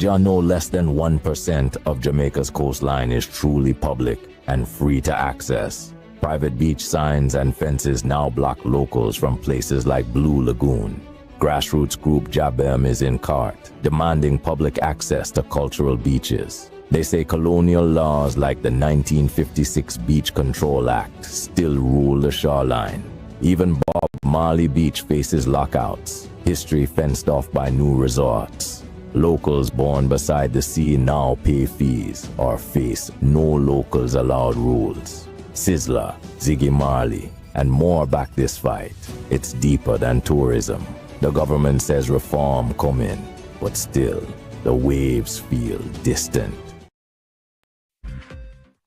No less than 1% of Jamaica's coastline is truly public and free to access. Private beach signs and fences now block locals from places like Blue Lagoon. Grassroots group Jabem is in court, demanding public access to cultural beaches. They say colonial laws like the 1956 Beach Control Act still rule the shoreline. Even Bob Marley Beach faces lockouts, history fenced off by new resorts. Locals born beside the sea now pay fees or face no locals allowed rules. Sizzler, Ziggy Marley, and more back this fight. It's deeper than tourism. The government says reform coming, but still, the waves feel distant.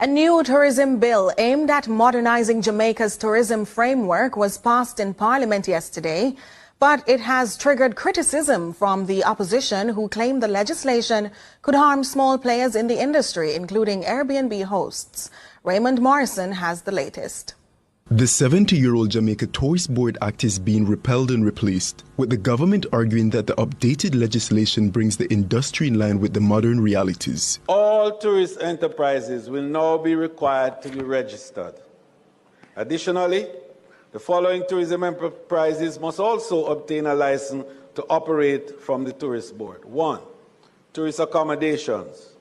A new tourism bill aimed at modernizing Jamaica's tourism framework was passed in Parliament yesterday, but it has triggered criticism from the opposition who claim the legislation could harm small players in the industry, including Airbnb hosts. Raymond Morrison has the latest. The 70-year-old Jamaica Tourist Board Act is being repealed and replaced, with the government arguing that the updated legislation brings the industry in line with the modern realities. All tourist enterprises will now be required to be registered. Additionally, the following tourism enterprises must also obtain a license to operate from the Tourist Board. 1. Tourist accommodations.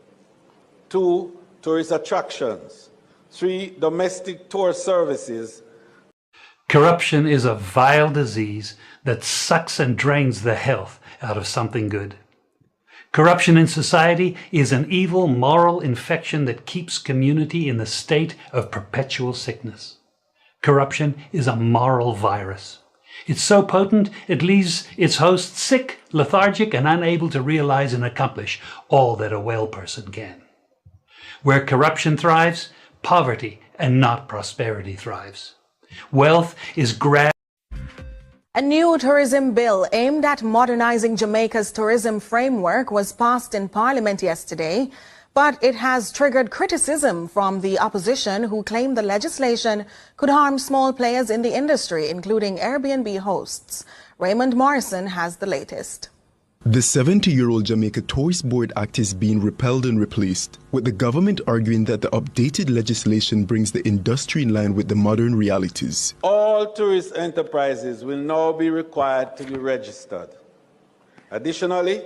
2. Tourist attractions. 3. Domestic tour services. Corruption is a vile disease that sucks and drains the health out of something good. Corruption in society is an evil moral infection that keeps community in the state of perpetual sickness. Corruption is a moral virus. It's so potent it leaves its host sick, lethargic, and unable to realize and accomplish all that a well person can. Where corruption thrives, poverty and not prosperity thrives. Wealth is grabbed. A new tourism bill aimed at modernizing Jamaica's tourism framework was passed in Parliament yesterday, but it has triggered criticism from the opposition who claim the legislation could harm small players in the industry, including Airbnb hosts. Raymond Morrison has the latest. The 70-year-old Jamaica Tourist Board Act is being repealed and replaced, with the government arguing that the updated legislation brings the industry in line with the modern realities. All tourist enterprises will now be required to be registered. Additionally,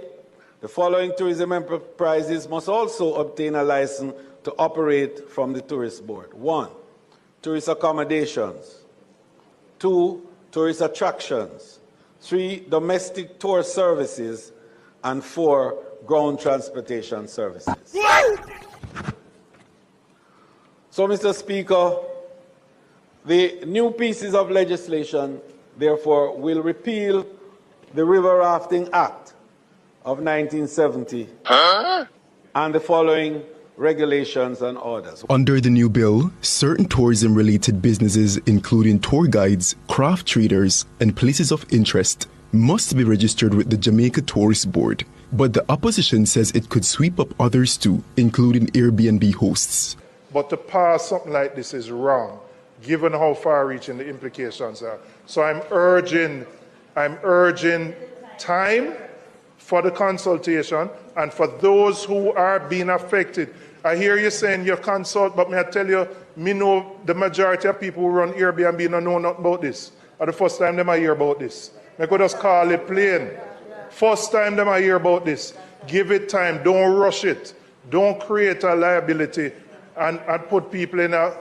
the following tourism enterprises must also obtain a license to operate from the Tourist Board. 1. Tourist accommodations. 2. Tourist attractions. 3. Domestic tour services. And 4. Ground transportation services. So, Mr. Speaker, the new pieces of legislation, therefore, will repeal the River Rafting Act of 1970 and the following regulations and orders. Under the new bill, certain tourism-related businesses, including tour guides, craft traders, and places of interest, must be registered with the Jamaica Tourist Board. But the opposition says it could sweep up others too, including Airbnb hosts. But to pass something like this is wrong, given how far-reaching the implications are. So I'm urging time for the consultation and for those who are being affected. I hear you saying you consult, but may I tell you, me know the majority of people who run Airbnb don't know nothing about this. Or the first time them I hear about this. I could just call it plain. First time them I hear about this. Give it time, don't rush it. Don't create a liability and put people in a...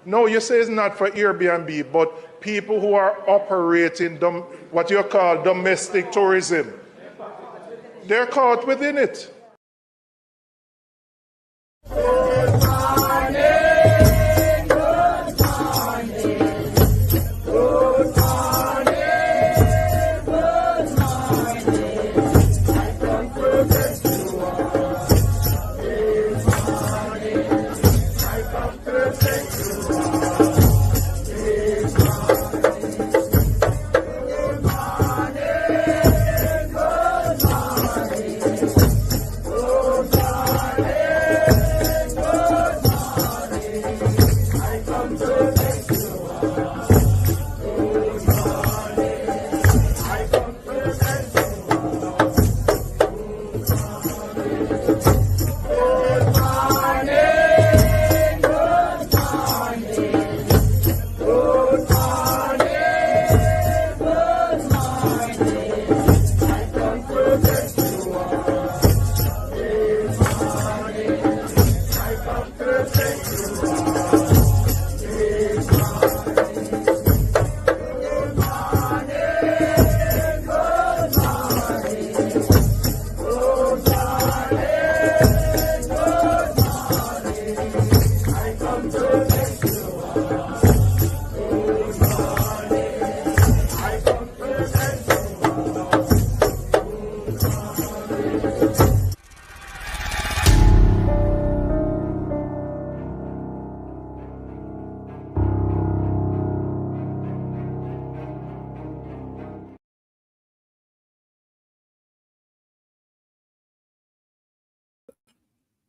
No, you say it's not for Airbnb, but people who are operating what you call domestic tourism. They're caught within it.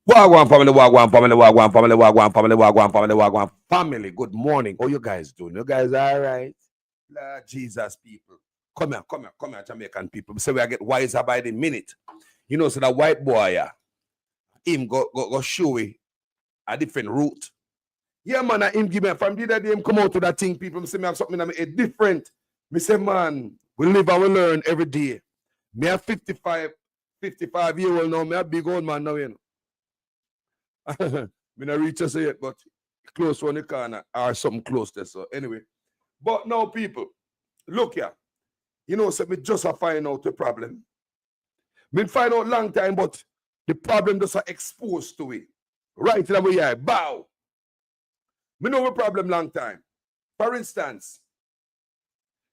Wagwan family, Wagwan family, Wagwan family, Wagwan family, Wagwan family, Wagwan family. Good morning. How you guys doing? You guys all right? Lord Jesus, people. Come here, Jamaican people. Say we get wiser by the minute. You know, so that white boy, him go show we a different route. Yeah, man, him give me from the other day, him come out to that thing, people say me have something that me different. Me say, man, we live and we learn every day. Me a 55-year-old now, me a big old man now, you know. Me not reach us yet, but close on the corner or something close there. So anyway, but now people, look here. You know, so me just a find out the problem. Me find out long time, but the problem just are exposed to it. Right in the eye, bow. Me know the problem long time. For instance,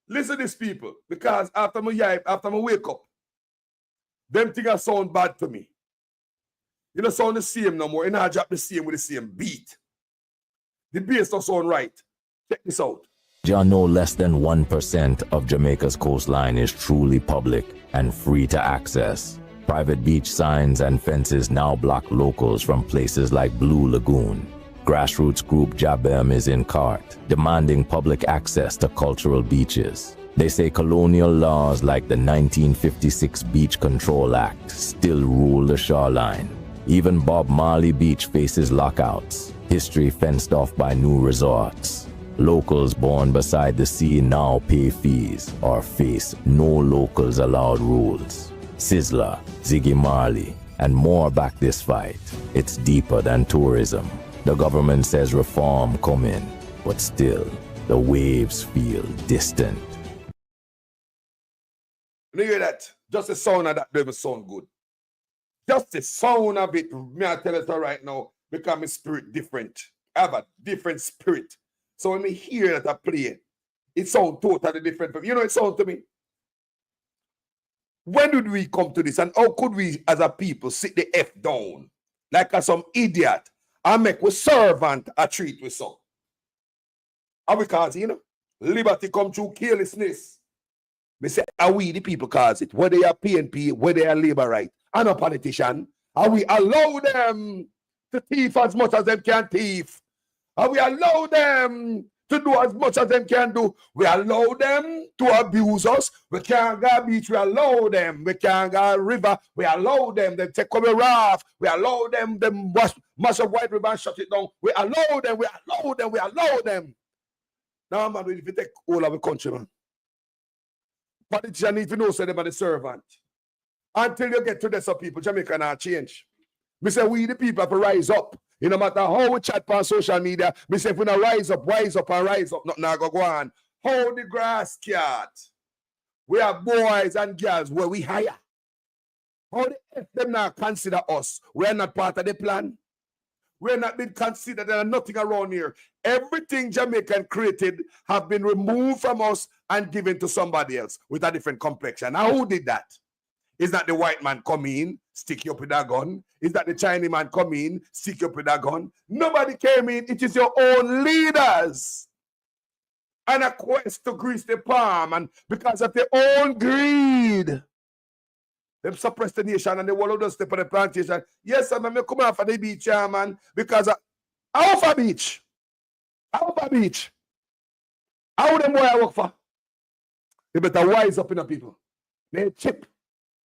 listen to these people, because after me wake up, them things sound bad to me. You don't sound the same no more. You don't drop the same with the same beat. The bass don't sound right. Check this out. No less than 1% of Jamaica's coastline is truly public and free to access. Private beach signs and fences now block locals from places like Blue Lagoon. Grassroots group Jabem is in court, demanding public access to cultural beaches. They say colonial laws like the 1956 Beach Control Act still rule the shoreline. Even Bob Marley Beach faces lockouts, history fenced off by new resorts. Locals born beside the sea now pay fees or face no locals allowed rules. Sizzler, Ziggy Marley, and more back this fight. It's deeper than tourism. The government says reform coming, but still, the waves feel distant. You hear that? Just the sound of that doesn't sound good. Just the sound of it, may I tell you right now, because my spirit different. I have a different spirit. So when I hear that I play, it sounds totally different. You know, it sounds to me. When did we come to this? And how could we, as a people, sit the F down like some idiot and make we servant a treat with some? And because, you know, liberty come through carelessness. Me say, are we the people cause it? Whether they are PNP, whether they are labor right, and a politician, are we allow them to thief as much as them can thief? Are we allow them to do as much as them can do? We allow them to abuse us. We can't go beach. We allow them. We can't go river. We allow them. They take away raft. We allow them. Them mash up White River and shut it down. We allow them. We allow them. We allow them. Now, man, if you take all of the country, man, politicians need to know so they're the servant. Until you get to this, some people, Jamaica not change. Me say we the people have to rise up. You no matter how we chat on social media, me say if we not rise up and rise up, nothing not go on. How the grass cat. We have boys and girls where we hire. How the F them not consider us? We are not part of the plan. We are not been considered. There are nothing around here. Everything Jamaican created have been removed from us and given to somebody else with a different complexion. Now who did that? Is that the white man come in, stick you up with a gun? Is that the Chinese man come in, stick you up with a gun? Nobody came in. It is your own leaders. And a quest to grease the palm. And because of their own greed, they suppress the nation and they will just step on the plantation. Yes, I'm going to come out for the beach, man. Because out for beach. Out for beach. How them boy I work for? They better wise up in the people. They chip.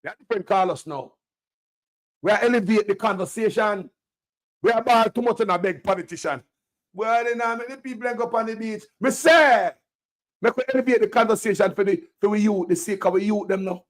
We are different callers now. We are elevate the conversation. We are ball too much on a big politician. Well, then the people go up on the beach. Me say, make we elevate the conversation for the youth, the sake of the youth them now.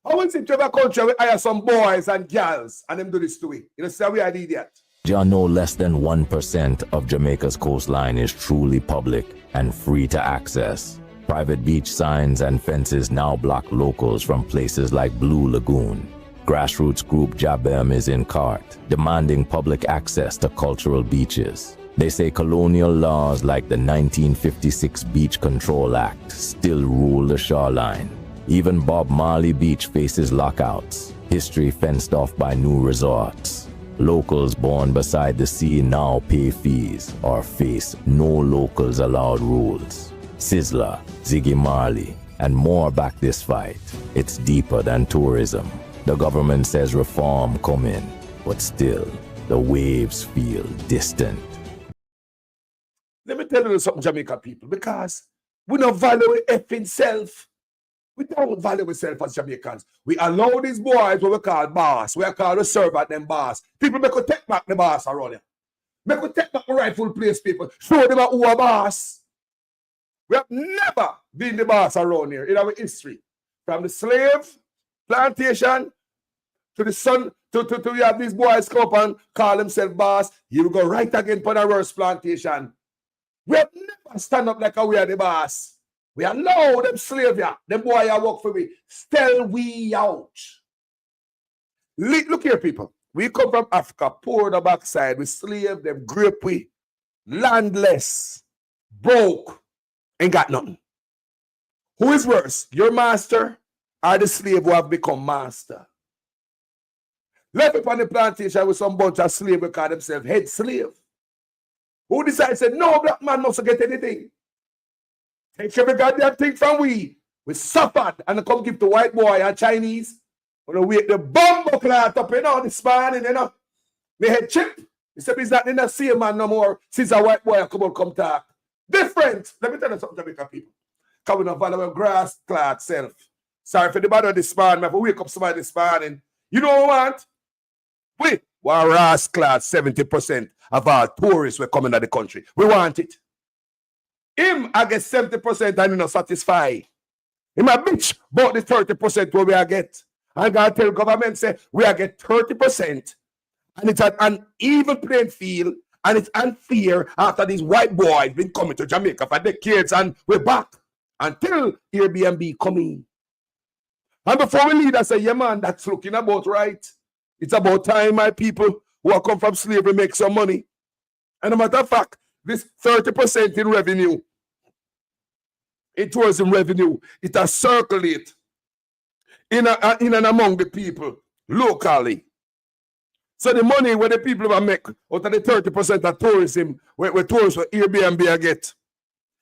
How is it to have a country we hire some boys and girls and them do this to we? You know, say we are the idiot. No less than 1% of Jamaica's coastline is truly public and free to access. Private beach signs and fences now block locals from places like Blue Lagoon. Grassroots group Jabem is in court, demanding public access to cultural beaches. They say colonial laws like the 1956 Beach Control Act still rule the shoreline. Even Bob Marley Beach faces lockouts, history fenced off by new resorts. Locals born beside the sea now pay fees or face no locals allowed rules. Sizzler, Ziggy Marley, and more back this fight. It's deeper than tourism. The government says reform coming, but still, the waves feel distant. Let me tell you something, Jamaica people, because we don't value effing self. We don't value ourselves as Jamaicans. We allow these boys what we call boss. We are called the servant them boss. People make us take back the boss around here. Make us take back the rightful place, people. Show them who are boss. We have never been the boss around here in our history. From the slave plantation to the sun, to we have these boys come up and call themselves boss. You will go right again for the worst plantation. We have never stand up like we are the boss. We allow them slave ya. Them boy I work for me. Still we out. Look here, people. We come from Africa, poor the backside. We slave them, grape we, landless, broke, ain't got nothing. Who is worse, your master or the slave who have become master? Left upon the plantation with some bunch of slaves who call themselves head slave. Who decided, said, no black man must get anything. Take every goddamn thing from we. We suffered and come give to white boy and Chinese. When we wake the bumbo cloth up, this morning, me head chip. He said, he's not in the same man no more since a white boy come talk. Different. Let me tell you something, Jamaica people. Because we don't value our grass clad self. Sorry for the bother this morning. If we wake up somebody this morning, you know what we want? We are grass clad 70% of our tourists were coming to the country. We want it. Him, I get 70% and he not satisfied. Him a bitch bought the 30% where we are get. I gotta tell government say we are get 30%. And it's an uneven playing field and it's unfair after these white boys been coming to Jamaica for decades and we're back until Airbnb coming. And before we leave, I say, yeah man, that's looking about right. It's about time my people who are come from slavery make some money. And a matter of fact, this 30% in revenue, in tourism revenue, it has circulated in and among the people locally. So the money where the people will make out of the 30% of tourism, where tourists for Airbnb get,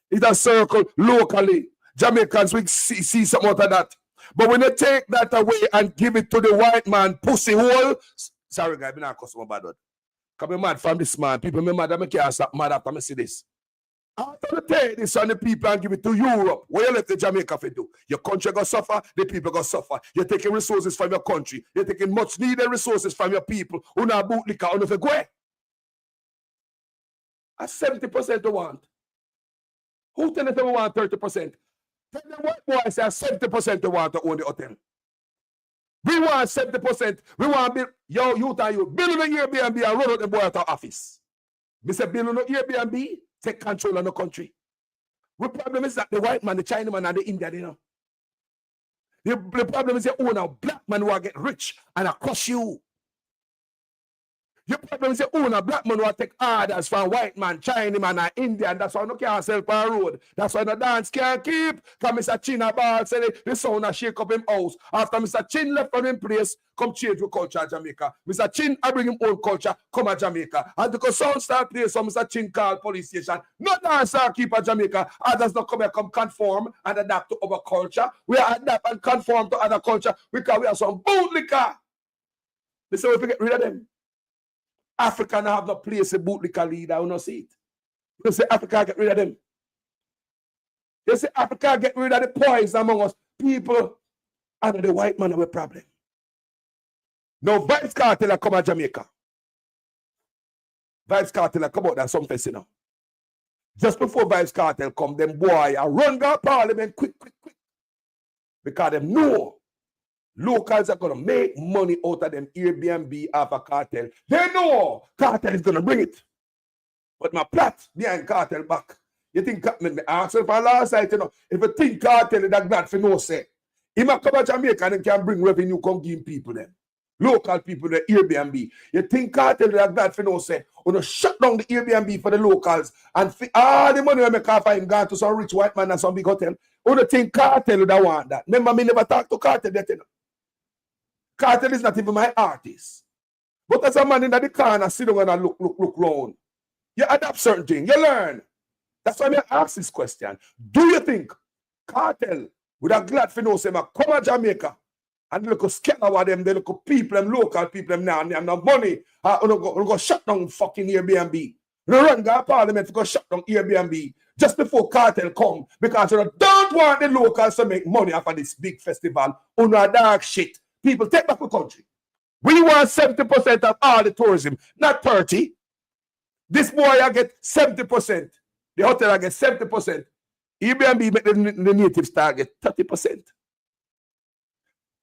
it has circled locally. Jamaicans will see some out of that. But when you take that away and give it to the white man pussy hole, sorry guys, I'm not a customer bad word. Because I'm mad from this man. People me mad, I can't stop mad after I see this. After you take this on the people and give it to Europe, what you left the Jamaica for do? Your country going to suffer, the people going to suffer. You're taking resources from your country. You're taking much needed resources from your people. Who now boot liquor on the go. That's 70% they want. Who tell us they want 30%? Tell them what boy say 70% they want to own the hotel. We want 70%. We want build, yo, you tell you, build an Airbnb and run out the boy out of office. We say build an Airbnb, take control of the country. The problem is that the white man, the Chinaman, and the Indian, you know. The problem is the owner, black man who will get rich and crush you. Your problem is the owner, black man who will take orders from white man, Chinaman, and Indian. That's why no can't sell per road. That's why the dance can't keep. Because Mr. Chin a ball say the sound a shake up him house. After Mr. Chin left from him place, come change with culture of Jamaica. Mr. Chin, I bring him own culture, come to Jamaica. And because sound start play, so Mr. Chin call police station. No dancer keep at Jamaica. Others not come here, come conform and adapt to our culture. We adapt and conform to other culture because we have some bootlicker. They say we have to get rid of them. Africa now have no place a bootlicker leader. We don't see it. You say Africa get rid of them. You say Africa get rid of the poison among us. People under the white man have a problem. Now Vibes Kartel come to Jamaica. Vibes Kartel come out there some face, you know. Just before Vibes Kartel come, them boy a run go parliament quick. Because them know locals are going to make money out of them Airbnb after Kartel. They know Kartel is going to bring it. But my plot behind Kartel back You think, me ask you for last night, you know, if you think Kartel is that glad for no say, he might come to Jamaica and can bring revenue, come give people them. Local people, the Airbnb. You think Kartel is that glad for no say, or shut down the Airbnb for the locals and all the money we make off him gone to some rich white man and some big hotel. Or the think Kartel would want that. Remember, me never talk to Kartel that, you know. Kartel is not even my artist. But as a man in the corner, sit down and look round. You adapt certain things, you learn. That's why I ask this question. Do you think Kartel would have glad for no say, come to Jamaica and look scared about them, they look people, them local people, them now, and they have no money, go shut down fucking Airbnb. You run to Parliament to go shut down Airbnb just before Kartel come because you don't want the locals to make money off of this big festival on a dark shit. People, take back the country. We want 70% of all the tourism, not 30%. This boy I get 70%. The hotel I get 70%. Airbnb make the natives target 30%.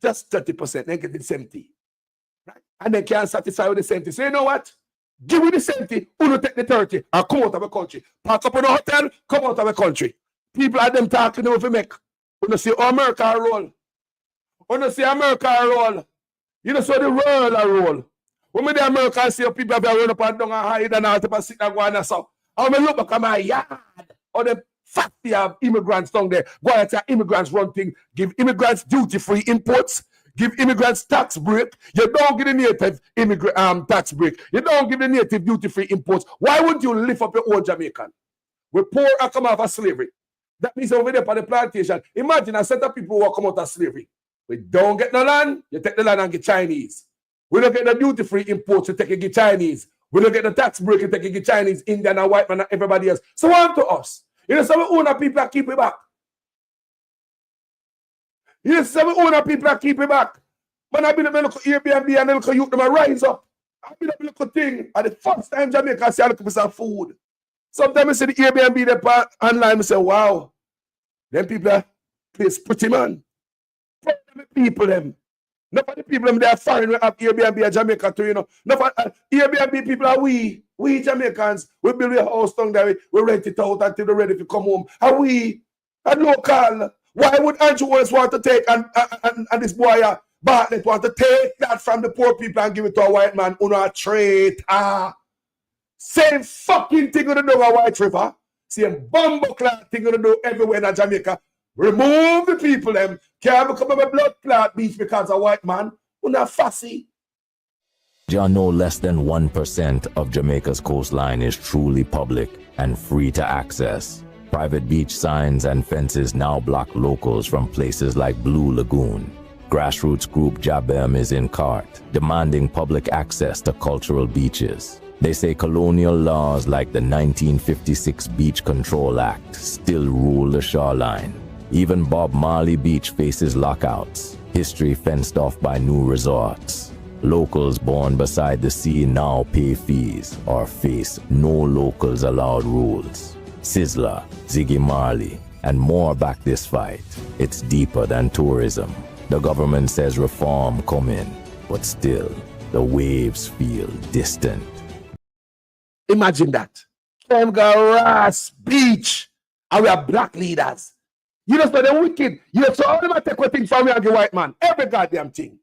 Just 30%, then get the 70%. Right? And they can't satisfy with the 70%. So you know what? Give me the 70%, who take the 30%, and come out of the country. Park up in the hotel, come out of the country. People are them talking over to make. When you see America roll. When you see America roll. You know, so the world a roll. When me the Americans see people have run up and down and hide and all to sit and go and so. And when I look back at my yard, all the fatty have immigrants down there. Go and say immigrants run things. Give immigrants duty-free imports. Give immigrants tax break. You don't give the native tax break. You don't give the native duty-free imports. Why wouldn't you lift up your own Jamaican? We're poor and come out of slavery. That means over there on the plantation. Imagine a set of people who come out of slavery. We don't get no land, you take the land and get Chinese. We don't get the duty-free imports, you take and get Chinese. We don't get the tax break, you take and get Chinese, Indian and white man and everybody else. So what to us? You know, some owner people that keep it back. You know, some owner people that keep it back. When I been a little Airbnb and a little youth, them rise up. I been a little thing. And the first time Jamaica, I see a little piece of food. Sometimes I see the Airbnb they part online, I say, wow, them people are place pretty man. People them. Not for the people them they are foreign we have Airbnb in Jamaica too, you know. Not for Airbnb people are we Jamaicans. We build a house down there, we rent it out until they're ready to come home. Are we a local? Why would Andrew Wallace want to take and this boy Bartlett want to take that from the poor people and give it to a white man on a traitor? Same fucking thing gonna do a White River. Same bumbleclad thing gonna do everywhere in Jamaica. Remove the people them. Can't become a blood clot beach because a white man. We're not fussy. No less than 1% of Jamaica's coastline is truly public and free to access. Private beach signs and fences now block locals from places like Blue Lagoon. Grassroots group Jabem is in court, demanding public access to cultural beaches. They say colonial laws like the 1956 Beach Control Act still rule the shoreline. Even Bob Marley Beach faces lockouts, history fenced off by new resorts. Locals born beside the sea now pay fees or face no locals allowed rules. Sizzler, Ziggy Marley, and more back this fight. It's deeper than tourism. The government says reform coming, but still, the waves feel distant. Imagine that. Ras Beach, and we are black leaders. You know, so they're wicked. You know, so all them take one thing from me and the white man. Every goddamn thing.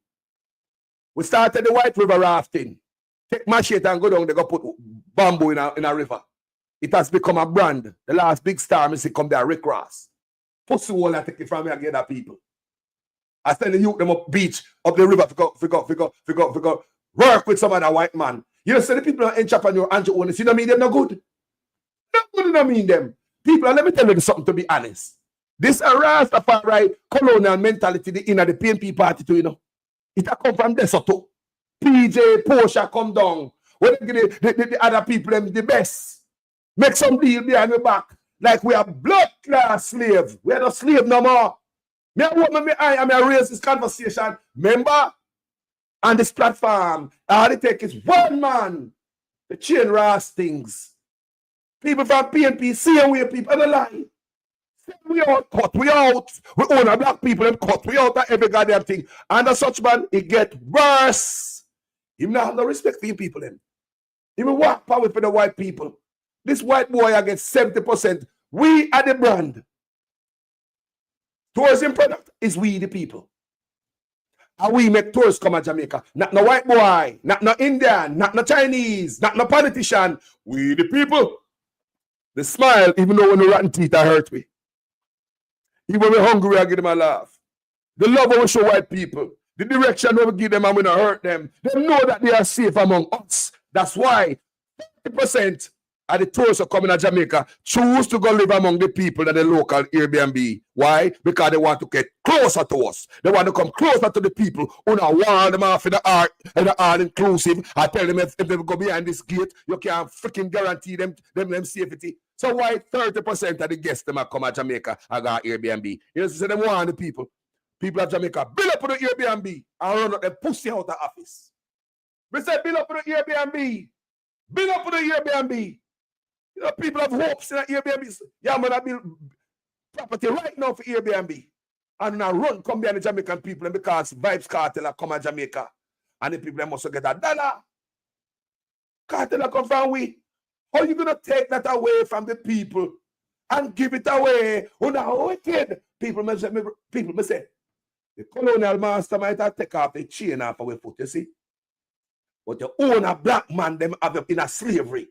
We started the White River rafting. Take machete and go down, they go put bamboo in a river. It has become a brand. The last big star, I see come there, Rick Ross. Pussy wall I take it from me and get that people. I send the youth them up beach, up the river, go work with some other white man. You know, so the people in entrepreneur, Andrew Onis, you know mean them no good? No good, no mean them. People, let me tell you something to be honest. This Rastafari colonial mentality, the inner the PNP party too, you know. It come from Desoto. PJ, Portia come down. When they give the other people them the best. Make some deal behind the back. Like we are blood class slave. We are not slave no more. Me a woman, me I raise this conversation. Remember? On this platform, all it take is one man to change Ras things. People from PNP, same way people are lie. We out, cut, we out. We own a black people and cut, we out of every goddamn thing. And as such man, it get worse. He not have no respect for you people then. He will walk power for the white people. This white boy I get 70% We are the brand. Tourism product is we the people. And we make tourists come to Jamaica. Not no white boy, not no Indian, not no Chinese, not no politician. We the people. The smile, even though when the rotten teeth are hurt me. Even when we're hungry, I give them a laugh. The love we show white people. The direction we give them and we not hurt them. They know that they are safe among us. That's why 50% of the tourists who coming to Jamaica choose to go live among the people that the local Airbnb. Why? Because they want to get closer to us. They want to come closer to the people who now want them off in the art and the all inclusive. I tell them if they go behind this gate, you can't freaking guarantee them safety. So why 30% of the guests them come to Jamaica and go Airbnb? You know, so they want the people of Jamaica build up on the Airbnb and run up the pussy out of the office. We say build up on the Airbnb. Build up on the Airbnb. You know, people have hopes in the Airbnb. Yeah, man, I build property right now for Airbnb. And now run, come behind the Jamaican people, and because Vibes Kartel come to Jamaica. And the people must get $1. Kartel come from we. How are you going to take that away from the people and give it away? Oh, now, wicked. People may say, the colonial master might have take off the chain off our foot, you see? But the owner black man, them have in a slavery.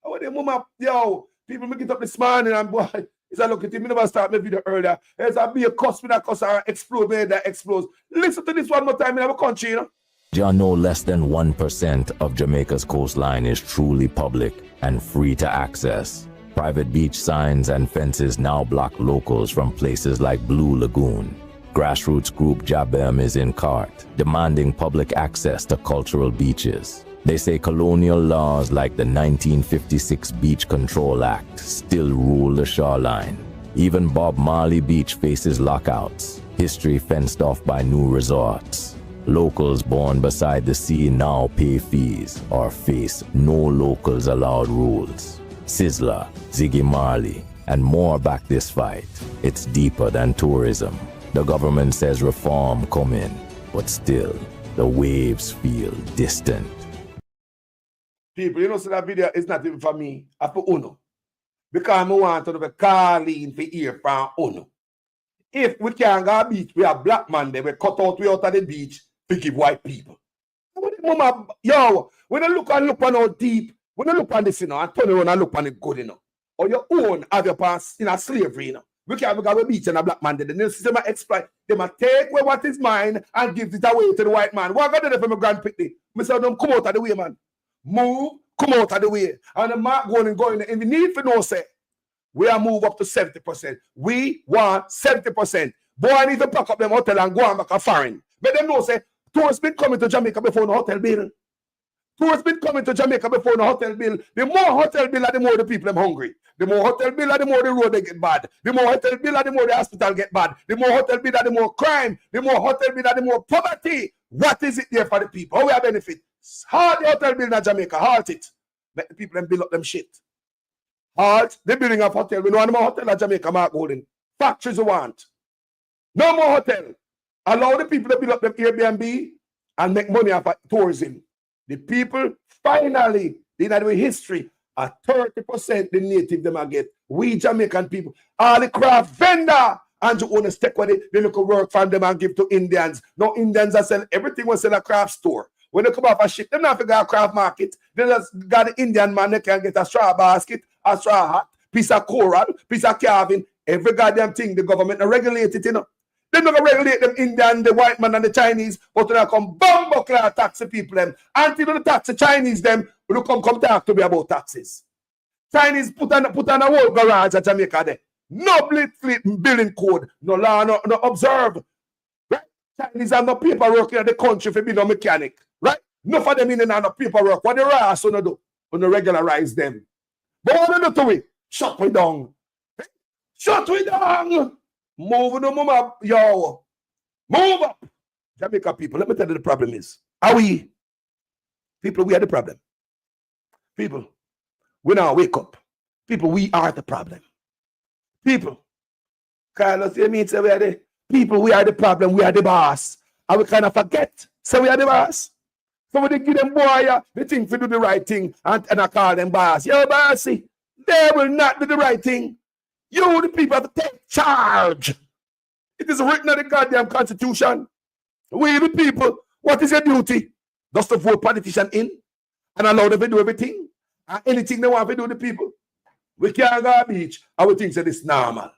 Oh, the mama, yo, people make it up this morning and boy, it's a look at him. Me never start my video earlier. There's a be a cuss with a cuss or explode, me that explodes. Listen to this one more time in our country, you know? No less than 1% of Jamaica's coastline is truly public and free to access. Private beach signs and fences now block locals from places like Blue Lagoon. Grassroots group Jabem is in court, demanding public access to cultural beaches. They say colonial laws like the 1956 Beach Control Act still rule the shoreline. Even Bob Marley Beach faces lockouts, history fenced off by new resorts. Locals born beside the sea now pay fees or face no locals allowed rules. Sizzler, Ziggy Marley, and more back this fight. It's deeper than tourism. The government says reform coming, but still, the waves feel distant. People, you know, so that video is not even for me, it's for Uno. Because I want to be calling for ear from Uno. If we can't go to the beach, we have black man there, we cut out way out of the beach to give white people. Yo, when I look on how deep, when I look on this, you know, and turn around and look on it good, you know, or your own have your past in a slavery, you know. We can't go to the beach and a black man there. The system exploit. They must take away what is mine and give it away to the white man. What got to do for my grandpitney? I say, don't come out of the way, man. Move, come out of the way. And the mark going and the need for no say. We are move up to 70%. We want 70%. Boy, I need to pack up them hotel and go and back a foreign. But them know say, tourists been coming to Jamaica before the hotel bill. Tourists been coming to Jamaica before the hotel bill. The more hotel bill, the more the people them hungry. The more hotel bill, the more the road they get bad. The more hotel bill, the more the hospital get bad. The more hotel bill, the more crime. The more hotel bill, the more poverty. What is it there for the people? How we have benefit? Halt the hotel bill in Jamaica. Halt it. Let the people them build up them shit. Halt the building of hotel. We know no more hotel in Jamaica, Mark Golden. Factories we want. No more hotel. Allow the people to build up them Airbnb and make money off of tourism. The people finally, in our history, are 30% the native them I get. We Jamaican people, all the craft vendor, and you want to stick with it, they look at work from them and give to Indians. No, Indians are sell everything was in a craft store. When they come off a ship, they not figure a craft market. They just got the Indian man, they can get a straw basket, a straw hat, piece of coral, piece of carving, every goddamn thing. The government regulate it, you know. They're not going to regulate them Indian, the white man, and the Chinese, but they come bumbuckler tax the people them. Until the tax the Chinese them, will come talk to me about taxes. Chinese put on a whole garage at Jamaica there. No building code, no law, no observe. Right? Chinese have no paperwork in the country for being no mechanic. Right? No for them in and no paperwork. What the rass on do? On regularize them. But what do to it? Shut we down. Shut we down. Move no mama, yo. Move up. Jamaica people, let me tell you the problem is. Are we? People, we are the problem. People, we now wake up. People, we are the problem. People, Carlos, you mean say we are the people, we are the problem, we are the boss. And we kind of forget. So we are the boss. So when they give them boy, they think to do the right thing and I call them boss. Yo, bossy, they will not do the right thing. You, the people, have to take charge. It is written in the goddamn constitution. We, the people, what is your duty? Just to vote politician in and allow them to do everything and anything they want to do the people. We can't go to the beach and we think that it's normal.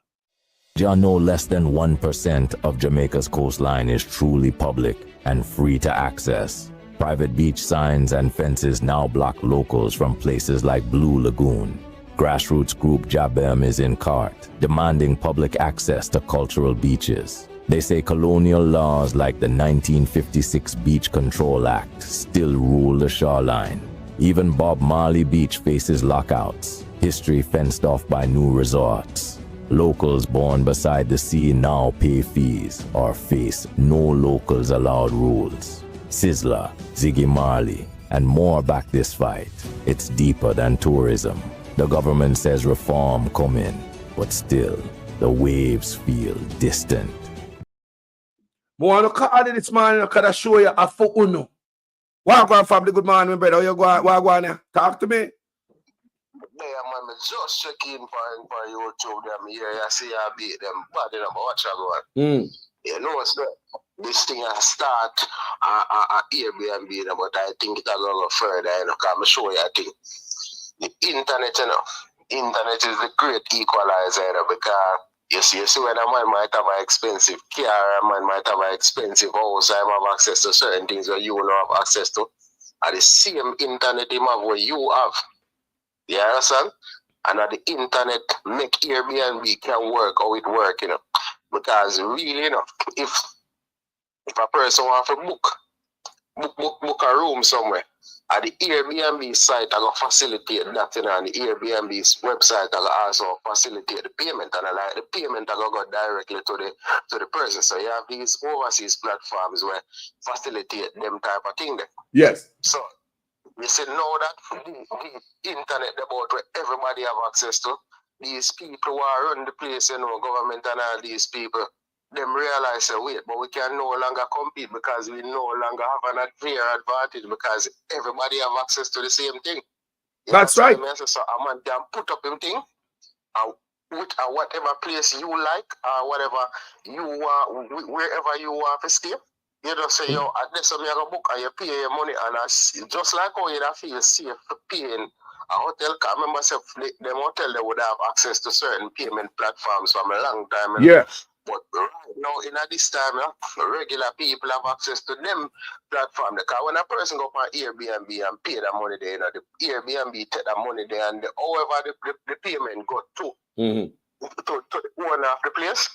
No less than 1% of Jamaica's coastline is truly public and free to access. Private beach signs and fences now block locals from places like Blue Lagoon. Grassroots group Jabem is in court, demanding public access to cultural beaches. They say colonial laws like the 1956 Beach Control Act still rule the shoreline. Even Bob Marley Beach faces lockouts, history fenced off by new resorts. Locals born beside the sea now pay fees or face no locals allowed rules. Sizzler, Ziggy Marley, and more back this fight. It's deeper than tourism. The government says reform coming, but still, the waves feel distant. More to call this man, I can show you a foot uno. Walk on family, good morning, my brother. How you go there? Talk to me. Yeah, man, just check in for YouTube them here. I see I beat them bad enough. Watch I go. You know what's that? This thing I start Airbnb, but I think it'll go further, you know, because I'm sure you I think the internet, you know, internet is the great equalizer, you know, because you see when a man might have an expensive car, a man might have an expensive house, I have access to certain things that you don't have access to. And the same internet you have where you have. You understand? And at the internet make Airbnb can work how it work, you know. Because really, you know, if a person wants to book a room somewhere, at the Airbnb site I will facilitate that, you know, and the Airbnb's website I will also facilitate the payment, and I like the payment I will go directly to the person. So you have these overseas platforms where facilitate them type of thing there. Yes. So you see now that the internet about where everybody have access to, these people who are run the place, you know, government and all these people, them realize, say, wait, but we can no longer compete because we no longer have an unfair advantage because everybody have access to the same thing. That's right. So a man can put up him thing with whatever place you like, whatever you want, wherever you want to stay. You just say, yo, at this time you have a book and you pay your money, and just like how you feel safe paying a hotel. I remember them hotel they would have access to certain payment platforms from a long time. Yeah. But right now, in this time, regular people have access to them platform. Because when a person go on Airbnb and pay that money there, you know, the Airbnb take that money there, and however the payment got to the owner of the place,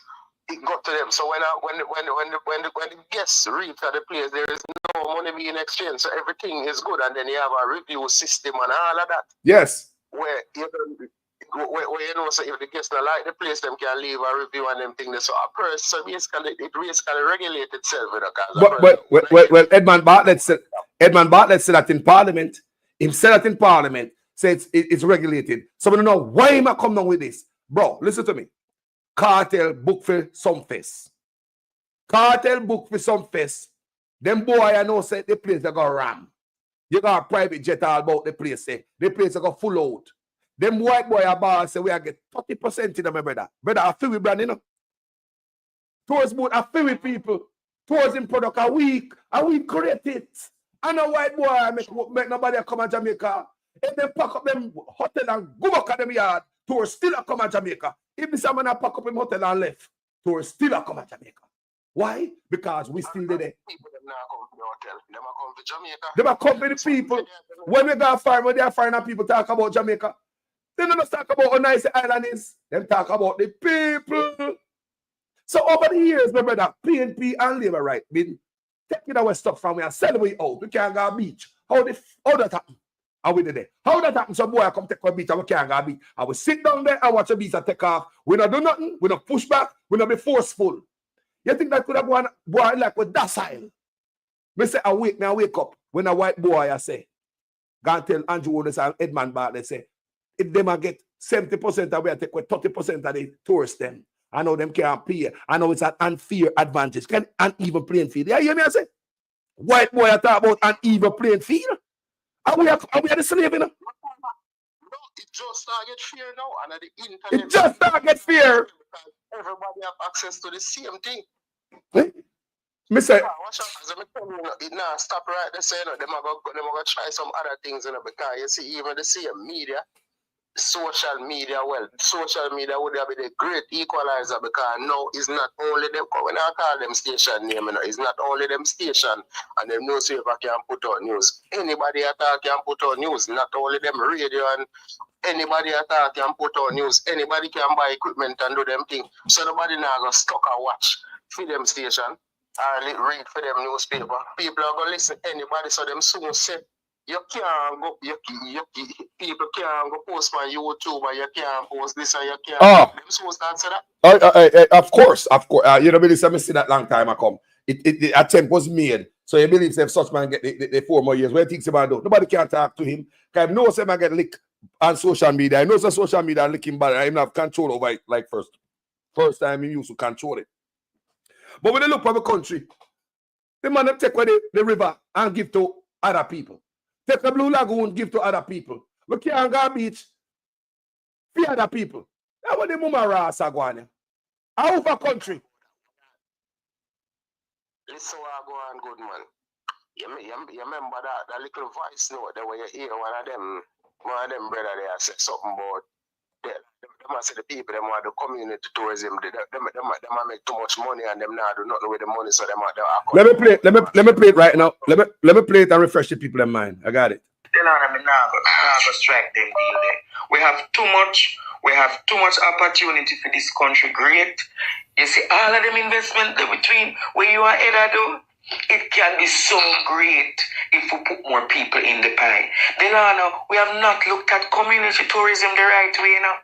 it got to them. So when the guests reach at the place, there is no money being exchanged. So everything is good, and then you have a review system and all of that. Yes. Where you know, so if the guests don't like the place, them can leave a review and them things. So a person, so basically, it basically regulates itself. You know, well, Edmund Bartlett said that in Parliament. He said that in Parliament. Said it's regulated. So we don't know why am I coming down with this, bro? Listen to me. Kartel book for some fest. Kartel book for some fest. Them boy I know say the place they go ram. You got a private jet all about the place. Say the place they go full out. Them white boy about say we are get 30% in them, my brother. Brother, I feel with brand, you know. Towards both, I feel with people. Towards in product a week create it. And a white boy I make nobody come to Jamaica. If they pack up them hotel and go back at them yard, tourists still come to Jamaica. If this man pack up him hotel and left, tourists still come to Jamaica. Why? Because we still there. People them not come to the hotel. Them a come to Jamaica. They are come to the people. When we go find, when they are finding people talk about Jamaica, they don't talk about how nice the island is. They talk about the people. So over the years, my brother, PNP and Labour right been taking our stuff from we and sell we out. We can't go to the beach. How that happen? How we did it? How that happen? Some boy come take a beach and we can't go to the beach. I will sit down there and watch the beach and take off. We don't do nothing. We don't push back. We don't be forceful. You think that could have gone boy like with docile? Me say I wake up when a white boy I say, go and tell Andrew Wooders and Edmund Bartlett say, if them get 70% of we take with 30% of the tourists them. I know them can't pay. I know it's an unfair advantage. Can uneven playing field. You hear me I say? White boy I talk about uneven playing field. Are we the slave, you know? No, it just target fear now, and the internet. It just target fear. Everybody have access to the same thing. Mister, it now stop right there. Say, them are going to try some other things, because you see, even the same media, social media would be the great equalizer, because now it's not only them. When I call them station name, it's not only them station and them newspaper can put out news. Anybody attack can put out news. Not only them radio and anybody attack can put out news. Anybody can buy equipment and do them thing. So nobody now go stuck and watch for them station or read for them newspaper. People are gonna listen to anybody, so them soon say you can't go. People can't go post on YouTube, and you can't post this, and you can't. Them soon start say that. Of course. You know, believe I see that long time I come. The attempt was made. So you believe if such man get the 4 more years, where thinks about do? Nobody can talk to him. Because I know some man get licked on social media. I know some social media licking bad. I even have control over it like first time he used to control it. But when they look for the country, the man them take away the river and give to other people. Take the Blue Lagoon, give to other people. We can't go beach for other people. That's what the mama ras are going. Over country. Listen, I go on, good man. You remember that little voice note that when you hear one of them brother there say something about them say the people them want the community tourism. Them make too much money and them now do nothing with the money, so them let me play it right now. Let me play it and refresh the people in mind. I got it. Tell them we now go strike them deal there. We have too much opportunity for this country. Great. You see all of them investment between where you are headed do. It can be so great if we put more people in the pie. Then we have not looked at community tourism the right way now.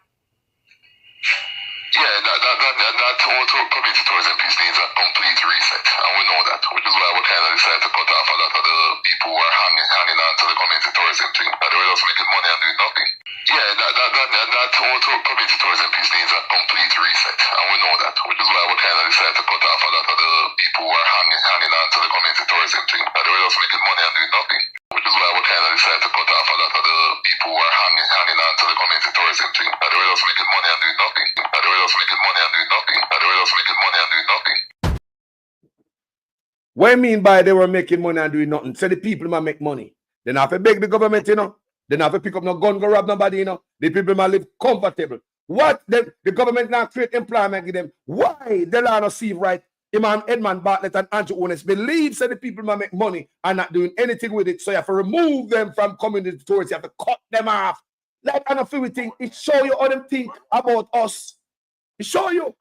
Yeah, that whole community tourism piece needs a complete reset, and we know that, which is why we kind of decided to cut off a lot of the people who are hanging on to the community tourism thing, that they were just making money and doing nothing. Yeah, that whole community tourism piece needs a complete reset, and we know that, which is why we kind of decided to cut off a lot of the people who are hanging on to the community tourism thing, that they were just making money and doing nothing. Which is why we kind of decided to cut off a lot of the people who are hanging on to the community tourism thing, that they were just making money and doing nothing. That they were just making money and doing nothing. That they were just making money and doing nothing. What I mean by they were making money and doing nothing? So the people might make money. They don't have to beg the government, you know. They don't have to pick up no gun, go rob nobody, you know. The people might live comfortable. What? The government now create employment with them. Why? They don't see right. Edmund Bartlett and Andrew Owens believes that the people might make money and not doing anything with it. So you have to remove them from community tourists. You have to cut them off. Like an affiliate thing, it show you how them think about us. It show you.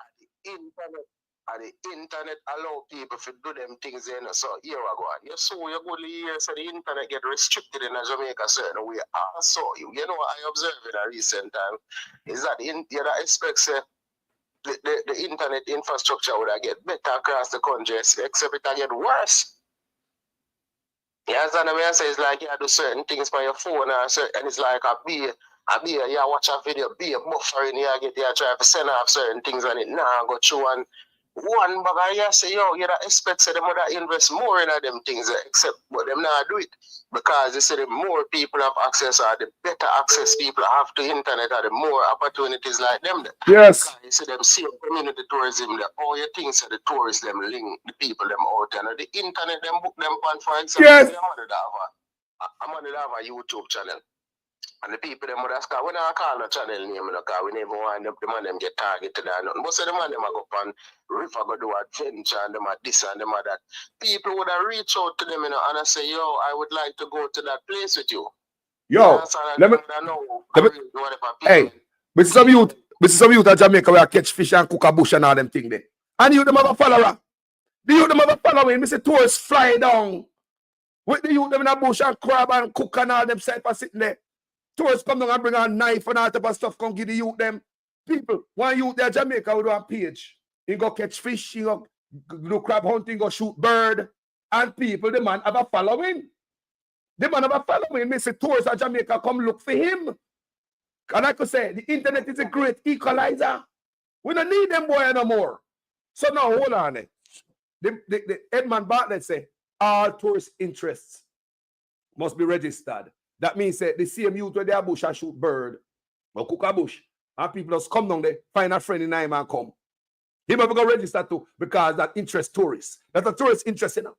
The internet allow people to do them things in. So here we go. You saw your good years, so the internet get restricted in Jamaica certain way. Also, you know what I observed in a recent time is that the other aspects the internet infrastructure would get better across the country, except it get worse. You understand what I say? It's like you do certain things by your phone, and it's like a beer, you watch a video, beer buffering, you get there, try to send off certain things, and it now go through and one bag, you say, yo, you expect them to invest more in them things, except but them not do it. Because you see, the more people have access, or the better access people have to internet, or the more opportunities like them. Yes. Because you see them same community tourism, all your things are the tourists, them link the people, them out, and the internet, them book them on, for example, yes. I'm going to have a YouTube channel. And the people them would ask, when I call the channel name, we never want them, the man them get targeted and nothing. Most of the man them go up on river, go do adventure, and them are this and them are that. People would have reached out to them, and I say, yo, I would like to go to that place with you. Yo, hey, with some youth at Jamaica where I catch fish and cook a bush and all them thing there. And you them have a follower. The youth them have a following. Me say tourists fly down. With the youth them in a bush and crab and cook and all them side for sitting there. Tourists come down and bring a knife and all type of stuff, come give the youth them. People, one youth there Jamaica will do a page. He go catch fish, he go do crab hunting, go shoot bird. And people, the man have a following. The man have a following. Me say tourists at Jamaica come look for him. And like I say, the internet is a great equalizer. We don't need them boy no more. So now hold on. The Edmund Bartlett say all tourist interests must be registered. That means the same youth where they are bush and shoot bird But cook a bush. And people just come down there, find a friend in him and come. He never go register too because that interest tourists. That's a tourist interest, you know.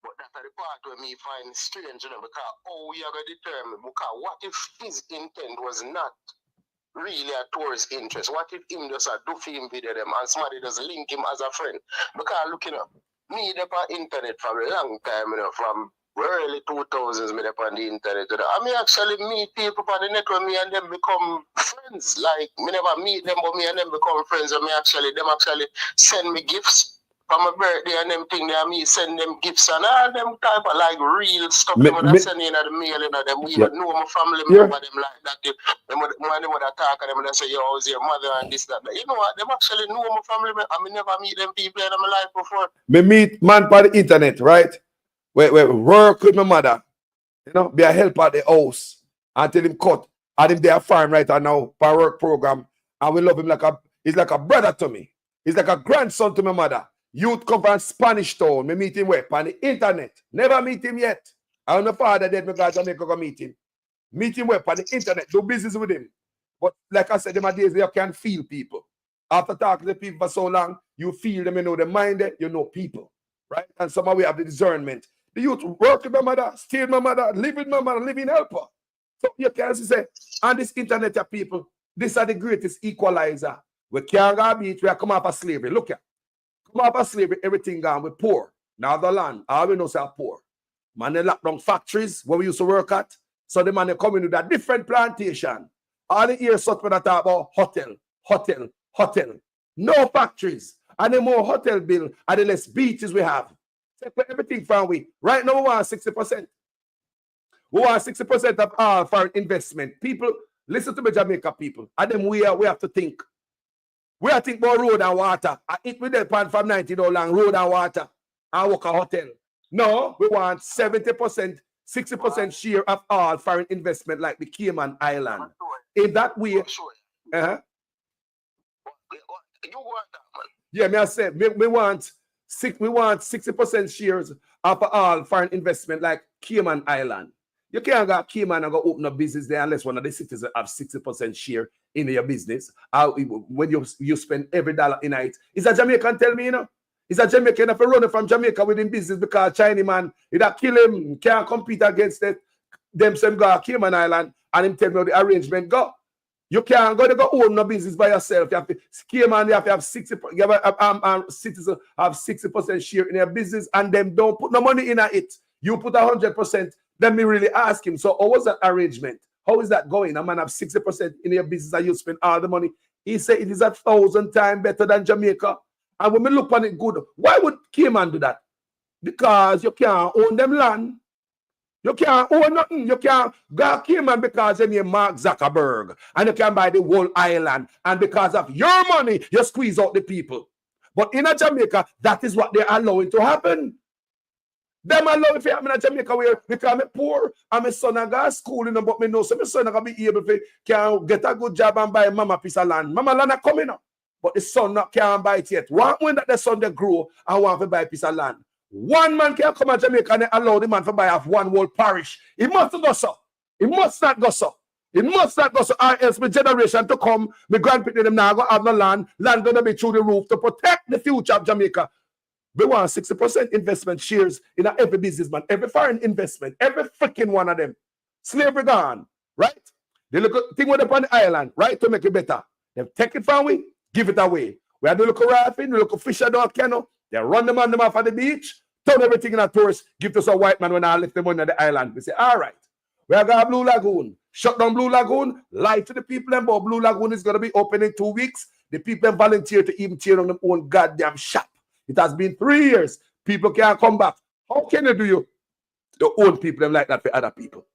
But that's the part where me find strange, you know, because we are going to determine, because what if his intent was not really a tourist interest? What if him just do film video them and somebody just link him as a friend? Because looking up, me up on internet from a long time, you know, from early 2000s, me up on the internet. You know. I mean, actually meet people on the network, me and them become friends. Like, me never meet them, but me and them become friends. And them actually send me gifts. For my birthday and them thing there, me send them gifts and all them type of like real stuff. Them send in the mail, you know, them we even know my family member them like that. Them would talk and them would say, yo, how's your mother and this, that. You know what? Them actually know my family member. I mean, never meet them people in my life before. Me meet man by the internet, right? Where work with my mother, you know, be a help at the house until him cut. And him there farm right now, for work program. And we love him like he's like a brother to me. He's like a grandson to my mother. Youth come from Spanish Town. Me meet him where? On the internet. Never meet him yet. And my father dead, me go to Jamaica go meet him. Meet him where? On the internet. Do business with him. But like I said, them days you can feel people. After talking to people for so long, you feel them, you know the mind, you know people. Right? And somehow we have the discernment. The youth work with my mother, stay with my mother, live with my mother, live in helper. So you can say, and this internet of people, these are the greatest equalizer. We can't go beat, we are come off of slavery. Look at. Come off of slavery, everything gone. We're poor. Now the land, all we know say poor. Man, they lock down factories where we used to work at. So the man they come in with a different plantation. All the years something that talk about hotel. No factories. And the more hotel bill, and the less beaches we have. So everything from we. Right now we want 60%. We want 60% of all foreign investment. People, listen to me, Jamaica people. And then we have to think. We are thinking about road and water. I eat with them from 90 long road and water. And work a hotel. No, we want 70%, 60% share of all foreign investment like the Cayman Island. In that way, You want that, man. yeah, me I say we want 60% shares of all foreign investment like Cayman Island. You can't go Cayman and go open a business there unless one of the citizens have 60% share in your business. When you spend every dollar in it. Is a Jamaican tell me, you know? Is a Jamaican if you run from Jamaica within business because Chinese man, either kill him, can't compete against it. Them same go to Cayman Island and him tell me how the arrangement go. You can't go own no business by yourself. You have to Cayman, you have to have 60%. You have citizens have 60% share in your business and them don't put no money in it. You put 100%. Let me really ask him. So, how was that arrangement? How is that going? A man have 60% in your business and you spend all the money. He said it is 1,000 times better than Jamaica. And when we look on it good, why would Cayman do that? Because you can't own them land. You can't own nothing. You can't go Cayman because you name Mark Zuckerberg and you can buy the whole island. And because of your money, you squeeze out the people. But in a Jamaica, that is what they're allowing to happen. Them allow if I'm in Jamaica where because I'm poor and my son I go to school, you know, but me know so my son I gonna be able to can get a good job and buy mama piece of land. Mama land are coming up, but the son not can't buy it yet. When that the son they grow and want to buy a piece of land. One man can come to Jamaica and allow the man to buy off one whole parish. It must go so. It must not go so. It must not go so. Or else my generation to come, my grandparents them now go have no land. Land gonna be through the roof to protect the future of Jamaica. We want 60% investment shares in every businessman, every foreign investment, every freaking one of them. Slavery gone, right? They look at thing with up on the island, right? To make it better. They take it from we, give it away. We have the local rafting, the local fisher dog canoe. They run them on them off of the beach, turn everything in a tourist, give to some white man when I lift them on the island. We say, all right, we are going to Blue Lagoon. Shut down Blue Lagoon, lie to the people, but Blue Lagoon is going to be open in 2 weeks. The people volunteer to even tear on their own goddamn shop. It has been 3 years. People can't come back. How can you do you own people them like that for other people?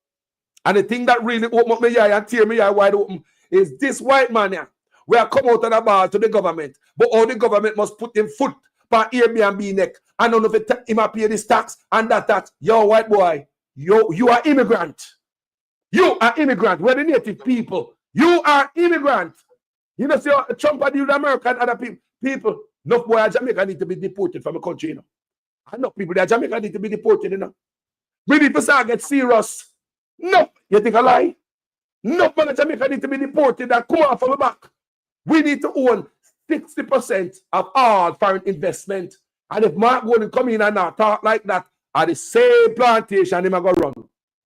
And the thing that really open up my eye and tear me eye wide open is this white man here. We are come out of the bar to the government, but all the government must put him foot per Airbnb neck. And none of it him pay this tax and that tax. Yo, white boy, you are immigrant. You are immigrant. We're the native people. You are immigrant. You know, see, Trump and the American other people. Enough boy at Jamaica need to be deported from the country, you know. Enough people at Jamaica need to be deported, you know. We need to start get serious. No, you think I lie? No man in Jamaica need to be deported and come off from the back. We need to own 60% of all foreign investment. And if Mark Golden come in and not talk like that, at the same plantation, him a go run.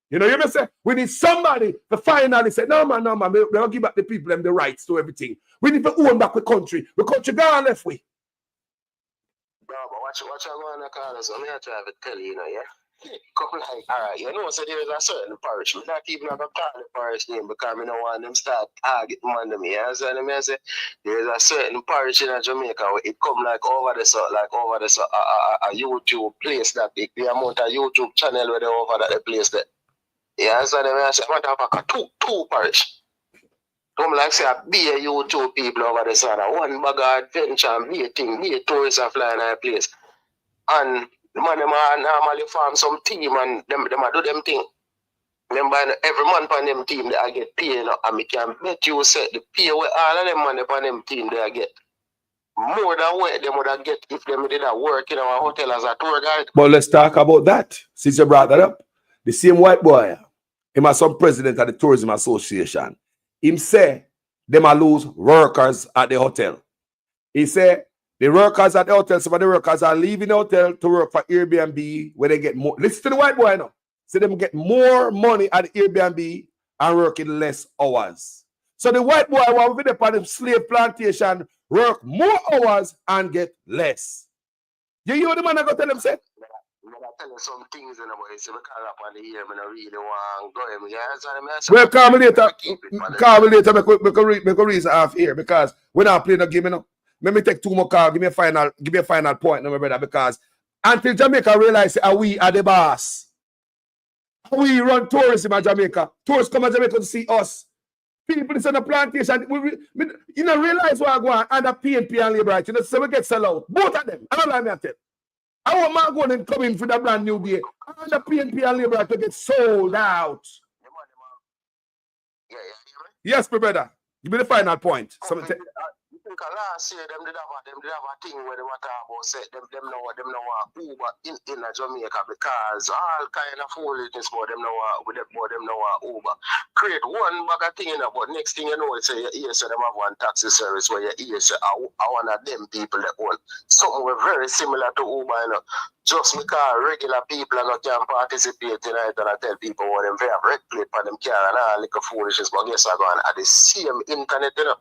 You know, you may say, we need somebody to finally say, no man, we don't give back the people them the rights to everything. We need to own back the country. The country gone left way. No, but watch I going to call us. I'm here to have it tell you, yeah? Come like, all right, you know, so there's a certain parish. We not even have a call the parish name because we don't want them start targeting man them. You understand me? I say there's a certain parish in Jamaica where it come like over the a YouTube place that the amount of YouTube channel where they over that place that. You understand me? I say motherfucker two parish. Come like say be a YouTube people over the side. One bag of adventure and be a thing, be a tourist and fly in a place. And the man them normally form some team and them do them thing. Remember every man on them team they get paid, you know, and me can bet you say the pay where all of them man on them team they get more than what them would get if them did that work in our hotel as a tour guide. But let's talk about that since you brought that up. The same white boy, him as some president of the Tourism Association, him say them a lose workers at the hotel. He say the workers at the hotel, some of the workers are leaving the hotel to work for Airbnb where they get more. Listen to the white boy now. So them get more money at the Airbnb and working less hours. So the white boy want to be on the slave plantation, work more hours and get less. You hear what the man I go tell them say? I'm going to tell you some things in the way. So we call up on the ear, I don't really want to go. You understand me? Well, call me later, make a reason half here because we're not playing the game, you know. Let me take two more calls. Give me a final point, no, my brother, because until Jamaica realize we are the boss. We run tourism in Jamaica. Tourists come to Jamaica to see us. People is on the plantation. You know, realize what I go on under PNP and labor rights. You know, so we get sell out. Both of them. I don't like me at it. I want my going and come in for the brand new day. Under PNP and labor rights to get sold out. Yes, my brother. Give me the final point. Last year, them did have a thing where they were talking about say them know Uber in Jamaica because all kind of foolishness about them know Uber. Create one bag of thing in but next thing you know, it's say you say them have one taxi service where you say I one of them people that own something very similar to Uber, you know. Just because regular people are not can participate tonight and I tell people what them have red plate for them car and all little foolishness, but guess I go on at the same internet, you know.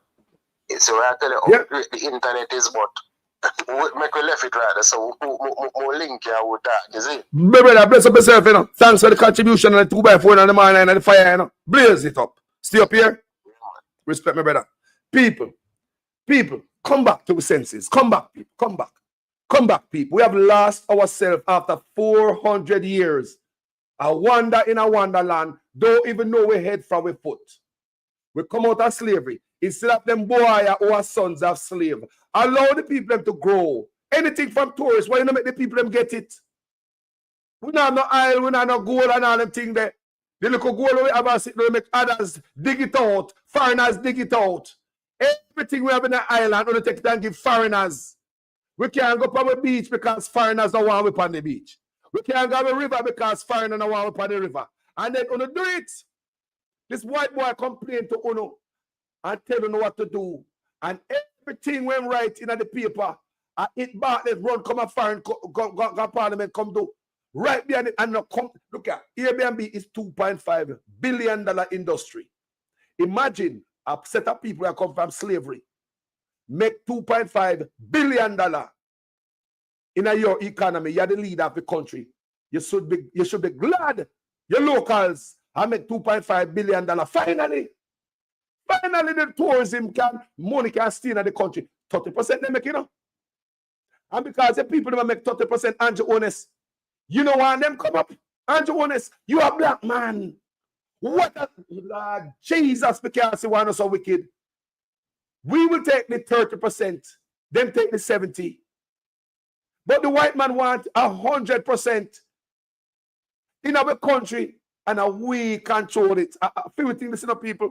So I tell you how great the internet is, but make we left it rather. So we'll link here with that, you see. Brother, bless up yourself, you know. Thanks for the contribution on the 2x4 and the man and the fire, you know. Blaze it up. Stay up here. Respect me, brother. People, come back to the senses. Come back, people. Come back, people. We have lost ourselves after 400 years. A wander in a wonderland. Don't even know where head from we foot. We come out of slavery. Instead of them boy or sons of slave, allow the people them to grow. Anything from tourists, why you not make the people them get it? We not no oil, we not no gold and all them things there. The little gold we have a sit, we make others dig it out, foreigners dig it out. Everything we have in the island, we take it and give foreigners. We can't go up the beach because foreigners don't want to on the beach. We can't go to the river because foreigners don't want to on the river. And then we do it. This white boy complain to Uno and tell you what to do. And everything went right in the paper. And it back, let's run, come a foreign go parliament, come do. Right behind it, and now come, look at Airbnb is $2.5 billion industry. Imagine a set of people that come from slavery, make $2.5 billion in your economy. You're the leader of the country. You should be glad your locals have make $2.5 billion. Finally, the tourism money can stay in the country. 30% they make, you know. And because the people that make 30%, Andrew Honest, you know why them come up? Andrew Honest, you a black man. What a Lord Jesus, because you want us so wicked. We will take the 30%, them take the 70%. But the white man want 100% in our country, and we control it. I feel with listen to people.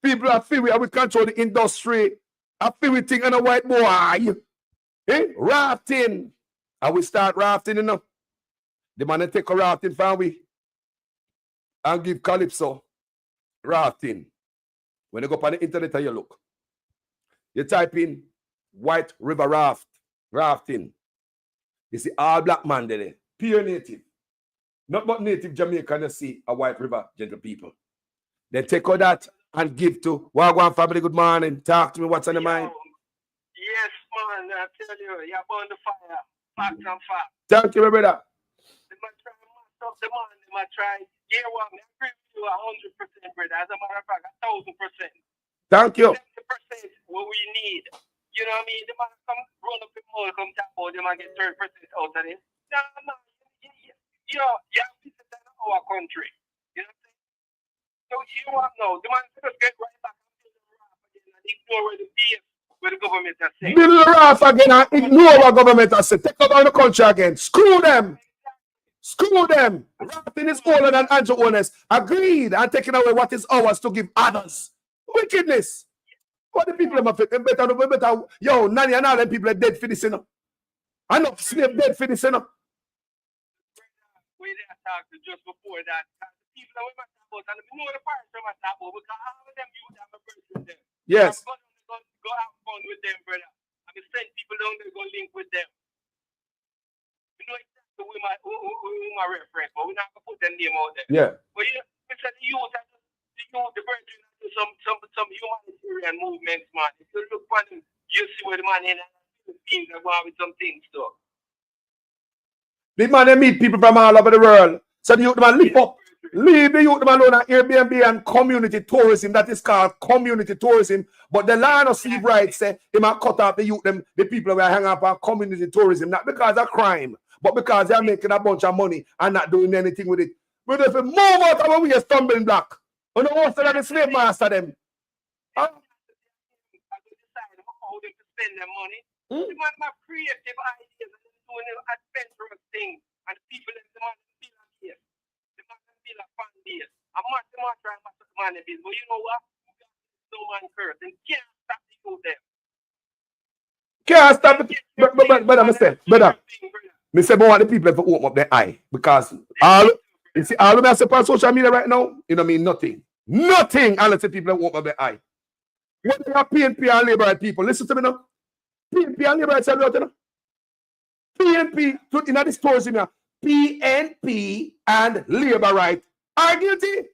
People are feel we control the industry. I feel we think on a white boy. Rafting. And we start rafting, you know. The man take a rafting from we and give Calypso. rafting. When you go up on the internet and you look, you type in White River rafting. You see all black man there, pure native. Not but native Jamaican, you see a White River, gentle people. Then take all that and give to Wagwan family. Good morning. Talk to me. What's on the mind? Yes, man. I tell you, you're on the fire. Facts and facts. Thank you, my brother. They might try to mash up the man. They might try. Yeah, well, I agree with you 100%, brother. As a matter of fact, 1,000%. Thank you. 70% what we need. You know what I mean? They might come run up the mall, come tap out, they might get 30% out of it. No, man. You know, you have to visit our country. You know what I'm saying? So you want now, the man just get right back and build the rap again and ignore where the government has said. Build the rap again and ignore what government has said. Take over the country again. Screw them. Screw them. Rafting is older than Andrew owners. Agreed. And taking away what is ours to give others. Wickedness. What the people have better. Yo, Nanny and all them people are dead for this, you know. Enough slave dead for this, you know. We did talk just before that. The people that we must talk about, and we know the parents we must talk about, because all of them youth have a birth with them. Yes. Go have fun with them, brother. I mean, send people down there, go link with them. You know exactly who my reference, but we're not going to put their name out there. Yeah. But you know, it's the youth, the virgin, some humanitarian movements, man. If you look for them, you see where the man in the Philippines are going with some things, though. The man, they meet people from all over the world. So the youth man live up. Leave the youth man alone at Airbnb and community tourism. That is called community tourism. But the land of civil rights say they might cut off the youth, the people who are hanging up on community tourism. Not because of crime, but because they are making a bunch of money and not doing anything with it. But if we move out of our way, stumbling block. On the most of the slave master them. Huh? Decide how they spend their money. The man have creative ideas and doing adventurous things, and people in the man feel like this. The man feel like fun this. I'm not trying to the man this, but you know what? No man curse and can't stop the youth there. Can't stop it. But I say, but want the people to open up their eye, because all you see all of them I say on social media right now, you know what I mean? Nothing unless the people open up their eye. What they are PNP and labor right people? Listen to me now. PNP and labor right side, you know. PNP in this tourism here. PNP and labor right are guilty.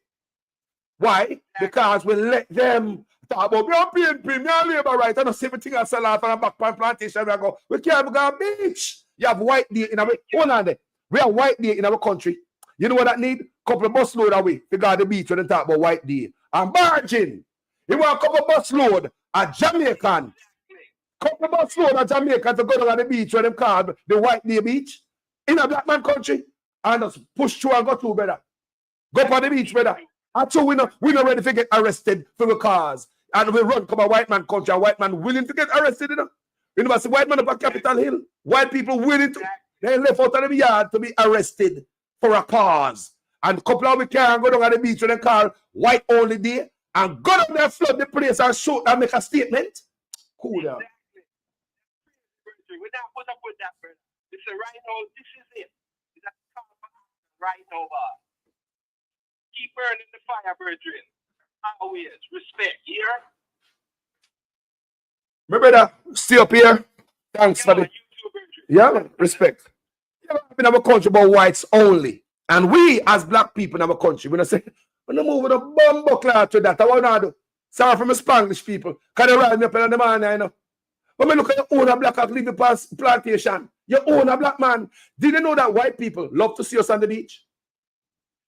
Why? Because we let them talk about me and PNP, me and labor right, and not everything I sell off on a back plantation. We can't go beach. You have white day in our hold on there. We have white day in our country. You know what that need? Couple of bus load away to go to the beach when they talk about white day. And barging. You want a couple of bus load a Jamaican. Couple of bus load a Jamaican to go down to the beach when they call the white day beach. In a black man country. And just push through and go through, brother. Go up on the beach, brother. Until we're not ready to get arrested for the cars. And we run come a white man country, a white man willing to get arrested, you know. You know, see white man up on Capitol Hill. White people willing to, they left out of the yard to be arrested for a cause. And a couple of we can go down on the beach with a car, white only day, and go down there, flood the place and shoot and make a statement. Cool down. We're not put up with that, brother. This is right now, this is it. It's a right now, boss. Keep burning the fire, brethren. Always respect, here. My brother, stay up here. Thanks for the. Yeah, respect. In our country about whites only. And we as black people in our country, we're not say, we're not moving a bumbo cloud to that. I want to do. Sorry for my Spanglish people. Can you ride me up in the man, you know? When we look at your own black and leave the plantation, your own black man. Did you know that white people love to see us on the beach?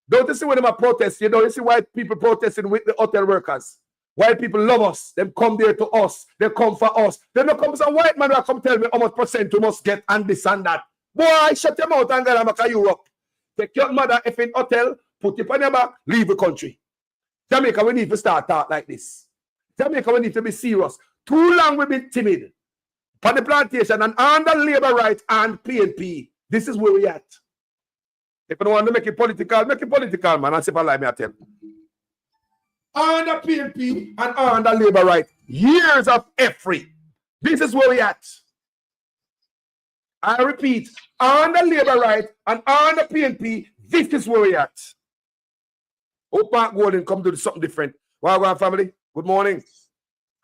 Don't you see when they are protesting? You don't see white people protesting with the hotel workers. White people love us. They come there to us. They come for us. They don't come some white man who come tell me how much percent we must get and this and that. Boy, shut your mouth and go back to Europe. Take your mother effing hotel, put it on your back, leave the country. Jamaica, we need to start talk like this. Jamaica, we need to be serious. Too long we've been timid. On the plantation and under labor rights and PNP. This is where we at. If you don't want to make it political, man. And see if I like me, I tell you. Under PNP and under labor right, years of effort. This is where we at. I repeat, under labor right and under PNP, this is where we at. Park Golden come do something different. Wagwan family, good morning.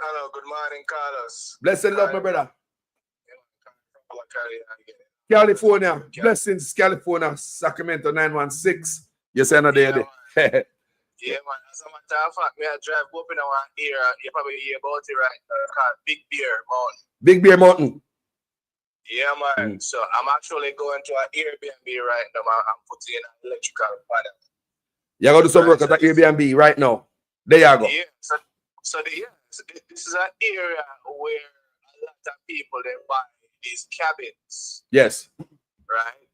Hello, good morning, Carlos. Blessing love, my brother. California, blessings, California, Sacramento 916. Yes, another day. Yeah, man. As a matter of fact, me I drive up in our area. You probably hear about it, right? Called Big Bear Mountain. Big Bear Mountain. Yeah, man. So I'm actually going to an Airbnb right now. I'm putting in an electrical panel. You gotta do some work at the Airbnb right now. There you go. Yeah. So this is an area where a lot of people they buy these cabins. Yes. Right.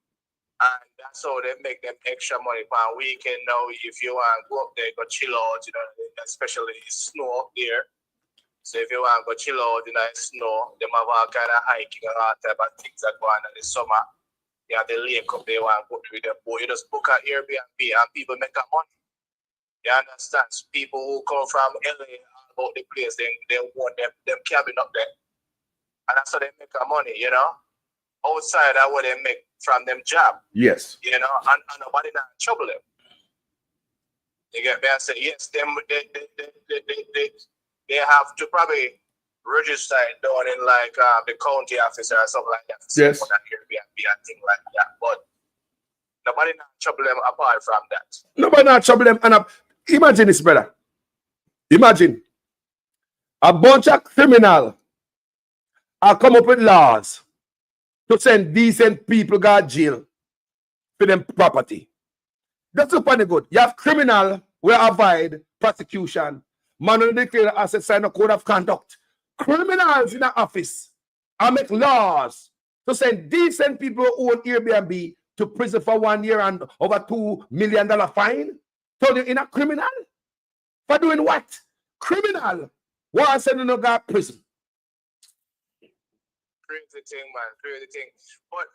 And that's how they make them extra money per weekend now. If you want to go up there, go chill out, you know, especially snow up there. So if you want to go chill out in the snow, they have all kind of hiking and all type of things that go on in the summer. You have the lake up there, you want to go with the boat. You just book an Airbnb and people make that money. You understand? So people who come from LA about the place, they want them cabin up there. And that's how they make their money, you know? Outside of what they make from them job. Yes. You know, and nobody not trouble them. You get me? I say yes, they have to probably register it down in like the county office or something like that. Yes. That Airbnb and things like that. But nobody not trouble them apart from that. Nobody not trouble them. And imagine this, brother. Imagine a bunch of criminals are come up with laws to send decent people to jail for them property. That's so funny good. You have criminal who avoid prosecution. Man who declare asset sign a code of conduct. Criminals in the office and make laws to send decent people who own Airbnb to prison for 1 year and over $2 million fine. So you're in a criminal? For doing what? Criminal. Why sending a guy to prison? Crazy thing, man. Crazy thing. But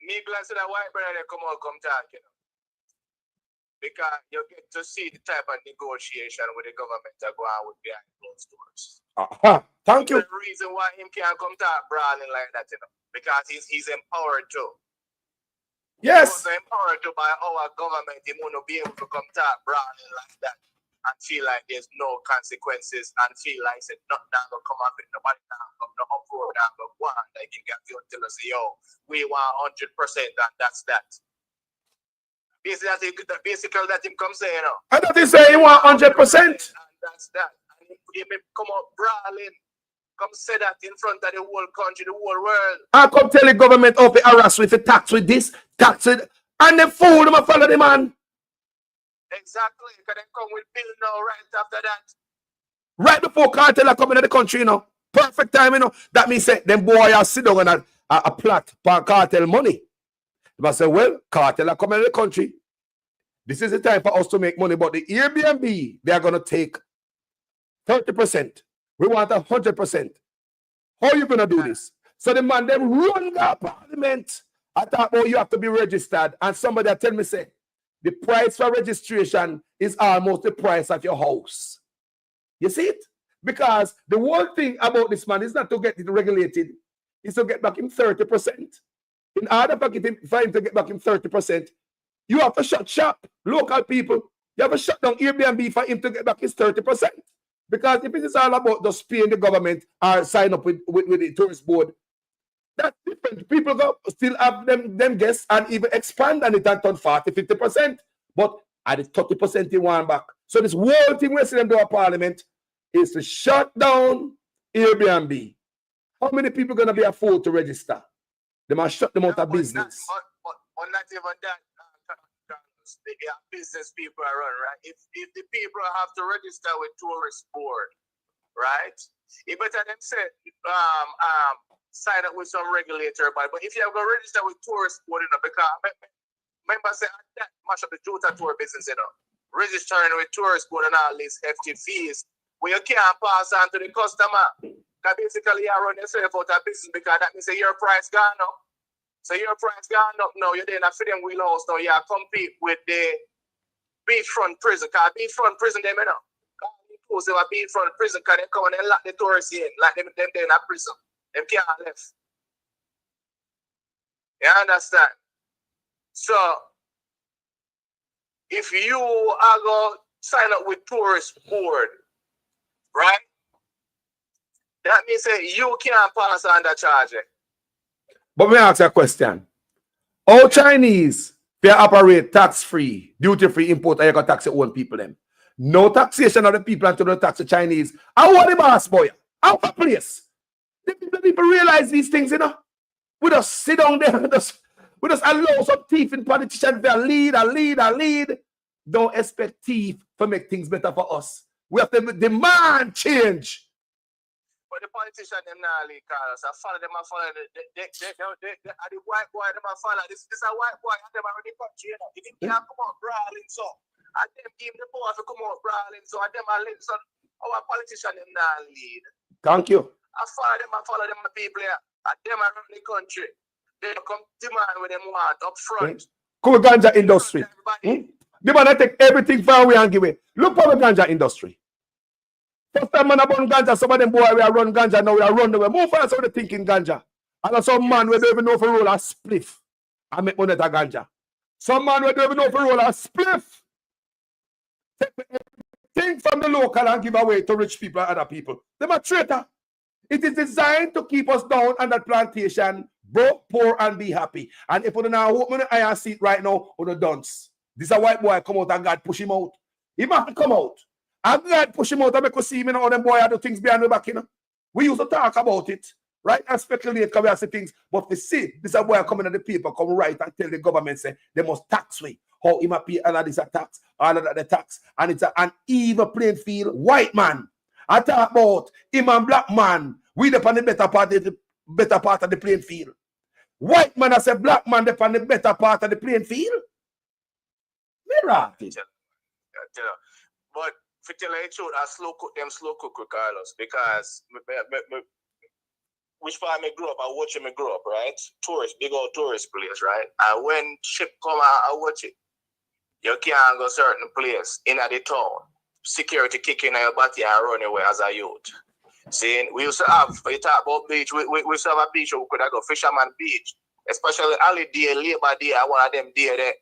me glad to that white brother they come talk, you know. Because you get to see the type of negotiation with the government that go on with behind closed doors. Thank you. The reason why him can't come talk brawling like that, you know. Because he's empowered too. Yes. He was empowered to by our government. He won't be able to come talk brawling like that and feel like there's no consequences and feel like said nothing gonna come up with nobody come no uproar down go one like you got to tell us yo we want 100% and that's that. Basically that him come say, you know. I thought he say he want 100%. And that's that. And he may come up brawling, come say that in front of the whole country, the whole world. I come tell the government of the harass with the tax with this, tax with, and the fool them follow the man. Exactly, because they come with bill now right after that. Right before Kartel are coming to the country, you know. Perfect time, you know. That means say them boy are sit down on a plot for Kartel money. They say, well, Kartel are coming to the country. This is the time for us to make money. But the Airbnb, they are going to take 30%. We want 100%. How are you going to do this? So the man, them run the parliament. I thought, oh, you have to be registered. And somebody tell me, say, the price for registration is almost the price of your house. You see it? Because the whole thing about this man is not to get it regulated. It's to get back him 30%. In order for him to get back him 30%, you have to shut shop. Local people, you have to shut down Airbnb for him to get back his 30%. Because if it is all about just paying the government or sign up with the tourist board, that's different. People go still have them guests and even expand on it and turn 40-50%. But at the 30% they want back. So this whole thing we see them do at Parliament is to shut down Airbnb. How many people are going to be afford to register? They must shut them out of business. But not even that. The business people are run, right? If the people have to register with tourist board, right? You better them say sign up with some regulator, but if you have to register with tourist board, you know, because remember say that much of the Jota tour business, you know, registering with tourist board and all these hefty fees, where you can't pass on to the customer. Because basically you run yourself out of business because that means your price gone up. So your price gone up now, you're then a freedom wheelhouse now, you compete with the beachfront prison. Because beachfront prison, them, you know, because they were beachfront prison, because they come and they lock the tourists in, like them in a prison. Them can't left. You understand? So, if you are going to sign up with tourist board, right? That means that you can't pass on the charge. But me ask you a question. All Chinese, they operate tax-free, duty-free import, and you can tax your own people them. No taxation of the people until they tax the Chinese. I want the boss boy. How a place. The people realize these things, you know. We just sit down there and we just allow some thief in politicians to lead. Don't expect thief to make things better for us. We have to demand change. But the politicians them now lead, Carlos. I follow them. I follow the white boy. Them I follow. This is a white boy. And them already country. You know. If he can't come out brawling, so and them give the power to come out brawling, so and them are lead. So our politicians them now lead. Thank you. I follow them people here. And them around the country. They come demand with them want up front. Come ganja industry. They want to take everything far away and give it. Look for the ganja industry. First time man about ganja, some of them boy we are run ganja, now we are run away. More fast of the thinking ganja. And some man we don't even know if roll a spliff and make money at ganja. Some man we don't even know if roll a spliff. Take everything from the local and give away to rich people and other people. They're a traitor. It is designed to keep us down on that plantation, broke, poor, and be happy. And if we don't know what I see it right now, on the dunce. This is a white boy come out and God push him out. He must come out. And God push him out and make us see him, you know, them boy do things behind the back, you know. We used to talk about it, right? And speculate because we have things. But we see this is a boy coming in the paper, come right and tell the government, say, they must tax me. How he might pay all of this a tax, all of that the tax. And it's an even playing field, white man. I talk about him and black man. We depend on the better part of the playing field. White man, I say black man depend on the better part of the playing field. Mirror. But for tell you the truth, I slow cook with Carlos because which part I grew up, I watch him grow up, right? Tourist, big old tourist place, right? And when ship come out, I watch it. You can't go certain place in the town. Security kick in your body and run away as a youth. See, we used to have, you talk about beach, we used to have a beach where we could go Fisherman Beach, especially holiday, Labor Day, one of them day there.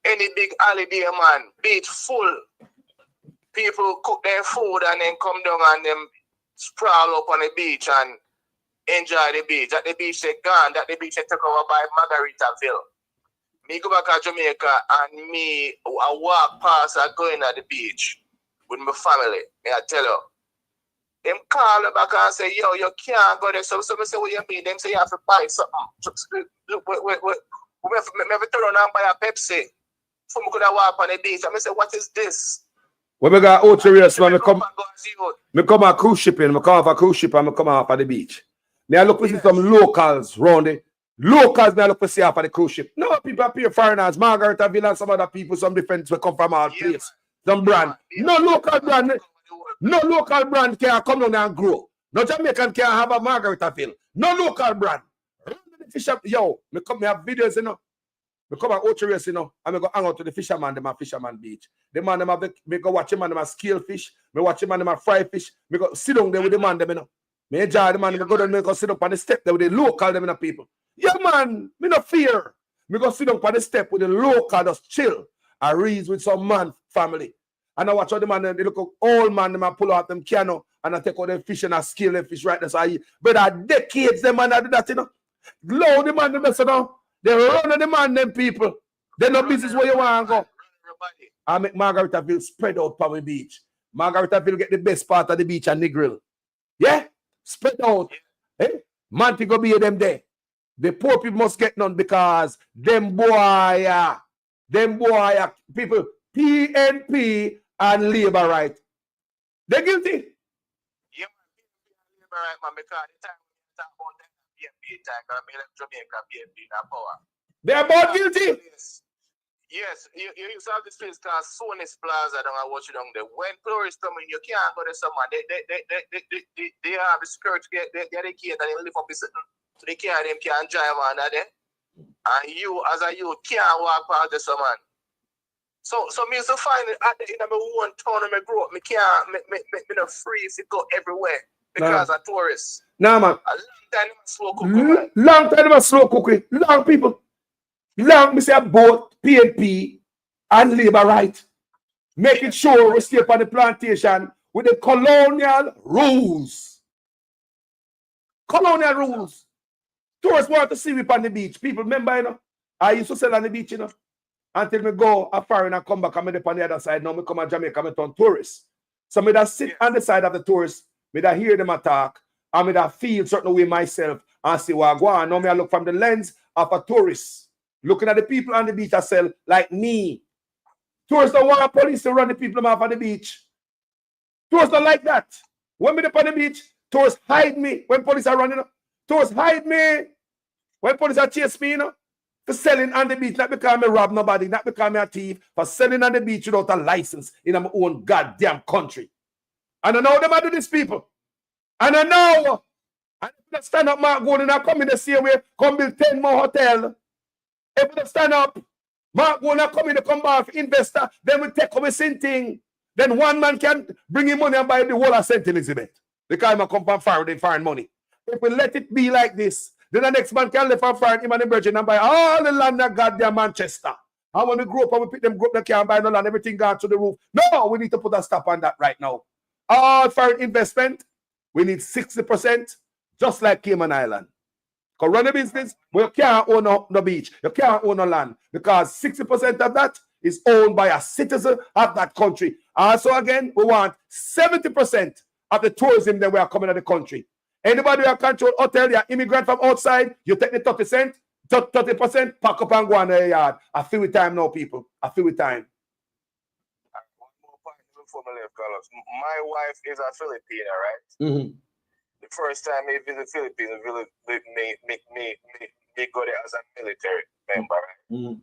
Any big holiday, man, beach full. People cook their food and then come down and them sprawl up on the beach and enjoy the beach. That the beach they gone, that the beach they took over by Margaritaville. Me go back to Jamaica and me, I walk past and go in at the beach with my family. Me I tell you. Them call back and say, yo, you can't go there. So I say, what you mean? Them say you have to buy something. Look, wait. We have to turn around and buy a Pepsi. So I could have walk on the beach. I say, what is this? When we got out to race, man, me come on cruise shipping, me come off a cruise ship and me come off at the beach. Me I look to see some locals round the locals, me I look to see off at the cruise ship. No people appear foreigners, Margaritaville and some other people, some different will come from our place. Some brand. No local brand. No local brand can come down and grow. No Jamaican can have a Margaritaville. No local brand. Yo, me have videos, you know. Me come out to race, you know, and me go hang out to the fisherman, them at Fisherman Beach. The man, them have, me go watch him and them a scale fish. Me watch him and them a fry fish. Me go sit down there with the man, them, you know. Me enjoy the man, me go down, me go sit up on the step there with the local, them, you know, people. Yeah, man, me no fear. Me go sit down on the step with the local, just chill. I read with some man, family. And I watch all the man, they look old man, them, I pull out them canoe, and I take all them fish and I scale them fish right there. So but decades, them man, I do that, you know. Low the man, them, you know. They run on the man, them people. They no business where you want to go. I make Margaritaville spread out Palmy Beach. Margaritaville get the best part of the beach and Negril. Yeah? Spread out. Eh? Montego Bay them there. The poor people must get none because them boy, people, PNP and labor right. They're guilty. Yeah, labor right, man, because the time we talk about that PNP time, because I Jamaica PNP in power. They're both guilty. Yes, you saw this place called Sonis Plaza down I watch it down there. When tourists come in, you can't go to someone. They have the security, they key and they live up so they can't drive on there. And you as a youth can't walk past the someone. So me to find it at the in my one town and I grew up, me can't me not free to go everywhere because of tourists. Nah, man. A long time slow cooking. Long time slow cooking. Long people. Long me say both PNP and labor right. making sure we stay on the plantation with the colonial rules. Colonial rules. Tourists want to see me on the beach. People remember, you know, I used to sell on the beach, you know, until me go a foreign and come back and me on the other side. Now me come to Jamaica, me turn tourist. So me that sit on the side of the tourists, me that hear them attack, and me that feel certain way myself and see what I go on. Now me I look from the lens of a tourist, looking at the people on the beach as well, like me. Tourists don't want police to run the people off on the beach. Tourists don't like that. When me on the beach, tourists hide me when police are running up. Tourists hide me when police are chase me, you know, for selling on the beach, not because I rob nobody, not because I'm a thief, for selling on the beach without a license in my own goddamn country. And I know them I do these people. And I know, and if you stand up, Mark Golden, I come in the same way, come build 10 more hotels. If you stand up, Mark Golden, come in, come back, investor, then we take away same thing. Then one man can bring him money and buy the whole of St. Elizabeth. Because I come from foreign money. If we let it be like this, then the next man can live from foreign him and the virgin and buy all the land of goddamn Manchester. And when we grow up and we pick them group, they can't buy no land, everything gone to the roof. No, we need to put a stop on that right now. All foreign investment, we need 60%, just like Cayman Island. Because run a business, we can't own no beach, you can't own no land, because 60% of that is owned by a citizen of that country. Also, again, we want 70% of the tourism that we are coming to the country. Anybody who control hotel, you're immigrant from outside, you take the 30%, pack up and go on the yard. I feel with time now, people. I feel with time. One more point before I leave, Carlos. My wife is a Filipina, right? Mm-hmm. The first time I visit Philippines, me go there as a military member, right? Mm-hmm.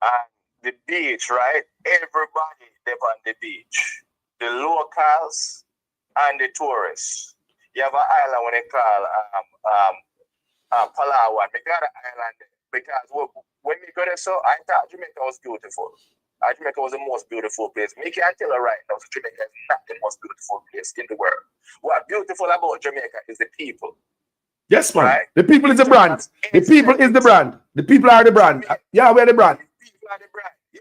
And the beach, right? Everybody there on the beach. The locals and the tourists. You have an island when they call Palawan. They got an island because when we go there, so I thought Jamaica was beautiful. Jamaica was the most beautiful place. Me can't tell her right now, so Jamaica is not the most beautiful place in the world. What's beautiful about Jamaica is the people. Yes, man. Right? The people is the brand. The people is the brand. The people are the brand. Yeah, we're the brand. The people are the brand. Yeah.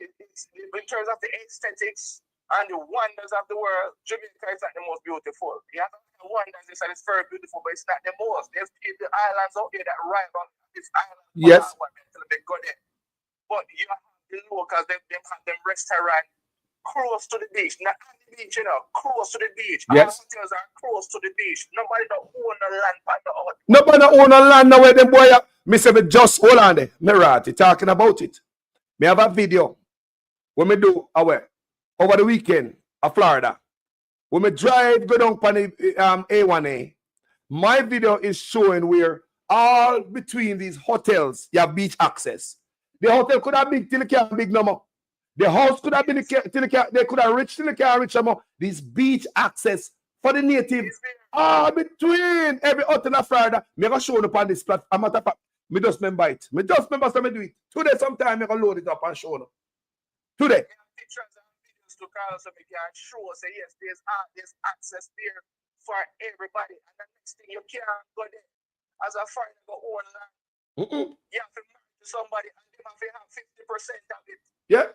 In terms of the aesthetics and the wonders of the world, Jamaica is not the most beautiful. You have wonders, they said it's very beautiful, but it's not the most. There's people, islands out there that rival this island. Yes. But you have the locals, they have them restaurant close to the beach, not on the beach, you know, close to the beach. Yes. All hotels are close to the beach. Nobody don't own the land by the earth. Nobody own a land now where them boy up. Me say, just hold on there. Mirati talking about it. Me have a video when me do over the weekend of Florida. When me drive go down on the A1A, my video is showing where all between these hotels you have beach access. The hotel could have big till it can't big no more. The house could have been till it can't, they could have rich till it can't rich no more. These beach access for the natives all between every hotel of Florida. Me gonna show up on this platform. Matter of fact, me just remember it. Me just remember so me do it. Today sometime me gonna load it up and show them. Today. To Carlos, so we can show say yes, there's access there for everybody. And the next thing, you can't go there as a foreigner go own land. You have to marry to somebody and they have to have 50% of it. Yeah.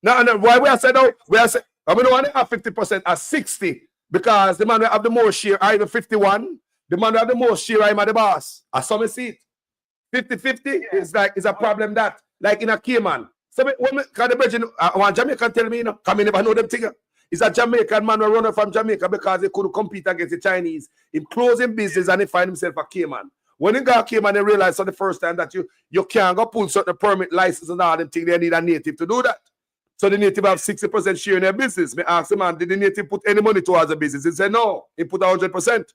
No, why we are saying no? We are saying I don't want to have 50% at 60 because the man will have the most share, either 51. The man will have the most share, I'm at the boss. I saw me see it. 50-50 is like is a problem that like in a Cayman. So when can the Virgin one Jamaican tell me, you know, come in never know them thing. It's a Jamaican man who run from Jamaica because he couldn't compete against the Chinese. He closing business and he find himself a Cayman. When he got Cayman, he realized for the first time that you can't go pull certain permit license and all them things. They need a native to do that. So the native have 60% share in their business. Me ask the man, did the native put any money towards the business? He said no. He put 100%.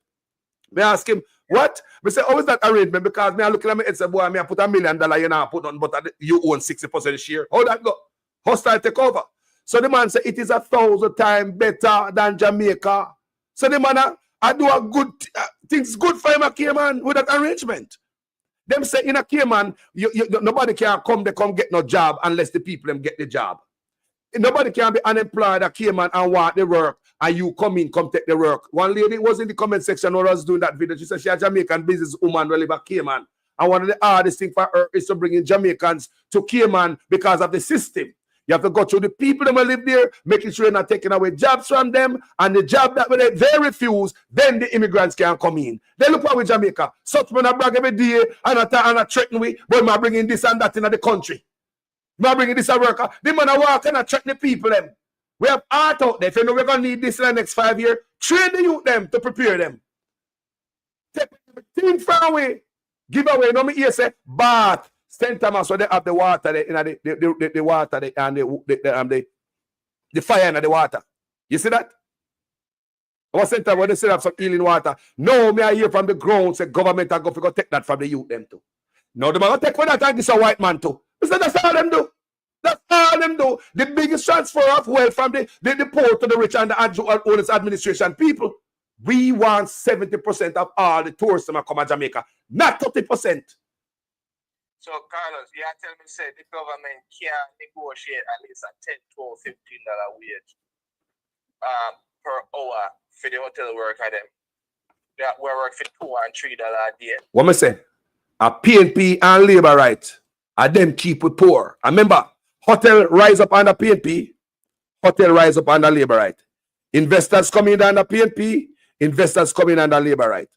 Me ask him, what? Me say, how is that arrangement? Because me I looking at me and say, boy, me I put $1 million, you know, put on, but you own 60% share. How that go? Hostile take over. So the man say, it is 1,000 times better than Jamaica. So the man, I do a good, things good for him a Cayman with that arrangement. Them say in a Cayman, nobody can come get no job unless the people them get the job. Nobody can be unemployed at Cayman and want the work, and you come take the work. One lady was in the comment section when I was doing that video. She said she a Jamaican business woman who live at Cayman. And one of the hardest things for her is to bring in Jamaicans to Cayman because of the system. You have to go through the people that will live there, making sure you're not taking away jobs from them, and the job that they refuse, then the immigrants can come in. They look what with Jamaica. Such men brag every day and I threaten we, but I'm bringing this and that in the country. I'm bringing this and worker. The man walk and threaten the people them. We have art out there. If you know we're going to need this in the next 5 years, train the youth them to prepare them. Take everything from away. Give away. No me here say, Bath, St. Thomas, where they have the water, the water and the fire in the water. You see that? Or St. Thomas, where they still have some healing water. No, me I hear from the ground, say government are going to take that from the youth them too. No, they're going to take one that and this a white man too. That's all them do. That's all them do. The biggest transfer of wealth from the poor to the rich and the owners administration people. We want 70% of all the tourists that come to Jamaica, not 30%. So, Carlos, you are telling me say the government can negotiate at least a $10, $12, $15 wage per hour for the hotel worker them. That we work for $2 and $3 a day. What me say? A PNP and labor right. And them keep we poor. And remember, hotel rise up under PNP, hotel rise up under labor right. Investors coming in under PNP, investors coming under labor right.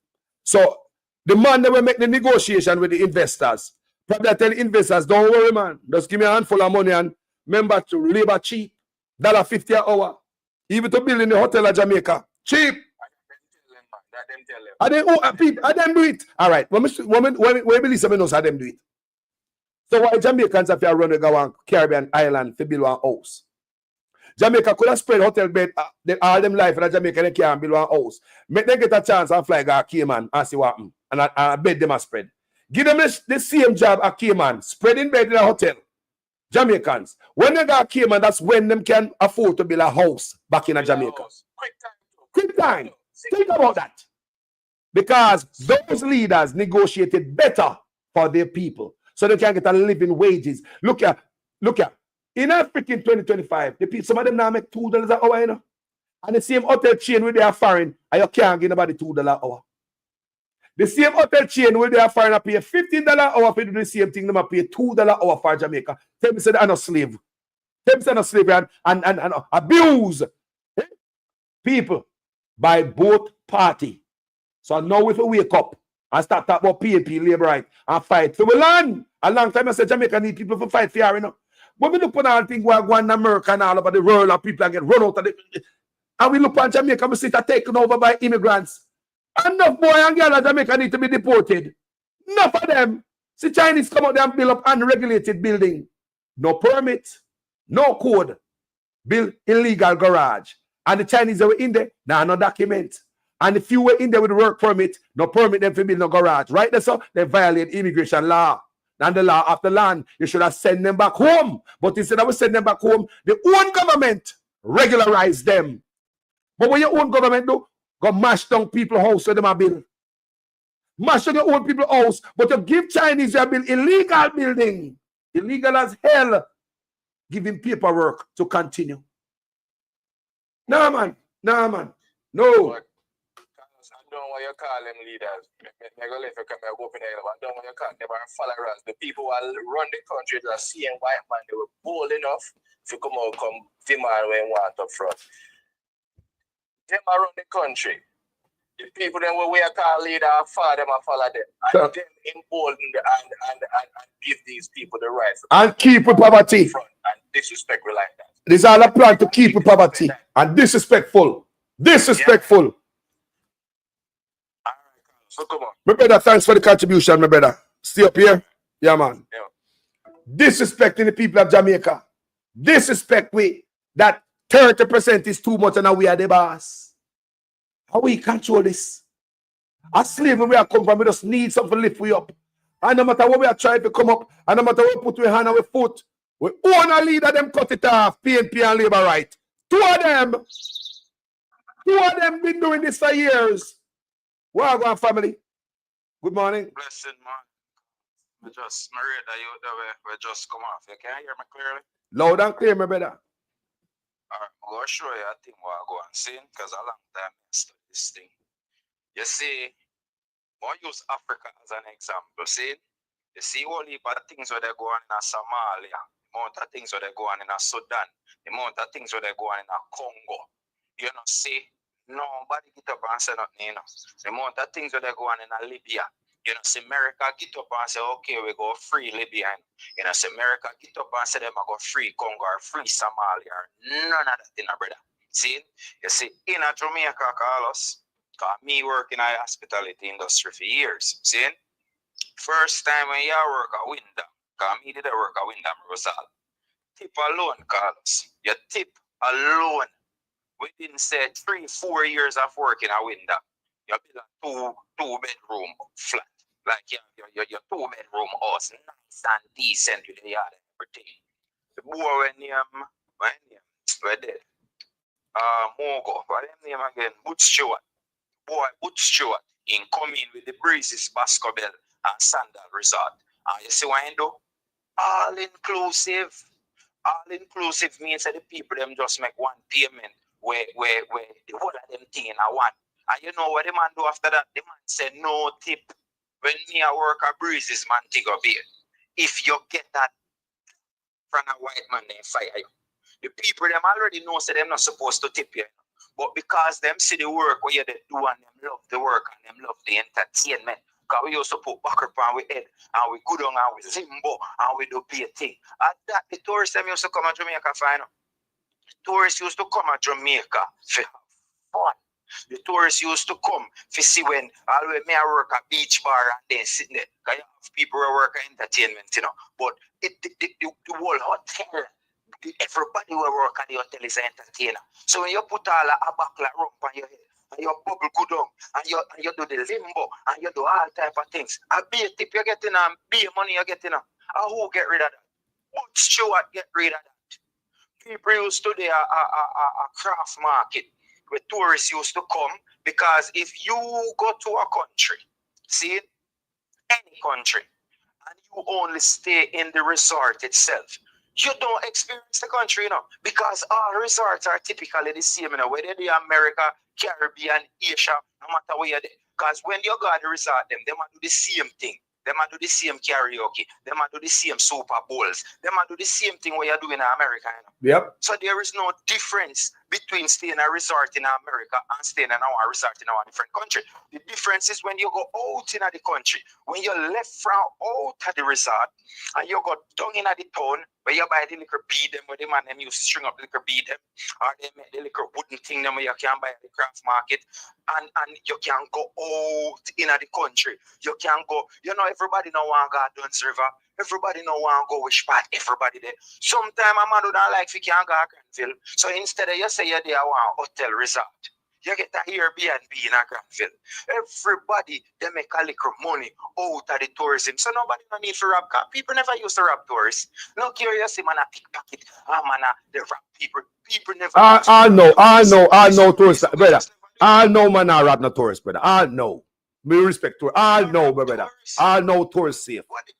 So the man that will make the negotiation with the investors, probably tell the investors, don't worry, man. Just give me a handful of money and remember to labor cheap. $1.50 an hour. Even to build in the hotel of Jamaica. Cheap. I them do it. All right. When believe someone knows how them do it. So why Jamaicans have to run to go on Caribbean island to build one house? Jamaica could have spread hotel bed all them life in Jamaica they can't build one house. Make them get a chance and fly go Cayman and see what happen. And I bed them a spread. Give them the same job at Cayman, spreading bed in a hotel. Jamaicans. When they go Cayman, that's when them can afford to build a house back in Jamaica. Quick time. Think about that. Because those leaders negotiated better for their people. So they can get a living wages. Look at. In Africa in 2025, some of them now make $2 an hour, you know. And the same hotel chain where they are foreign, and you can't give nobody $2 an hour. The same hotel chain where they are foreign, pay $15 an hour for do the same thing, they pay $2 an hour for Jamaica. Tell me say they're not slave. Tell me say they're not slave and abuse people by both parties. So now if we wake up and start talking about PNP, labor right, and fight for the land. A long time I said Jamaica need people to fight for you, you know. When we look at all things going in America and all over the world, and people get run out of it, and we look at Jamaica, we see it taken over by immigrants. Enough boy and girl in Jamaica need to be deported. Enough of them. See Chinese come out there and build up unregulated building. No permit, no code. Build illegal garage. And the Chinese that were in there, now no document. And if you were in there with work permit, no permit them to build no garage. Right there, so they violate immigration law. And the law of the land, you should have sent them back home. But instead of sending them back home, the own government regularize them. But when your own government do, go mash down people's house so them a build. Mash down your own people's house, but you give Chinese to build illegal building. Illegal as hell. Giving paperwork to continue. No, man. No. I don't want you call them leaders. I go let you come and open it. I don't want you call them followers. The people who run the country that are seeing white man, they were bold enough to come film when want up front. Them around the country. The people that we call leader follow them and follow them. And them embolden and give these people the right. And keep with poverty. And disrespect like that. This is all a plan to keep with poverty. And disrespectful. Disrespectful. Yeah. So come on. My brother, thanks for the contribution, my brother. Stay up here. Yeah, man. Yeah. Disrespecting the people of Jamaica. Disrespect we that 30% is too much and we are the boss. How we control this? As slaves, when we are come from, we just need something to lift we up. And no matter what we are trying to come up, and no matter what we put we hand and we foot, we own a leader, them cut it off, PNP and labor right. Two of them been doing this for years. Well, go on, family. Good morning. Blessed man. We just married that you we just come off. You can hear me clearly? Loud and clear, my brother. Alright, I'm gonna show you a thing what I go and see because a long time I study this thing. You see, I use Africa as an example. See, You see all heap of things where they go on in Somalia, the amount of things where they go on in Sudan, the amount of things where they go on in Congo. You know, see, nobody get up and say nothing, you know. The amount of things where they go on in Libya. You know, see America get up and say, okay, we go free Libya. You know, see America get up and say them I go free Congo or free Somalia. None of that, you know, brother. See, you see, in a Jamaica, Carlos, because me work in the hospitality industry for years. See, first time when you work a window, because me did a work a window, Rosal. Tip alone, Carlos. Your tip alone. Within say 3-4 years of working a window, you build a two bedroom flat. Like your 2-bedroom house, nice and decent with the yard and everything. The boy when where dead. Mogo, what them name again? Boot Stewart. Boy, Boot Stewart in coming with the Breezes Bascobel and Sandal Resort. And you see what I do? All inclusive. All inclusive means that the people them just make one payment where the whole of them thing in a one. And you know what the man do after that? The man say no tip. When me a work a Breezes man take up here. If you get that from a white man, they fire you. The people them already know say them not supposed to tip you. But because them see the work where you do and them love the work and them love the entertainment. Because we used to put back up on we head and we go down and we limbo and we do be a thing. At that the tourists them used to come to Jamaica for you know. Tourists used to come to Jamaica for have fun. The tourists used to come to see when always me I work at beach bar and then sitting there. Because you have people who work at entertainment, you know. But the whole hotel, everybody who work at the hotel is an entertainer. So when you put all a backla rump on your head, and you bubble good on, and you do the limbo, and you do all type of things, a be a tip you're getting and be money you're getting, and who get rid of that? But Stewart get rid of that. People used to do a craft market where tourists used to come because if you go to a country, see any country, and you only stay in the resort itself, you don't experience the country, you know, because all resorts are typically the same, you know, whether they're America, Caribbean, Asia, no matter where you're there. Because when you go to the resort, them do the same thing. Them do the same karaoke. Them do the same Super Bowls. Them do the same thing what you're doing in America. You know? Yep. So there is no difference between staying in a resort in America and staying in our resort in our different country. The difference is when you go out in the country, when you left from out of the resort and you go down in the town where you buy the liquor bead them, where the man them used to string up the liquor bead them, or they make the liquor wooden thing them where you can buy at the craft market, and you can go out in the country. You can go, you know, everybody know want to go Duns River. Everybody know want to go which part, everybody there. Sometimes a man who don't like if you can't go to Granville. So instead of you say you're there want hotel resort, you get an Airbnb in a Granville. Everybody, they make a little money out of the tourism. So nobody no need to rob car. People never used to rob tourists. No curious, man, a pickpocket. Man, they rob people. People never. I know tourist, brother. I know man, I rob no tourist, brother. I know. Me respect to I know, brother. I know tourist safe. What the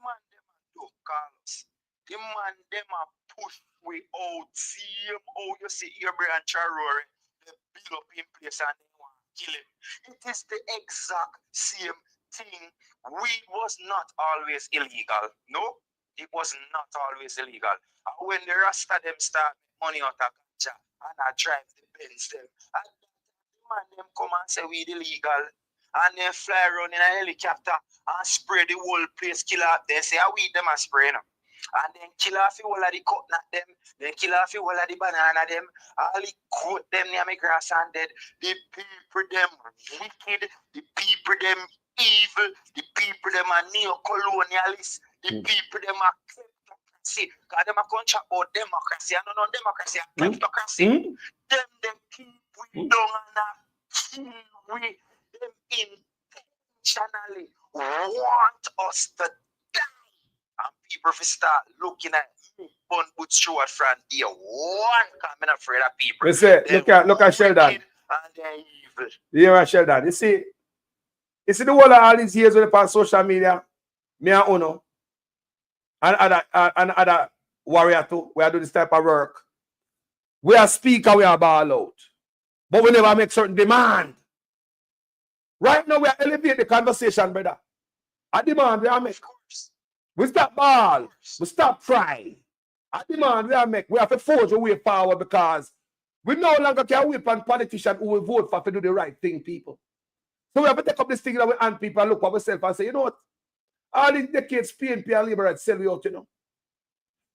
man them do, Carlos? The man them a push we out. See him, oh, you see Airbury and Charrory, they build up in place and they want to kill him. It is the exact same thing. Weed was not always illegal. No, it was not always illegal. And when the Rasta them start money out of ganja and I drive the Benz them, and the man them come and say weed illegal. And then fly around in a helicopter and spray the whole place, kill out. They say, I weed them and spray them. And then kill off the whole of the coconut them, then kill off the whole of the banana them, all the coat them near my grass and dead. The people them wicked, the people them evil, the people them are neo-colonialists, the people them are kleptocracy. Because them are country about democracy, and no democracy and kleptocracy. Them keep we down and kill we. Them intentionally want us to die. And people will start looking at me, Bun Boot Stewart from day one, because I'm not afraid of people. You see, look at Sheldon. And they're evil. Yeah, Sheldon. You see the whole of all these years when they pass social media, me and Uno, and other warrior too, we are doing this type of work. We are speaker, we are ball out. But we never make certain demand. Right now, we are elevating the conversation, brother. A demand we are making. We stop ball. We stop try. I demand we have to forge a way forward because we no longer can wait for politicians who will vote for to do the right thing, people. So we have to take up this thing that we hand people and look at ourselves and say, you know what? All these decades, PNP and Liberal sell we out, you know.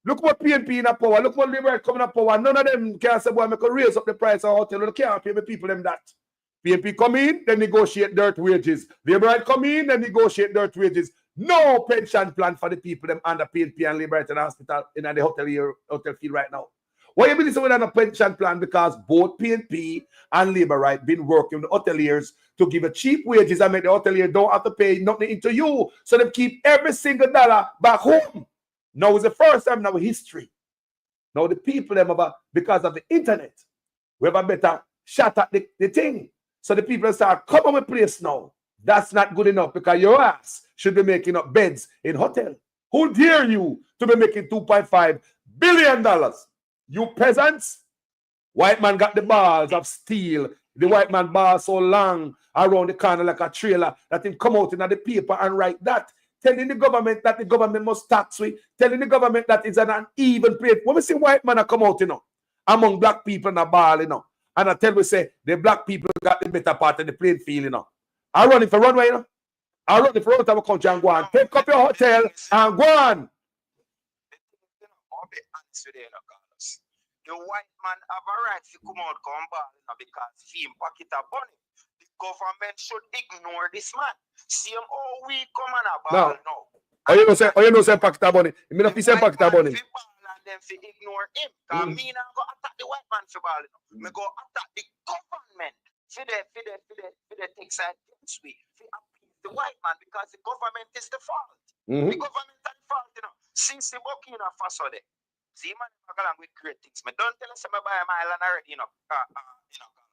Look what PNP in a power. Look what Liberal coming up power. None of them can say, boy, I can raise up the price of hotel. They can't pay the people them that. PNP come in, then negotiate dirt wages. Liberal come in, then negotiate dirt wages. No pension plan for the people them under PNP and Liberal in the hospital in the hotel field right now. Why you believe so we have a pension plan? Because both PNP and Labour been working with the hoteliers to give a cheap wages and make the hotelier don't have to pay nothing into you. So they keep every single dollar back home. Now it's the first time in our history. Now the people them about because of the internet, we have a better shot at the thing. So the people start come on my place now. That's not good enough because your ass should be making up beds in hotel. Who dare you to be making $2.5 billion? You peasants, white man got the balls of steel. The white man ball so long around the corner like a trailer that him come out in the paper and write that. Telling the government that the government must tax we. Telling the government that it's an uneven play. When we see white man come out, you know, among black people in the ball, you know, and I tell we say the black people got the better part of the playing field, you know. I run it for runway, you know. I run it for out of our country and go on. Take up your hotel and go on. The white man have a right to come out ball because he pocket a money. The government should ignore this man. See him all we come on a ball now. You know say pocket a money. You mean if he say pocket a money. And then if ignore him. Because me now go attack the white man for ball. Me go attack the government for the take side against we. For appease the white man because the government is the fault. The government is the fault, you know. Since the Burkina Faso there. See, man, I'm going with great things. But don't tell us I'm buy my island already, you know,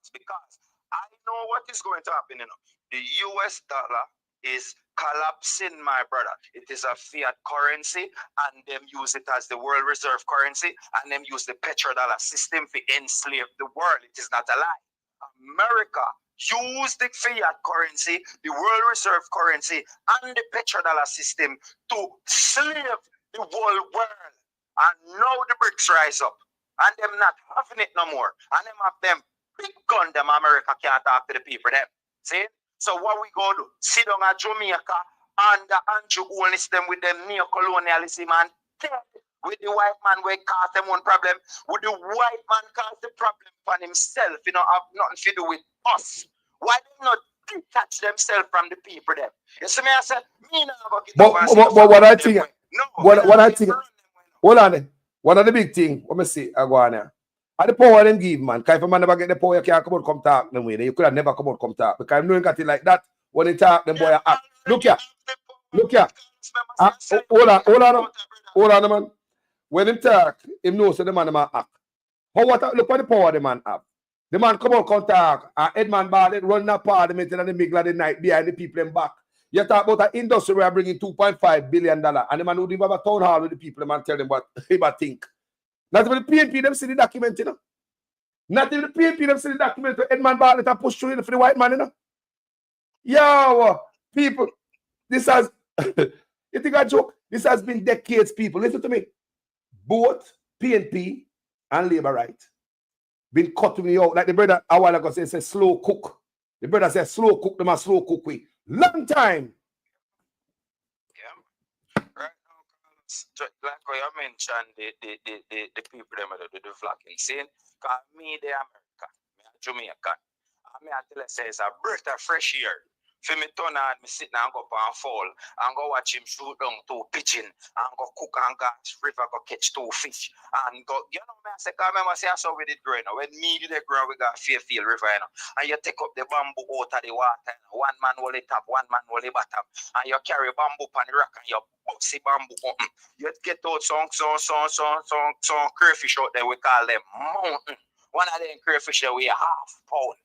because I know what is going to happen, you know. The US dollar is collapsing, my brother. It is a fiat currency, and them use it as the world reserve currency, and them use the petrodollar system to enslave the world. It is not a lie. America use the fiat currency, the world reserve currency, and the petrodollar system to slave the whole world. And now the bricks rise up. And them not having it no more. And them have them big gun them America can't talk to the people them. See? So what we go do? Sit down at Jamaica under Andrew Holness them with them neo-colonialism and with the white man where cause them one problem. With the white man cause the problem for himself. You know, have nothing to do with us. Why they not detach themselves from the people them? You see me, I said, me not go get but what I think, what I think, hold on. One of the big things, let me see, I go on here. At the power them give, man. Because if a man never get the power, you can't come out come talk them way. You could have never come out come talk. Because if you got it like that, when they talk, them boy act. Look here. Look here. Hold on, man. When him talk, him knows that the man act. Look at the power the man have. The man come out come talk, and Edmund Bartlett run that parliament in the middle of the night behind the people in back. You talk about an industry where bringing $2.5 billion, and the man would even have a town hall with the people and tell them what he might think. Not even the PNP them see the document, you know. Not even the PNP them see the document where Edmund Bartlett and push through for the white man, you know. Yo, people, this has, you think I joke? This has been decades, people. Listen to me. Both PNP and Labour been cutting me out. Like the brother a while ago said, slow cook. The brother said, slow cook, them a slow cook we. Long time. Yeah. Right now, like how you mentioned the people them do the vlogging. See, because me the America, me a Jamaican. And me I tell you say it's a breath of fresh air. For me turn on, me sit down and go up and fall and go watch him shoot down 2 pigeon and go cook and go river go catch 2 fish and go, you know me I say, cause remember say I saw with it growing. When me did the ground we got Fairfield River, you know, and you take up the bamboo out of the water, you know, one man hold it top, one man hold it bottom, and you carry bamboo on the rock and you bust the bamboo open. You get out some crayfish out there, we call them mountain. One of them crayfish there weigh ½ pound.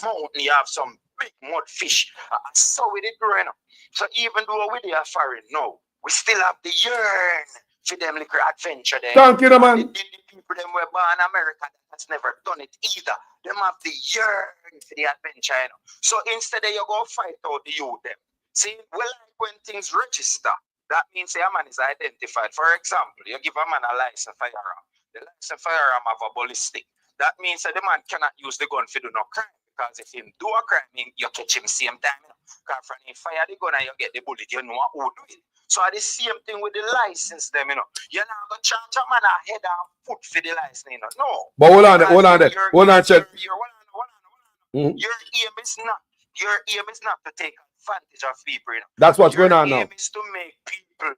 Mountain, you have some big mud fish. So we did growing up. So even though we are foreign now, we still have the yearn for them little adventure there. Thank you, man. The people them were born in America that's never done it either. Them have the yearn for the adventure, you know. So instead of you go fight out the youth them. See, we like when things register. That means a man is identified. For example, you give a man a license firearm. The license firearm have a ballistic. That means that the man cannot use the gun to do no crime. Because if him do a crime, you catch him same time. Because from him fire the gun and you get the bullet, you know who do it. So the same thing with the license them, You're not going to charge a man a head and foot for the license, No. But hold on, check. Your aim is not to take advantage of people, That's what's going on now. Your aim is to make people,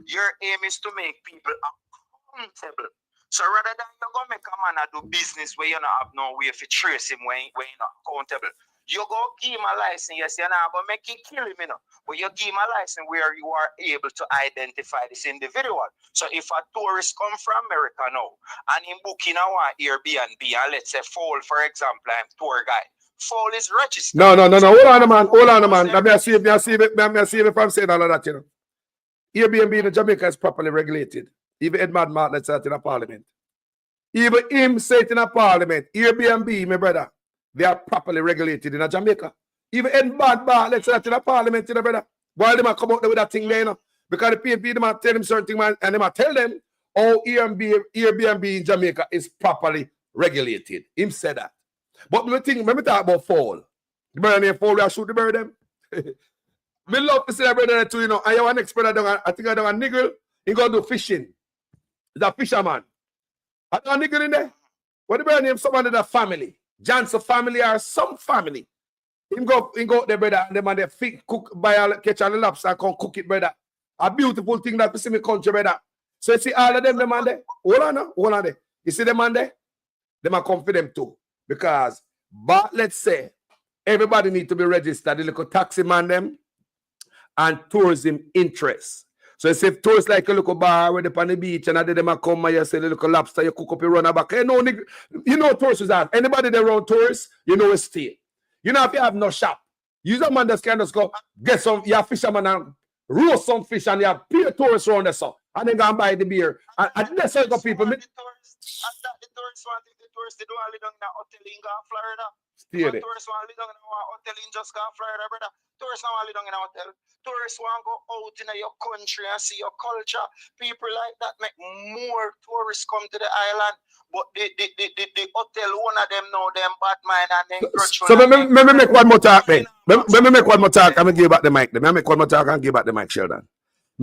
your aim is to make people accountable. So rather than you go make a man do business where you don't have no way to trace him when you're not accountable, you go give him a license, yes, you're not going to make it kill him, But you give him a license where you are able to identify this individual. So if a tourist come from America now and him booking a Airbnb and let's say Fall, for example, I'm tour guide. Fall is registered. No. Hold on, man. Let me see if I'm saying all of that, Airbnb in Jamaica is properly regulated. Even Edmund Martin said it in a parliament. Even him said it in a parliament. Airbnb, my brother, they are properly regulated in Jamaica. Even Edmund Martin said it in a parliament, brother. Why they might come out there with that thing there, Because the PNP, they might tell them certain things, and they might tell them, Airbnb in Jamaica is properly regulated. Him said that. But let me talk about Fall. The brother named Fall, we shoot the bird them. Me love to see that brother too, I have an expert, I think I don't a nigger, he go do fishing. He's a fisherman. I don't a nigger in there. What the brother name? Someone in the family. Johnson family or some family. He go there, brother, and them and they cook, catch all the lobster and come cook it, brother. A beautiful thing that we see in the country, brother. So you see all of them man there. Hold on there. You see them man there? They might come for them too. Because, but let's say, everybody need to be registered. The little taxi man them and tourism interests. So if tourists like a little bar where they on the beach and they them come and you say the little lobster, you cook up, you run back. You know tourists are. Anybody that around tourists, you know it's stay. You know if you have no shop, use a man that can just go get some, you have fisherman and roast some fish and you have pay tourists around there so and then go and buy the beer. And that's how people. The tourists want the tourists they don't live down in a hotel in Florida. Stay there. Tourists want to live down in a hotel in just Florida, brother. Tourists don't want to live down in a hotel. Tourists want to go out in your country and see your culture. People like that make more tourists come to the island. But the hotel owner them know them bad mind and them grudgeful. So let me make one more talk, mate. Let me make one more talk. I'm going to give back the mic. Let me make one more talk and give back the mic, Sheldon.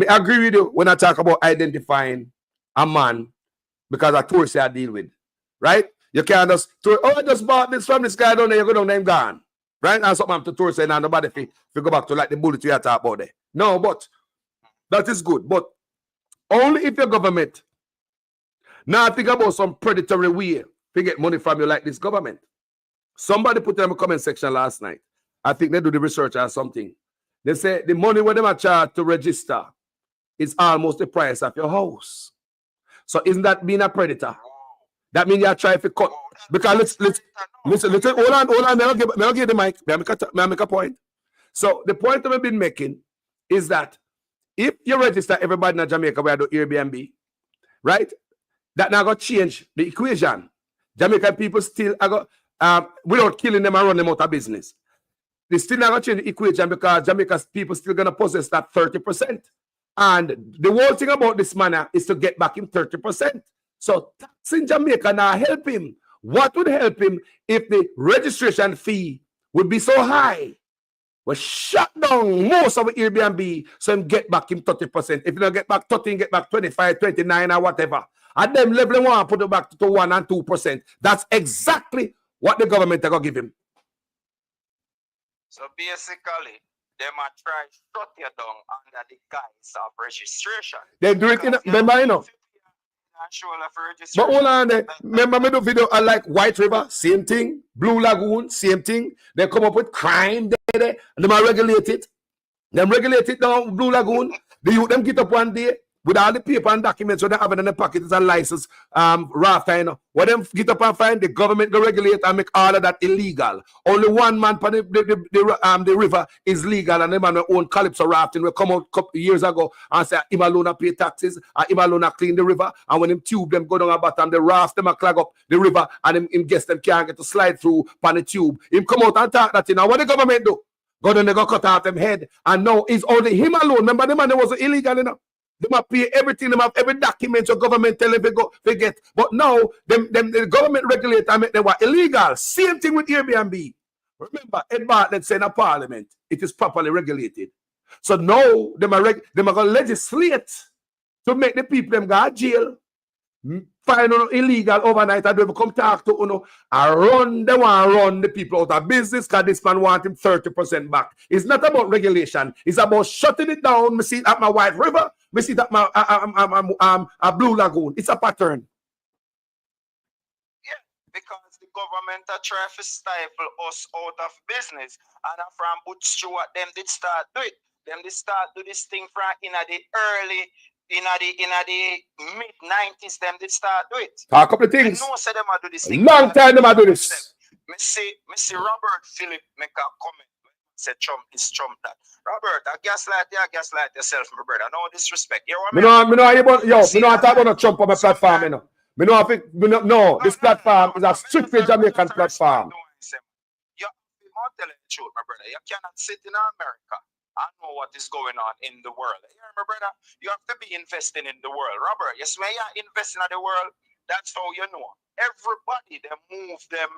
I agree with you when I talk about identifying a man because a tourist I deal with. Right? You can't just, I just bought this from this guy down there, you go down there and gone. Right? And something to tourists and nobody if you go back to like the bullet we are talking about there. No, but that is good. But only if your government now think about some predatory way to get money from you like this government. Somebody put it in the comment section last night. I think they do the research or something. They say the money when they are charged to register is almost the price of your house. So isn't that being a predator? That means you are trying to cut. Because let's hold on. May I give the mic. May I make a point? So the point that I've been making is that if you register everybody in Jamaica where I do Airbnb, right? That now got change the equation. Jamaican people still without killing them and run them out of business. They still not going to change the equation because Jamaica's people still going to possess that 30%. And the whole thing about this man is to get back him 30%. So tax in Jamaica now help him. What would help him if the registration fee would be so high? We shut down most of the Airbnb so him get back him 30%. If you don't get back 30, get back 25, 29 or whatever. At them level one, put it back to 1 and 2%. That's exactly what the government are going to give him. So basically, they might try to shut you down under the guise of registration. They do it in remember, you know. But hold on there. Remember me do video I like White River, same thing. Blue Lagoon, same thing. They come up with crime there, and they might regulate it. Them regulate it down Blue Lagoon. The youth them get up one day with all the paper and documents so they have it in the pocket is a license rafter, you know. What them get up and find the government go regulate and make all of that illegal. Only one man for the river is legal and the man own Calypso rafting will come out a couple years ago and say him alone pay taxes and him alone clean the river, and when him tube them go down the bottom the raft them clog up the river and him guess them can't get to slide through on the tube. Him come out and talk that, you know. What the government do? Go down, they go cut off them head. And now it's only him alone. Remember the man that was illegal, you know? They must pay everything, they have every document your government tell them they get. But now, the government regulate and make them what illegal. Same thing with Airbnb. Remember, Ed Bartlett said in a parliament, it is properly regulated. So now, they are going to legislate to make the people them go to jail, find illegal overnight, and they will come talk to and run, they want to run the people out of business because this man want him 30% back. It's not about regulation. It's about shutting it down. We see it at my White River. We see it at my Blue Lagoon. It's a pattern. Yeah, because the government are trying to stifle us out of business. And from Butch Stewart, them did start do it. Them did start do this thing from in the early, in the mid-90s, them did start do it. A couple of things. I know say them are do this thing. Long time them are do this. Me see Robert Phillip make a comment. Say Trump is Trump that. Robert, I gaslight yourself, my brother. No disrespect. You know what me know I talk about Trump on my platform, you know. No, this platform is a strictly Jamaican platform. You're telling the truth, my brother. You cannot sit in America and know what is going on in the world. You know, my brother, you have to be investing in the world. Robert, yes, when you're investing in the world, that's how you know. Everybody, they move them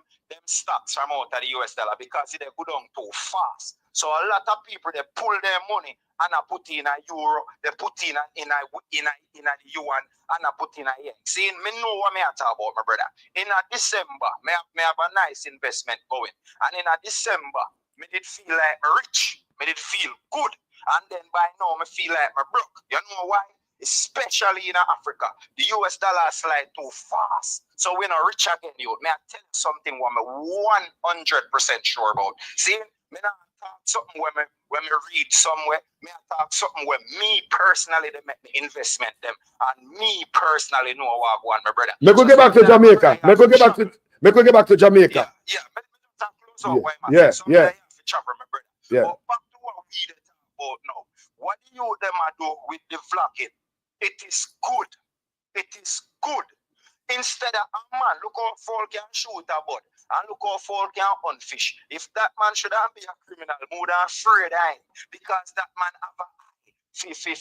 stocks from out of the US dollar because they go down too fast. So a lot of people, they pull their money and I put in a euro, they put in a yuan and I put in a yen. See, me know what me talk about, my brother. In a December, me have a nice investment going. And in a December, me did feel like rich. Me did feel good. And then by now, me feel like me broke. You know why? Especially in Africa, the US dollar slide too fast. So we're not rich again, you. May I tell you something what I'm 100% sure about. See, me not talk something when me read somewhere. Me talk something where me personally they make the investment them, and me personally know what I want, my brother. Me go get back to Jamaica. Me go get back to Jamaica. Yeah. Me talk close on why my so yeah. Chopper, my brother. Yeah. But back to what we talk about now. What do you them do with the vlogging? It is good. It is good. Instead of a man, look how folk can shoot a bud and look how folk can hunt fish. If that man should be a criminal, more than afraid of him because that man have a eye fi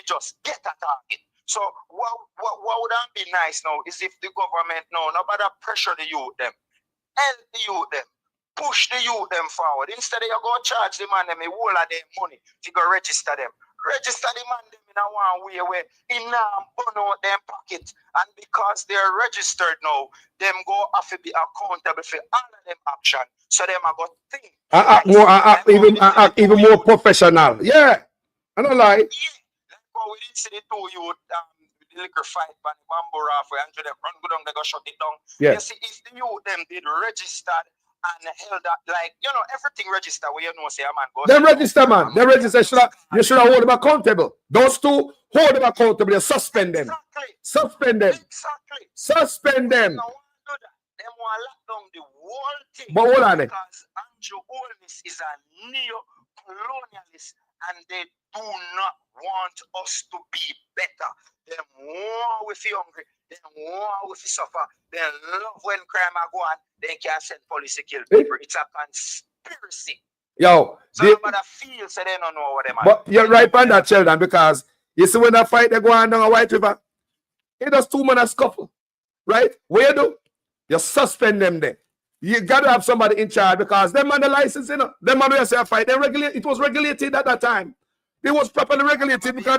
just get a target. So what would that be nice now is if the government now nobody pressure the youth them, help the youth them, push the youth them forward. Instead of you go charge the man them a whole of their money to go register them. Register the man them in a one way where in burn out them pocket, and because they're registered now, them go have to be accountable for all of them action. So them are going to think even more professional. Yeah, I don't lie. Yeah, like how we didn't see the two youth the liquor fight by the bamboo raft where Andrew them run go down, they go shut it down. Yeah. You see, if the youth them did registered and held that, like, you know, everything register where you know say a man goes. Them register, man. They register. You should have hold them accountable. Those two, hold them accountable. You suspend them. Exactly. Suspend them. Exactly. Suspend them. They want to do that. They want to lock down the whole thing. But hold on. Because Andrew Holness is a neo-colonialist and they do not want us to be better. They want we feel hungry. They want we feel suffer. They love when crime are going. They can't send police to kill people. It's a conspiracy. Yo. So nobody feels so they don't know what they are. But you're right on that, Sheldon, because you see when that fight they go on down a White River, it does 2 men a scuffle. Right? What you do? You suspend them there. You got to have somebody in charge because them on the license, you know. Them on the say a fight. It was regulated at that time. It was properly regulated because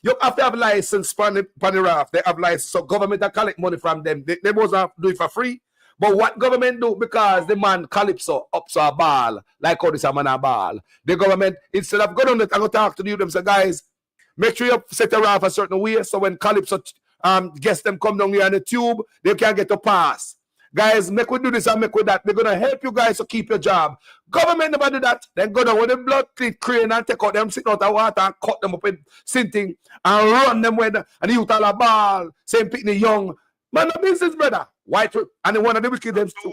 you have to have license on the raft. They have license. So government that collect money from them. They must have to do it for free. But what government do? Because the man Calypso ups a ball, like how this man a ball. The government, instead of going on it, I go talk to you, them say, guys, make sure you set a raft a certain way so when Calypso guests them come down here on the tube, they can get to pass. Guys, make we do this and make we that. They're going to help you guys to keep your job. Government never do that. Then go down with the blood clean crane and take out them, sit out the water and cut them up in sinting and run them with and the youth all a ball. Same picnic young. Man, no business, brother. White and then one of the wickedest too.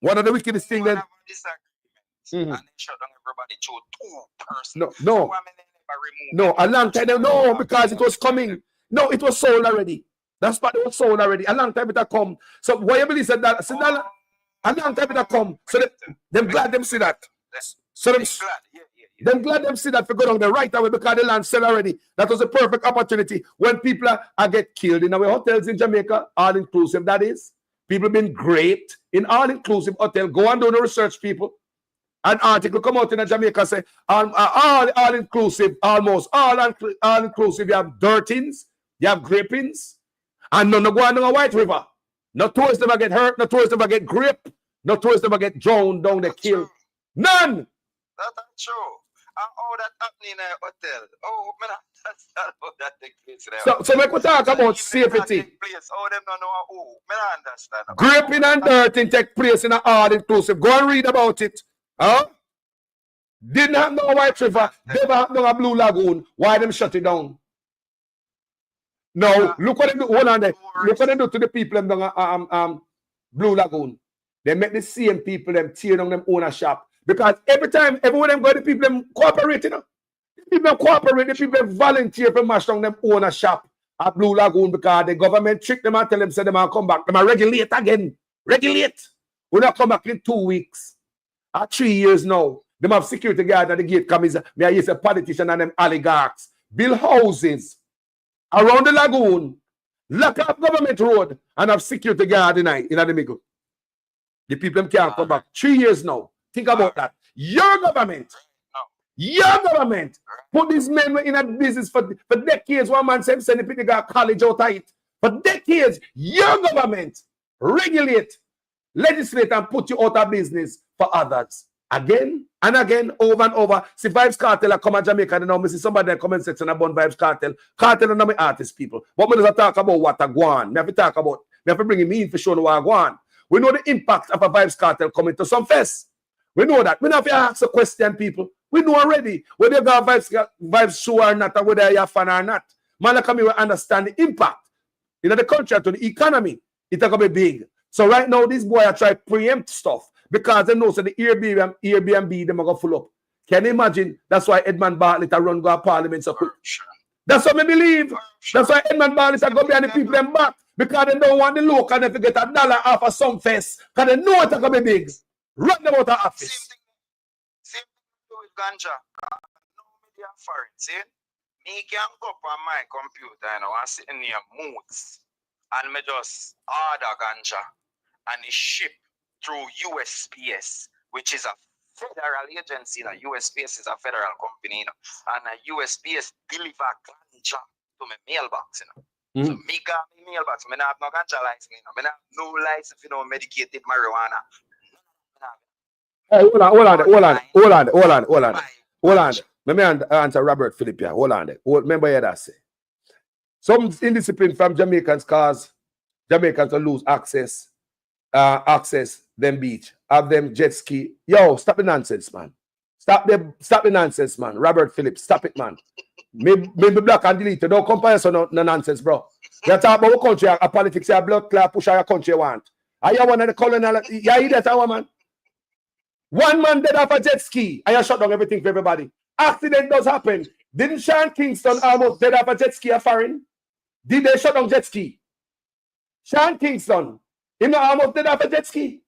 One of the wickedest things then. And they shut down everybody to 2 persons. No, a long time. No, because it was coming. No, it was sold already. That's what it was sold already. A long time it had come. So why you believe that? A long time it had come. So them glad them see that. So them glad them see that for go down the right away because the land sell already. That was a perfect opportunity. When people are get killed in our hotels in Jamaica, all inclusive that is. People been raped in all inclusive hotel. Go and do the research, people. An article come out in Jamaica say all inclusive, almost all inclusive. You have dirtings, you have grapings, and none of go on the White River. No tourists ever get hurt, no tourists ever get gripped, no tourists ever get drowned down the kill. None. That's true. And all that happening in a hotel. Oh, man, that's how that take place there. So we talk about safety. Oh, them don't know who. Man, I understand. Gripping and dirting take place in an all-inclusive. Go and read about it. Huh? Didn't have no White River. Never have no Blue Lagoon. Why them shut it down? No, look what they do. Hold on there. Look what they do to the people in Blue Lagoon. They make the same people them tear down them owner shop. Because every time, everyone them go, the people them cooperate, you know. The people them cooperate, the people them volunteer for mash down them owner shop at Blue Lagoon because the government trick them and tell them say them will come back. Them will regulate again. Regulate. We not come back in 2 weeks. At 3 years now. Them have security guard at the gate come is me I use a politician and them oligarchs. Build houses around the lagoon, lock up government road, and have security guard in the middle. The people them can't come back. 3 years now. Think about that. Your government put these men in a business for decades. One man said, send the people got college out of it. For decades, your government regulate, legislate, and put you out of business for others. Again and again, over and over. See, Vibes Kartel are come to Jamaica. And now I see somebody in the comment section about Vibes Kartel. Kartel are not my artist, people. But we don't talk about what I go on. We have to talk about, we have to bring him in for sure what I go on. We know the impact of a Vibes Kartel coming to some fest. We know that. We don't have to ask a question, people. We know already whether you got vibes show or not, or whether you're a fan or not. Man, like me, we understand the impact in the country to the economy. It's going to be big. So right now, these boys are trying to preempt stuff because they know so the Airbnb them are going to full up. Can you imagine? That's why Edmund Bartlett are run go to Parliament so quick. That's what I believe. That's why Edmund Bartlett are going to be the people them back because they don't want the local to get $1 off of some fest because they know it's going to be big. Run them out of office. Same thing with ganja. No media foreign. See? Me can go up on my computer and I sit in your moods and me just order ganja and it's shipped through USPS, which is a federal agency. USPS is a federal company, and a USPS deliver ganja to my mailbox. So me got my mailbox. Me not have no ganja license. Me not have no license for no medicated marijuana. Hey, hold on. Let me answer Robert Phillip here. Hold on. Remember what I say. Some indiscipline from Jamaicans cause Jamaicans to lose access them beach, have them jet ski. Yo, stop the nonsense, man. Stop the nonsense, man. Robert Phillips, stop it, man. Maybe black and delete. Don't compare so no nonsense, bro. You talk about what country, a politics, a blood clot push your country want. Are you one of the colonel? Yeah, you that our man. One man dead off a jet ski, and you shut down everything for everybody. Accident does happen. Didn't Sean Kingston almost dead off a jet ski a foreign? Did they shut down jet ski? Sean Kingston, he not almost dead off a jet ski.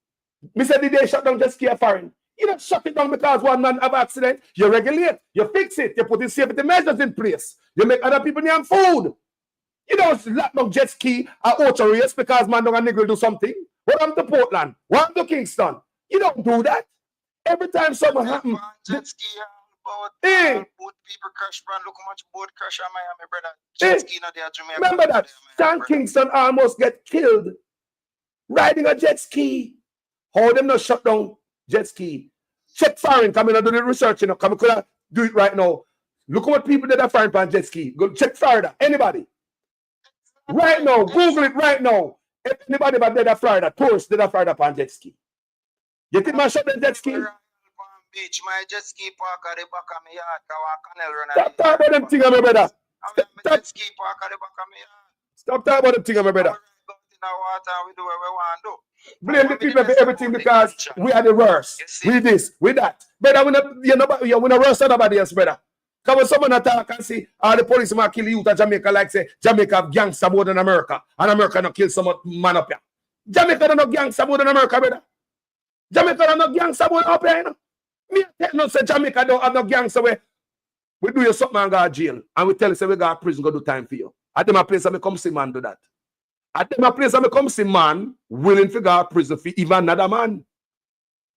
Me said did they shut down jet ski a foreign? You don't shut it down because one man have accident. You regulate, you fix it, you put in safety measures in place. You make other people need food. You don't lock down jet ski or auto race because man don't nigga do something. What happened to Portland? What happened to Kingston? You don't do that. Every time something happens. Jet ski boat people crash, man. Look how much boat crash in Miami, brother. Jet ski not there, Jamaica. Remember that Sean Kingston almost get killed riding a jet ski. How them not shut down jet ski? Check foreign, come in and do the research, you know. Come could do it right now. Look at what people did at foreign on jet ski. Go check Florida. Anybody. Right now, Google it right now. If anybody but did at Florida, tourists did at Florida on jet ski. You think man shut down jet ski? Beach, my jet ski park at the back of my yard. Canal run. Stop talking about them things, my brother. Jet ski park at the back of my yard. Stop talking about them things, my brother. We do what we want to do. Blame the people for everything because we are the worst. We this, we that. Brother, we not worse than nobody else, brother. Because when someone attack and see all the police might kill you to Jamaica, like say Jamaica have gangster more than America, and America not kill some man up here. Jamaica don't have gangster more than America, brother. Jamaica don't have gangster more up here, you know. Me tell no say Jamaica don't have no gangster way. We do you something and go to jail. And we tell you say we go to prison, go do time for you. At them a place I come see man do that. At them a place I come see man willing to go to prison for even another man.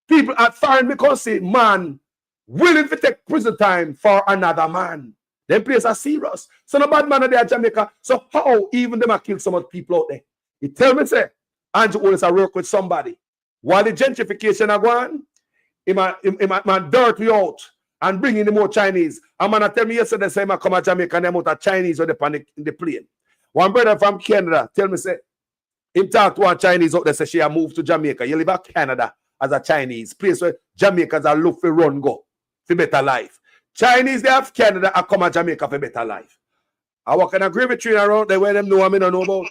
People at foreign me come see man willing to take prison time for another man. Them places are serious. So no bad man there at Jamaica. So how even them a kill some of the people out there? You tell me say Andrew always a work with somebody. While the gentrification are going, he man dirt we out and bring in the more Chinese. And man tell me yesterday say I come to Jamaica and them out of Chinese on the plane. One brother from Canada tell me say him talk to one Chinese out there say she a move to Jamaica. You live in Canada as a Chinese place where Jamaicans are look for run go for better life. Chinese they have Canada and come to Jamaica for better life. I walk in a gravy train around there where them know I don't know about.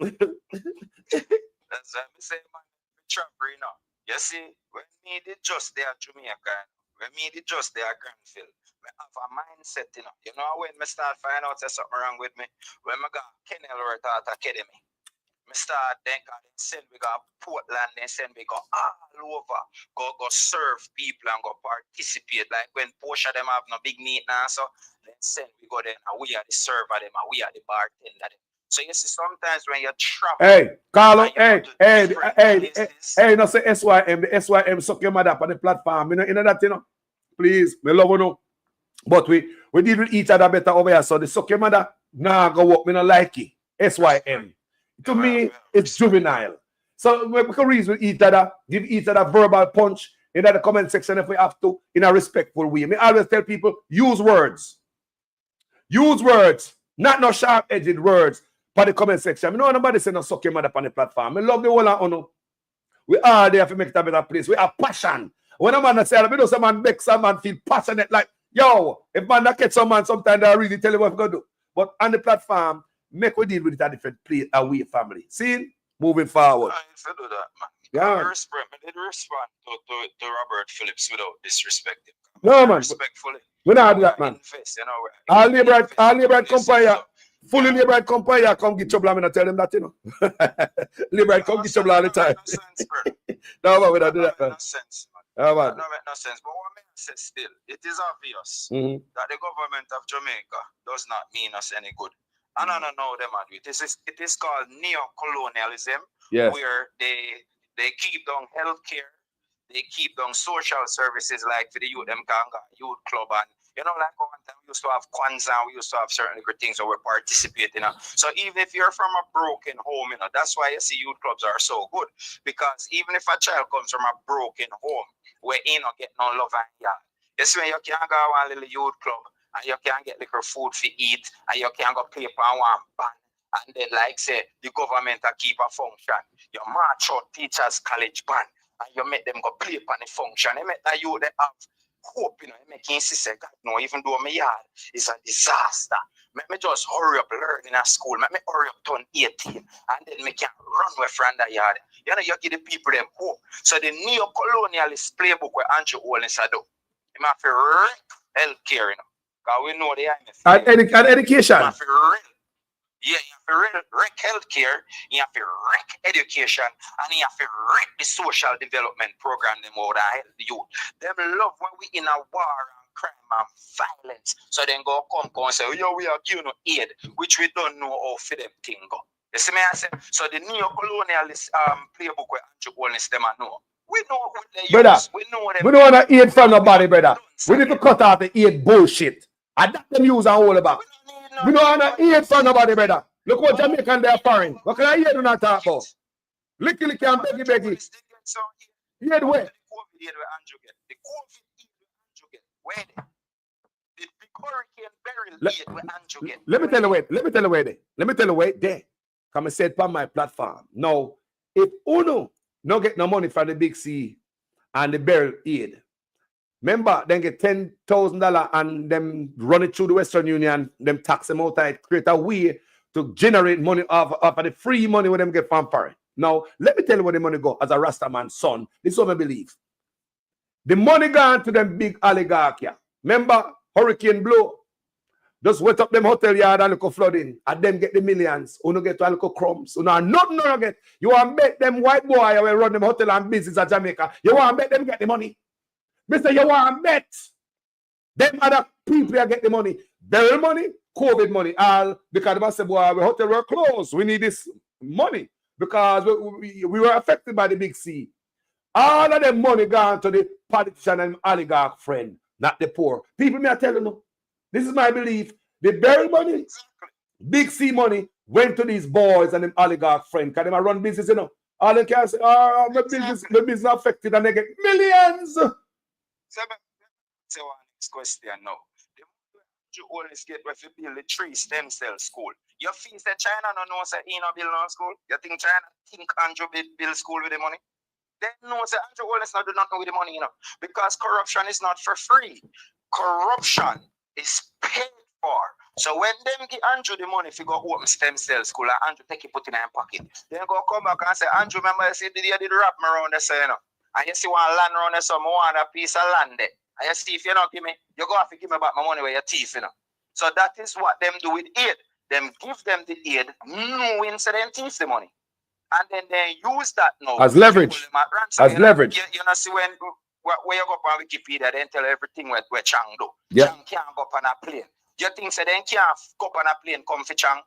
That's what I say, man. Trapper, you know. You see, when me did just there at Jamaica, when me did just there at Granville, I have a mindset, you know. You know, when I start finding out there's something wrong with me, when I got Kennel or Art Academy, I start then send we go Portland, then send we go all over, go serve people and go participate. Like when Porsche them have no big meat now, so then send we go there and we are the server them and we are the bartender them. So you see, sometimes when you travel, hey, Carlo, hey, no say SYM, the SYM suck your mother up on the platform. You know that, you know. Please, me love you know. But we deal with each other better over here. So the suck your mother, nah, go walk, me not like it. SYM. To me, it's juvenile. So we can reason with each other, give each other verbal punch in the comment section if we have to, in a respectful way. I always tell people, use words. Use words, not no sharp-edged words. For the comment section. I know nobody say no suck your mother on the platform. I love the whole of we are there to make it a better place. We have passion. When a man say, I know some man make some man feel passionate like, yo, if man that catch some man, sometimes they really tell you what we're going to do. But on the platform, make we deal with it a different place, away family. See? Moving forward. I used to do that, man. Yeah. I did respond to Robert Phillips without disrespecting. No, man. Respectfully. We don't do that, man. Invest, you know, all neighbor company, fully neighbor company, come get trouble. I'm going to tell them that, you know. Neighbor come get trouble all the time. No sense, bro. No, man, we don't do that, man. No sense, man. No, man. That make no sense. But what I say still, it is obvious that the government of Jamaica does not mean us any good. And I don't know them are doing it. It is called neo-colonialism, where they keep down healthcare, they keep down social services like for the youth, them Kanga youth club, and you know, like one time we used to have Kwanzaa, we used to have certain things that we participate in. So even if you're from a broken home, you know, that's why you see youth clubs are so good. Because even if a child comes from a broken home, where you not get no love and yard, you see when you can go one little youth club and you can get liquor food to eat and you can go play on one band. And then like say the government keep a function. You march out teachers college band and you make them go play on the function. You make that you they have hope, you know, you make insist God, no, even though my yard is a disaster. Make me just hurry up learning at school. Make me hurry up turn 18 and then me can run away from the yard. You know, you give the people them hope. So the neo-colonialist playbook where Andrew Owens do. You have to wreck healthcare, you know. Because we know they are and education. You have to you have to wreck healthcare, you have to wreck education, and you have to wreck the social development program them over there help the youth. Them love when we in a war and crime and violence. So then go come and say, yo, we are giving aid, which we don't know how for them thing go. You see me I say? So the neo-colonialist playbook where Andrew Wallace them I know. We know what they use. We know them. We don't want to aid from nobody, brother. We need to cut out the aid bullshit. And that them use and all about. We don't want to aid from nobody, brother. Look what Jamaican they are foreign. What can I hear do not talk about? Licky and beggy. Aid where? The COVID Andrew get. Where they? The big hurricane barrel aid where Andrew get. Let me tell you where there. Come and say it on my platform. Now, if Uno no get no money from the big C and the barrel aid, remember, then get $10,000 and them run it through the Western Union, them tax them out and create a way to generate money off of the free money when them get from foreign. Now, let me tell you where the money go as a Rastaman son. This is what I believe. The money gone to them big oligarchy. Remember, hurricane blow. Just wet up them hotel yard and look flooding. And them get the millions. Uno get to look crumbs. Uno nothing no get. You want to bet them white boy will run them hotel and business at Jamaica. You want to bet them get the money. Mr. You want bet. Them other people that get the money. Burial money, COVID money. All because they say, boy, the hotel were closed. We need this money because we were affected by the big C. All of them money gone to the politician and oligarch friend, not the poor. People may tell you, no. This is my belief. The burial money, big C money, went to these boys and them oligarch friend. Can they run business, you know? All they can say, oh, the business affected and they get millions. So, one next question now. You always get where you build the 3 stem cell school. You feel that China no know say he no build no school? You think China think Andrew build school with the money? They know say Andrew always not do nothing with the money, you know. Because corruption is not for free. Corruption is paid for. So when them give Andrew the money if you go open stem cell school and Andrew take it put in his pocket, then go come back and say, Andrew, remember you see you did wrap me around there, say, you know. And you see one land around there, so I want a piece of land there. And you see, if you don't give me, you go have to give me back my money where your teeth, you know. So that is what them do with aid. Them give them the aid, knowing so them thief the money. And then they use that now. As leverage. As leverage. You know, see when you go up on Wikipedia, they tell everything where Chang do. Yeah. Chang can't go up on a plane. You think so they can't go up on a plane come for Chang?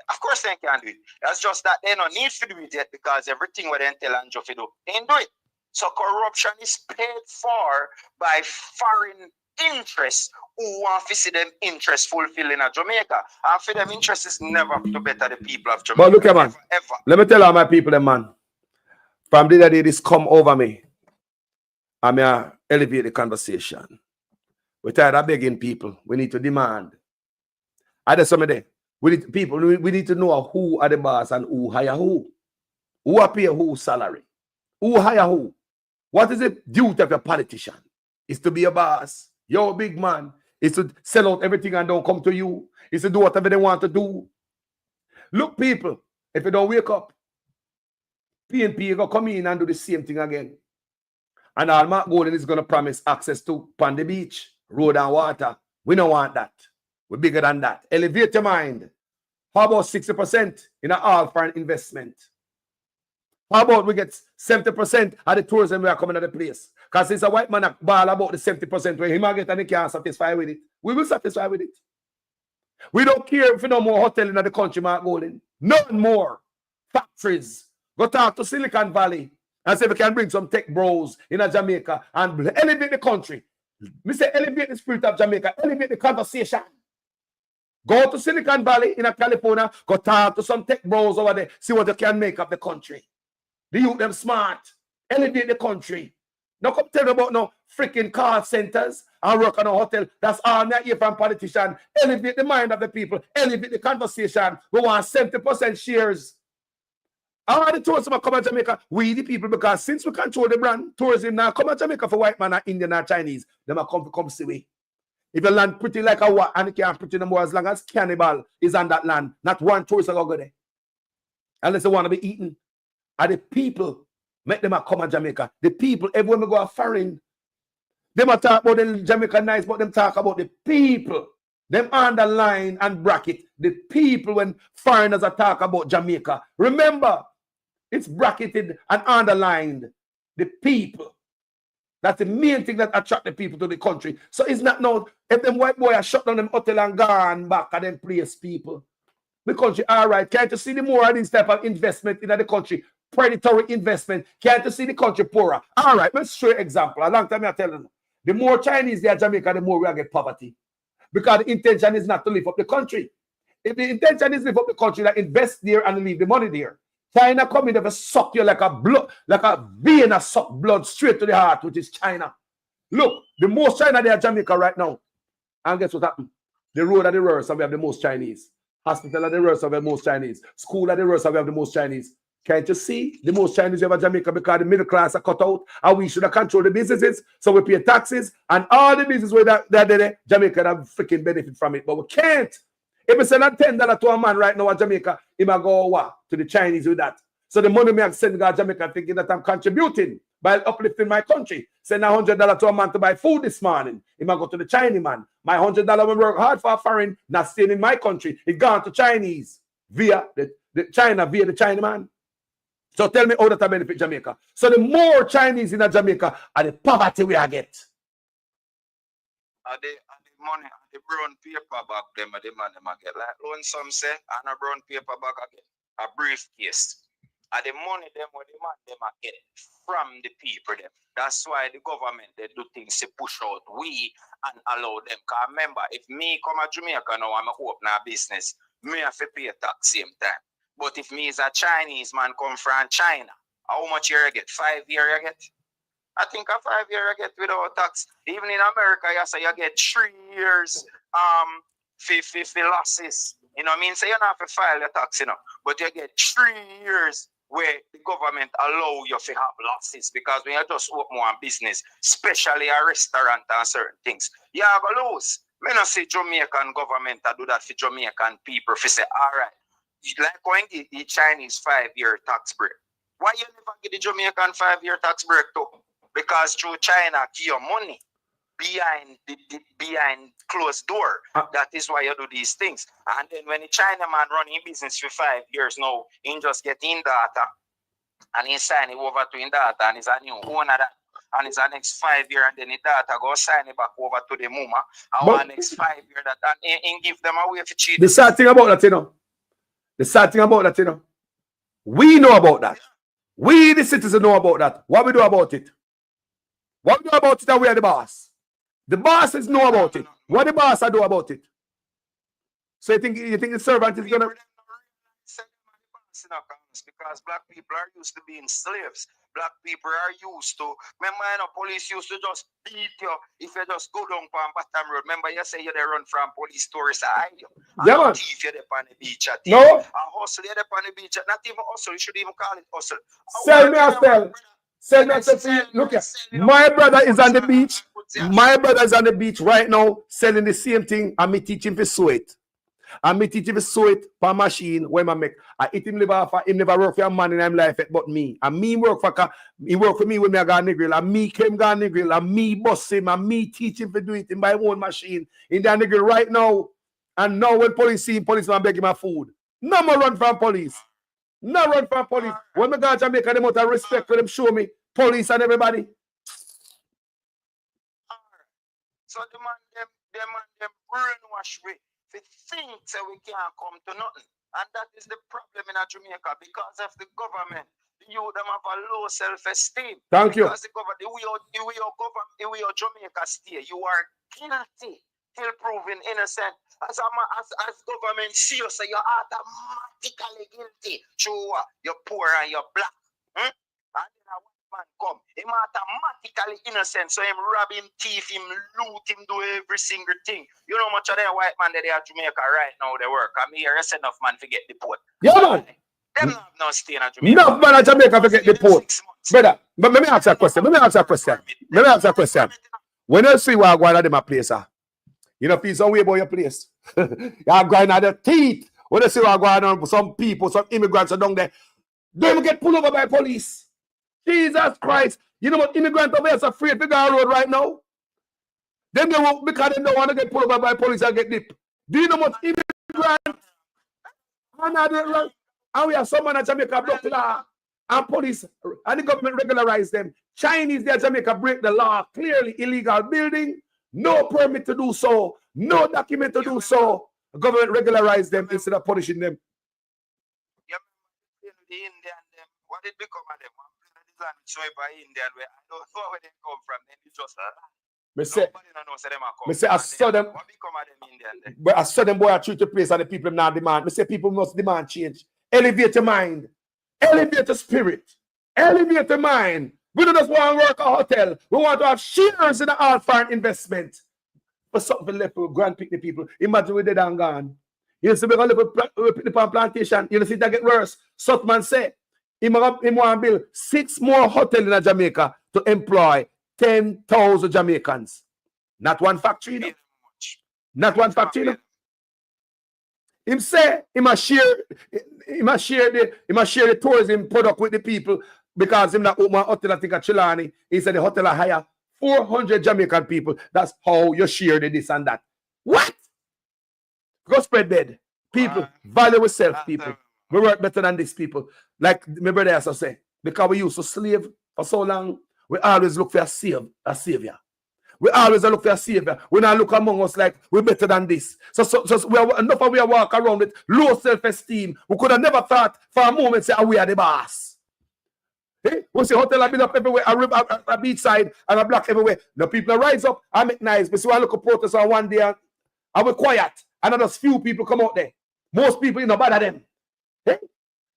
Of course they can't do it. That's just that they don't need to do it yet because everything where they tell Andrew to do, they ain't do it. So corruption is paid for by foreign interests who want to see them interests fulfilled in Jamaica. And for them interests is never to better the people of Jamaica. But look at man, ever. Let me tell all my people, them man, from the day this come over me, I'm going to elevate the conversation. We're tired of begging people. We need to demand. I just some day. We need to know who are the boss and who hire who. Who are pay who salary. Who hire who. What is the duty of a politician? Is to be a boss. You're a big man. Is to sell out everything and don't come to you. Is to do whatever they want to do. Look, people, if you don't wake up, PNP going to come in and do the same thing again. And all Mark Golden is going to promise access to Pandy Beach, road and water. We don't want that. We're bigger than that. Elevate your mind. How about 60% in all foreign investment? How about we get 70% of the tourism we are coming to the place? Because it's a white man that ball about the 70% where he might get and he can't satisfy with it. We will satisfy with it. We don't care if we no more hotel in the country, Mark Golden. None more. Factories. Go talk to Silicon Valley and say we can bring some tech bros in Jamaica and elevate the country. We say elevate the spirit of Jamaica, elevate the conversation. Go to Silicon Valley in California, go talk to some tech bros over there, see what you can make of the country. The youth them smart, elevate the country. Now come tell me about no freaking call centers and work on a hotel. That's all I hear from politicians. Elevate the mind of the people, elevate the conversation. We want 70% shares. All the tourism come to Jamaica, we the people, because since we control the brand, tourism now come to Jamaica for white man and Indian and Chinese. They might come see we. If you land pretty like a what and you can't pretty no more as long as cannibal is on that land, not one tourist will go there. Unless they want to be eaten. And the people make them come to Jamaica. The people, everyone we go a foreign, they might talk about the Jamaica nice, but them talk about the people. Them underline and bracket the people when foreigners are talk about Jamaica. Remember, it's bracketed and underlined the people. That's the main thing that attract the people to the country. So it's not now, if them white boy are shut down them hotel and gone back and them place people. The country, all right, can't you see the more of this type of investment in the country? Predatory investment. Can't you see the country poorer? All right, let's show you an example. A long time I tell you, the more Chinese there are Jamaica, the more we get poverty. Because the intention is not to lift up the country. If the intention is to lift up the country, like invest there and leave the money there. China come in, they suck you like a vein of suck blood straight to the heart, which is China. Look, the most China there are Jamaica right now. And guess what happened? The road at the reverse, we have the most Chinese. Hospital at the reverse, we have the most Chinese. School at the reverse, we have the most Chinese. Can't you see the most Chinese you have in Jamaica because the middle class are cut out and we should have controlled the businesses, so we pay taxes and all the businesses where that Jamaica have freaking benefit from it, but we can't. If we send a $10 to a man right now at Jamaica, he might go what? To the Chinese with that. So the money me I send to Jamaica thinking that I'm contributing by uplifting my country. Send $100 to a man to buy food this morning. He might go to the Chinese man. My $100 when work hard for a foreign, not staying in my country. It gone to Chinese via the China, via the China man. So tell me how that benefit Jamaica. So the more Chinese in Jamaica, and the poverty we are get. the money, the brown paper bag, them, the man, them get like loan some say, and a brown paper bag again, a briefcase. And the money, them, what the man, them get from the people, them. That's why the government, they do things to push out we and allow them. Because remember, if me come to Jamaica now, I'm open a business, me have to pay tax same time. But if me is a Chinese man come from China, how much year I get? 5 year I get? I think a 5 year I get without tax. Even in America, you say you get 3 years for losses. You know what I mean? So you don't have to file your tax, you know. But you get 3 years where the government allow you to have losses because when you just open one business, especially a restaurant and certain things, you have a lose. Me not say Jamaican government to do that for Jamaican people. If you say, all right, like when the Chinese 5 year tax break. Why you never get the Jamaican 5 year tax break too? Because through China give you money behind closed door. That is why you do these things. And then when the Chinaman running business for 5 years now, he just get in data and he sign it over to in data and he's a new owner that. And it's the next 5 year and then the data go sign it back over to the mama. And one next 5 year that and give them away for cheating. The sad thing about that, you know. The sad thing about that, you know. We know about that. We, the citizens, know about that. What we do about it? What we do about it that we are the boss? The bosses know about it. What the boss do about it? So you think the servant is gonna? Because black people are used to being slaves. Black people are used to. Remember, you know, police used to just beat you if you just go down on Batam Road. Remember, you say you they run from police tourists to hide you. Yeah, man. Thief you on the beach. No. And hustle you on the beach. Not even hustle. You should even call it hustle. Sell me a sell. Sell me a sell. Look at my brother is on the beach. My brother is on the beach right now selling the same thing, and me teach him to sew it. And me teach him to sew it for machine when I make. I eat him live for him never work for a man in his life but me. And me work for me when I got nigger. And me came got nigger. And me boss him. And me teach him to do it in my own machine. In that nigger right now. And now when police see him, policeman beg him my food. No more run from police. No run from police. When I go to Jamaica, them out of respect for them show me police and everybody. So the man them brainwash we. They think that we can't come to nothing. And that is the problem in Jamaica because of the government. You them have a low self-esteem. Thank you. Because the government, the way your Jamaica stay, you are guilty till proven innocent. As government see you, so you're automatically guilty. True, you're poor and you're black. And then a white man come, him automatically innocent. So him rob him, thief him, loot him, do every single thing. You know much of them white man that they are Jamaica right now they work. I'm here, there's enough man to get deport. Yeah, man. Them have no stay in Jamaica. Enough man in Jamaica to get deport. Brother, but let me ask you a question. When you see what going on in my place, you know, feel some way about your place. You're going on the teeth. When you see what going on, some people, some immigrants are down there, they will get pulled over by police. Jesus Christ. You know what immigrants over here are afraid to go on road right now? Then they won't because they don't want to get pulled over by police and get dipped. Do you know what immigrants? And we have someone at Jamaica block law and police and the government regularize them. Chinese there Jamaica break the law. Clearly illegal building, no permit to do so, no document to do so. The government regularize them instead of punishing them. The Indian them, what did become of them? By Indian where I don't know where they come from. Then it's just I saw them. What become of them Indian? But I saw them boy I treat the place and the people now demand. I say people must demand change. Elevate your mind, elevate your spirit, elevate your mind. We don't just want to work a hotel. We want to have shares in the art foreign investment. For something left for grand pick the people. Imagine we dead and gone. You see, we got plantation. You see that get worse. Sutman say, he want to build 6 more hotels in Jamaica to employ 10,000 Jamaicans. Not one factory, no. Not one factory, no. Him say he must share the tourism product with the people because him not open a hotel I think at Chilani. He said the hotel hire 400 Jamaican people. That's how you share the this and that. What? Go spread bed. People, value yourself, people. We work better than these people. Like my brother has to say, because we used to slave for so long, we always look for a savior. We always look for a savior. We not look among us like we're better than this. So we are enough of we are walk around with low self-esteem. We could have never thought for a moment say, we are the boss. Hey? We see hotel have been up everywhere, a beach side and a block everywhere. The people rise up and make nice. We see one look at protest on one day and we're quiet. And just few people come out there. Most people, you know, bother them. Hey?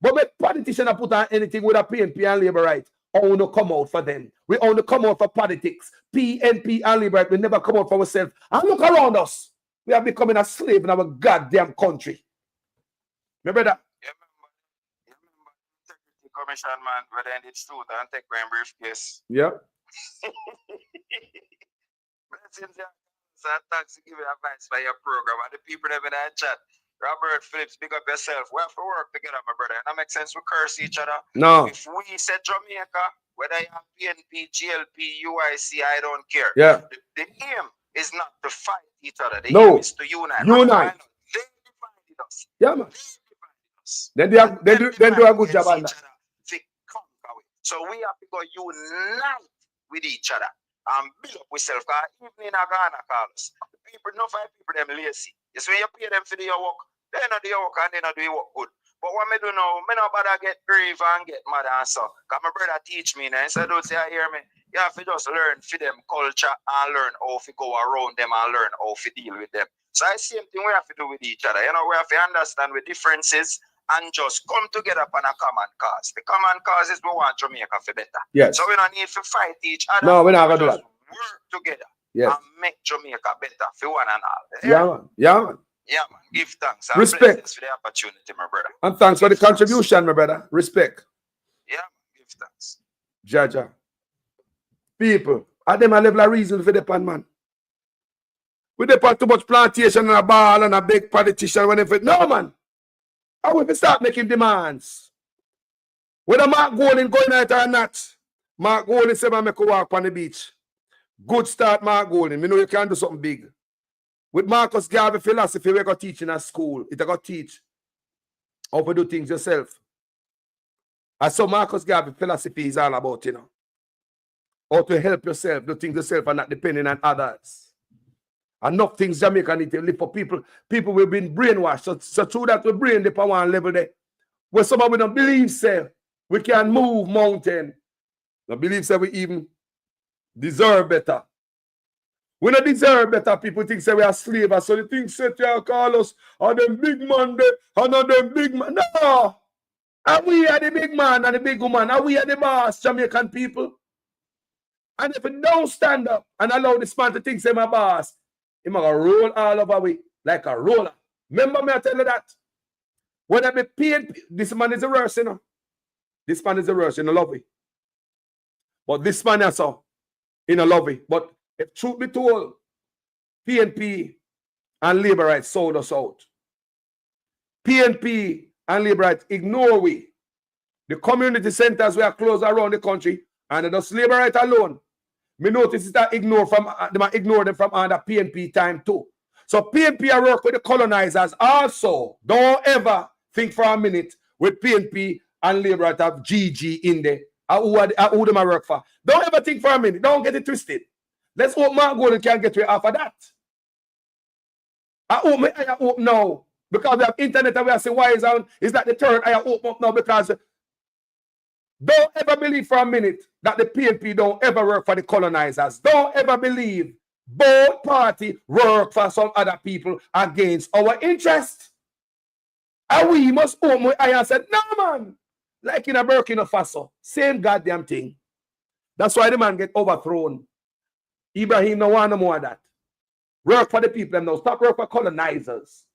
But when politicians put on anything with a PNP and Labour right, only come out for them. We only come out for politics. PNP and Labour right, we never come out for ourselves. And look around us. We are becoming a slave in our goddamn country. Remember that? You remember Integrity Commission, man, whether it's truth and take my briefcase. Yeah. Blessings, yeah. So thanks to give you advice for your program. And the people that in that chat. Robert Phillips, big up yourself. We have to work together, my brother. And that makes sense. We curse each other. No. If we say Jamaica, whether you have PNP, GLP, UIC, I don't care. Yeah. The aim is not to fight each other. The No. aim is to unite. Unite. They divided us. Yeah, man. They divided us. They do a good job on that. So we have to go unite with each other and build up ourselves. Because even in Ghana, Carlos, people, no five people, them lazy. You see, when you pay them for the work, they not do your work and they not do your work good. But what me do now, me not bother get grieve and get mad and so. Because my brother teach me now. So don't say, I hear me. You have to just learn for them culture and learn how to go around them and learn how to deal with them. So the same thing we have to do with each other. You know, we have to understand the differences and just come together upon a common cause. The common cause is we want Jamaica for better. Yes. So we don't need to fight each other. No, we're not going to do that. Work together. Yes. And make Jamaica better for one and all. Yeah, man. Yeah, man. Yeah, man. Give thanks and Respect blessings for the opportunity, my brother. And thanks for the contribution, my brother. Respect. Yeah, man. Give thanks. Jaja. People, at them a level of reason for the pan, man. We depend too much plantation and a ball and a big politician when if it no man. How will we start making demands? Whether Mark Golding going out or not, Mark Golding said I make a walk on the beach. Good start, Mark Golding. We know you can do something big. With Marcus Garvey philosophy, we got teaching at school. It got teach how to do things yourself. And so Marcus Garvey philosophy is all about, you know, how to help yourself, do things yourself and not depending on others. Enough things Jamaica need to live for people. People will be brainwashed. So through that we brain the power and level there. Where somebody don't believe say we can move mountain. Don't believe say we even deserve better. We don't deserve better. People think say we are slaves. So the things say to call us are them big man there and not them big man. No. And we are the big man and the big woman. And we are the boss, Jamaican people. And if we don't stand up and allow this man to think say my boss, he might roll all over we like a roller. Remember me, I tell you that. When I be paid, this man is a worse, you know. This man is a worse, you know, love it. But this man is so, you know, love it. But if truth be told, PNP and Labour rights sold us out. PNP and Labour rights ignore we. The community centers were closed around the country and just Labour rights alone. Me notice is that ignore them from under PNP time too. So PNP are work with the colonizers also. Don't ever think for a minute with PNP and Labour to have GG in there. Who them I work for. Don't ever think for a minute. Don't get it twisted. Let's hope Mark Golden can get way off of that. I hope now. Because we have internet and we have say why is that the third I hope up now because don't ever believe for a minute that the PNP don't ever work for the colonizers. Don't ever believe both parties work for some other people against our interest. And we must own my eye and say, no man, like in a Burkina Faso, same goddamn thing. That's why the man get overthrown. Ibrahim no want no more of that. Work for the people now. Stop work for colonizers.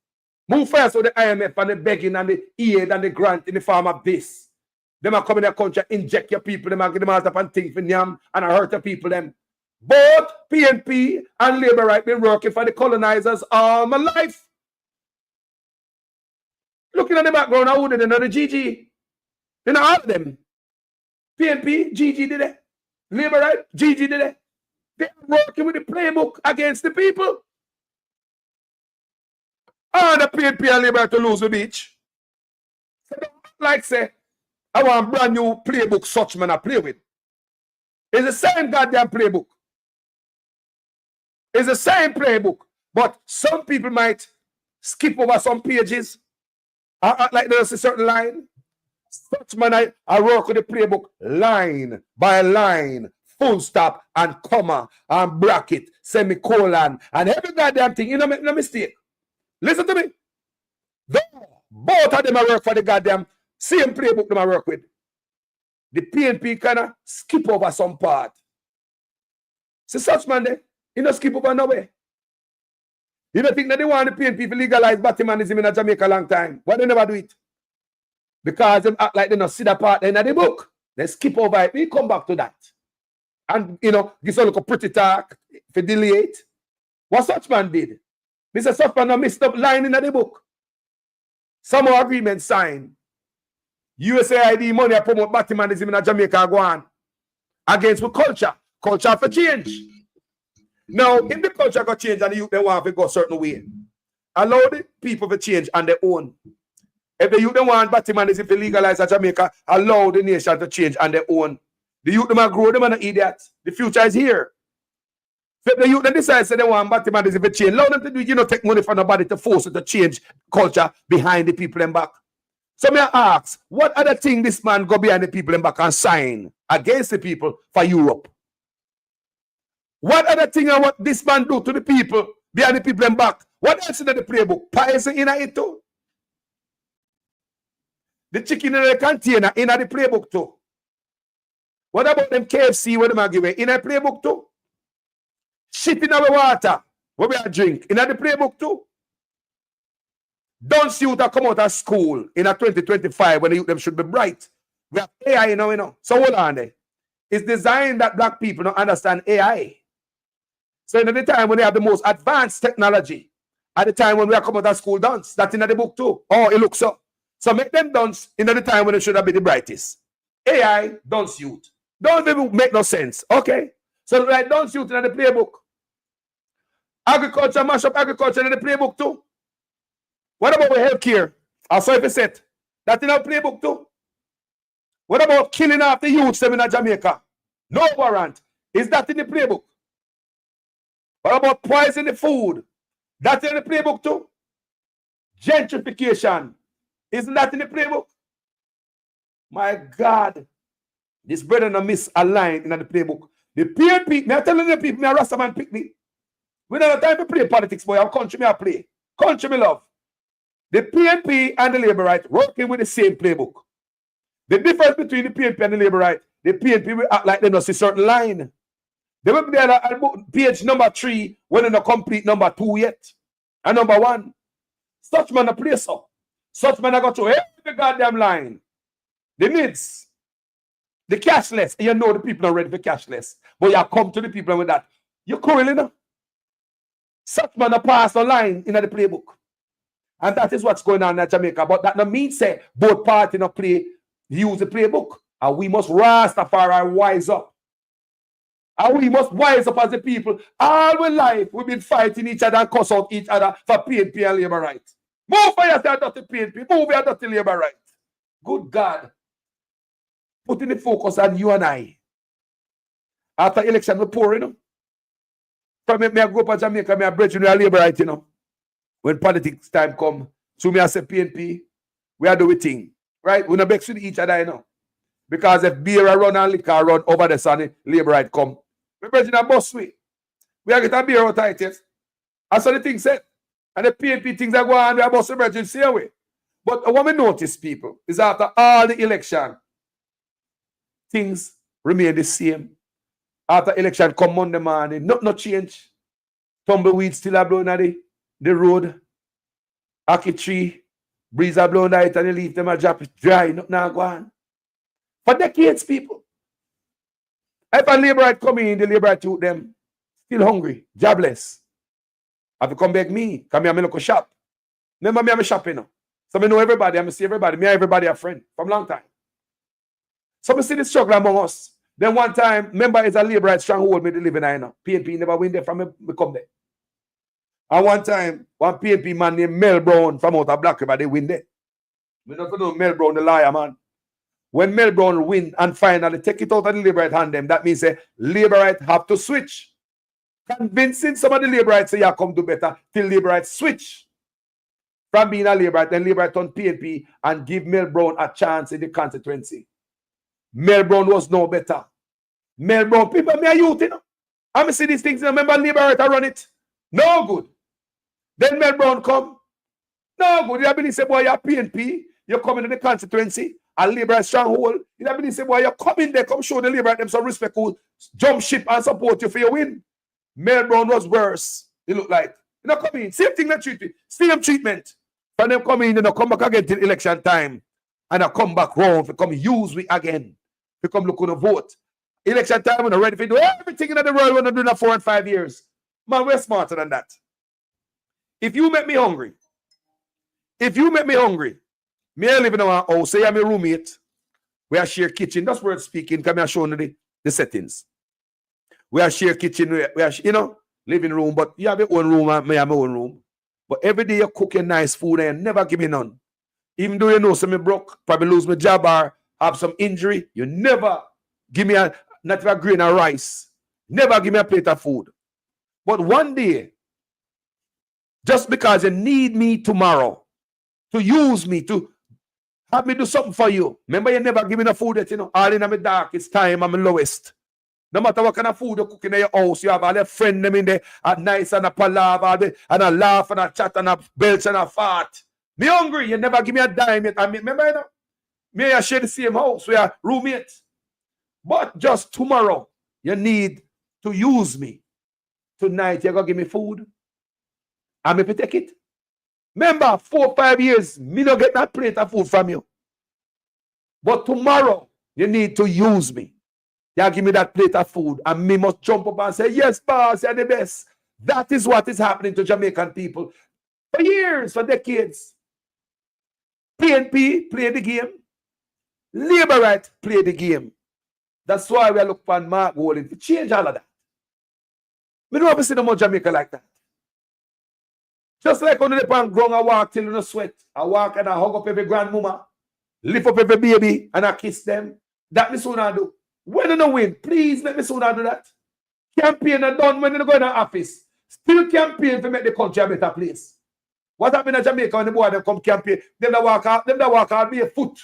Move first with the IMF and the begging and the aid and the grant in the form of this. Them are coming in the country, inject your people, them are get them out up and think for them and hurt the people them. Both PNP and Labour right been working for the colonizers all my life. Looking at the background, I wouldn't know the GG. You know all of them. PNP, GG did it. Labour right, GG did it. They're working with the playbook against the people. All the PNP and Labour to lose the beach. So don't like say, I want a brand new playbook such man I play with. It's the same goddamn playbook. It's the same playbook, but some people might skip over some pages, like there's a certain line. Such man, I work with the playbook line by line, full stop and comma and bracket, semicolon, and every goddamn thing. You know, make no mistake. Listen to me. Both of them I work for the goddamn same playbook them I work with. The PNP kind of skip over some part. So such man there, you don't skip over nowhere. You don't think that they want the PNP to legalize Batmanism in Jamaica a long time. Why they never do it? Because they act like they don't see that part in the book. They skip over it. We come back to that. And, you know, this all look a pretty talk for delay it. What such man did? Mr. Such missed up line in the book. Some agreement signed. USAID money to promote Batmanism in Jamaica go on. Against with culture. Culture for change. Now, if the culture got change and the youth they want to go a certain way, allow the people to change on their own. If the youth they want Batmanism to legalize in Jamaica, allow the nation to change on their own. The youth they might grow, them are not idiots. The future is here. If the youth they decide they want Batmanism to change, allow them to do it. You don't take money from nobody to force it to change culture behind the people in back. So may I ask, what other thing this man go behind the people in back and sign against the people for Europe? What other thing and what this man do to the people behind the people in back? What else in the playbook? Poison in it too. The chicken in the container in the playbook too. What about them KFC where they might give away? In the playbook too. Shit in our water where we are drink in the playbook too. Don't see you to come out of school in a 2025 when the youth them should be bright. We have AI, you know. So hold on there. It's designed that black people don't understand AI. So in the time when they have the most advanced technology, at the time when we are coming out of school dance, that's in the book too. Oh, it looks so. So make them dance in the time when they should have been the brightest. AI, dance youth. Don't even make no sense. Okay. So like dance youth in the playbook. Agriculture, mash up agriculture in the playbook too. What about healthcare? Or service set? That's in our playbook too. What about killing off the youths in Jamaica? No warrant. Is that in the playbook? What about poisoning the food? That's in the playbook too. Gentrification. Isn't that in the playbook? My God. This brother no miss a line in the playbook. The PNP, me I telling the people, me a Rastaman pick me. We don't have time to play politics, boy. Our country me I play. Country me love. The PNP and the Labour Right working with the same playbook. The difference between the PNP and the Labour Right, the PNP will act like they don't see certain line. They will be there at page number 3 when they not complete number 2 yet. And number 1. Such man a place up. Such man a got to every goddamn line. The needs. The cashless. You know the people are ready for cashless. But you come to the people with that. You're cool, you know? Such man a pass a line in the playbook. And that is what's going on in Jamaica. But that no means say both parties no play use the playbook. And we must Rastafari wise up. And we must wise up as the people. All our life we've been fighting each other and cuss out each other for PNP and Labour Right. Move for yourself dirty PNP. Move your dirty Labour Right. Good God. Putting the focus on you and I. After election we're poor, you know. From me I go up to Jamaica, me I bridge with Labour Right, you know. When politics time come, so me I say PNP, we are doing thing. Right? We don't vex with each other, you know. Because if beer run and liquor run over the sun, Labour Right come. We bridge in a bus way. We are get a beer out of it, yes. That's what the thing said. And the PNP things are going on, we are bus the bridge in the way. But what we notice, people, is after all the election, things remain the same. After election come Monday morning, no change. Tumbleweed still are blowing at the road. Aki tree, breeze are blowing at it and the leaf them are drop dry, nothing now go on. For decades, people. If a Labour Right come in, the Labour Right youth them still hungry, jobless. Have to come back me, come here, I'm local shop. Remember me, I'm a shop, you know. So I know everybody, I see everybody. Me and everybody a friend from long time. So I see the struggle among us. Then one time, remember it's a Labour Right stronghold me to live in I know. PNP never win there from me come there. And one time, one PNP man named Mel Brown from out of Black River, they win there. We don't know Mel Brown, the liar man. When Mel Brown win and finally take it out of the Labour Right hand them, that means Labour Right have to switch. convincing some of the Laborites say, yeah, come do better, till Laborites switch from being a Laborite, then Laborite turn PNP and give Mel Brown a chance in the constituency. Mel Brown was no better. Mel Brown, people, me a youth, you know. I see these things, you know, remember Laborite run it? No good. Then Mel Brown come. No good. You have been say, boy, you're PNP, you're coming to the constituency, a Laborite stronghold. You have been say, boy, you're coming there, come show the Laborite them some respect, who jump ship and support you for your win. Mel Brown was worse. He looked like, you know, come in, same thing that treatment, same treatment. For them come in, you know, come back again till election time, and I come back round, to come use we again, to come look on the vote. Election time, we're ready to do everything in the world when I'm doing 4 and 5 years. Man, we're smarter than that. If you make me hungry, me I live in our house, say I'm a roommate, we are share kitchen, that's word speaking, come here showing the settings. We are share kitchen, we are, you know, living room, but you have your own room and me have my own room. But every day you cook your nice food and you never give me none. Even though you know some me broke, probably lose my job or have some injury, you never give me not even a grain of rice. Never give me a plate of food. But one day, just because you need me tomorrow, to use me, to have me do something for you. Remember, you never give me the food that, you know, all in my darkest time, I'm the lowest. No matter what kind of food you cook in your house, you have all your friends them in there at nice and a palaver and a laugh and a chat and a belch and a fart. Me hungry, you never give me a dime yet. I mean, remember, you know, me and you share the same house, we are roommates. But just tomorrow, you need to use me. Tonight, you're going to give me food. I'm going to take it. Remember, 4 or 5 years, me don't get that plate of food from you. But tomorrow, you need to use me. You give me that plate of food, and me must jump up and say, yes, boss, you're the best. That is what is happening to Jamaican people. For years, for decades. PNP play the game. Laborite play the game. That's why we are looking for Mark Golding to change all of that. We don't ever see no more Jamaica like that. Just like on the pan ground, I walk till in the sweat. I walk and I hug up every grandmama, lift up every baby, and I kiss them. That me soon I do. When you no win, please let me soon I do that. Campaign are done when you go in the office. Still campaign to make the country a better place. What happened in Jamaica when the boy them come campaign? Them that walk out be a foot.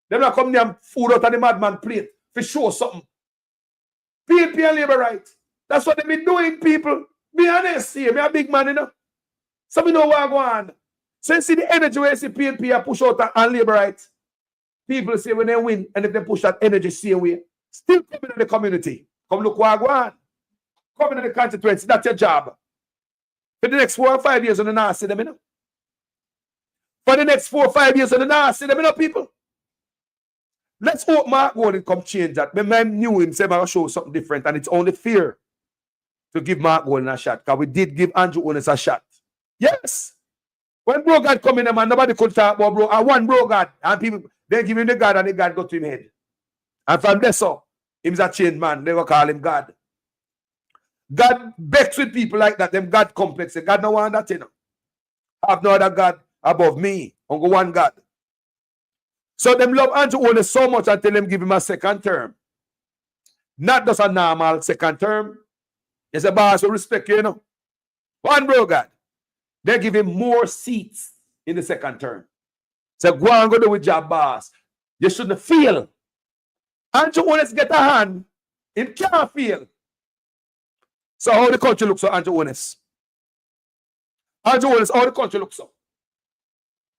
Them that come near food out of the madman plate for show something. PNP and labor right. That's what they been doing, people. Be honest here. Me a big man, you know. So we know what I go on. So you see the energy where you see PNP push out and labor right. People say when they win and if they push that energy same way, still coming in the community. Come look what I go on. Coming in the constituency, that's your job. For the next 4 or 5 years, on the not see them, you know. For the next 4 or 5 years, on the not see them, you know, people. Let's hope Mark Golding come change that. When man knew him, say, I'm going to show something different, and it's only fear to give Mark Golding a shot. Because we did give Andrew Onis a shot. Yes. When bro God come in, man, nobody could talk about bro. I want bro God. And people, they give him the God, and the God go to him head. And from there, so, him's a changed man. They will call him God. God begs with people like that. Them God complex. God no want that, you know. I have no other God above me. Only one God. So them love Andrew Onis so much until them give him a second term. Not just a normal second term. It's a boss who respect you, you know. One bro God. They give him more seats in the second term. So go and go do with your boss. You shouldn't feel. Andrew Onis get a hand. He can't feel. So how the country looks so Andrew Onis? Andrew Onis, how the country looks so?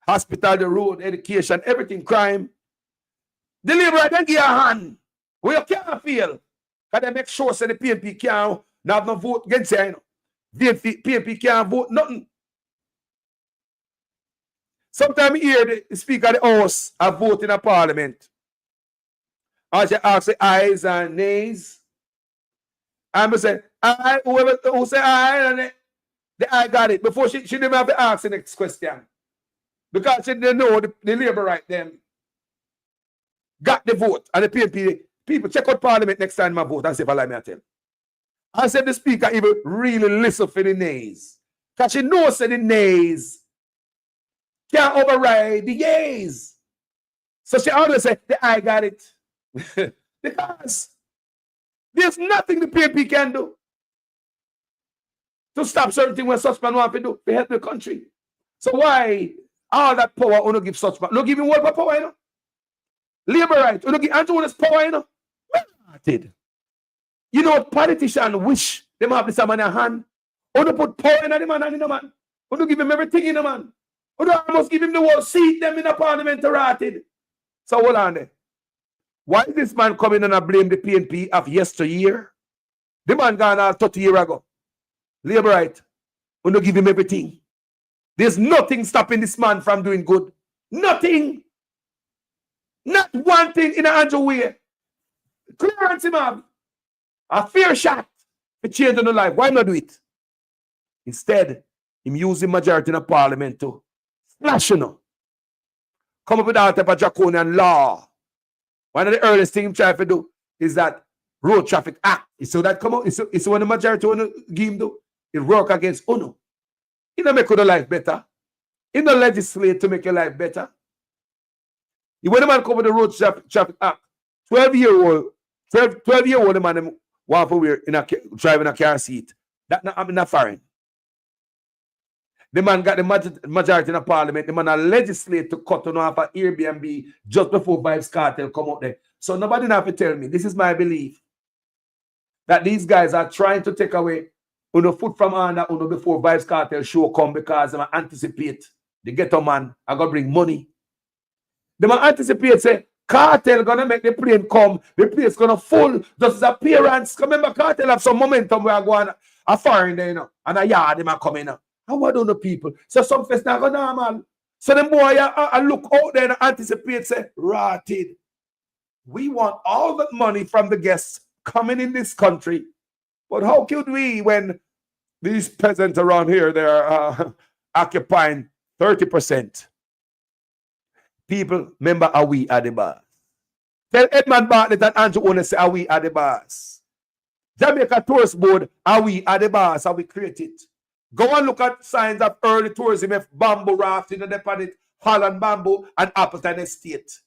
Hospital, the road, education, everything, crime. The Labour then give a hand. Where you can't feel. Because they make sure so the PNP can't have no vote against you, you know. PNP can't vote nothing. Sometimes you hear the Speaker of the House a vote in a parliament. As you ask the ayes and nays. And I say, aye, who say aye, and the aye got it. Before she didn't have to ask the next question. Because she didn't know the Labour right them got the vote. And the PNP, people check out parliament next time I vote and see if I like me at them. I said the Speaker even really listen for the nays. Because she knows that the nays can't override the yays. So she always say, the I got it. Because there's nothing the PNP can do. to stop certain things when such man want to do to help the country. So why all that power you give such man? No give him what power, you know? Labor right. You give Andrew this power, you know? You know what politicians wish them have this man in their hand? You don't put power in the man and in the man. You don't give him everything in the man. You don't almost give him the whole seat them in the parliament to rotted. So hold on there. Why is this man coming and blame the PNP of yesteryear? The man gone all 30 years ago. Labor right. You don't give him everything. There's nothing stopping this man from doing good. Nothing. Not one thing in an Andrew way. Clearance him up. A fair shot to change the life. Why not do it? Instead, him using majority in the parliament to splash, you know. Come up with that type of draconian law. One of the earliest things him try to do is that Road Traffic Act. So that come out, it's when the majority want to give him do. It work against UNO. He don't make your life better. He don't legislate to make your life better. When the man come with the Road Traffic Act, 12-year-old man want to wear driving a car seat. That not foreign. The man got the majority in the parliament. The man legislate to cut on off of Airbnb just before Vibes Kartel come out there. So nobody have to tell me. This is my belief. That these guys are trying to take away foot from under before Vibes Kartel show come because they anticipate the ghetto man are going to bring money. They anticipate say Kartel gonna make the plane come, the place gonna full, just as appearance. Remember, Kartel have some momentum where I go on a foreign there, you know, and a yard them are coming up. How about the people? So some face not go normal. So them boy I look out there and anticipate say, rotted. We want all that money from the guests coming in this country. But how could we when these peasants around here, they're occupying 30%? People, remember, are we at the bars? Tell Edmund Bartlett and Andrew Owner say, are we at the bars? Jamaica Tourist Board, are we at the bars? How we create it? Go and look at signs of early tourism of bamboo rafting and the Holland Bamboo and Appleton Estate.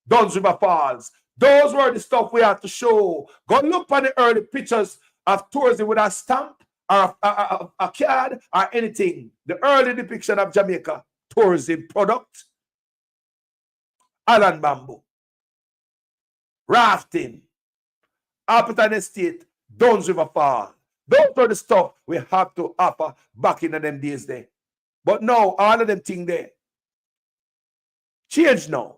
Duns River Falls. Those were the stuff we had to show. Go look at the early pictures of tourism with a stamp or a card or anything. The early depiction of Jamaica tourism product. Holland Bamboo, rafting, Appleton Estate, Duns River Fall. Those are the stuff we have to offer back in them days there. But now, all of them things there change now.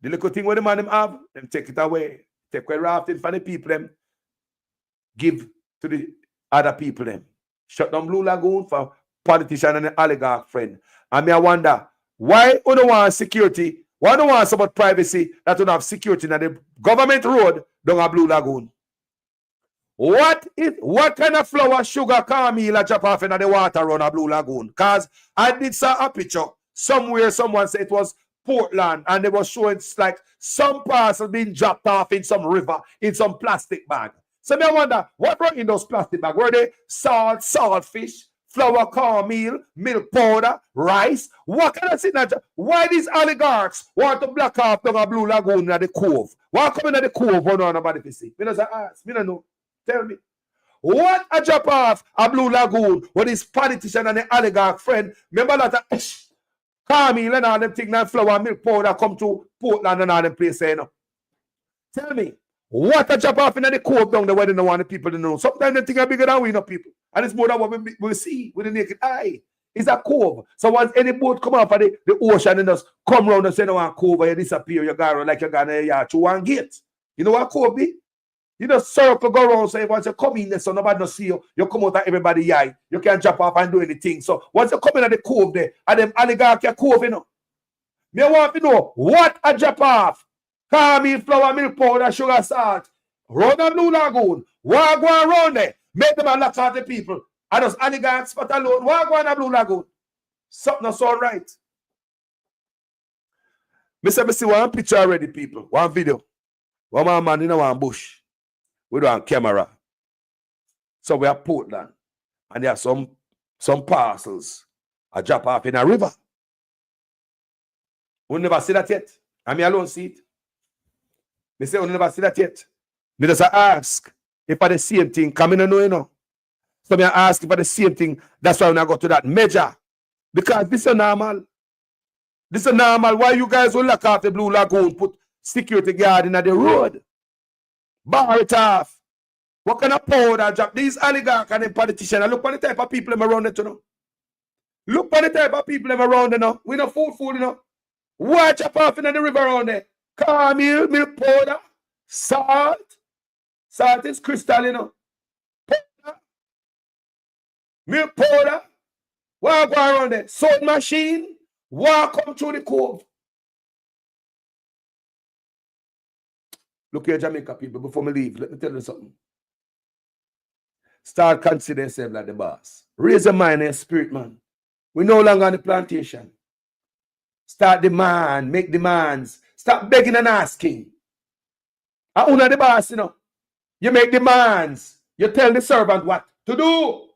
The little thing where the man them have, them take it away. Take away rafting for the people them, give to the other people them. Shut down Blue Lagoon for politician and the oligarch friend. And I wonder, why you don't want security? Why don't want about privacy that don't have security in the government road down a Blue Lagoon? What kind of flour, sugar, caramel a drop off in the water around a Blue Lagoon? Because I did see a picture somewhere, someone said it was Portland, and they were showing it's like some parcel being dropped off in some river in some plastic bag. So I wonder, what were in those plastic bags? Were they salt, saltfish, flour, cornmeal, milk powder, rice? What kind of signature? Why these oligarchs want to block off down a Blue Lagoon at the cove? Why come in the cove when nobody can see? Me don't ask. Me don't know. Tell me. What a drop off a Blue Lagoon with this politician and the oligarch friend? Remember that cornmeal and all them things and flour and milk powder come to Portland and all them places, you know? Tell me. What a drop off in the cove down there where they don't want the people to know. Sometimes they think are bigger than we know people. And it's more than what we see with the naked eye. It's a cove. So once any boat come off of the ocean and just come around and say, no, one cove, you disappear, you go around like you're going to one gate. You know what cove be? You just circle, go around, so once you come in there, so nobody don't see you, you come out of everybody's eye. You can't drop off and do anything. So once you come in at the cove there, and them oligarchy cove, you know. Me want to know, what a drop off? Cornmeal, flour, milk powder, sugar, salt. Round a Blue Lagoon. Why go around there? Make them lock out the people. And those oligarchs spot alone. Why go on a Blue Lagoon? Something not so right. Me see one picture already, people. One video. One man in one bush. We do on camera. So we are Portland. And there are some parcels a drop off in a river. We never see that yet. And me alone see it. They say we never see that yet. Me just ask if I the same thing coming and know, you know. So me ask for the same thing. That's why when I go to that measure. Because this is normal. This is normal. Why you guys will lock off the Blue Lagoon, put security guard in the road? Bar it off. What kind of power that drop? These oligarchs and the politicians, look at the type of people them around it, you know. Look at the type of people them around, you know. We no food, you know. Watch up off in the river around there. Cornmeal, milk powder, salt. Salt is crystal, you know. Powder, milk powder. Walk around there. Salt machine. Walk come through the cove. Look here, Jamaica people, before me leave, let me tell you something. Start considering yourself like the boss. Raise your mind and your spirit, man. We no longer on the plantation. Start demand, make demands. Stop begging and asking. I own the boss, you know. You make demands. You tell the servant what to do.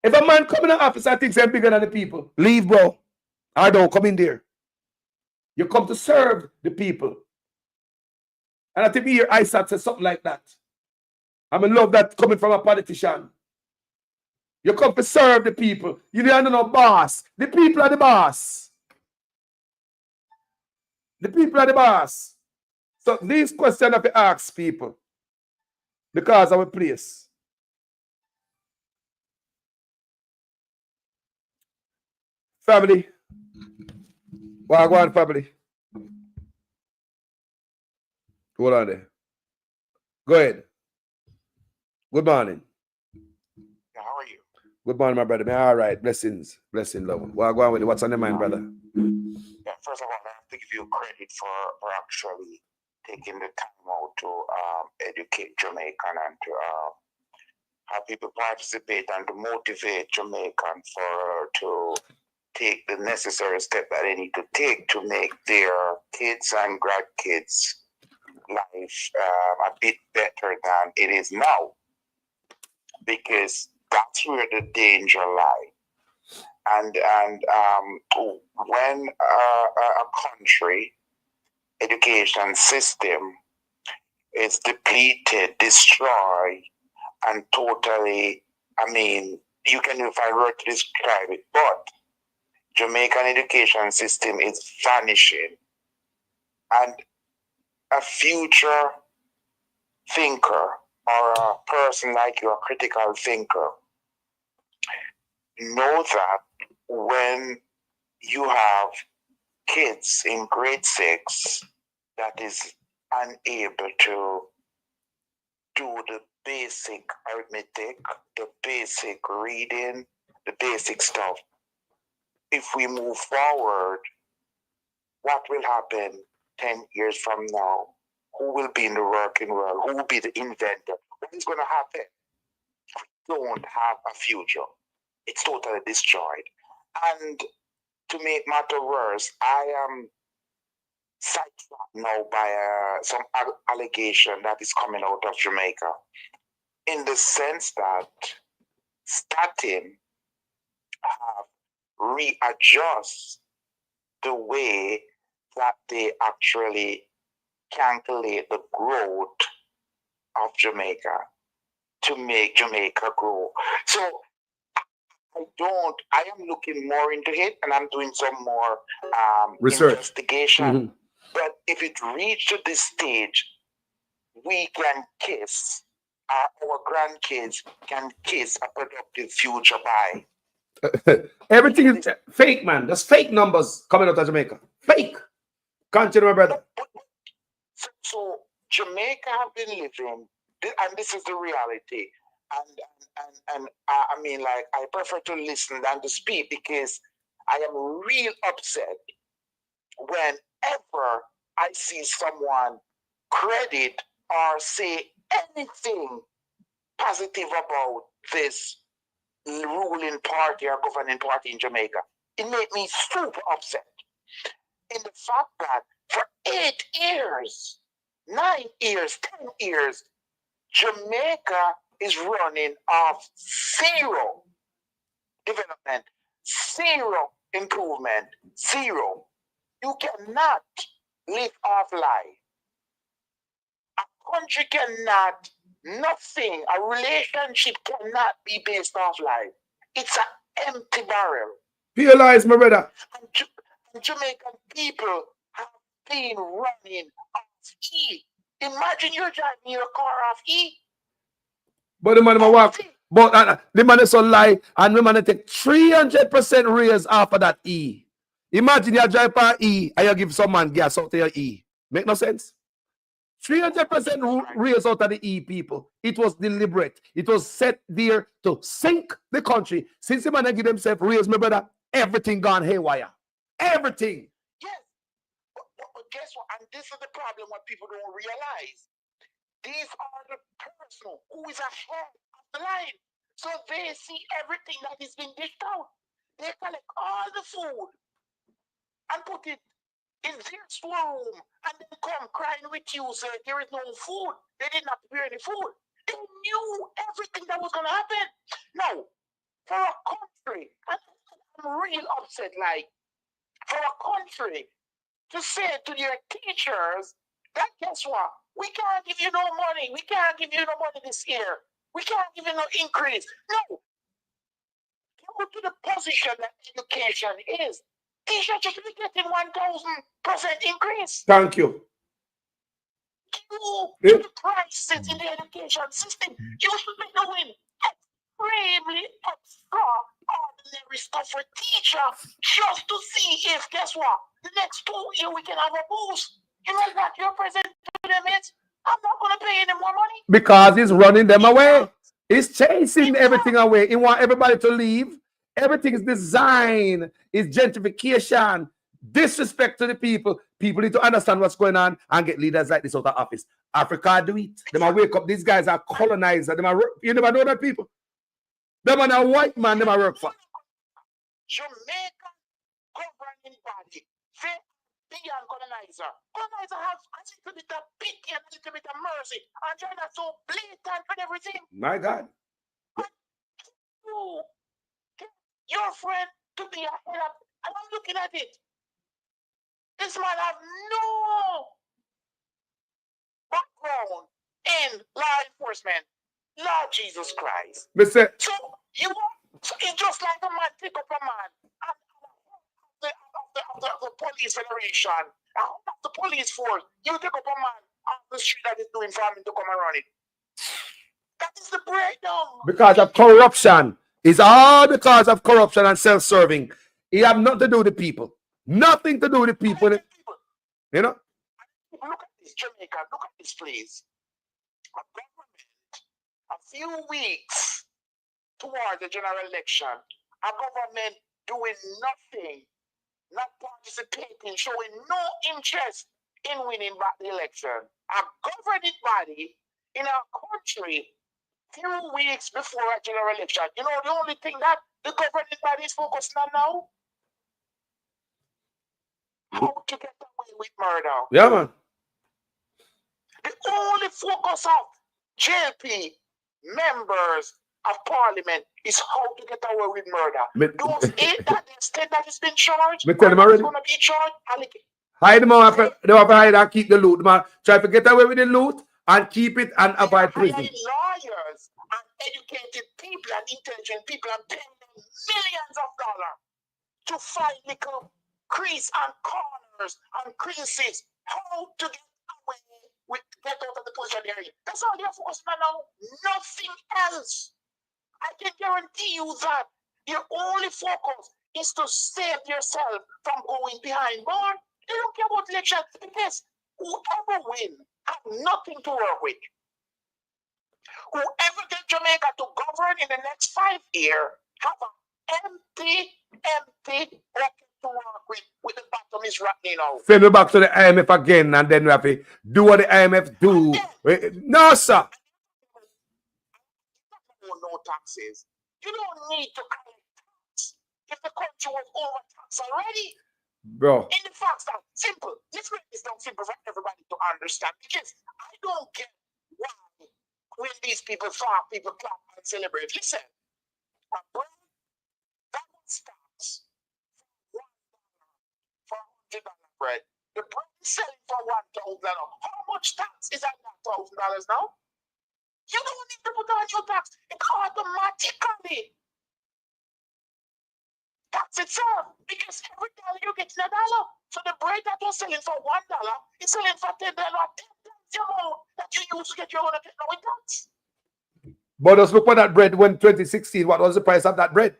If a man come in the office and thinks they're bigger than the people, leave, bro. Or don't come in there. You come to serve the people. And I think we hear ISAT say something like that. I love that coming from a politician. You come to serve the people. You don't know boss. The people are the boss. The people are the boss. So these questions have to ask people. Because of a place. Family. Wagwan family. Hold on there. Go ahead. Good morning. How are you? Good morning, my brother. Man, all right. Blessings. Blessing, love. Wagwan with it. What's on your mind, brother? Yeah, first of all, I have to give you credit for actually taking the time out to educate Jamaican and to have people participate and to motivate Jamaican to take the necessary step that they need to take to make their kids and grandkids' life a bit better than it is now. Because that's where the danger lies. And when a country education system is depleted, destroyed, and totally, you can even find word to describe it, but Jamaican education system is vanishing. And a future thinker or a person like you, a critical thinker, know that when you have kids in grade 6 that is unable to do the basic arithmetic, the basic reading, the basic stuff, if we move forward, what will happen 10 years from now? Who will be in the working world? Who will be the inventor? What is going to happen? We don't have a future. It's totally destroyed. And to make matter worse, I am sidetracked now by some allegation that is coming out of Jamaica, in the sense that statin have readjust the way that they actually calculate the growth of Jamaica to make Jamaica grow. So I am looking more into it, and I'm doing some more research, investigation. Mm-hmm. But if it reaches to this stage, we can kiss, our grandkids can kiss a productive future by. Everything is fake, man. There's fake numbers coming out of Jamaica. Fake. Continue, my brother. So Jamaica have been living, and this is the reality. And I prefer to listen than to speak, because I am real upset whenever I see someone credit or say anything positive about this ruling party or governing party in Jamaica. It made me super upset. In the fact that for 8 years, 9 years, 10 years, Jamaica is running off zero development, zero improvement, zero. You cannot live off life. A country cannot Nothing. A relationship cannot be based off life. It's an empty barrel. Pure lies, my brother. And Jamaican people have been running off E. Imagine you're driving your car off E. But the man walk. But the man is so lie, and the man take 300% raise off of that E. Imagine you drive by E and you give some man gas out to your E. Make no sense? 300% raise out of the E, people. It was deliberate. It was set there to sink the country. Since the man give themselves raise, my brother, everything gone haywire. Everything. Yes. But guess what? And this is the problem what people don't realize. These are the person who is ahead of the line. So they see everything that is being dished out. They collect all the food and put it in their storeroom and then come crying with you, say there is no food. They did not prepare any food. They knew everything that was going to happen. Now, for a country, and I'm real upset, like, for a country to say to their teachers that guess what? We can't give you no money. We can't give you no money this year. We can't give you no increase. No. Go to the position that education is. Teachers should be getting 1,000% increase. Thank you. To the prices in the education system, you should be doing extremely extraordinary stuff for teacher just to see if, guess what, the next 2 years we can have a boost. You know what your president to them is? I'm not going to pay any more money. Because he's running them away. He's chasing everything away. He wants everybody to leave. Everything is designed. It's gentrification. Disrespect to the people. People need to understand what's going on and get leaders like this out of office. Africa do it. They might wake up. These guys are colonizers. You never know that people. Them are a white man. They might work for. Jamaica governing body. They beyond colonizer. Colonizer has a little bit of pity and a little bit of mercy. And China so blatant with everything. My God. You get your friend to be ahead of, and I'm looking at it. This man have no background in law enforcement. Lord Jesus Christ. So you want, so it's just like a man pick up a man of the police federation, of the police force. You take up a man on the street that is doing farming to come around it. That is the breakdown. Because of corruption. It's all because of corruption and self-serving. It have nothing to do with the people. Nothing to do with the people. You know? Look at this, Jamaica. Look at this, please. A government, a few weeks towards the general election, a government doing nothing, not participating, showing no interest in winning back the election. A governing body in our country, few weeks before a general election. You know the only thing that the governing body is focusing on now? How to get away with murder. Yeah, man. The only focus of JP members of parliament is how to get away with murder. Those 8 that instead that has been charged, tell them already. Going to be charged. Hide them out. They have to hide and keep the loot, man. Try to get away with the loot and keep it and avoid prison. Lawyers and educated people and intelligent people and paying them millions of dollars to find little crease and corners and creases. How to get away with get out of the position they're in. That's all they're focusing on now. Nothing else. I can guarantee you that your only focus is to save yourself from going behind bars. They don't care about elections because whoever wins have nothing to work with. Whoever gets Jamaica to govern in the next 5 years have an empty bucket to work with the bottom is rotten out. Send me back to the IMF again and then we have to do what the IMF do. No, sir. No taxes. You don't need to collect tax if the country was overtaxed already. Bro. In the facts that simple. This is not simple for everybody to understand because I don't get why when these people talk, people clap and celebrate. Listen, a bread that one starts for $100 bread. The bread is selling for $1,000. How much tax is that $1,000 now? You don't need to put on your tax. It automatically tax itself because every dollar you get $1. So the bread that was selling for $1 is selling for $10. 10 times the amount that you use to get your own now with tax. But just look at that bread when 2016. What was the price of that bread?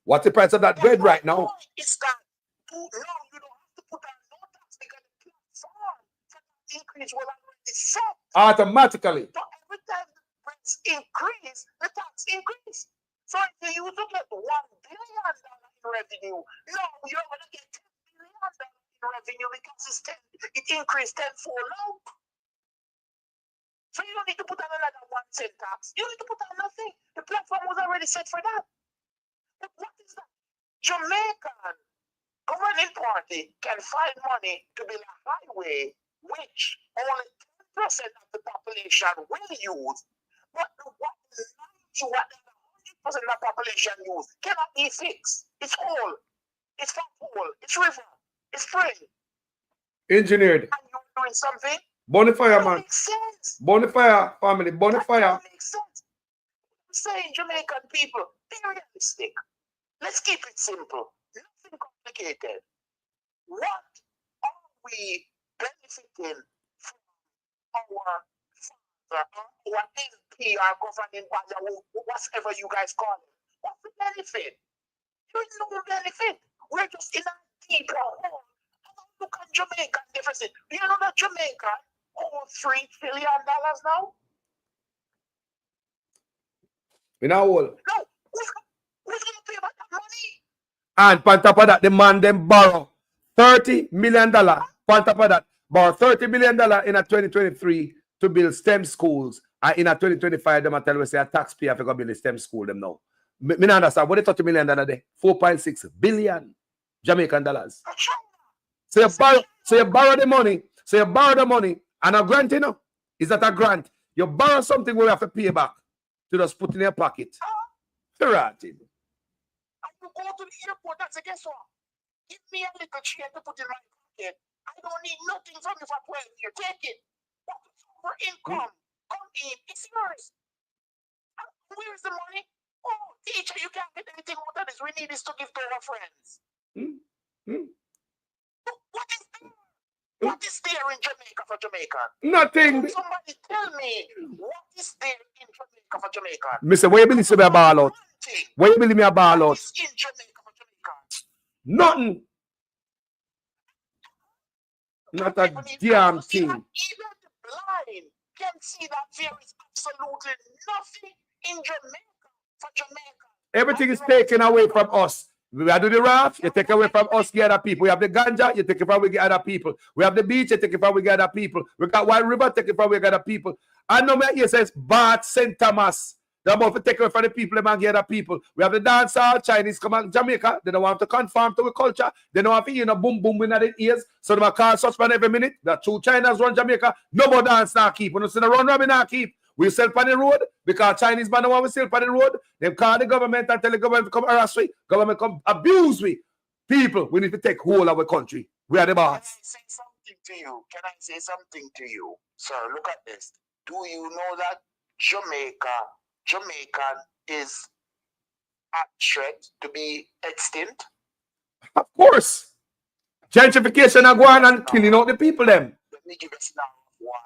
What's the price of that bread right now? It's that no, you don't have to put on no tax because the platform for that increase will already set. Automatically. So every time the price increase, the tax increase. So if you used to get $1 billion in revenue, no, you're going to get $10 billion in revenue because it increased tenfold now. So you don't need to put on another 1 cent tax. You don't need to put on nothing. The platform was already set for that. But what is that? Jamaican governing party can find money to build a highway which only 10% of the population will use, but what 100% of the population use cannot be fixed. It's whole. It's whole. It's river. It's spring. Engineered. And you're doing something. Bonfire, man. Makes sense. Bonfire, family. Bonfire. That makes sense. I'm saying, Jamaican people, be realistic. Let's keep it simple. Nothing complicated. What are we benefiting from our MP, our governing body, whatever you guys call it? What's the benefit? There's no benefit. We're just in a deeper hole. Look at Jamaica deficit. Do you know that Jamaica owes $3 trillion now? In our hole. No. Who's going to pay back that money? And on top of that, the man them borrow $30 million. On top of that, borrow $30 million in a 2023 to build STEM schools. And in a 2025, them tell us say a taxpayer if you go build a STEM school them now. Me not understand. What is $30 million a day? 4.6 billion Jamaican dollars. So you borrow the money. So you borrow the money. And a grant, you know, is that a grant? You borrow something where you have to pay back to just put in your pocket. Right. And you go to the airport and say, guess what? Give me a little chain to put in my pocket. I don't need nothing from you for 12 years. Take it. That's our income. Come in. It's yours. And where's the money? Oh, teacher, you can't get anything out of this. We need this to give to our friends. What is there? What is there in Jamaica for Jamaica? Nothing. Somebody tell me what is there in Jamaica for Jamaica? Mr. Where you believe me a ball out? Where you believe me a ball out? What is in Jamaica for Jamaica? Nothing. Not a damn thing. Even the blind can see that there is absolutely nothing in Jamaica for Jamaica. Everything is taken away from us. We have the raft, you take away from us, the other people. We have the ganja, you take it from the other people. We have the beach, you take it from the other people. We got White River, take it from the other people. And no matter here says Bath, St. Thomas. They're about to take away from the people and the other people. We have the dancehall, Chinese come out Jamaica. They don't want to conform to the culture. They don't have to hear no boom boom in their ears. So they call suspend every minute. The two Chinas run Jamaica. No more dance now keep. We don't see the run robin now keep. We sell on the road because Chinese man don't want to sell on the road. They call the government and tell the government to come harass we. Government come abuse we. People, we need to take hold of our country. We are the boss. Can I say something to you? Can I say something to you? Sir, look at this. Do you know that Jamaican is at threat to be extinct? Of course. Gentrification are going and killing out the people them. Let me give you a scenario why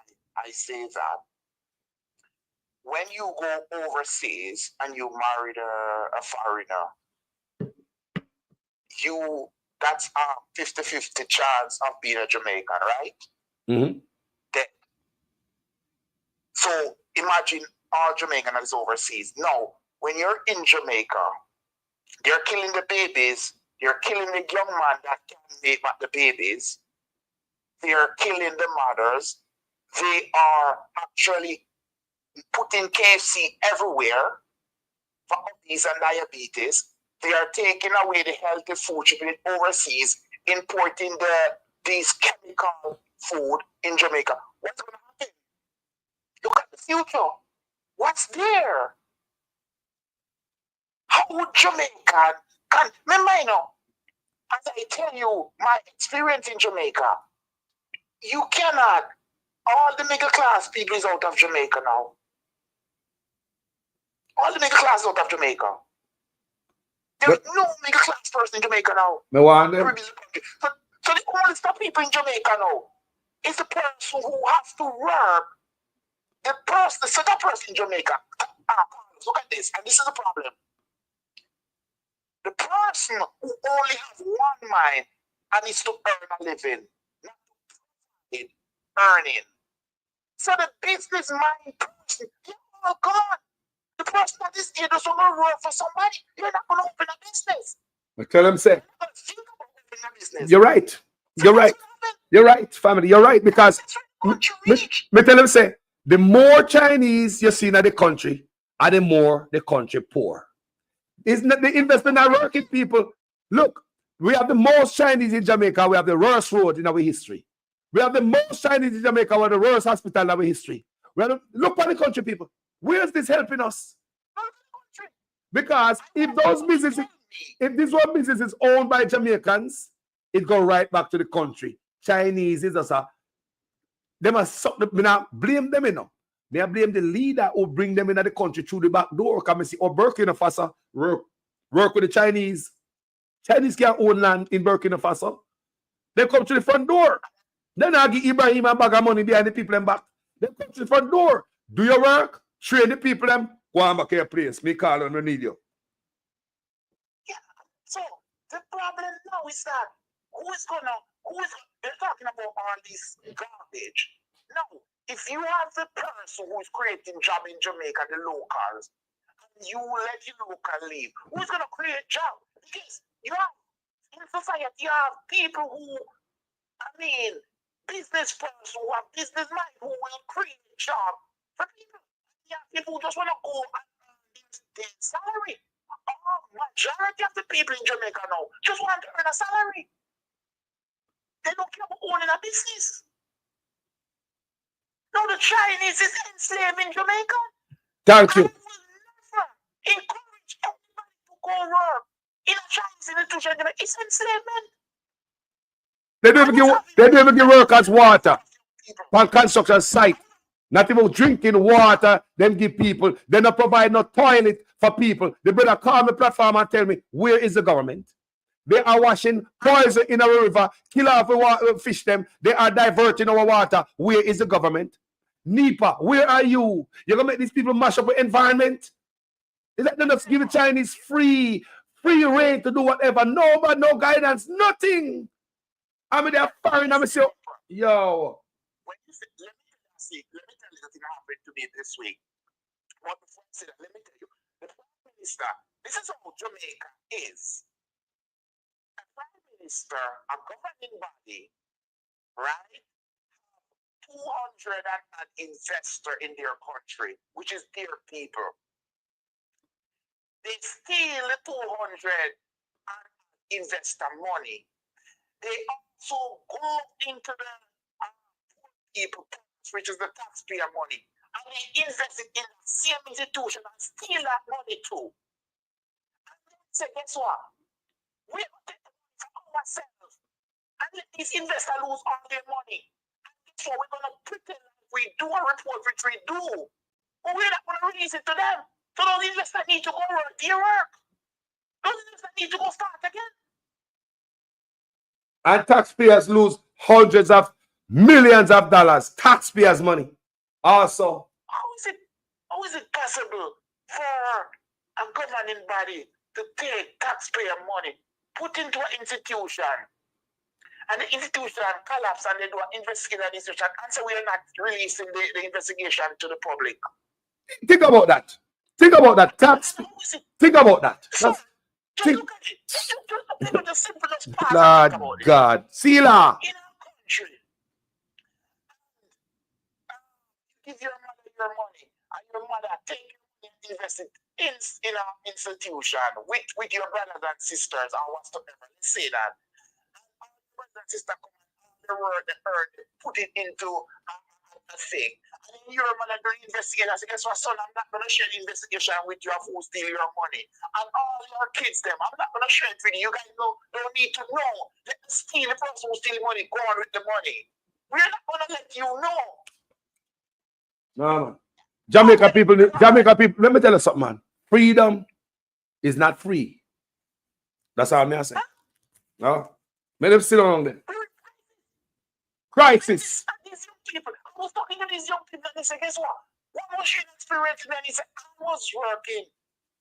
I say that. When you go overseas and you married a foreigner, that's a 50-50 chance of being a Jamaican, right? Mm-hmm. So imagine all Jamaican that is overseas. Now, when you're in Jamaica, they're killing the babies. They're killing the young man that can make back the babies. They're killing the mothers. They are actually putting KFC everywhere for obese and diabetes. They are taking away the healthy food shipping overseas, importing these chemical food in Jamaica. What's going to happen? Look at the future. What's there? How would Jamaica can remember, you know, as I tell you, my experience in Jamaica, you cannot, all the middle class people is out of Jamaica now. all the middle class out of Jamaica. There's no middle class person in Jamaica now. Me want them. So the only people in Jamaica now is the person who has to work. The set up person in Jamaica. Look at this, and this is the problem. The person who only has one mind and is to earn a living, not to earning. So the business mind person, oh God, the person that is here doesn't want to work for somebody. You're not going to open a business. I tell them, say, You're not going to think about opening a business. you're right. You're right. You're right, family. You're right, because me tell them, say, the more Chinese you see in the country, and the more the country poor. Isn't that the investment are working, people? Look, we have the most Chinese in Jamaica. We have the worst road in our history. We have the most Chinese in Jamaica. We have the worst hospital in our history. Look at the country, people. Where is this helping us? Because if those businesses, if this one business is owned by Jamaicans, it go right back to the country. Chinese is just they must suck me now. Blame them, you know. May I blame the leader who bring them into the country through the back door. Come and see, or Burkina Faso work with the Chinese. Chinese can't own land in Burkina Faso. They come to the front door. Then I give Ibrahim a bag of money behind the people and back. They come to the front door. Do your work. Train the people them. Go on back to your place. Me call and we need you. Yeah. So the problem now is that they're talking about all this garbage. No. If you have the person who is creating job in Jamaica, the locals, and you let the local leave, who's going to create job? Because you have, in society, you have people who, business person who have business mind who will create job for people. You have people who just want to go and earn their salary. Majority of the people in Jamaica now just want to earn a salary. They don't care about owning a business. No, the Chinese is enslaving Jamaica. Thank you. I will never encourage anybody to go work in a Chinese institution. It's enslavement. They don't even give workers water on construction site. Not even drinking water, them give people. They don't provide no toilet for people. They better call the platform and tell me, where is the government? They are washing poison in our river, kill off the fish them. They are diverting our water. Where is the government? NEPA, where are you? You're going to make these people mash up the environment? Is that not give the Chinese free reign to do whatever? No, but no guidance, nothing. They're foreign. Say, yo. When you say, let me tell you something happened to me this week. What before I say that, let me tell you, the Prime Minister, this is how Jamaica is. A Prime Minister, a governing body, right, 200 an investor in their country, which is their people. They steal the 200 investor money. They also go into the people, which is the taxpayer money, and they invest it in the same institution and steal that money too. And then say, guess what? We don't take the money for ourselves and let these investors lose all their money. So we're going to pretend we do a report, which we do. But we're not going to release it to them. So those investors need to go work their work. Those investors need to go start again. And taxpayers lose hundreds of millions of dollars. Taxpayers' money. Also. How is it possible for a governing body to take taxpayer money, put into an institution, and the institution collapse and they do an investigation in the institution and say we are not releasing the investigation to the public? Think about that. Think about that. Think about that. Just look at it. Just think of the simplest part. Lord God. Sila. In our country, give your mother your money and your mother take your money and invest it in an institution with your brothers and sisters or whatsoever. Let's say that. Brother and sister come and the word, the earth, put it into a thing. And then your mother do investigate and say, guess what, son, I'm not going to share the investigation with you of who steal your money. And all your kids, them, I'm not going to share it with you. You guys don't need to know. Let the steal the person who steal money, go on with the money. We're not going to let you know. No, man. Jamaica people, let me tell you something, man. Freedom is not free. That's all I'm saying. No? Let them sit down there. Crisis. These young people, I was talking to these young people and they said, guess what? What was your experience? And he said, I was working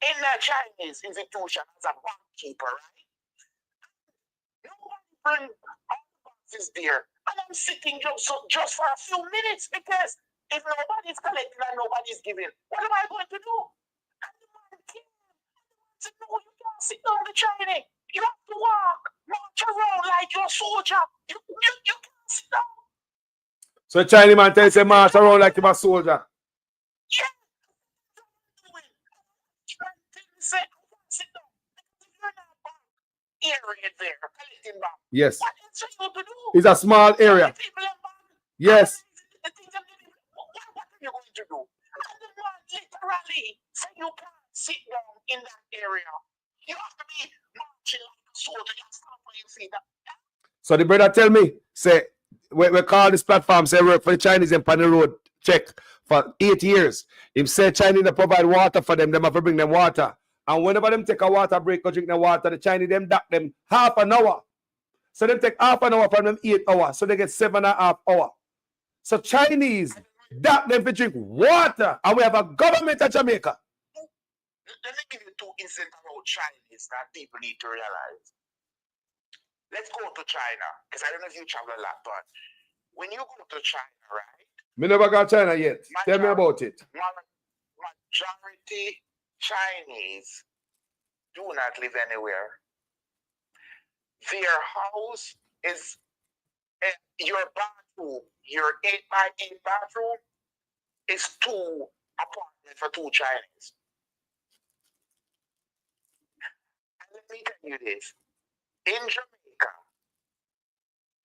in a Chinese institution as a barkeeper, right? Nobody bring all the boxes there. And I'm sitting just for a few minutes because if nobody's collecting and nobody's giving, what am I going to do? And the man came and said, no, you can't sit down the Chinese. You have to walk, march around like you're a soldier. You can't sit down. So Chinese man tell you say march around like you're a soldier. Yeah. Say, sit down. If you're not back area there, collecting back. Yes. What else are you to do? It's a small area. Yes. What are you going to do? And the man literally said you can't sit down in that area. You have to be marching like a soldier. You have to stand for your feet. So the brother tell me, say, we call this platform, say work for the Chinese in Panel Road, check, for 8 years. If say Chinese they provide water for them have to bring them water. And whenever them take a water break or drink the water, the Chinese them dock them half an hour. So they take half an hour from them 8 hours. So they get 7.5 hours. So Chinese dock them to drink water. And we have a government of Jamaica. Let me give you 2 incidents about Chinese that people need to realize. Let's go to China, because I don't know if you travel a lot, but when you go to China, right? Me never got China yet. Tell me about it. Majority Chinese do not live anywhere. Their house is your bathroom, your 8x8 bathroom is 2 apartments for 2 Chinese. And let me tell you this. In Jamaica,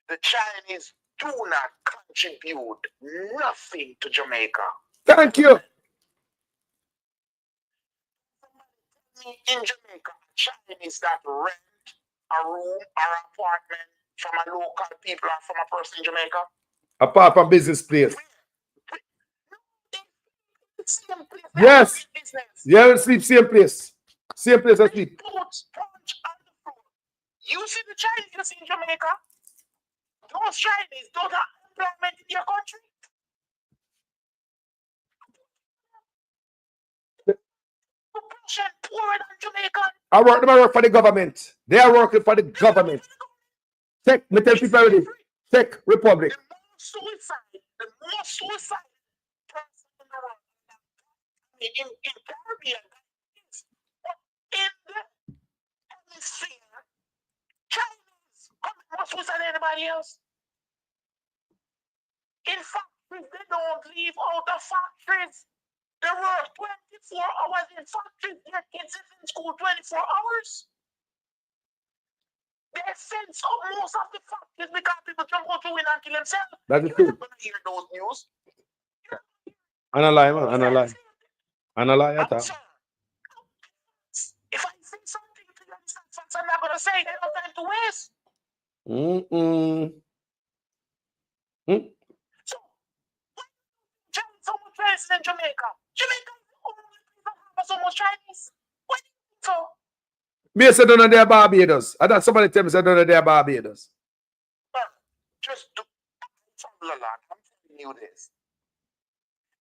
the Chinese do not contribute nothing to Jamaica. Thank you. In Jamaica, Chinese that rent a room or apartment from a local people or from a person in Jamaica. Apart from business place. Same place. Yes. Yeah, sleep same place. Same place I sleep. You see the Chinese you see in Jamaica? Those Chinese don't have employment in your country. Population poorer than Jamaica. I work for the government. They are working for the government. Check, me tell people already. Check Republic. The more suicide person in the world. In Caribbean, in the hemisphere, Chinese commit more suicide than anybody else. In factories, they don't leave out the factories. They work 24 hours in factories. Their kids is in school 24 hours. They fence up most of the factories because people don't go through and kill themselves. That's the truth. You're not going to hear those news. Analyze, man. Analyze. Analyze at all. If I say something to you, I'm not going to say it. I don't have time to waste. So, why Chinese so much Chinese in Jamaica? Jamaica is the only place that has so much Chinese. Why do you think so? Me say none of their Barbados. I thought somebody tell me say none of their Barbados. Just do travel a lot. I'm telling you this.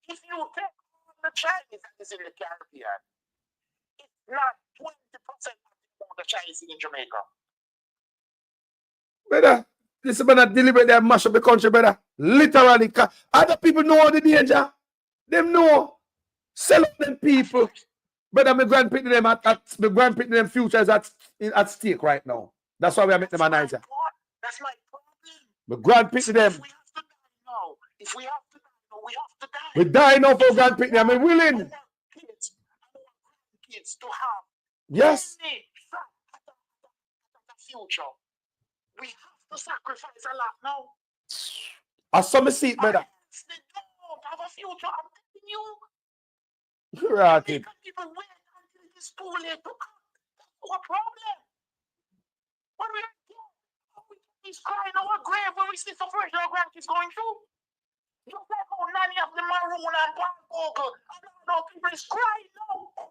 If you take all the Chinese that is in the Caribbean, it's not 20% of the Chinese in Jamaica. Brother, this is not deliberate. They mash up the country, brother. Literally. Other people know the danger. Them know. Sell up them people. Brother, my grandpicking them my grandpicking them future is at stake right now. That's why we are making them a nicer. That's my problem. My grandpicking them. If we have to die now, if we have to die now, we have to die. We die now for grandpicking them. I'm willing. Kids to have. Yes. The future. We have to sacrifice a lot now. I saw me seat, brother. They don't have a future. I'm telling you. Right. People wait until it is too late to act. That's our problem. When we are dead, he's crying our grave when we see suffering our grandkids going through. Just like how Nanny of the Maroon and Bangkok and all those people is crying now.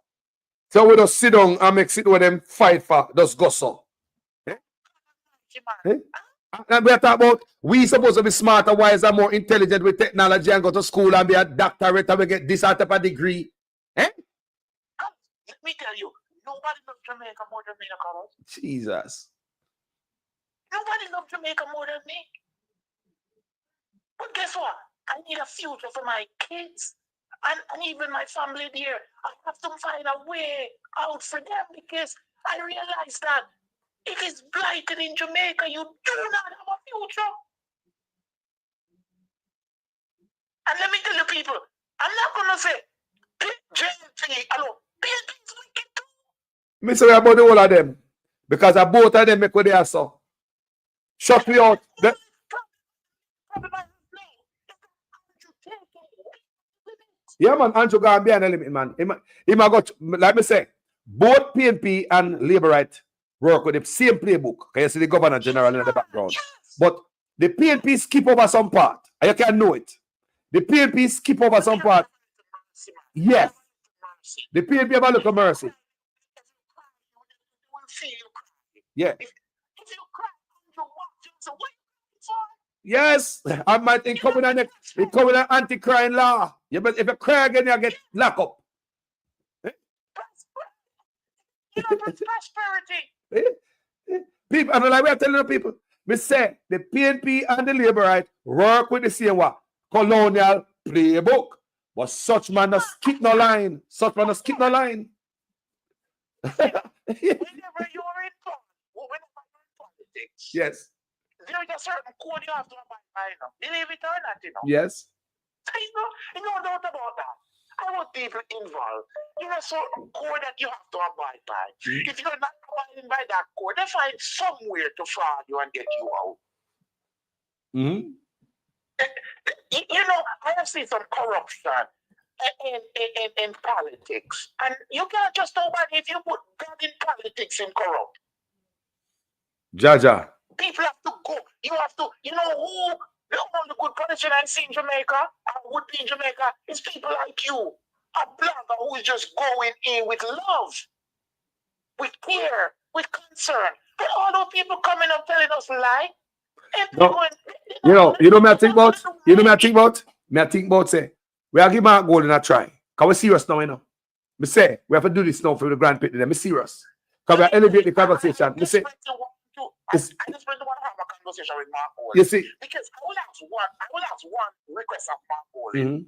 So we just sit down and make it with them fight for just go so. Eh? Eh? And we are talking about we supposed to be smarter, wiser, more intelligent with technology and go to school and be a doctorate and we get this type of degree. Eh? Let me tell you, nobody loves Jamaica more than me, Carlos. Jesus. Nobody loves Jamaica more than me. But guess what? I need a future for my kids and even my family there. I have to find a way out for them because I realize that if it's blighted in Jamaica, you do not have a future. And let me tell you people, I'm not going to say JP, hello, PNP is wicked too. Me say about the whole of them. Because I both of them make what they are so. Shut me out. Yeah, man, Andrew got behind the limit, man. He might got, like me say, both PNP and Labour Right work with the same playbook. Can you see the Governor General in the background? But the PNP skip over some part. And you can know it. The PNP skip over some part. Yes. The PNP have a look of mercy. Yeah. Yes, I might think coming on an anti-crime law. Yeah, but if you cry again, you get locked up. You know, prosperity. People, and like we are telling the people, we say the PNP and the Labour Right work with the same what? Colonial playbook. But such man does skip no line. Such man does skip no line. Whenever you're in politics. Yes. There is a certain code you have to abide by now. Believe it or not, you know. Yes. No doubt about that. I want people involved. There's a certain code that you have to abide by. If you're not abiding by that code, they find somewhere to fraud you and get you out. Mm-hmm. You know, I have seen some corruption in politics. And you can't just nobody if you put God in politics and corrupt. Jaja. People have to go. You have to, you know who the only good politician I see in Jamaica, or would be in Jamaica, is people like you. A blogger who is just going in with love, with care, with concern. But all those people coming up telling us lie. No. You know me I think about? You know me I think about? Me I think about say, we are giving Mark Golden a try. Because we're serious now, you know. Me say, we have to do this now for the Grand Pit. I'm serious. Because we are elevating the conversation. Me say, I just really want to have a conversation with Mark Golden. You see, because I will ask one request of Mark Golden.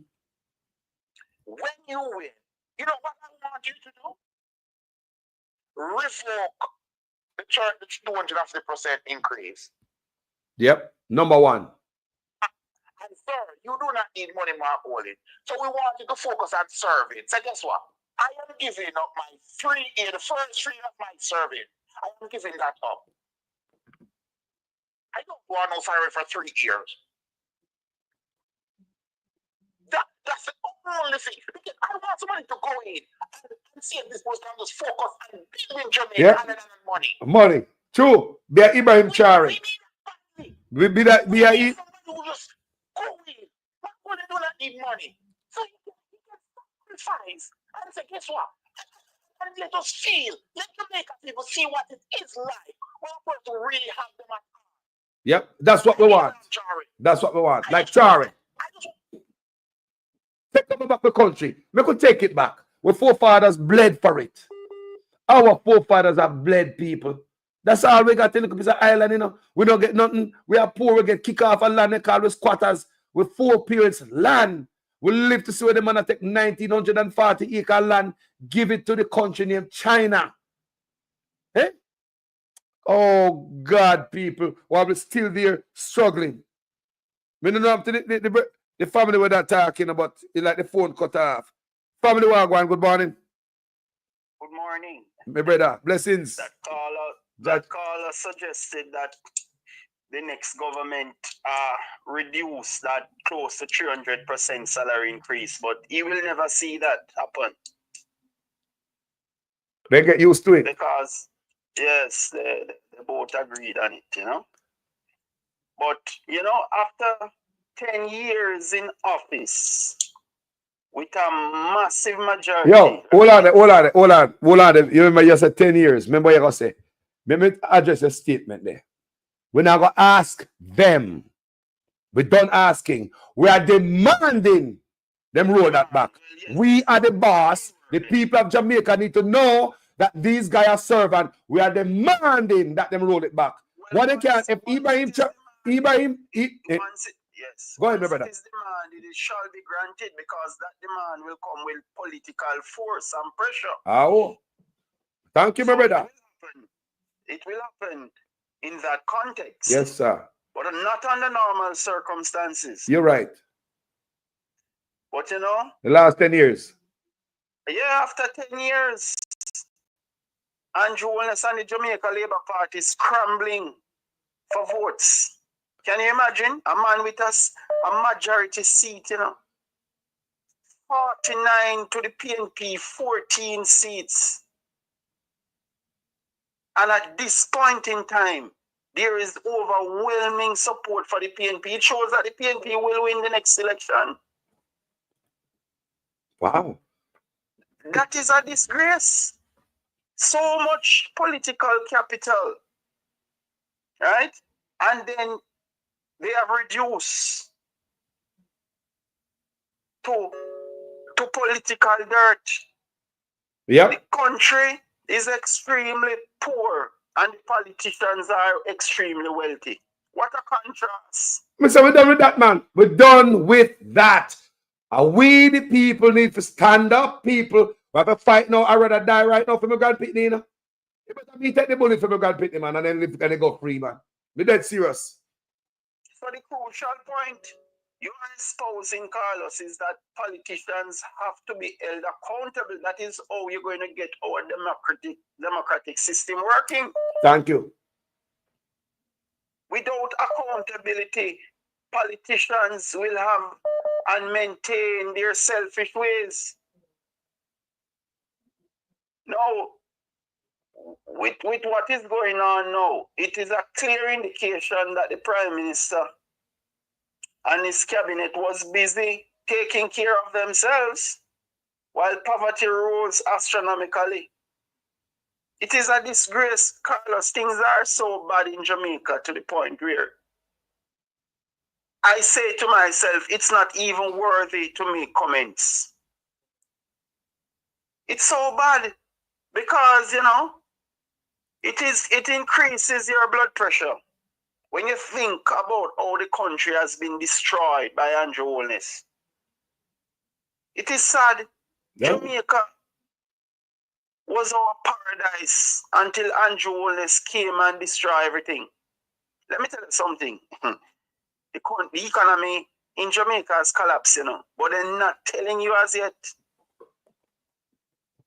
When you win, you know what I want you to do? Revoke the 250% increase. Yep, number one. And third, you do not need money, Mark Golden. So we want you to focus on serving. So guess what? I am giving up my 3 years, the first 3 of my serving. I am giving that up. I don't want no salary for 3 years. That's the only thing. Because I want somebody to go in and see if this person can just focus on building Jamaica other than money. Money. True. Be a Ibrahim Chari. Be a somebody who just go in. Mark Golden do not need money. So you can sacrifice and say, guess what? And let us feel. Let Jamaica people see what it is like. We're supposed to really have them at heart. Yep, that's what we want. That's what we want. Like Chari. Take them back to the country. We could take it back. Our forefathers bled for it. Our forefathers have bled, people. That's all we got in the piece of island, you know. We don't get nothing. We are poor. We get kicked off a land they call us squatters with 4 periods land. We live to see where the man take 1,940 acre land, give it to the country named China. Eh? Oh, God, people. While we're still there struggling. We don't know the family were that talking about, like the phone cut off. Family Wagwan, good morning. Good morning. My brother, blessings. That caller suggested that the next government reduce that close to 300% salary increase, but he will never see that happen. They get used to it. Because, yes, they both agreed on it, you know. But, you know, after 10 years in office, with a massive majority. Yo, hold on. You remember you said 10 years. Remember what you going to say? Let me address your statement there. We're not going to ask them. We're done asking. We are demanding them roll that back. Yes. We are the boss. The people of Jamaica need to know that these guys are servant. We are demanding that them roll it back. What they can, if Ibrahim, yes. Go ahead, my Once brother. it is demanded, it shall be granted because that demand will come with political force and pressure. Oh, thank you, my brother. It will happen in that context. Yes, sir. But not under normal circumstances. You're right. But you know, the last 10 years. Yeah, after 10 years, Andrew Holness and the Jamaica Labour Party scrambling for votes. Can you imagine? A man with a majority seat, you know. 49 to the PNP, 14 seats. And at this point in time, there is overwhelming support for the PNP. It shows that the PNP will win the next election. Wow. That is a disgrace. So much political capital, right? And then they have reduced to political dirt. Yeah. The country is extremely poor and the politicians are extremely wealthy. What a contrast. We're done with that, man. We're done with that. And we, the people, need to stand up, people. We have to fight now. I'd rather die right now for my God Pitney, you know. You better me take the bullet for my God Pitney, man, and then they go free, man. Be dead serious. So the crucial point you are espousing, Carlos, is that politicians have to be held accountable. That is how you're going to get our democratic system working. Thank you. Without accountability, politicians will have and maintain their selfish ways. Now, with what is going on now, it is a clear indication that the Prime Minister and his cabinet was busy taking care of themselves while poverty rose astronomically. It is a disgrace, Carlos. Things are so bad in Jamaica to the point where I say to myself, it's not even worthy to make comments. It's so bad because, you know, it increases your blood pressure when you think about how the country has been destroyed by Andrew Holness. It is sad. Yep. Jamaica was our paradise until Andrew Holness came and destroyed everything. Let me tell you something. The economy in Jamaica has collapsed, you know, but they're not telling you as yet.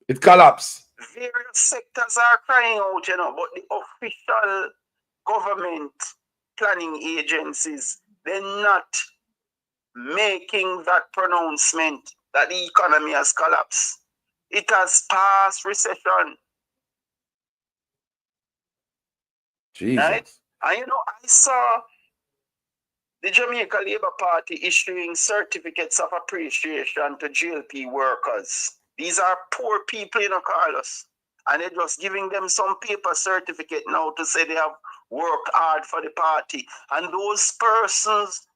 It collapsed. Various sectors are crying out, you know, but the official government planning agencies, they're not making that pronouncement that the economy has collapsed. It has passed recession. Jesus. Right? And you know, I saw the Jamaica Labour Party issuing certificates of appreciation to GLP workers. These are poor people, you know, Carlos. And they're just giving them some paper certificate now to say they have worked hard for the party. And those persons,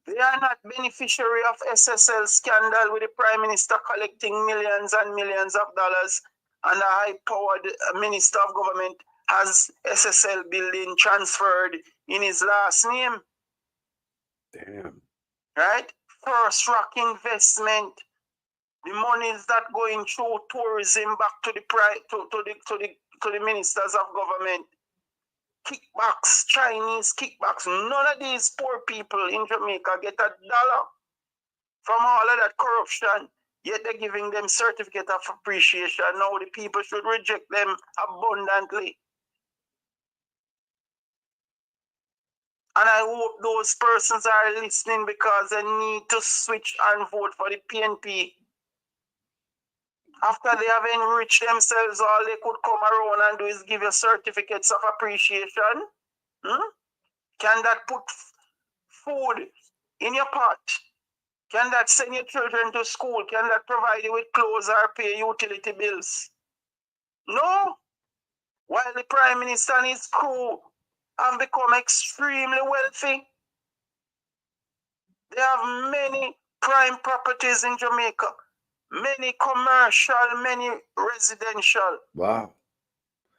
they are not beneficiary of SSL scandal with the Prime Minister collecting millions and millions of dollars. And a high-powered Minister of Government has SSL building transferred in his last name. Damn. Right? First rock investment. The monies that going through tourism back to the ministers of government. Kickbacks, Chinese kickbacks. None of these poor people in Jamaica get $1 from all of that corruption. Yet they're giving them certificate of appreciation. Now the people should reject them abundantly. And I hope those persons are listening because they need to switch and vote for the PNP. After they have enriched themselves, all they could come around and do is give you certificates of appreciation. Can that put food in your pot? Can that send your children to school? Can that provide you with clothes or pay utility bills? No. While the Prime Minister and his crew have become extremely wealthy, they have many prime properties in Jamaica, many commercial, many residential. Wow.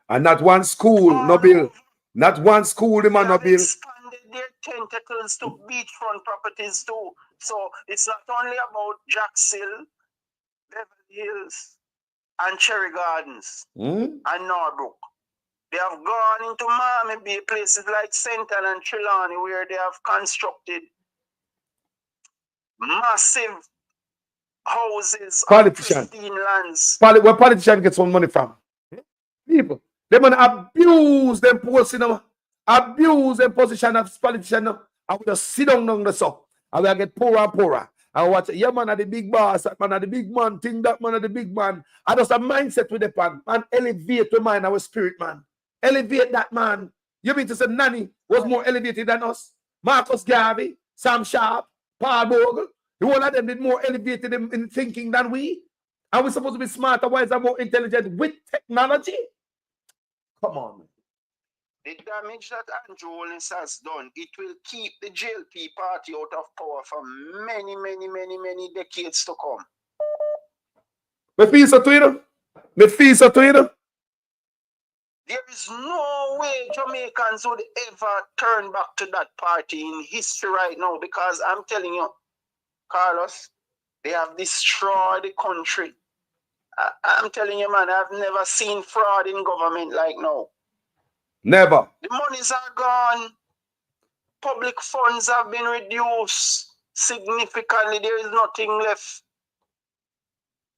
And not one school, no bill. Not one school, the man no bill. Expanded their tentacles to beachfront properties too. So it's not only about Jackshill, Beverly Hills, and Cherry Gardens and Norbrook. They have gone into Miami Bay, places like Senton and Trelawney, where they have constructed massive houses on pristine lands. Where politicians get some money from? People. They man abuse them posts, abuse them position of politicians. I will just sit down the so. I will get poorer and poorer. I watch, yeah, man, are the big boss, that man, are the big man, think that man, are the big man. I just a mindset with the pan. Man, elevate the mind, our spirit, man. Elevate that man. You mean to say Nanny was more elevated than us? Marcus Garvey, Sam Sharp, Paul Bogle. The one of them did more elevated in thinking than we. And we're supposed to be smarter, wiser, more intelligent with technology. Come on, man. The damage that Andrew Holness has done, it will keep the JLP party out of power for many, many, many, many decades to come. Me feel so to you. Me feel so to you. There is no way Jamaicans would ever turn back to that party in history right now, because I'm telling you, Carlos, they have destroyed the country. I'm telling you, man, I've never seen fraud in government like now. Never. The monies are gone. Public funds have been reduced significantly. There is nothing left.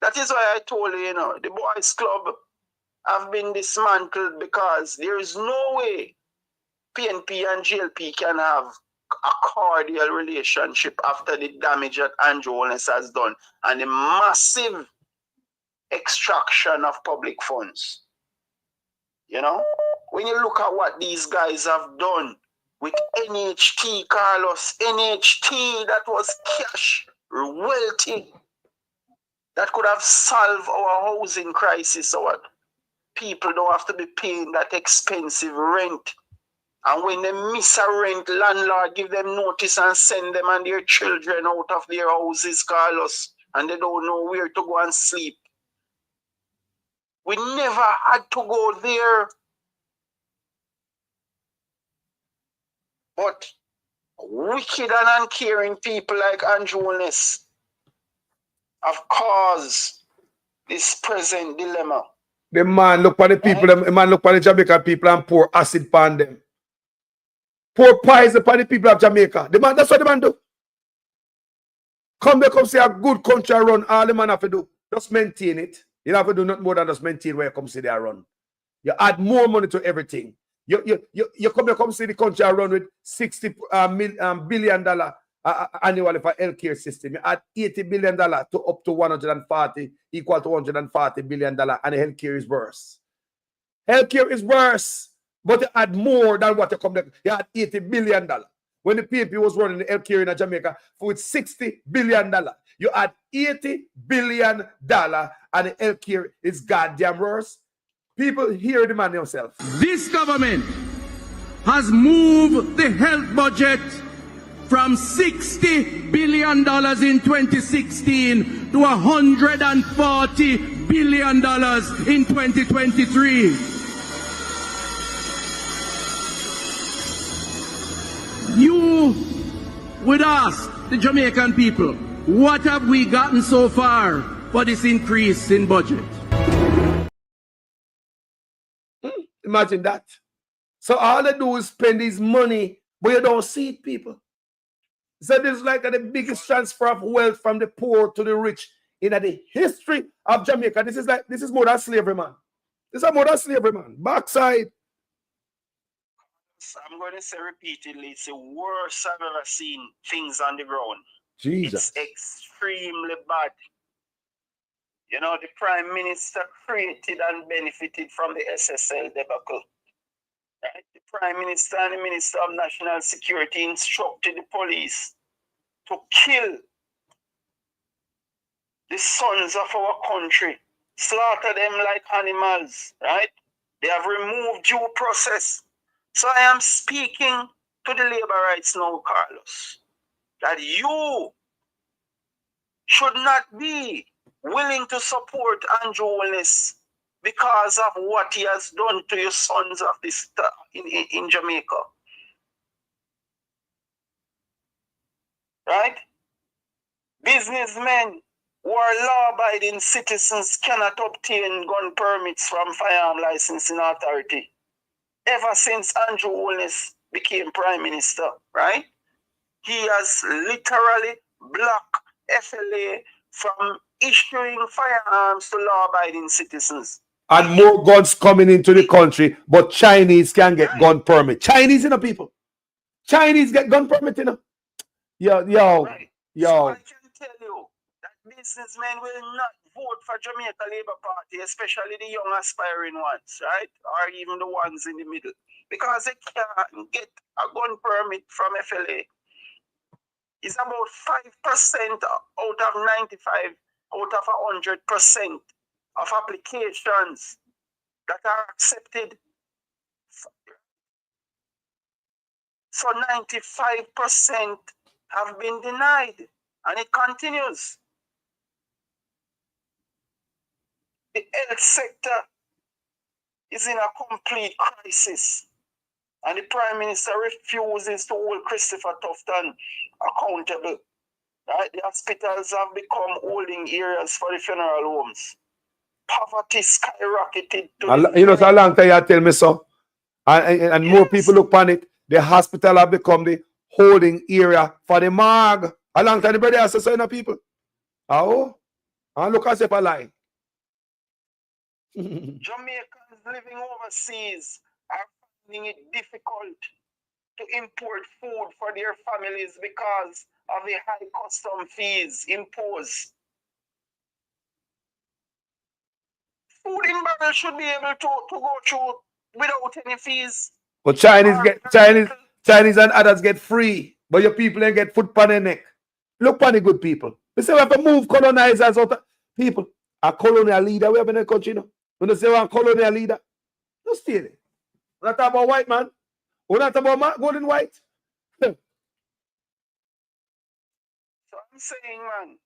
That is why I told you, the boys' club have been dismantled, because there is no way PNP and GLP can have a cordial relationship after the damage that Andrew Holness has done and the massive extraction of public funds. When you look at what these guys have done with NHT, Carlos, NHT, that was cash, wealthy, that could have solved our housing crisis, so what? People don't have to be paying that expensive rent. And when they miss a rent, landlord give them notice and send them and their children out of their houses, Carlos, and they don't know where to go and sleep. We never had to go there. But wicked and uncaring people like Andrew Holness have caused this present dilemma. The man look for the people, the man look for the Jamaican people and pour acid upon them. Pour poison upon the people of Jamaica. The man, that's what the man do. Come see a good country run. All the man have to do, just maintain it. You have to do nothing more than just maintain where you come see they run. You add more money to everything. You come see the country run with $60 billion annually for healthcare system. You add $80 billion to up to 140, equal to $140 billion, and the healthcare is worse. Healthcare is worse, but you add more than what you come there. You add $80 billion. When the PNP was running the healthcare in Jamaica with $60 billion, you add $80 billion, and the healthcare is goddamn worse. People hear the man themselves. This government has moved the health budget from $60 billion in 2016 to $140 billion in 2023. You would ask the Jamaican people, what have we gotten so far for this increase in budget? Imagine that. So all they do is spend his money, but you don't see it, people. So this is like the biggest transfer of wealth from the poor to the rich in the history of Jamaica. This is more than slavery, man. This is more than slavery, man. Backside. I'm going to say repeatedly, it's the worst I've ever seen things on the ground. Jesus. It's extremely bad. The Prime Minister created and benefited from the SSL debacle. Right? The Prime Minister and the Minister of National Security instructed the police to kill the sons of our country, slaughter them like animals, right? They have removed due process. So I am speaking to the labor rights now, Carlos, that you should not be willing to support Andrew Willis because of what he has done to your sons of this in Jamaica. Right? Businessmen who are law-abiding citizens cannot obtain gun permits from firearm licensing authority ever since Andrew Willis became prime minister, right? He has literally blocked FLA from issuing firearms to law-abiding citizens. And more guns coming into the country, but Chinese can get gun permit. Chinese, people. Chinese get gun permit, Yo. So I can tell you that businessmen will not vote for Jamaica Labour Party, especially the young aspiring ones, right? Or even the ones in the middle. Because they can't get a gun permit from FLA. It's about 5% out of 95, out of 100% of applications that are accepted. So 95% have been denied, and it continues. The health sector is in a complete crisis, and the Prime Minister refuses to hold Christopher Tufton accountable. Right? The hospitals have become holding areas for the funeral homes. Poverty skyrocketed. So a long time you tell me so. And more people look upon it. The hospital have become the holding area for the morgue. A long time the brother has to say, people. Oh, and look as if I lie. Jamaicans living overseas are finding it difficult to import food for their families because of the high custom fees imposed. Food in barrel should be able to go through without any fees. But Chinese and others get free, but your people ain't get foot on their neck. Look on the good people. We say we have to move colonizers out of people. A colonial leader we have in the country, When they say we're a colonial leader, don't stay there. We're not talking about white man. We're not talking about gold and white. So I'm saying, man,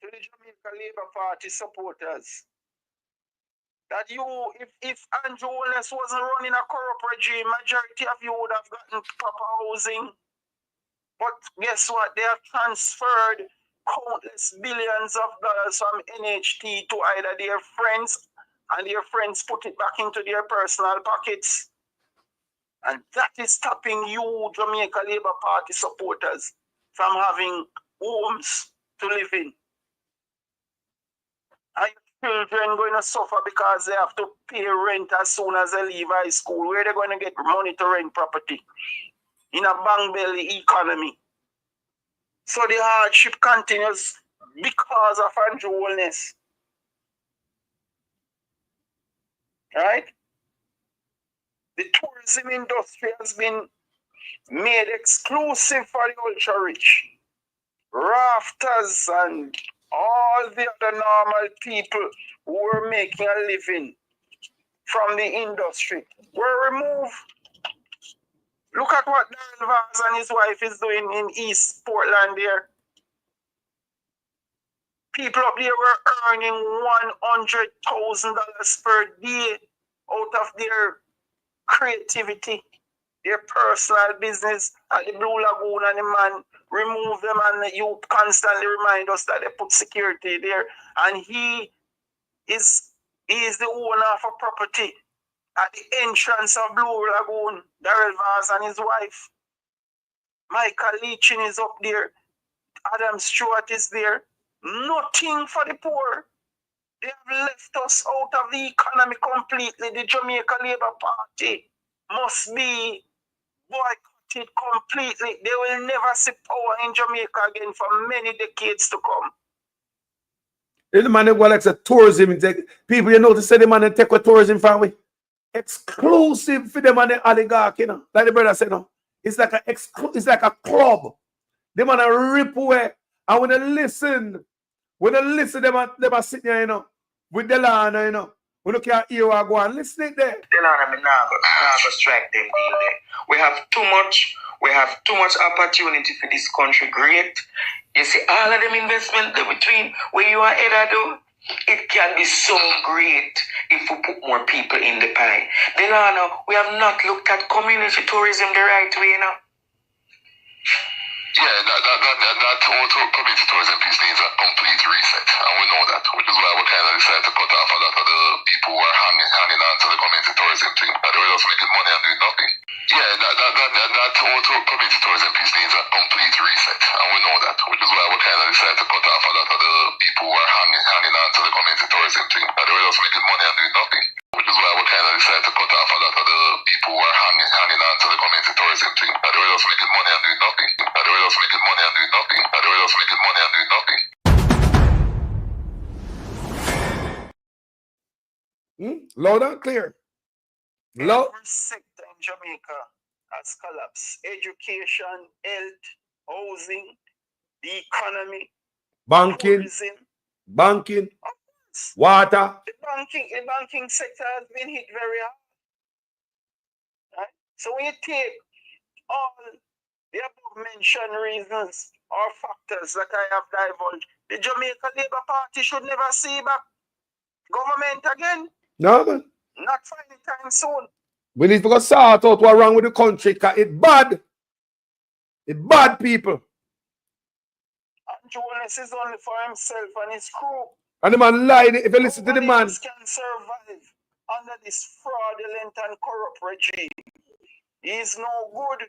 to the Jamaica Labour Party supporters, that if Andrew Willis wasn't running a corrupt regime, majority of you would have gotten proper housing. But guess what? They have transferred countless billions of dollars from NHT to either their friends, and their friends put it back into their personal pockets. And that is stopping you, Jamaica Labour Party supporters, from having homes to live in. And children going to suffer because they have to pay rent as soon as they leave high school. Where are they going to get money to rent property? In a bang belly economy. So the hardship continues because of Andrew Willis. Right? The tourism industry has been made exclusive for the ultra rich. Rafters and all the other normal people who were making a living from the industry were removed. Look at what Darrell Vaz and his wife is doing in East Portland there. People up there were earning $100,000 per day out of their creativity, their personal business at the Blue Lagoon, and the man remove them, and you constantly remind us that they put security there. And he is the owner of a property at the entrance of Blue Lagoon. Darrell Vaz and his wife. Michael Leachin is up there. Adam Stewart is there. Nothing for the poor. They have left us out of the economy completely. The Jamaica Labour Party must be boycotted completely. They will never see power in Jamaica again for many decades to come. The man who likes a tourism, people to say the man take a tourism from we. Exclusive for them and the oligarch, like the brother said, it's like a club. They man rip away. And when they listen When you listen to them are sitting here, you know, with the land, you know. We don't care hear what go on. Listen it there. Delana, me nah go strike them deal there. We have too much opportunity for this country. Great. You see, all of them investment between where you and Eda do, it can be so great if we put more people in the pie. Delana, we have not looked at community tourism the right way, you know. Yeah, that whole community tourism piece needs a complete reset, and we know that, which is why we kind of decided to cut off a lot of the people who are hanging on to the community tourism thing, that they were just making money and doing nothing. Yeah, that whole community tourism piece needs a complete reset, and we know that, which is why we kind of decided to cut off a lot of the people who are hanging on to the community tourism thing, that they were just making money and doing nothing. Which is why we kind of decided to cut off a lot of the people who are hanging on to the community tourism thing, that they were just making money and doing nothing. That they were just making money and doing nothing. That they were just making money and doing nothing. Loud and clear. Loud. Every sector in Jamaica has collapsed. Education, health, housing, the economy, Banking, tourism. water. The banking sector has been hit very hard. Right? So when you take all the above mentioned reasons or factors that I have divulged, the Jamaica Labour Party should never see back government again. No, man. Not for any time soon. We need to go sort out what's wrong with the country, because it's bad. It's bad, people. And Jonas is only for himself and his crew. And the man lied. If you listen to the man. Can survive under this fraudulent and corrupt regime. He is no good.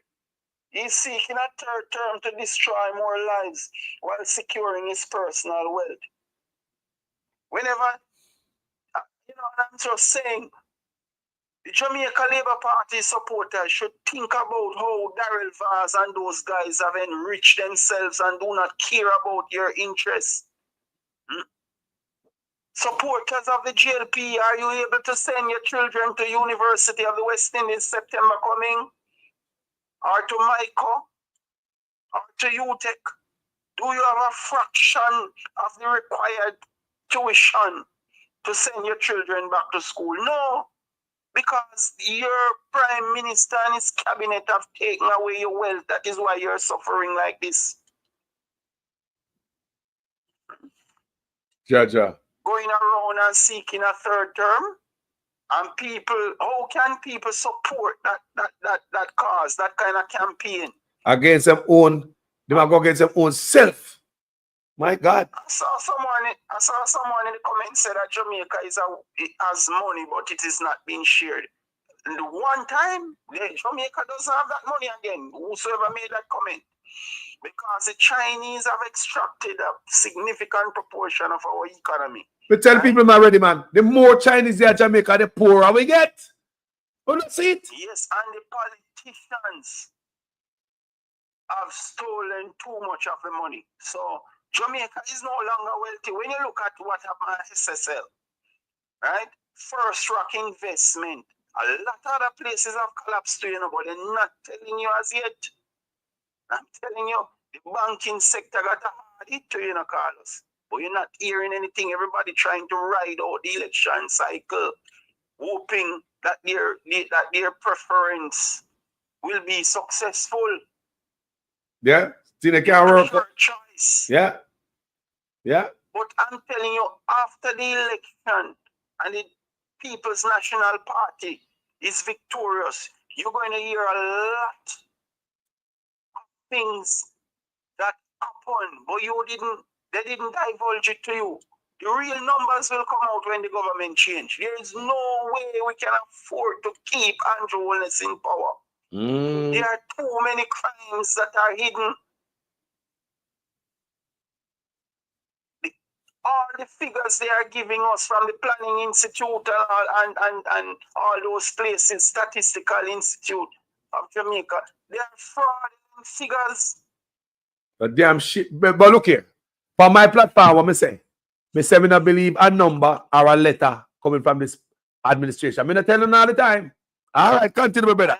He's seeking a third term to destroy more lives while securing his personal wealth. Whenever, you know what I'm just saying, the Jamaica Labour Party supporters should think about how Darrell Vaz and those guys have enriched themselves and do not care about your interests. Supporters of the GLP, are you able to send your children to University of the West Indies September coming? Or to MICO? Or to UTEC? Do you have a fraction of the required tuition to send your children back to school? No. Because your Prime Minister and his cabinet have taken away your wealth. That is why you're suffering like this. Jaja. Going around and seeking a third term, and people, how can people support that cause, that kind of campaign? Against them own, they might go against them own self. My God. I saw someone in the comments said that Jamaica has money, but it is not being shared. And the one time, Jamaica doesn't have that money again. Whosoever made that comment. Because the Chinese have extracted a significant proportion of our economy. We tell people already, man, the more Chinese there in Jamaica, the poorer we get. You don't see it? Yes, and the politicians have stolen too much of the money. So Jamaica is no longer wealthy. When you look at what happened at SSL, right? First Rock Investment, a lot of other places have collapsed too, you know, but they're not telling you as yet. I'm telling you, the banking sector got a hard hit to you know, Carlos. But you're not hearing anything. Everybody trying to ride out the election cycle, hoping that their preference will be successful. Yeah, still they can't work. Choice. Yeah. But I'm telling you, after the election and the People's National Party is victorious, you're going to hear a lot of things that happen, but they didn't divulge it to you. The real numbers will come out when the government change. There is no way we can afford to keep Andrew Holness in power. There are too many crimes that are hidden. All the figures they are giving us from the Planning Institute and all those places, Statistical Institute of Jamaica, they are fraudulent figures. But damn shit. But look here. For my platform, what I say? I say I don't believe a number or a letter coming from this administration. I'm not telling you all the time. All right, continue, my brother.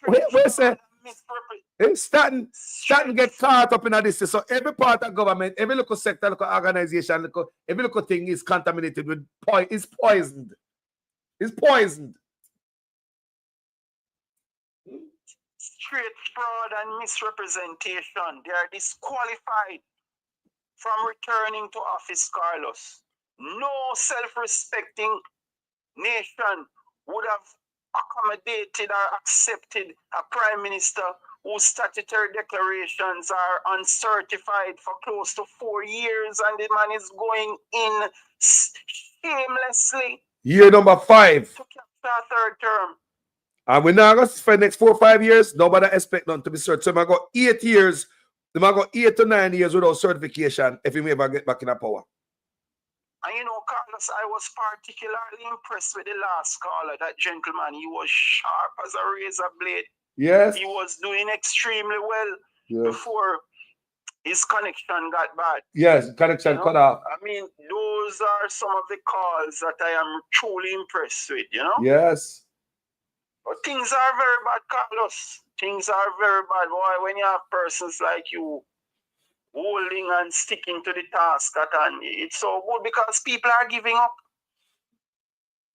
Wait, say. It's starting get caught up in this. So every part of government, every local sector, local organization, every local thing is contaminated with is poisoned. It's poisoned. Straight fraud and misrepresentation. They are disqualified from returning to office, Carlos. No self-respecting nation would have accommodated or accepted a prime minister whose statutory declarations are uncertified for close to 4 years, and the man is going in shamelessly. Year number 5. To capture a third term. And we're not going to spend the next 4 or 5 years. Nobody expect none to be certified. So I got 8 years. They might go 8 to 9 years without certification if we ever get back in the power. And you know, Carlos, I was particularly impressed with the last caller, that gentleman. He was sharp as a razor blade. Yes. He was doing extremely well before his connection got bad. Yes, connection cut off. I mean, those are some of the calls that I am truly impressed with, you know? Yes. But things are very bad, Carlos. Things are very bad. Boy, when you have persons like you holding and sticking to the task at hand, it's so good because people are giving up.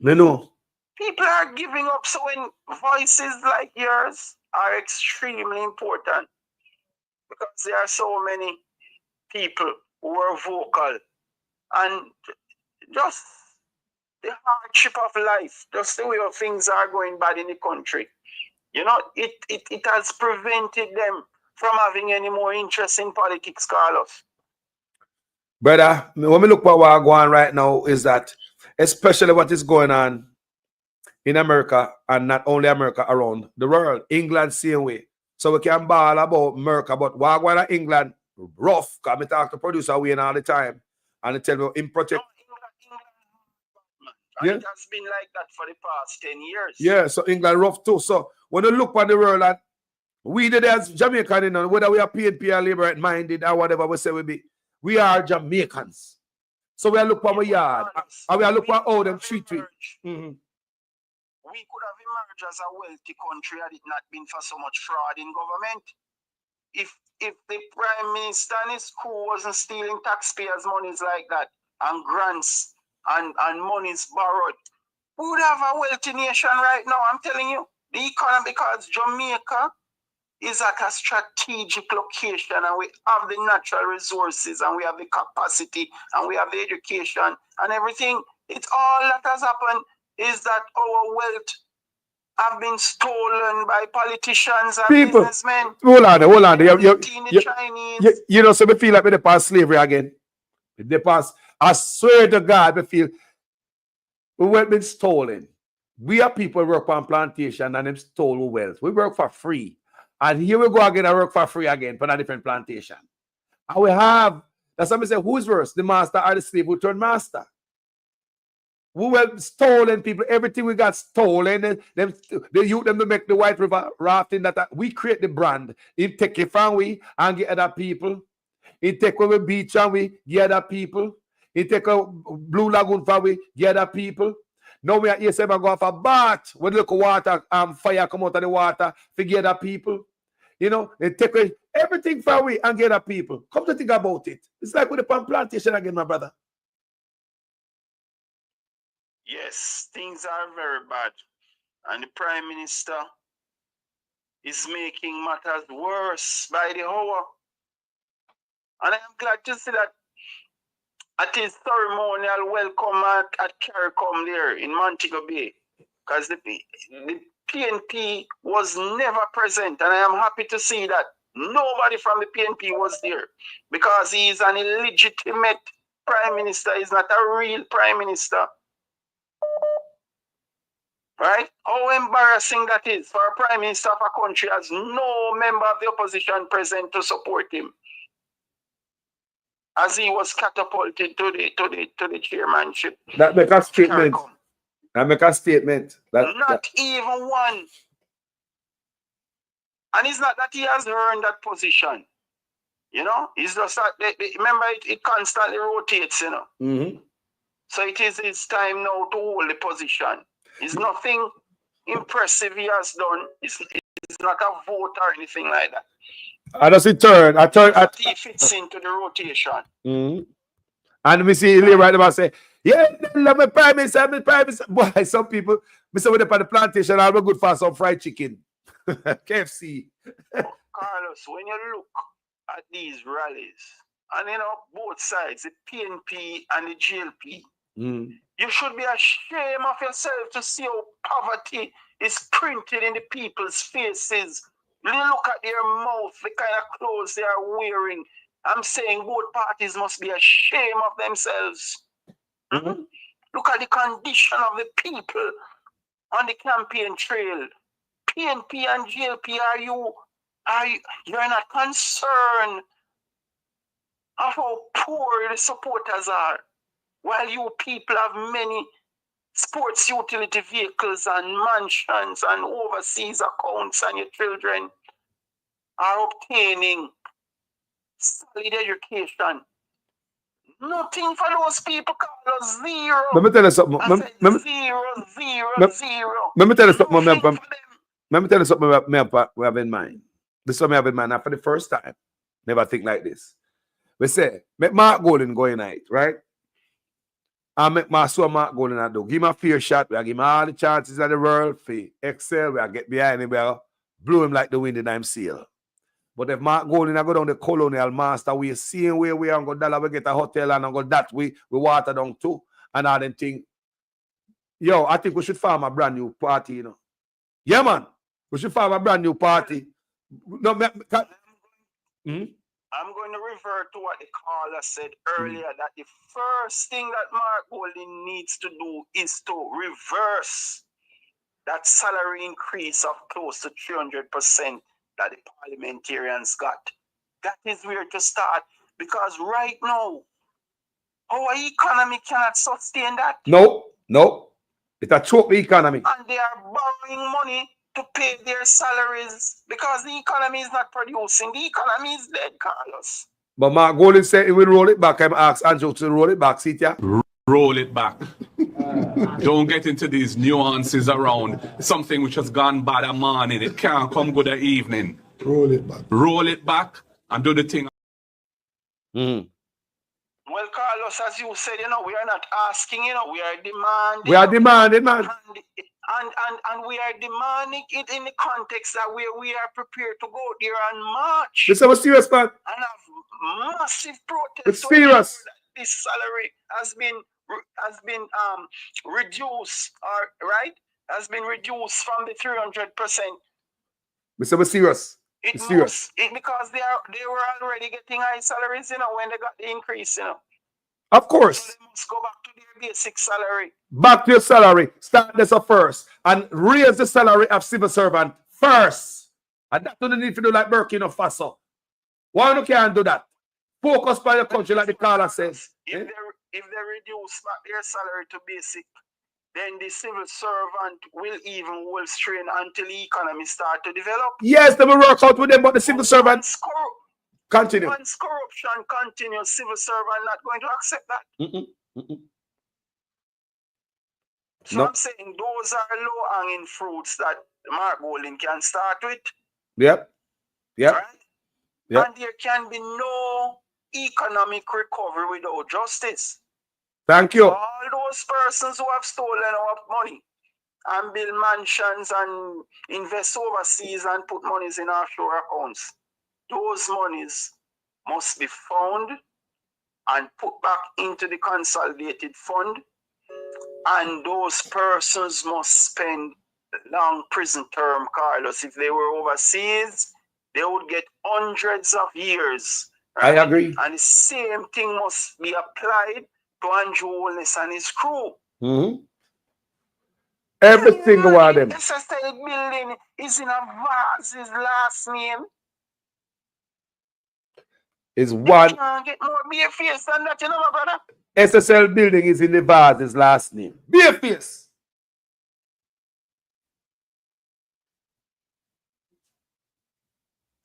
I know. People are giving up. So when voices like yours are extremely important, because there are so many people who are vocal, and just the hardship of life, just the way of things are going bad in the country, you know, it has prevented them from having any more interest in politics, Carlos. Brother, when we look at what going on right now is that, especially what is going on in America, and not only America, around the world, England same way. So we can ball about America, but what going on in England, rough, because I talk to producer Wayne all the time, and they tell me him protect. And it has been like that for the past 10 years. Yeah, so England rough too. So when you look at the world, and we did as Jamaican, you know, whether we are PNP or liberate minded or whatever we say we be, we are Jamaicans. So we are look at our yard, and we are look at how them treat we. We could have emerged as a wealthy country had it not been for so much fraud in government. If the Prime Minister and his crew wasn't stealing taxpayers' monies like that, and grants and monies borrowed, we would have a wealthy nation right now. I'm telling you, the economy, because Jamaica is at a strategic location, and we have the natural resources, and we have the capacity, and we have the education and everything. It's all that has happened is that our wealth have been stolen by politicians and businessmen. Hold on. You know, so we feel like we pass slavery again. They pass. I swear to God, we feel we were been stolen. We are people who work on plantation and them stole wealth. We work for free. And here we go again and work for free again for a different plantation. And we have, that's what I say, who's worse, the master or the slave who turned master? We were stolen people, everything we got stolen. They use them to make the White River rafting that we create the brand. It take it from we and get other people. It take away beach and we get other people. It take a Blue Lagoon from we get other people. Now we are here saying go off a bath when look water fire come out of the water to get other people. You know, they take away everything from we and get other people. Come to think about it. It's like with the palm plantation again, my brother. Yes, things are very bad. And the Prime Minister is making matters worse by the hour. And I am glad to see that at his ceremonial welcome at CARICOM there in Montego Bay. Because the PNP was never present. And I am happy to see that nobody from the PNP was there. Because he is an illegitimate Prime Minister. He's not a real Prime Minister. Right? How embarrassing that is for a Prime Minister of a country has no member of the opposition present to support him, as he was catapulted to the chairmanship. That make a statement. That make a statement. Not even one. And it's not that he has earned that position. You know, it's just that remember it constantly rotates. You know. So it is his time now to hold the position. It's nothing impressive he has done. It's not a vote or anything like that. I just return. He fits into the rotation. Mm-hmm. And we see Lee right about say, yeah, my prime minister, my prime minister. Boy, some people, Mr. With the plantation, I'll be good for some fried chicken. KFC. Carlos, when you look at these rallies, and both sides, the PNP and the GLP, you should be ashamed of yourself to see how poverty is printed in the people's faces. Look at their mouth, the kind of clothes they are wearing. I'm saying both parties must be ashamed of themselves. Look at the condition of the people on the campaign trail. PNP and GLP, you're not concerned of how poor the supporters are, while you people have many sports utility vehicles and mansions and overseas accounts, and your children are obtaining solid education. Nothing for those people, Carlos. Zero. Let me tell you something. I said zero. Let me tell you something. Let me tell you something we have in mind. This is what we have in mind. Now, for the first time, never think like this. We say, make Mark Golden go in it, right? And make Mark Golden and do. Give him a fair shot. We give him all the chances in the world for excel. We get behind him. We blow him like the wind in I'm seal. But if Mark Golden go down the colonial master, we seeing where we are and go dollar, we get a hotel and go that we water down too. And all them thing. Yo, I think we should form a brand new party, you know. Yeah, man. We should form a brand new party. No, I'm going to revert to what the caller said earlier, that the first thing that Mark Golden needs to do is to reverse that salary increase of close to 300% that the parliamentarians got. That is where to start, because right now, our economy cannot sustain that. No. It's a choke the economy. And they are borrowing money to pay their salaries because the economy is not producing. The economy is dead, Carlos. But Mark Golden said he will roll it back. I'm asked Andrew to roll it back. See ya? Roll it back. Don't get into these nuances around something which has gone bad a morning. It can't come good a evening. Roll it back. Roll it back and do the thing. Well, Carlos, as you said, we are not asking, we are demanding. We are demanding, man. And we are demanding it in the context that we are prepared to go there and march. This is a serious, man. And have massive protests. It's serious. This salary has been reduced, has been reduced from the 300%. Mr. Serious. It's serious. Because they were already getting high salaries, when they got the increase, Of course. So they must go back to their basic salary. Back to your salary. Start this up first. And raise the salary of civil servant first. And that don't need to do like Burkina Faso. Why you can't do that? Focus by your country like the caller says. If they reduce back their salary to basic, then the civil servant will even hold strain until the economy start to develop. Yes, they will work out with them, but the civil servant continue. Once corruption continues, civil servant not going to accept that. So I'm saying those are low-hanging fruits that Mark Golden can start with. Yep. Right? Yep. And there can be no economic recovery without justice. Thank you. All those persons who have stolen our money and build mansions and invest overseas and put monies in offshore accounts, those monies must be found and put back into the consolidated fund, and those persons must spend long prison term, Carlos. If they were overseas, they would get hundreds of years. Right? I agree. And the same thing must be applied to Andrew Holness and his crew. Every single one of them. The SSL building is in a vase, his last name. Is one. You can't get more bare-face than that, my brother. SSL building is in the vase, his last name. Bare-face.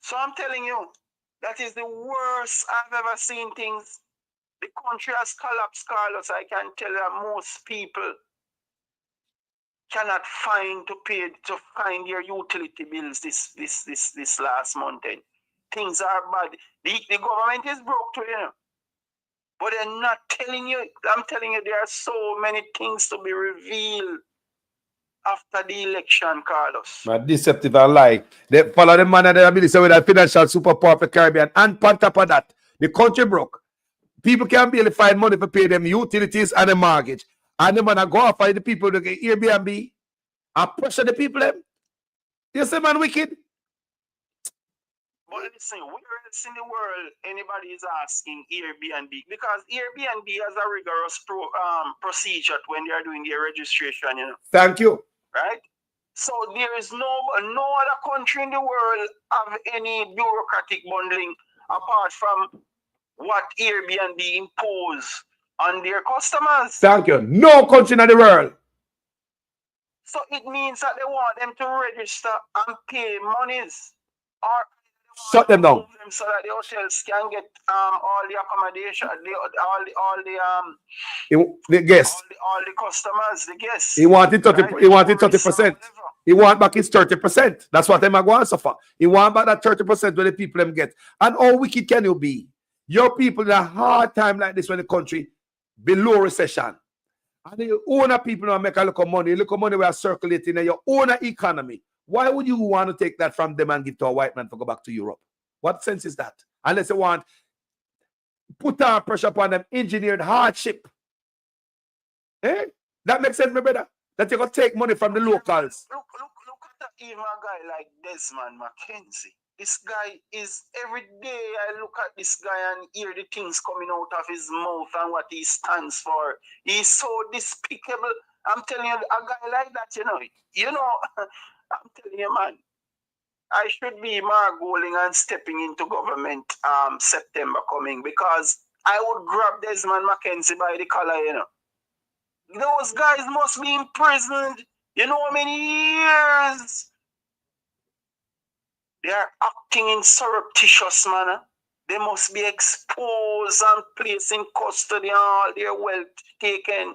So I'm telling you, that is the worst I've ever seen things. The country has collapsed, Carlos. I can tell you that most people cannot find their utility bills this last month. And things are bad. The government is broke too, you know. But they're not telling you. I'm telling you, there are so many things to be revealed after the election, Carlos. My deceptive and lie. They follow the man and the ability with a financial superpower for Caribbean. And on top of that, the country broke. People can't barely find money to pay them utilities and the mortgage. And the man go off the people to get Airbnb and pressure the people them. You see, man, wicked. But listen, where else in the world anybody is asking Airbnb? Because Airbnb has a rigorous procedure when they are doing their registration, you know. Thank you. Right? So there is no other country in the world have any bureaucratic bundling apart from what Airbnb impose on their customers. Thank you. No country in the world. So it means that they want them to register and pay monies, or shut them down so that the hotels can get all the accommodation, the guests, all the customers, the guests. He wanted 30. Right? He wanted 30%. He want back his 30%. That's what them are going to suffer. He want back that 30% where the people them get. And how wicked can you be? Your people in a hard time like this when the country below recession. And the owner people don't make a look of money. Look of money we are circulating in your own economy. Why would you want to take that from them and give to a white man to go back to Europe? What sense is that? Unless you want put down pressure upon them, engineered hardship. Eh? That makes sense, my brother. That you're going to take money from the locals. Look at even a guy like Desmond McKenzie. This guy is, every day I look at this guy and hear the things coming out of his mouth and what he stands for. He's so despicable. I'm telling you, a guy like that, you know, I'm telling you, man, I should be margoling and stepping into government September coming, because I would grab Desmond McKenzie by the collar, you know. Those guys must be imprisoned, you know how many years? They are acting in surreptitious manner. They must be exposed and placed in custody and all their wealth taken.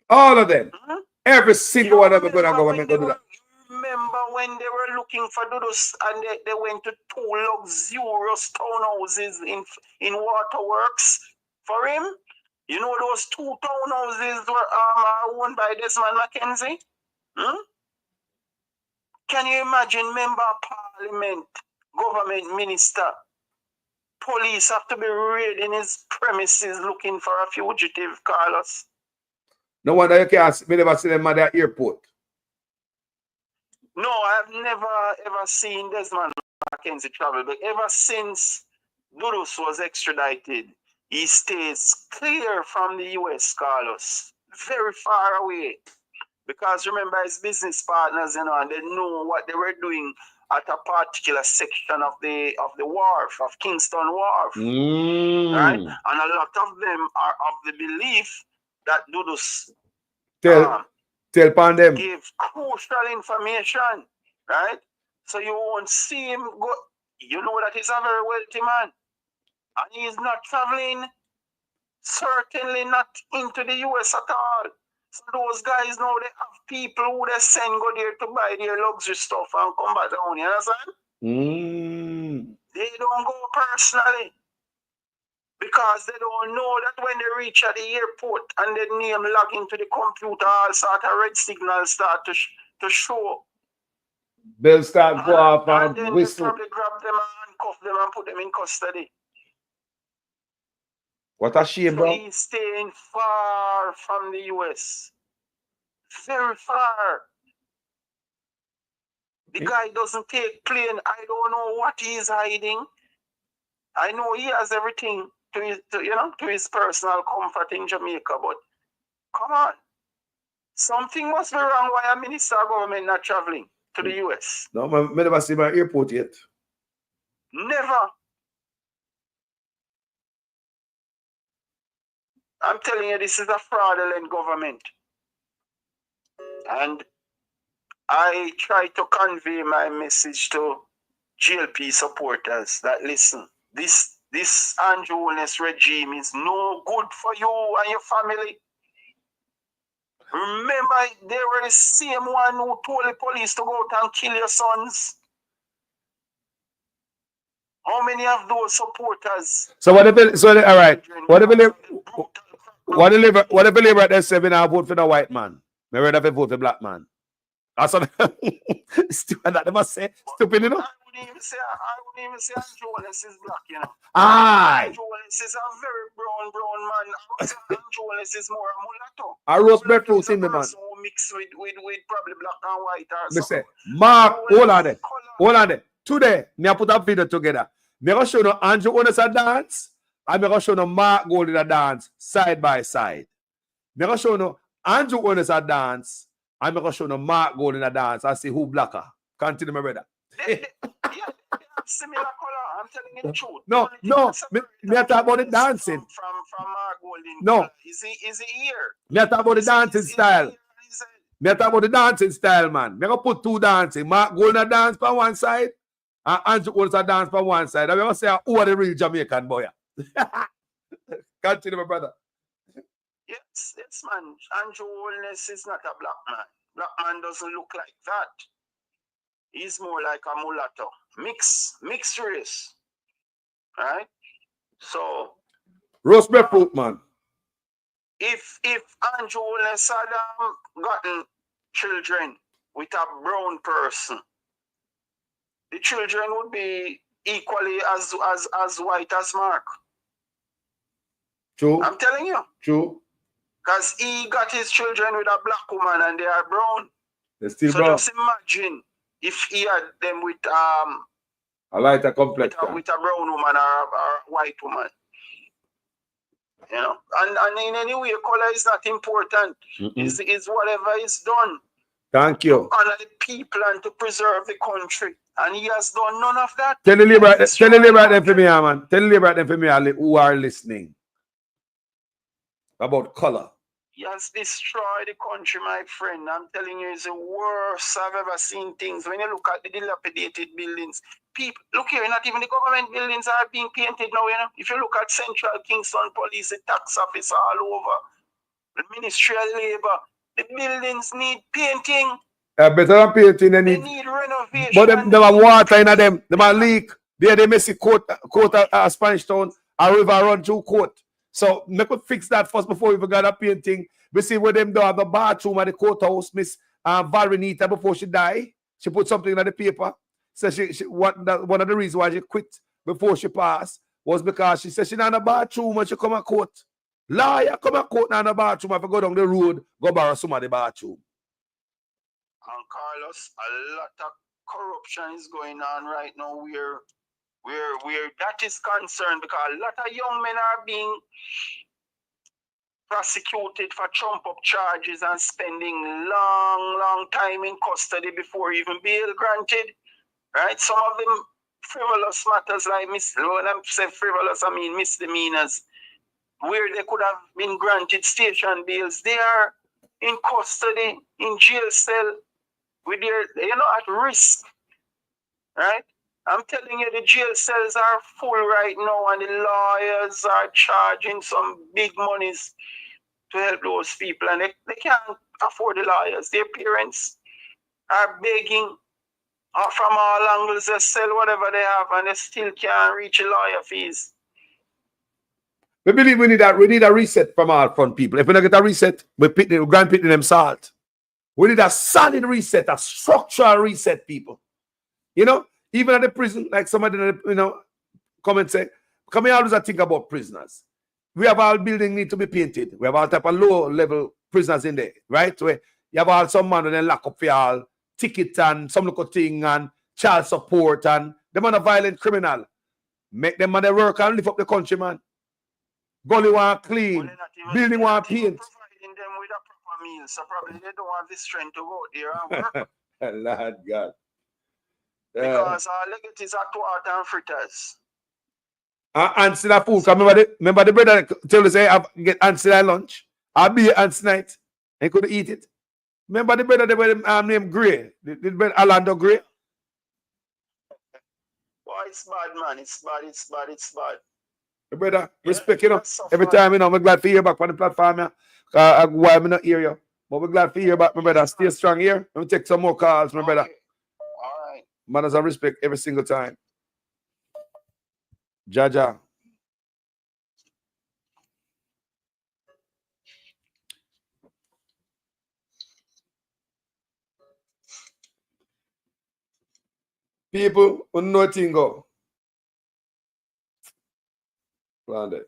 All of them. Mm-hmm. Every single one of them going to government go do that. Remember when they were looking for Dudus and they went to 2 luxurious townhouses in Waterworks for him? You know those 2 townhouses were owned by Desmond McKenzie? Hmm? Can you imagine member of parliament, government minister, police have to be raiding his premises looking for a fugitive, Carlos? No wonder you can't never see them at the airport. No, I've never ever seen Desmond McKenzie travel, but ever since Dudus was extradited, he stays clear from the US, Carlos. Very far away. Because remember, his business partners, you know, and they know what they were doing at a particular section of the wharf, of Kingston Wharf. Right? And a lot of them are of the belief that Dudus tell upon them, give crucial information, right? So you won't see him go. You know that he's a very wealthy man, and he's not traveling, certainly not into the US at all. So those guys now, they have people who they send go there to buy their luxury stuff and come back down, you understand? They don't go personally, because they don't know that when they reach at the airport and their name log into the computer, all sort of red signals start to show. They'll start go off and then whistle. They probably grab them and handcuff them and put them in custody. What a shame, bro. He's staying far from the US. Very far. The guy doesn't take plane. I don't know what he's hiding. I know he has everything to his personal comfort in Jamaica, but come on. Something must be wrong why a minister of government not traveling to the US. No, I never seen my airport yet. Never. I'm telling you, this is a fraudulent government. And I try to convey my message to GLP supporters that listen, this Andrew Holness regime is no good for you and your family. Remember, they were the same one who told the police to go out and kill your sons. How many of those supporters? So what if all right? What if they say we now vote for the white man? We rather vote for the black man. That's what stupid that they must say. Stupid, you know? I wouldn't even say Andrew Wallace is black, you know. Aye. Andrew Wallace is a very brown man. I would say Andrew Wallace is more a mulatto. I roast breadfruit in me, man. Mixed with probably black and white or Me something. say, Mark, hold on there. Today, me put a video together. Me gonna show no Andrew Wallace a dance, and me gonna show no Mark Golding a dance side by side. Me gonna show no Andrew Wallace a dance, and me gonna show no Mark Golding a dance. I see who blacker. Continue, my brother. They have similar color. I'm telling you the truth. No, me talk about the dancing. From Mark Golding. No. Is he here? Me talk about the dancing style. Me talk about the dancing style, man. Me gonna put two dancing. Mark Golding a dance for one side, and Andrew Wallace a dance for one side. I'm gonna say who are the real Jamaican boy. Continue, my brother. Yes, man. Andrew Wallace is not a black man. Black man doesn't look like that. He's more like a mulatto. Mixed race. Right? So roast breadfruit, man. If Andrew Wallace had gotten children with a brown person, the children would be equally as white as Mark. True. I'm telling you. True. Because he got his children with a black woman and they are brown. They're still so brown. Just imagine if he had them with a lighter complexion. With a brown woman or a white woman. You know, and in any way, color is not important. Is whatever is done. Thank you. To honor the people and to preserve the country. And he has done none of that. Tell the labor them for me, man. Tell the labor them for me who are listening. About color. He has destroyed the country, my friend. I'm telling you, it's the worst I've ever seen things. When you look at the dilapidated buildings, people, look here, not even the government buildings are being painted now, you know. If you look at Central Kingston Police, the tax office all over, the Ministry of Labor, the buildings need painting. Better than painting, they need renovation. But them have water in them. Them have leak. They messy court Spanish Town, a river run through court. So we could fix that first before we even got a painting. We see where them do have the bathroom at the courthouse. Miss Varinita, before she died, she put something on the paper. So one of the reasons why she quit before she passed was because she said she not in the bathroom when she come at court. Lawyer come at court now in the bathroom. If I go down the road, go borrow some of the bathroom. And Carlos, a lot of corruption is going on right now where that is concerned, because a lot of young men are being prosecuted for trump-up charges and spending long time in custody before even bail granted. Right? Some of them frivolous matters like when I say frivolous, I mean misdemeanors, where they could have been granted station bails. They are in custody, in jail cell, with their, at risk. Right? I'm telling you, the jail cells are full right now, and the lawyers are charging some big monies to help those people, and they can't afford the lawyers. Their parents are begging from all angles. They sell whatever they have, and they still can't reach the lawyer fees. We believe we need a reset from our front people. If we don't get a reset, we grant pitting them salt. We need a solid reset, a structural reset, people. You know, even at the prison, like somebody, come and say, come here, always think about prisoners. We have all buildings need to be painted. We have all type of low-level prisoners in there, right? Where you have all some man and then lock up for all ticket and some little thing and child support and them man a violent criminal. Make them man work and lift up the country, man. Gully want clean, building want paint. Providing them with a proper meal, so probably they don't have the strength to go there and work. Lord God. Because our legacies are water and fritters. Answer that food. Remember the brother tell us, hey, I get answer that lunch. I'll be here answer night. And couldn't eat it. Remember the brother named Gray? The brother Orlando Gray? Boy, it's bad, man. It's bad. The brother, respect, every time, I'm glad to hear back on the platform. Why I'm not hear you. But we're glad to hear about my brother. Stay strong here. Let me take some more calls, my brother. All right. Manners and respect every single time. Jaja. People who know nothing go. Landed.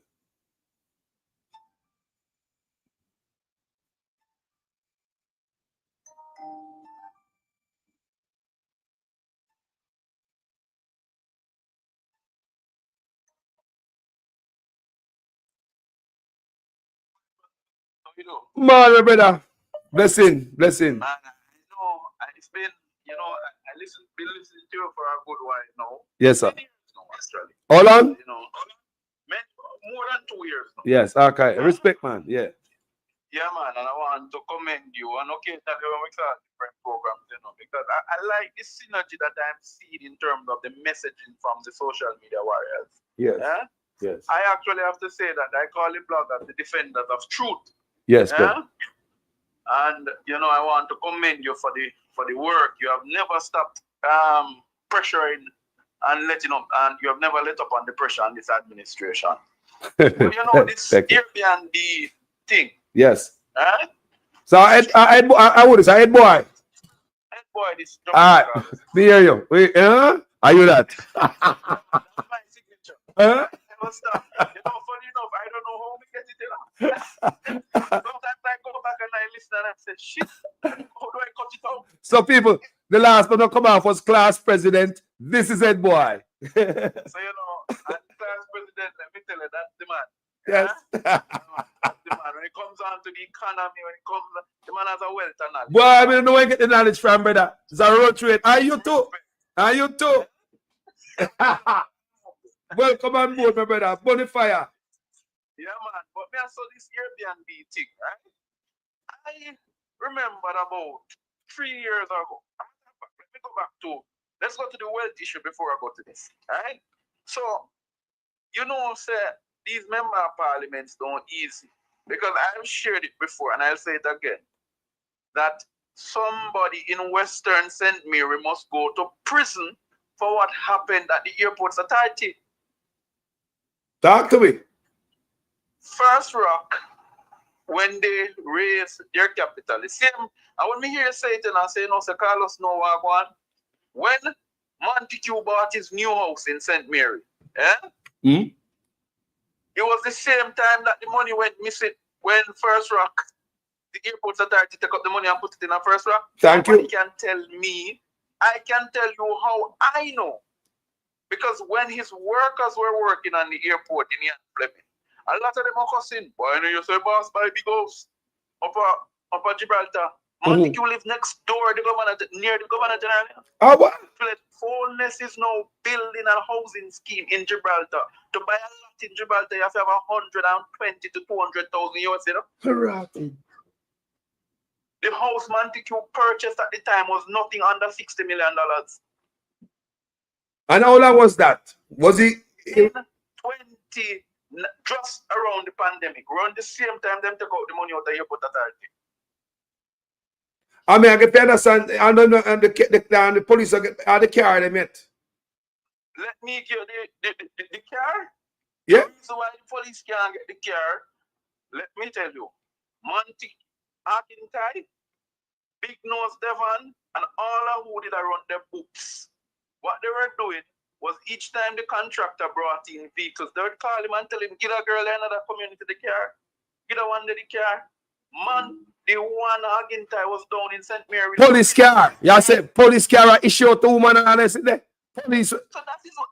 Man, brother. Blessing. Man, it's been, been listening to you for a good while now. Yes, sir. Many years now, actually. Hold on. More than 2 years now. Yes, okay. Respect, man. Yeah. Yeah, man, and I want to commend you. And occasionally when we start different programs, because I like this synergy that I'm seeing in terms of the messaging from the social media warriors. Yes. Yeah? Yes. I actually have to say that I call the bloggers the defenders of truth. Yes, yeah? And I want to commend you for the work. You have never stopped pressuring and letting up, and you have never let up on the pressure on this administration. But this Airbnb thing. Yes. Eh? So I would say head boy. Head boy, this Alright, me hear you. Wait, are you that? that's my signature. Never stop. Funny enough, I don't know how we get it. Sometimes I go back and I listen and I say, shit, how do I cut it out? So people, the last one to come off was class president. This is head boy. So as class president, let me tell you, that's the man. Yes. That's the man. When it comes on to the economy, the man has a wealth and knowledge. Boy, I don't know where you get the knowledge from, brother. It's a road trade. Are you too? Are you too? Welcome on board, my brother. Bonfire. Yeah, man. But me I saw this Airbnb thing, right? I remember about 3 years ago. Let me go back to, let's go to the wealth issue before I go to this, right? So, say, these member of parliaments don't easy. Because I've shared it before, and I'll say it again, that somebody in Western St. Mary must go to prison for what happened at the airport's authority. Talk to me. First Rock, when they raise their capital, the same, and when me hear you say it and I say, no, Sir Carlos, no, one. When Montague bought his new house in St. Mary, it was the same time that the money went missing when First Rock, the airport's authority, took up the money and put it in a First Rock. Thank Nobody you. can tell me. I can tell you how I know. Because when his workers were working on the airport in Fleming, a lot of them are cussing. Why do you say boss buy big house up at Gibraltar? Montague live next door near the governor general. Oh, what? Fullness is now building a housing scheme in Gibraltar. To buy a lot in Gibraltar, you have to have 120 to 200,000 US. The house Montague purchased at the time was nothing under $60 million. And how long was that? Was he in 20, just around the pandemic, around the same time them took out the money out of the airport authority? I mean, I get understand, and the police are the car they met. Let me give the car. Yeah. The reason why the police can't get the car, let me tell you, Monty, Arkintai, Big Nose Devon, and all of who did run their books. What they were doing was each time the contractor brought in vehicles, they would call him and tell him, get a girl in another community the car, get a one to the car. Man, the one Argentai was down in St. Mary's. Police car. You say police car issue to woman and I said police. So that is what.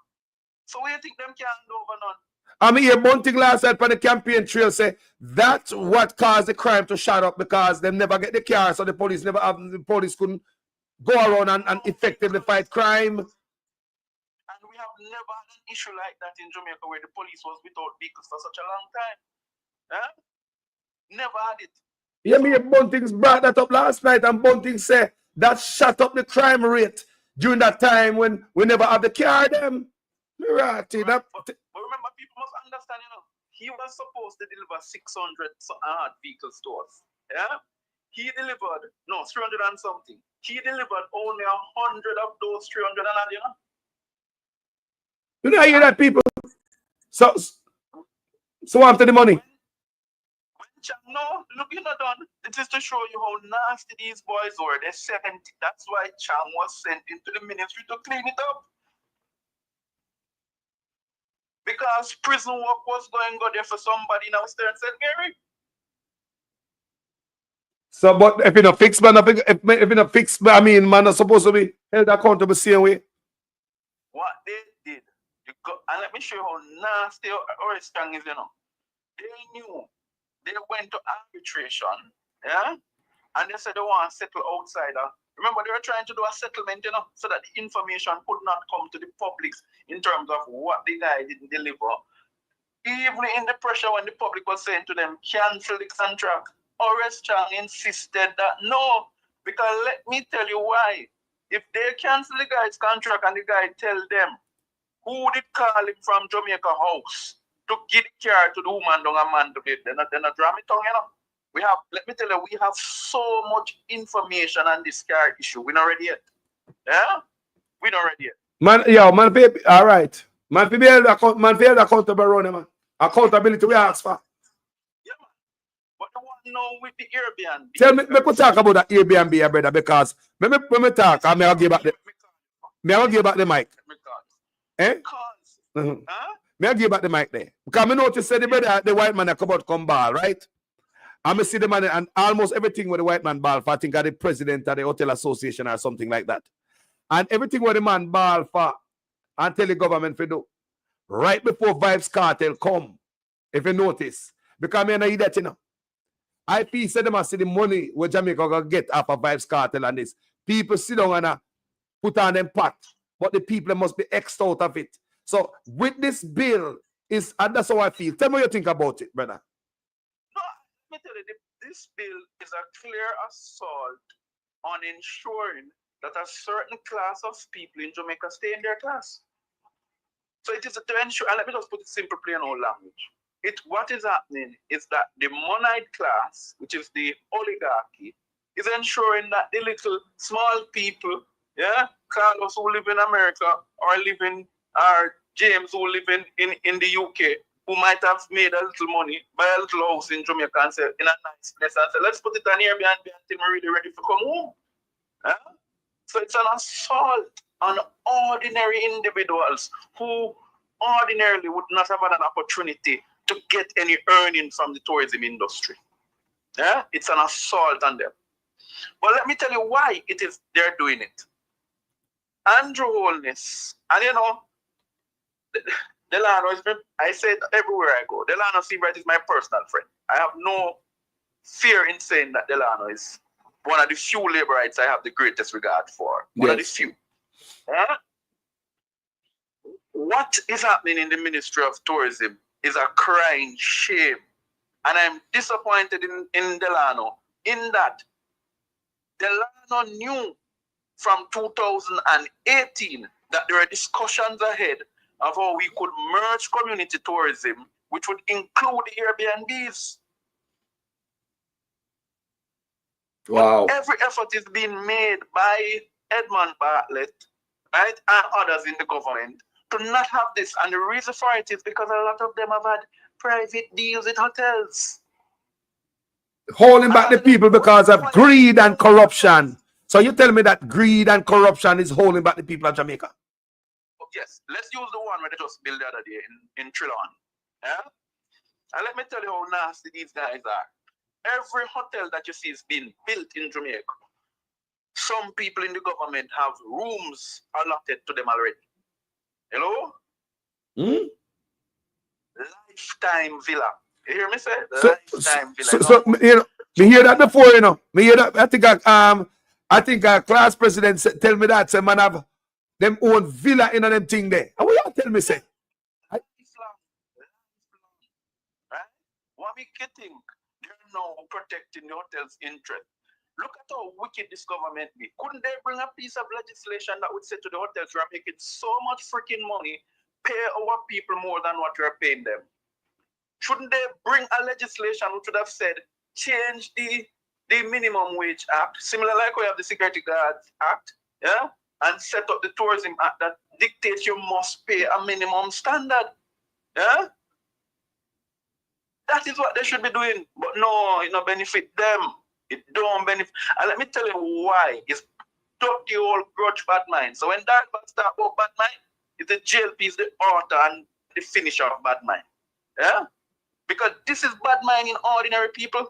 So we think them can't do over none. I mean, here Bunting last night on the campaign trail say that's what caused the crime to shut up because they never get the car, so the police couldn't go around and effectively fight crime. And we have never had an issue like that in Jamaica where the police was without vehicles for such a long time. Huh? Never had it. Yeah, me Bunting brought that up last night, and Bunting said that shut up the crime rate during that time when we never have the car them. Right, but remember, people must understand, he was supposed to deliver 600 vehicles to us. Yeah? He delivered, no, 300 and something. He delivered only 100 of those 300 and odd, you know? You know, hear that, people? So after the money. No, look, you're not done. This is to show you how nasty these boys were. They're 70. That's why Chang was sent into the ministry to clean it up. Because prison work was going on there for somebody in Western St. Mary. So, but if you not fix, man, if you not fix, I mean, man, not supposed to be held accountable same way. What they did, and let me show you how nasty or strong is, you know. They knew. They went to arbitration, yeah? And they said they want to settle outside. Remember, they were trying to do a settlement, you know, so that the information could not come to the public in terms of what the guy didn't deliver. Even in the pressure when the public was saying to them, cancel the contract, Horace Chang insisted that no, because let me tell you why. If they cancel the guy's contract and the guy tell them who did call him from Jamaica House to give the car to the woman down a man to bed, they're not drama tongue, you know. We have, let me tell you, we have so much information on this car issue. We're not ready yet. Yeah? We're not ready yet. Man, yeah, man, baby, all right. Man, be held accountable, run, man. Accountability we ask for. Yeah, man. But the one now with the Airbnb. Tell me, we talk about that Airbnb, brother, because when me talk, I'm going to give back the mic. Eh? May I give back the mic there? Because I notice the brother, the white man, come ball, right? I see the man and almost everything with the white man ball for, I think, the president of the Hotel Association or something like that. And everything with the man ball for and tell the government to do. Right before Vibes Kartel come, if you notice. Because I know that, you know. I feel said them see the money where Jamaica gonna get off of Vibes Kartel and this. People sit down and put on them pot. But the people must be X'd out of it. So with this bill, and that's how I feel. Tell me what you think about it, brother. No, let me tell you, this bill is a clear assault on ensuring that a certain class of people in Jamaica stay in their class. So it is to ensure, and let me just put it simply in our language. What is happening is that the moneyed class, which is the oligarchy, is ensuring that the little small people, yeah, Carlos who live in America or James who live in the UK, who might have made a little money, buy a little house in Jamaica and say, in a nice place, and say, let's put it on Airbnb until we're really ready to come home. Yeah? So it's an assault on ordinary individuals who ordinarily would not have had an opportunity to get any earning from the tourism industry. Yeah? It's an assault on them. But let me tell you why they're doing it. Andrew Holness, and you know, Delano is, I say it everywhere I go. Delano Seabright is my personal friend. I have no fear in saying that Delano is one of the few laborites I have the greatest regard for. One of the few. Yeah? What is happening in the Ministry of Tourism is a crying shame. And I'm disappointed in Delano in that Delano knew from 2018 that there are discussions ahead of how we could merge community tourism, which would include Airbnbs. Wow. But every effort is being made by Edmund Bartlett, right, and others in the government to not have this. And the reason for it is because a lot of them have had private deals with hotels. Holding back the people because of greed and corruption. So you tell me that greed and corruption is holding back the people of Jamaica? Yes, let's use the one where they just built the other day in Trillon. Yeah? And let me tell you how nasty these guys are. Every hotel that you see is being built in Jamaica. Some people in the government have rooms allotted to them already. Hello? Lifetime villa. You hear me say? Lifetime villa. So you know, me hear that before, you know. Me hear that. I think a class president tell me that say man have them own villa in them thing there. And what you tell me say? Right? What make you think they're now protecting the hotel's interest? Look at how wicked this government be. Couldn't they bring a piece of legislation that would say to the hotels, we're making so much freaking money, pay our people more than what you're paying them? Shouldn't they bring a legislation which would have said, change the the Minimum Wage Act, similar like we have the Security Guards Act, yeah, and set up the Tourism Act that dictates you must pay a minimum standard. Yeah? That is what they should be doing. But no, it don't benefit them. It don't benefit. And let me tell you why. It's dirty old grudge bad mind. So when that start about bad mind, it's the JLP is the author and the finisher of bad mind. Yeah? Because this is bad mind in ordinary people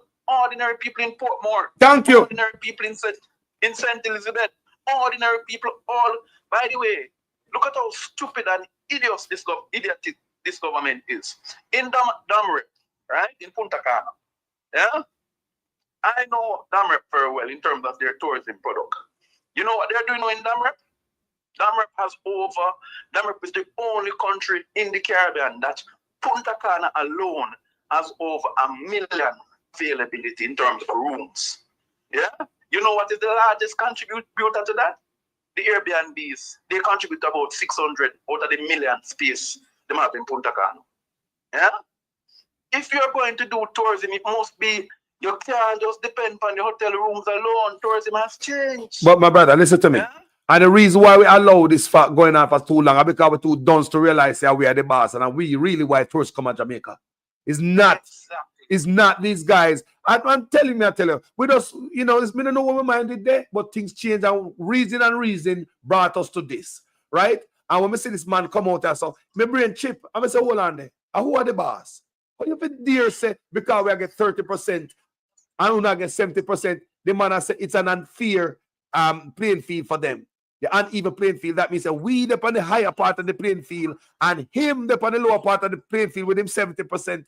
in Portmore. Thank you. Ordinary people in St. Elizabeth. Ordinary people all. By the way, look at how stupid and idiotic this government is. In Damrep, right? In Punta Cana. Yeah? I know Damrep very well in terms of their tourism product. You know what they're doing in Damrep? Damrep is the only country in the Caribbean that Punta Cana alone has over 1 million availability in terms of rooms. Yeah? You know what is the largest contributor to that? The Airbnbs. They contribute about 600 out of the million space they have in Punta Cana. Yeah? If you're going to do tourism, it must be, you can't just depend on the hotel rooms alone. Tourism has changed. But my brother, listen to me. Yeah? And the reason why we allow this fact going on for too long is because we're too dunce to realize that we are the boss and we really why tourists come to Jamaica. It's not. Exactly. It's not these guys. I'm telling you, we just, you know, we don't know what we minded there, but things change and reason brought us to this, right? And when we see this man come out and so, my brain chip, I'm going to say, hold on there. And who are the boss? What you dare say, because we get 30% and we not get 70%, the man has said it's an unfair playing field for them. The uneven playing field, that means that we up on the higher part of the playing field and him up on the lower part of the playing field with him 70%.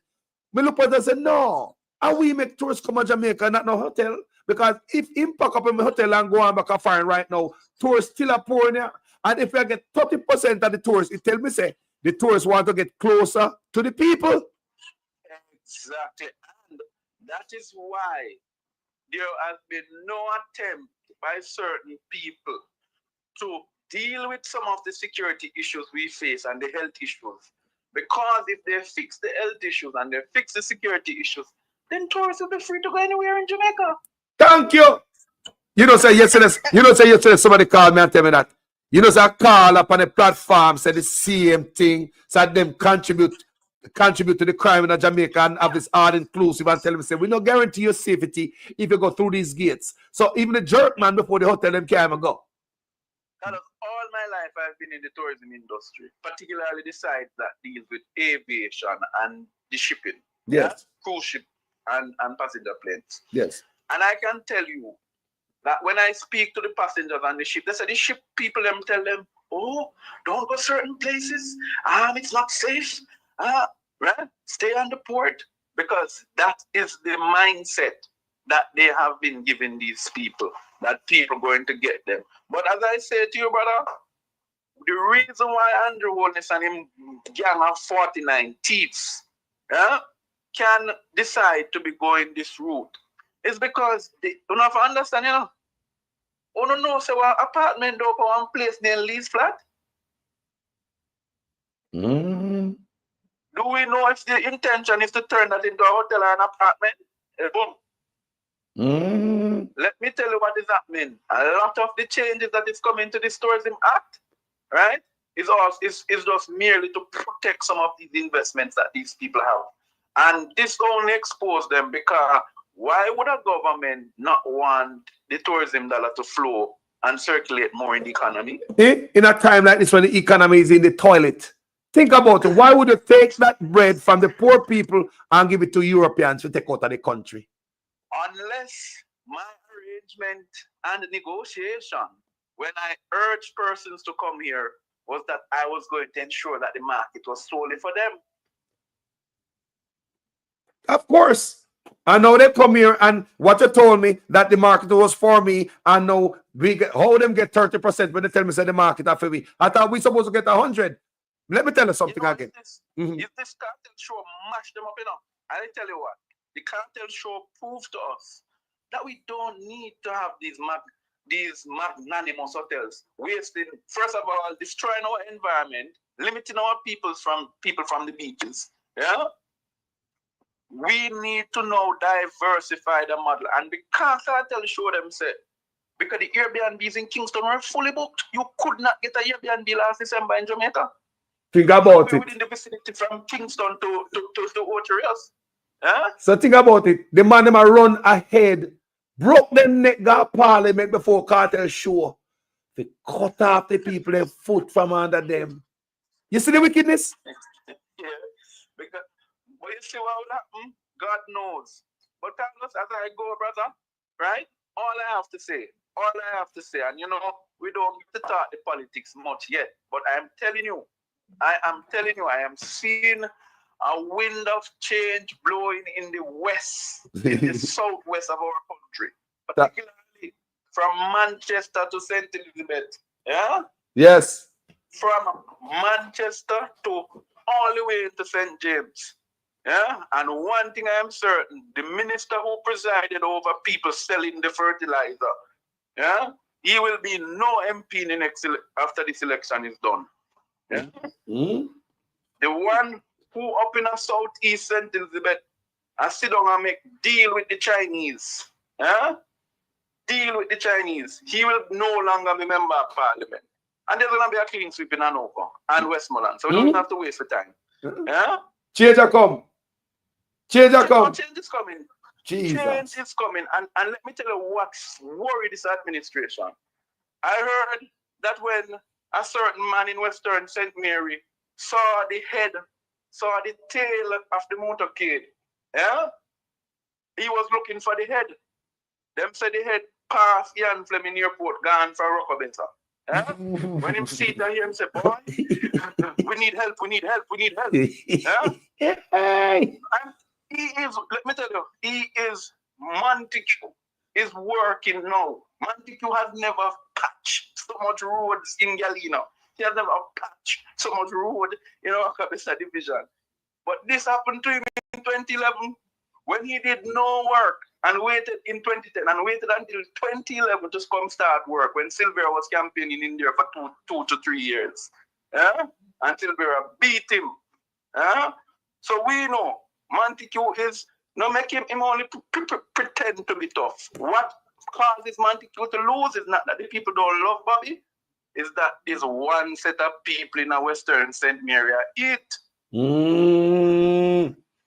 Me look at it and say, no. And we make tourists come to Jamaica, not no hotel. Because if him pack up in the hotel and go on back and find right now, tourists still are poor here. And if I get 30% of the tourists, it tell me say the tourists want to get closer to the people. Exactly. And that is why there has been no attempt by certain people to deal with some of the security issues we face and the health issues. Because if they fix the health issues and they fix the security issues, then tourists will be free to go anywhere in Jamaica. Thank you. You know, say yesterday somebody called me and tell me that. You know, say I call up on the platform, say the same thing, so them contribute to the crime in Jamaica and have this all inclusive and tell me, say, we don't guarantee your safety if you go through these gates. So even the jerk man before the hotel, them can't even go. Because all my life I've been in the tourism industry, particularly the side that deals with aviation and the shipping. Yes. Yeah? Cruise ship and passenger planes. Yes. And I can tell you that when I speak to the passengers on the ship, they say the ship people them tell them, oh, don't go certain places. It's not safe. Right? Stay on the port. Because that is the mindset that they have been giving these people, that people going to get them. But as I say to you, brother, the reason why Andrew Holness and him gang of 49 thieves can decide to be going this route is because they don't have to understand, you know. You don't know, say, what apartment door for one place near lease flat? Mm. Do we know if the intention is to turn that into a hotel or an apartment? Boom. Mm. Let me tell you what is happening. A lot of the changes that is coming to this Tourism Act, right, is just merely to protect some of these investments that these people have. And this only expose them because why would a government not want the tourism dollar to flow and circulate more in the economy? In a time like this when the economy is in the toilet, think about it. Why would you take that bread from the poor people and give it to Europeans to take out of the country? Unless my arrangement and negotiation, when I urged persons to come here, was that I was going to ensure that the market was solely for them. Of course. I know they come here and what you told me that the market was for me, and now we get how them get 30% when they tell me say the market are for me. I thought we supposed to get 100. Let me tell you something again. If this cartel show mash them up, you know, I tell you what, the cartel show proved to us that we don't need to have these magnanimous hotels wasting, first of all, destroying our environment, limiting our people from the beaches, yeah, We need to now diversify the model. And because Kartel show them say, because the Airbnbs in Kingston were fully booked, you could not get an Airbnb last December in Jamaica. Think about it. Within the vicinity from Kingston to Oterias. Huh? So think about it. The man them a run ahead, broke them neck, got parliament before Kartel show. They cut off the people their foot from under them. You see the wickedness? Yeah. Because, but you see what will happen? God knows. But Carlos, as I go, brother, right? All I have to say, and you know, we don't get to talk the politics much yet, but I am telling you, I am seeing a wind of change blowing in the west, in the southwest of our country, particularly from Manchester to St. Elizabeth. Yeah? Yes. From Manchester to all the way to St. James. Yeah? And one thing I am certain, the minister who presided over people selling the fertilizer, yeah, he will be no MP in the next after this election is done. Yeah? Mm. The one who up in the southeast St. Elizabeth and sit down and make deal with the Chinese. Yeah? Deal with the Chinese. He will no longer be member of parliament. And there's going to be a clean sweep in Hanover and Westmoreland. So we don't have to waste the time. Yeah? Change a come. Change a come. Change is coming. Jesus. Change is coming. And let me tell you what's worried this administration. I heard that when a certain man in Western St. Mary saw the tail of the motorcade, yeah? He was looking for the head. Them said the head passed Ian Fleming Airport, gone for Rockabenta. Yeah? When him see that here, him say, boy, we need help. Yeah? And he is, let me tell you, he is Montague is working now. Montague has never patched so much roads in Galena. He has never patched so much road in our Kabesa division. But this happened to him in 2011 when he did no work and waited in 2010 and waited until 2011 to come start work when Silvera was campaigning in India for two to 3 years. Yeah? And Silvera beat him. Yeah? So we know Montague is no make him only pretend to be tough. What causes Montague to lose is not that the people don't love Bobby, is that there's one set of people in a Western St. Mary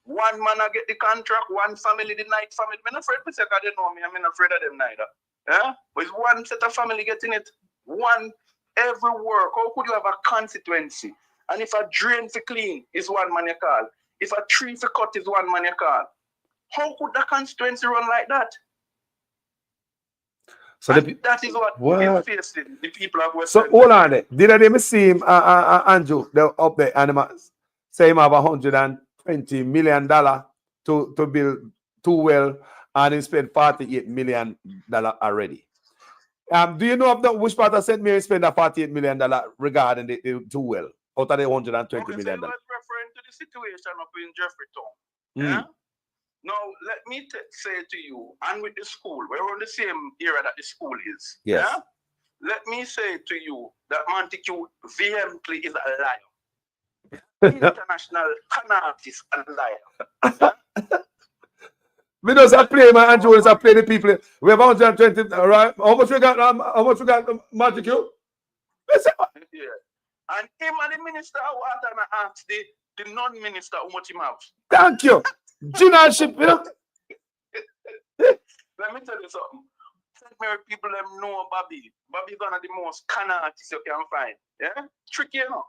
One man get the contract, one family, the night family. I'm not afraid to say because they know me, I'm not afraid of them neither. Yeah? But it's one set of family getting it. One every work. How could you have a constituency? And if a drain for clean is one man you call. If a tree for cut is one man you call. How could the constituency run like that? So that is what is facing the people of Western. So hold on there. Did I even see him, Andrew, up there, animals, say him have $120 million to build 2 wells, and he spent $48 million already. Do you know which part of St. Mary spent that $48 million regarding the 2 wells out of the $120 million? I was referring to the situation up in Jeffreytown. Yeah? Now, let me say to you, and with the school, we're on the same era that the school is. Yes. Yeah? Let me say to you that Montague vehemently is a liar. International artist and liar. We don't play, man. Andrew is play the people. We have 120, right? How much we got, Montague? Yeah. And him and the minister of water and ask the non-minister how much him have. Thank you. Generalship, you know. Let me tell you something. St. Mary people them know Bobby. Bobby is one of the most con artists you can find. Yeah? Tricky, you know.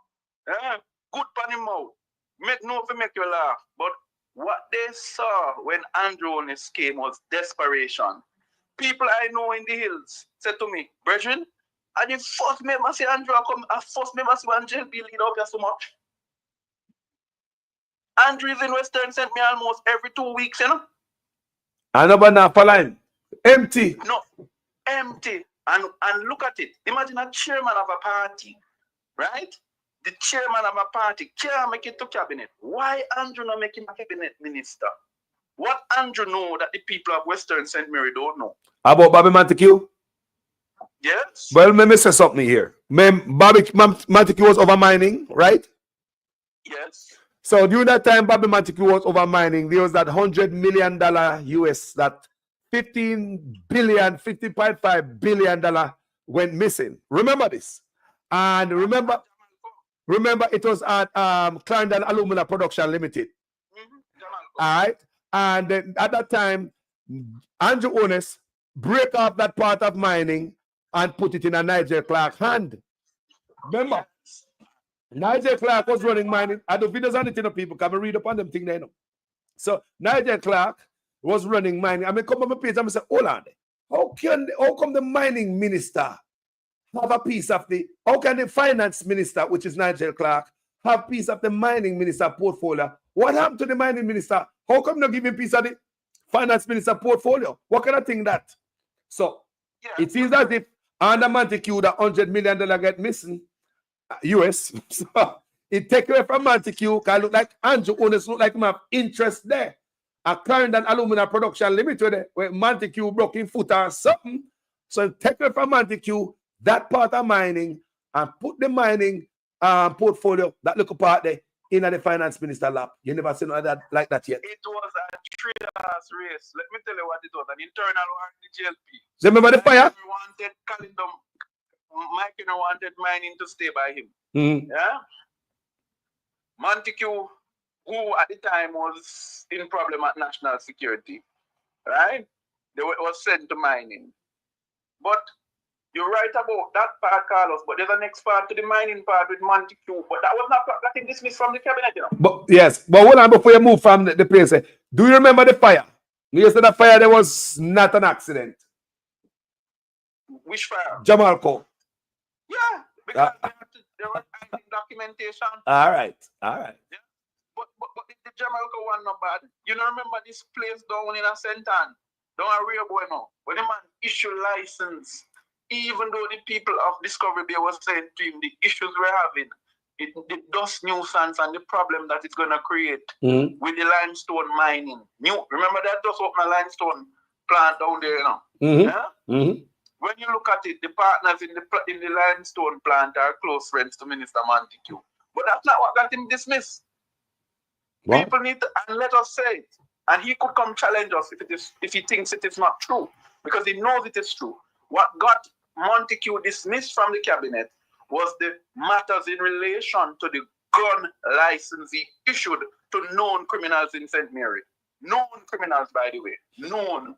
Yeah? Good pan him out. Make you laugh. But what they saw when Andrew on his came was desperation. People I know in the hills said to me, Brethren, and the first member say Andrew come, first member say Angel be lead up here so much. Andrew is in Western sent me almost every 2 weeks, you know. And nobody now for line. Empty. No, empty. And look at it. Imagine a chairman of a party, right? The chairman of a party can't make it to cabinet. Why Andrew not make him a cabinet minister? What Andrew know that the people of Western St. Mary don't know? About Bobby Montague? Yes. Well, let me say something here. Bobby Montague was over mining, right? Yes. So during that time, Bobby Montague was over mining. There was that $100 million US, that 50.5 billion dollar went missing. Remember this, and remember it was at Clarendon Alumina Production Limited. All right, and then at that time, Andrew Onis break off that part of mining and put it in a Nigel Clark hand. Remember, Nigel Clark was running mining. I do videos on it, you know, people can read up on them thing they know. So Nigel Clark was running mining. I mean, come on my page, I'm say, hold on. How come the mining minister have a piece of the, how can the finance minister, which is Nigel Clark, have piece of the mining minister portfolio? What happened to the mining minister? How come not giving piece of the finance minister portfolio? What kind of thing that? So it seems as if under Montague, the $100 million get missing, US. So it take away from Montague, can look like Andrew Onis look like him have interest there. A Clarendon Alumina Production Limited, where Montague broke in foot or something. So take away from Montague that part of mining and put the mining portfolio, that little part there, in the finance minister lap. You never seen that like that yet. It was a three-horse race. Let me tell you what it was. An internal war in the GLP. Remember the fire? Mike wanted mining to stay by him. Yeah? Montague, who at the time was in problem at national security, right? They was sent to mining. But you're right about that part, Carlos, but there's a next part to the mining part with Montague, but that was not getting dismissed from the cabinet, you know. But yes, but hold on before you move from the place. Do you remember the fire? You said the fire there was not an accident. Which fire? Jamalco. Yeah, because there was documentation. All right. Yeah. But the Jamalco one not bad. You know, remember this place down in a Sentan, down a real bueno, when the man issue license, even though the people of Discovery Bay was saying to him the issues we're having, the dust nuisance and the problem that it's going to create with the limestone mining. Remember that dust open a limestone plant down there, you know? Yeah? When you look at it, the partners in the limestone plant are close friends to Minister Montague. But that's not what got him dismissed. What? People need to, and let us say it. And he could come challenge us if he thinks it is not true, because he knows it is true. What got Montague dismissed from the cabinet was the matters in relation to the gun license he issued to known criminals in St. Mary. Known criminals, by the way. Known.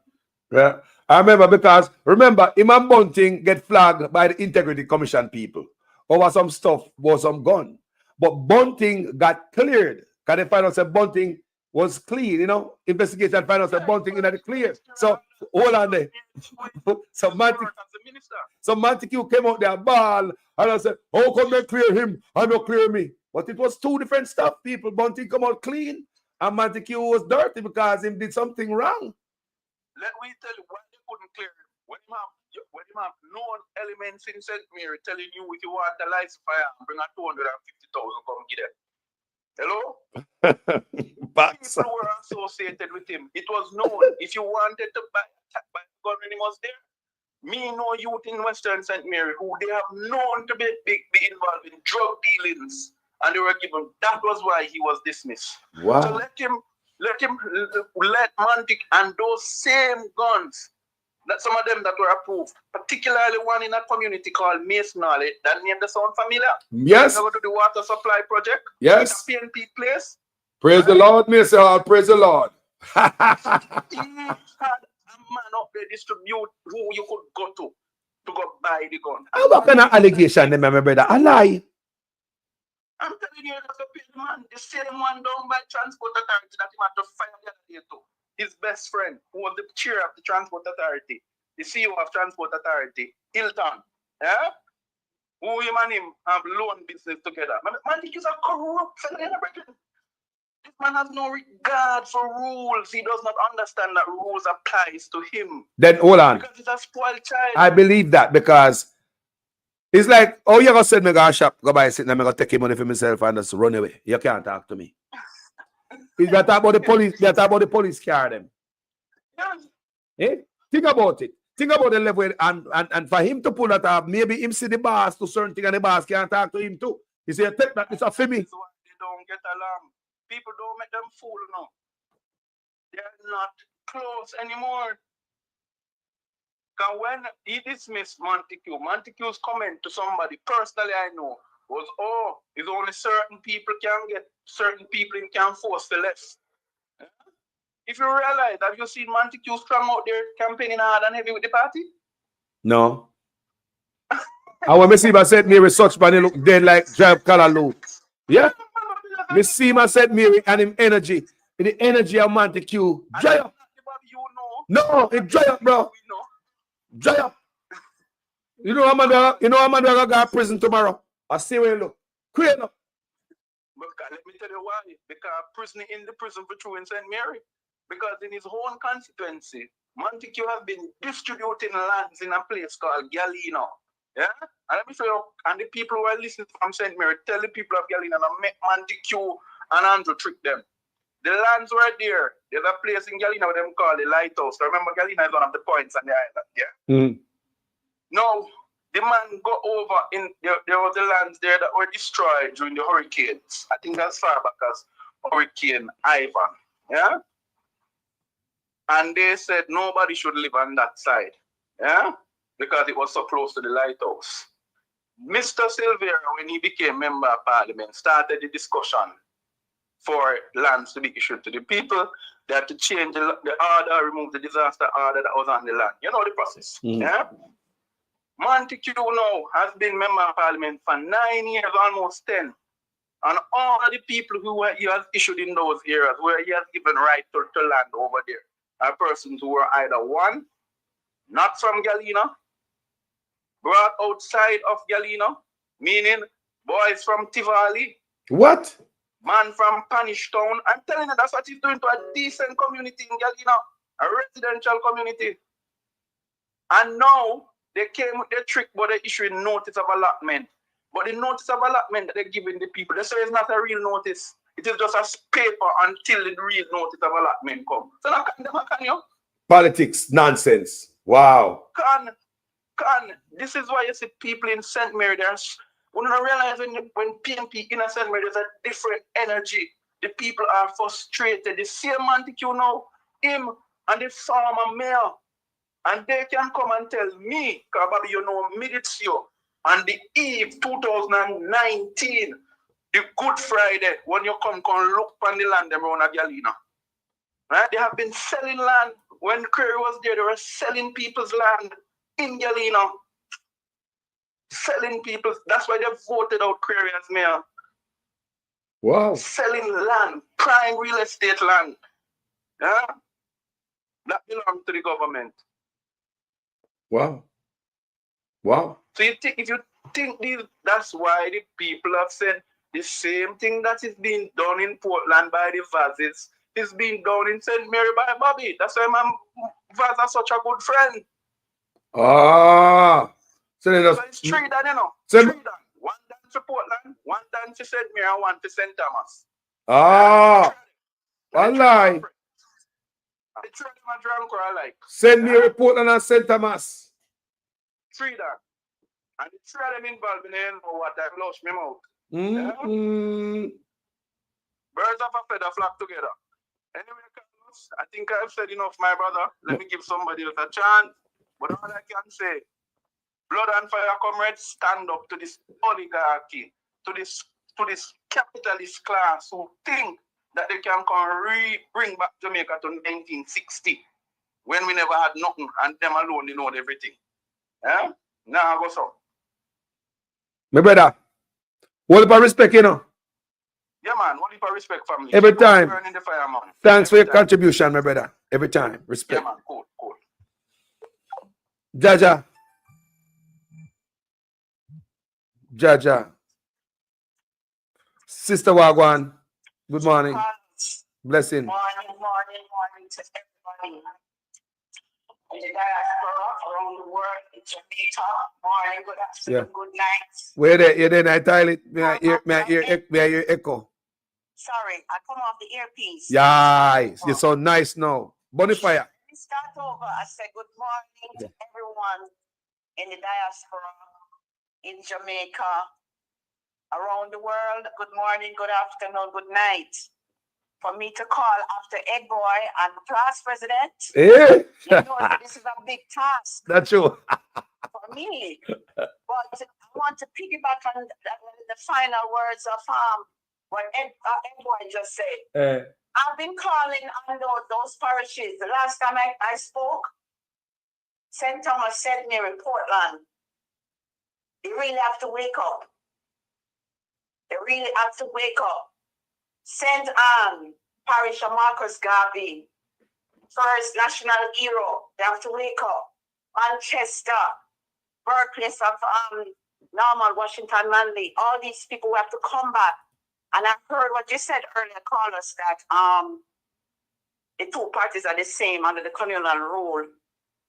Yeah, I remember, because remember, Imam Bunting get flagged by the Integrity Commission people over some stuff, was some gun. But Bunting got cleared because they found out that Bunting was clean, you know. Investigation found out that Bunting in the clear. So hold on there. So Montague came out there ball and I said, how come they clear him and not clear me? But it was two different stuff, people. Bunting come out clean and Montague was dirty because he did something wrong. Let me tell you why they couldn't clear him. When you have known elements in St. Mary telling you if you want a license fire, bring a 250,000, come get it. Hello? People were associated with him. It was known. If you wanted to buy a gun when he was there, me know youth in Western St. Mary who they have known to be involved in drug dealings, and they were given. That was why he was dismissed. Wow. So let Montague and those same guns, that some of them that were approved, particularly one in a community called Masonale, that name the sound familiar? Yes. You know, to the water supply project? Yes. The PNP place? Praise the Lord, Mr. Praise the Lord. He had a man up there distribute who you could go to go buy the gun. What kind of allegation, my brother? A lie. I'm telling you, that's the man, the same one down by Transport Authority that he had to fire the other day too. His best friend, who was the chair of the Transport Authority, the CEO of Transport Authority, Hilton, yeah? Who him and him have loan business together. Man, he's a corrupt fellow. This man has no regard for rules. He does not understand that rules applies to him. Then hold on. Because he's a spoiled child. I believe that, because it's like, oh, you gonna send me go shop, go buy something, I'm gonna take your money for myself and just run away. You can't talk to me. They talk about the police, they talk about the police car them. Yes. Eh? Think about it. Think about the level, and for him to pull that up, maybe him see the boss to certain thing and the boss can't talk to him too. He say, take that, it's a for me. They don't get along. People don't make them fool now. They're not close anymore. Because when he dismissed Montague's comment to somebody personally I know was, oh, it's only certain people can get, certain people can force the left. If you realize, have you seen Montague strong out there campaigning hard and heavy with the party? No. I want to see my St. Mary such man, he look dead like Drive Callaloo. Yeah? Me see my St. Mary and him energy. The energy of Montague. Dry up. No, it dry up, bro. Dry up. You know I'm gonna go to prison tomorrow. I see where you look. Create up. Let me tell you why. Because prison in the prison for true in St. Mary. Because in his own constituency, Montague has been distributing lands in a place called Galena. Yeah? And let me show you, and the people who are listening from St. Mary, tell the people of Galena and make Montague and Andrew trick them. The lands were there. There's a place in Galena where them call the lighthouse. Remember, Galena is one of the points on the island, yeah? Now, the man go over in there were the lands there that were destroyed during the hurricanes. I think as far back as Hurricane Ivan. Yeah? And they said nobody should live on that side. Yeah? Because it was so close to the lighthouse. Mr. Silvera, when he became member of parliament, started the discussion for lands to be issued to the people. They had to change the order, remove the disaster order that was on the land. You know the process. Yeah? Montague now has been member of parliament for 9 years, almost 10. And all of the people who he has issued in those areas where he has given right to land over there are persons who were either one, not from Galena, brought outside of Galena, meaning boys from Tivoli. What? Man from Panish Town. I'm telling you, that's what he's doing to a decent community in Galena, a residential community. And now they came with their trick, but they're issuing notice of allotment. But the notice of allotment that they're giving the people, they say it's not a real notice. It is just a paper until the real notice of allotment comes. So now can you? Politics, nonsense. Wow. This is why you see people in St. Mary, we don't realize when PNP in St. Mary, there's a different energy. The people are frustrated. The same Montague now, him and the former mayor, and they can come and tell me, because Bobby, you know, it's you, on the eve 2019, the Good Friday, when you come look on the land around Galena. Right? They have been selling land. When Curry was there, they were selling people's land in Galena. Selling people. That's why they voted out Curry as mayor. Wow. Selling land, prime real estate land. Yeah? That belongs to the government. Wow. Wow. So if you think that's why the people have said the same thing that is being done in Portland by the Vazes is being done in St. Mary by Bobby. That's why my Vaz is such a good friend. Ah. So it's three done, you know. Three done. One done for Portland, one done for St. Mary, and one for St. Thomas. Ah. I lie. The three of them are drunk or I like. St. Mary, Portland, and St. Thomas. Three done. And the three of them involved in the what I've lost me out. Birds of a feather flock together. Anyway, Carlos, I think I've said enough, my brother. Let me give somebody else a chance. But all I can say, blood and fire comrades, stand up to this oligarchy, to this capitalist class who think that they can bring back Jamaica to 1960 when we never had nothing and them alone they know everything. Yeah? Now go so. My brother, what about respect, you know? Yeah, man. What about respect, family? Every time. Burning the fire, man. Thanks for your contribution, my brother. Every time. Respect. Yeah, man. Cool. Jaja. Sister Wagwan. Good morning. Blessing. Morning to everybody. In the diaspora around the world, in Jamaica. Morning, good afternoon, good night. Where there? You're there, I toilet. May I hear echo? Sorry, I come off the earpiece. Yeah, you're so nice now. Bonfire. Let me start over. I said good morning to everyone in the diaspora, in Jamaica, around the world. Good morning, good afternoon, good night. for me to call after Egg Boy and class president. Eh? You know, this is a big task That's true. for me. But I want to piggyback on the final words of what Egg Boy just said. I've been calling on those parishes. The last time I spoke, St. Thomas, St. Mary, Portland. They really have to wake up. They really have to wake up. St. Anne, Parish of Marcus Garvey, First National Hero, they have to wake up. Manchester, birthplace of Norman Washington Manley, all these people have to come back. And I heard what you said earlier, Carlos, that the two parties are the same under the colonial rule.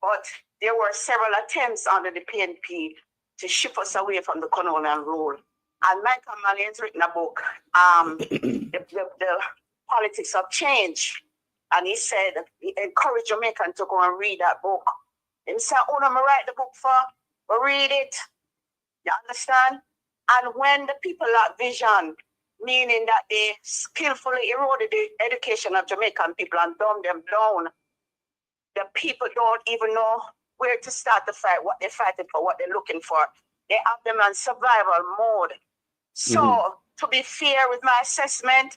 But there were several attempts under the PNP to shift us away from the colonial rule. And Michael Manley has written a book, the Politics of Change. And he said, he encouraged Jamaicans to go and read that book. And he said, oh, I'm going to write the book for, but read it. You understand? And when the people lack vision, meaning that they skillfully eroded the education of Jamaican people and dumbed them down, the people don't even know where to start the fight, what they're fighting for, what they're looking for. They have them on survival mode. So, to be fair with my assessment,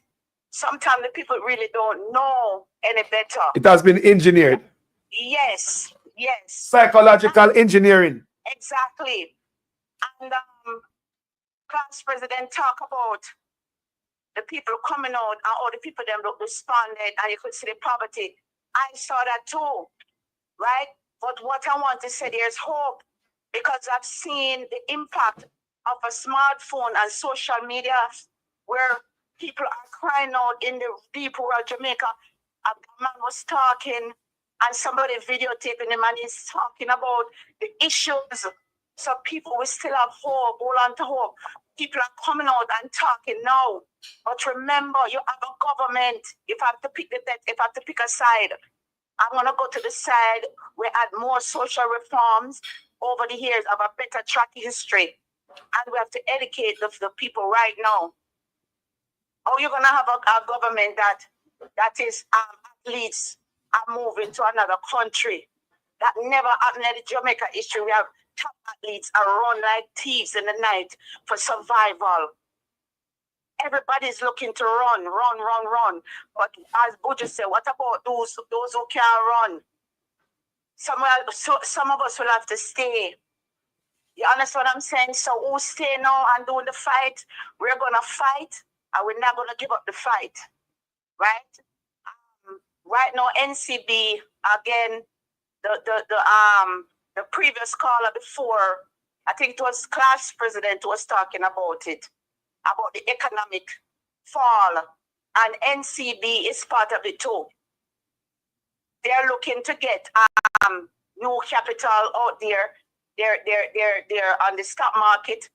sometimes the people really don't know any better. It has been engineered. Yes, yes. Psychological engineering. Exactly. And class president talk about the people coming out and all the people them look despondent and you could see the poverty. I saw that too, right? But what I want to say, there's hope because I've seen the impact of a smartphone and social media where people are crying out in the deep rural Jamaica. A man was talking and somebody videotaping him and he's talking about the issues. So people will still have hope, hold on to hope. People are coming out and talking now. But remember, you have a government. If I have to pick a side, I'm going to go to the side where I had more social reforms over the years of a better track history. And we have to educate the people right now. How you're going to have a government that is athletes are moving to another country? That never happened in the Jamaica history. We have top athletes are run like thieves in the night for survival. Everybody's looking to run. But as Buju said, what about those who can't run? Some of us will have to stay. You understand what I'm saying? So who stay now and doing the fight? We're gonna fight, and we're not gonna give up the fight, right? Right now, NCB again. The previous caller before, I think it was class president who was talking about it, about the economic fall, and NCB is part of it too. They're looking to get new capital out there. They're on the stock market.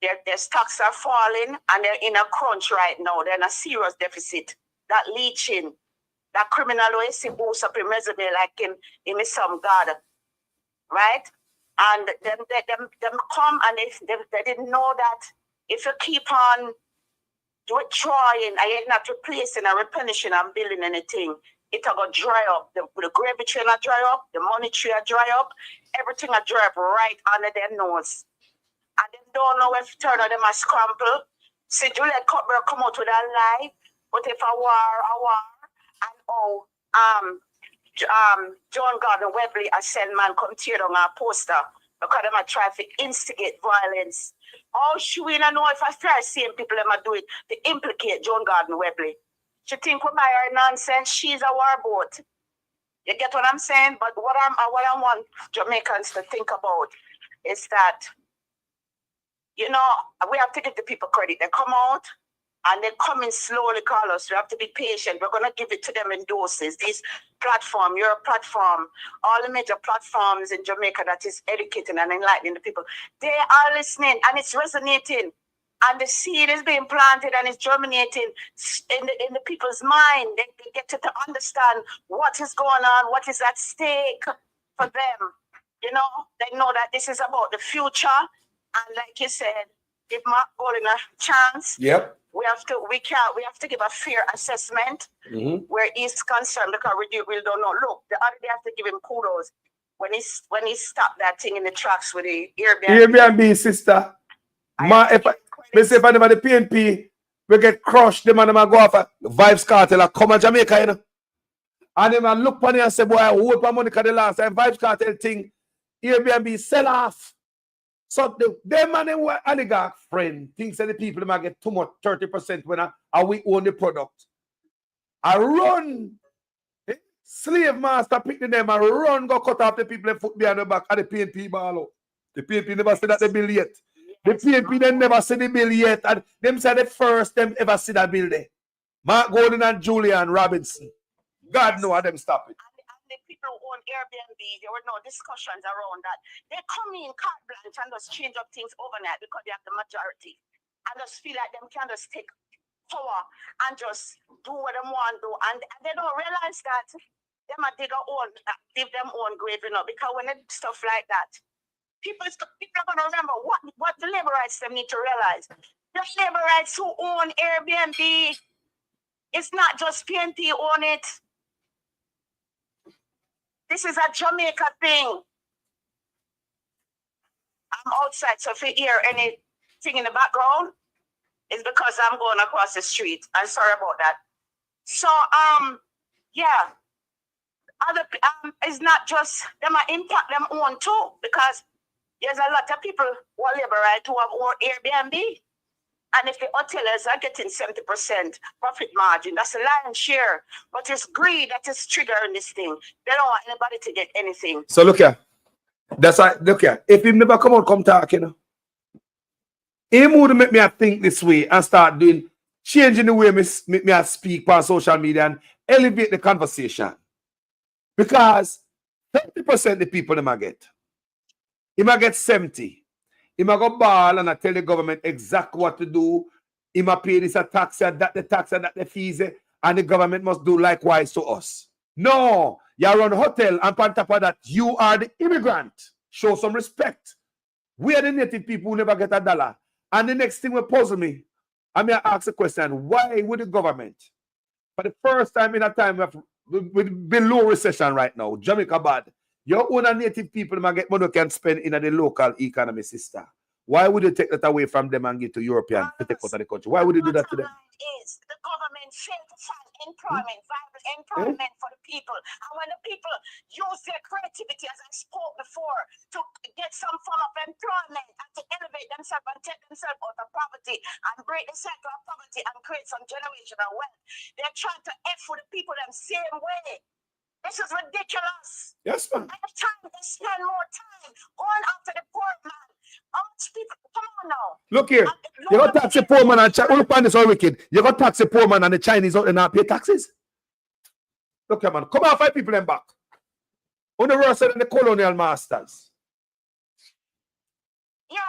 Their stocks are falling, and they're in a crunch right now. They're in a serious deficit. That leeching, that criminal way he boosts up in resume like him is some god, right? And them come and they didn't know that if you keep on withdrawing and you're not replacing and replenishing and building anything, it'll go dry up. The gravy train will dry up, the money tree will dry up, everything will dry up right under their nose. And they don't know if turn on them a scramble. See Juliet Cutler come out with a lie, but if a war, and John Gordon Webley, a send man come tear down our poster because they might try to instigate violence. Oh, she will not know if I try seeing people that might do it to implicate John Gordon Webley. She think we buy her nonsense. She's a war boat. You get what I'm saying? But what I want Jamaicans to think about is that, you know, we have to give the people credit. They come out and they come in slowly, Carlos. We have to be patient. We're going to give it to them in doses. This platform, your platform, all the major platforms in Jamaica that is educating and enlightening the people, they are listening and it's resonating. And the seed is being planted and it's germinating in the people's mind. They get to understand what is going on, what is at stake for them. You know, they know that this is about the future. And like you said, give Mark Bolling a chance. Yep. We have to give a fair assessment where he's concerned because we don't know. Look, the other day I have to give him kudos when he stopped that thing in the tracks with the Airbnb. Airbnb, sister. If I never the PNP, we get crushed, the man go off a Vibes Kartel, I come to Jamaica, you know. And then I look on it and say, boy, I hold my money because the last time Vibes Kartel thing, Airbnb sell off. So them and them were oligarch friend thinks that the people might get too much 30% when we own the product. I run slave master pick the name and run go cut off the people and foot behind the back of the PNP ball out. The PNP never said that the bill yet. The PNP then never said the bill yet. And them said the first them ever see that bill there. Mark Golden and Julian Robinson. God know how them stop it. The people who own Airbnb, there were no discussions around that. They come in carte blanche and just change up things overnight because they have the majority. And just feel like them can just take power and just do what they want to do. And they don't realize that them are dig them own grave, you know, because when they do stuff like that, people are going to remember what the labor rights them need to realize. The labor rights who own Airbnb, it's not just PNP own it. This is a Jamaica thing. I'm outside, so if you hear anything in the background, it's because I'm going across the street. I'm sorry about that. So, yeah. It's not just them impact them own too, because there's a lot of people who are labor right who have own Airbnb. And if the hoteliers are getting 70% profit margin, that's a lion's share. But it's greed that is triggering this thing. They don't want anybody to get anything. So look here. Look here. If he never come talk, you know. He would make me think this way and start changing the way me speak on social media and elevate the conversation. Because 30% the people they might get. He might get 70. He might go ball and I tell the government exactly what to do. He might pay this a tax, that the tax, that the fees, and the government must do likewise to us. No, you run a hotel and on top of that, you are the immigrant. Show some respect. We are the native people who never get a dollar. And the next thing will puzzle me. I may ask the question, why would the government, for the first time in a time with below recession right now, Jamaica bad, your own native people might get money can spend in the local economy, sister. Why would you take that away from them and give to European to take out of the country? Why would you do that to them? Is the government fail to find employment, viable employment for the people. And when the people use their creativity, as I spoke before, to get some form of employment and to elevate themselves and take themselves out of poverty and break the cycle of poverty and create some generational wealth, they're trying to F with the people them same way. This is ridiculous. Yes, ma'am. Every time they spend more time going after the poor man. How much people? Come on now. Look here. You got tax the poor man and look on this all wicked. You got tax the poor man and the Chinese out there not pay taxes. Look here, man. Come on, 5 people them back. On the worse than the colonial masters. Yeah,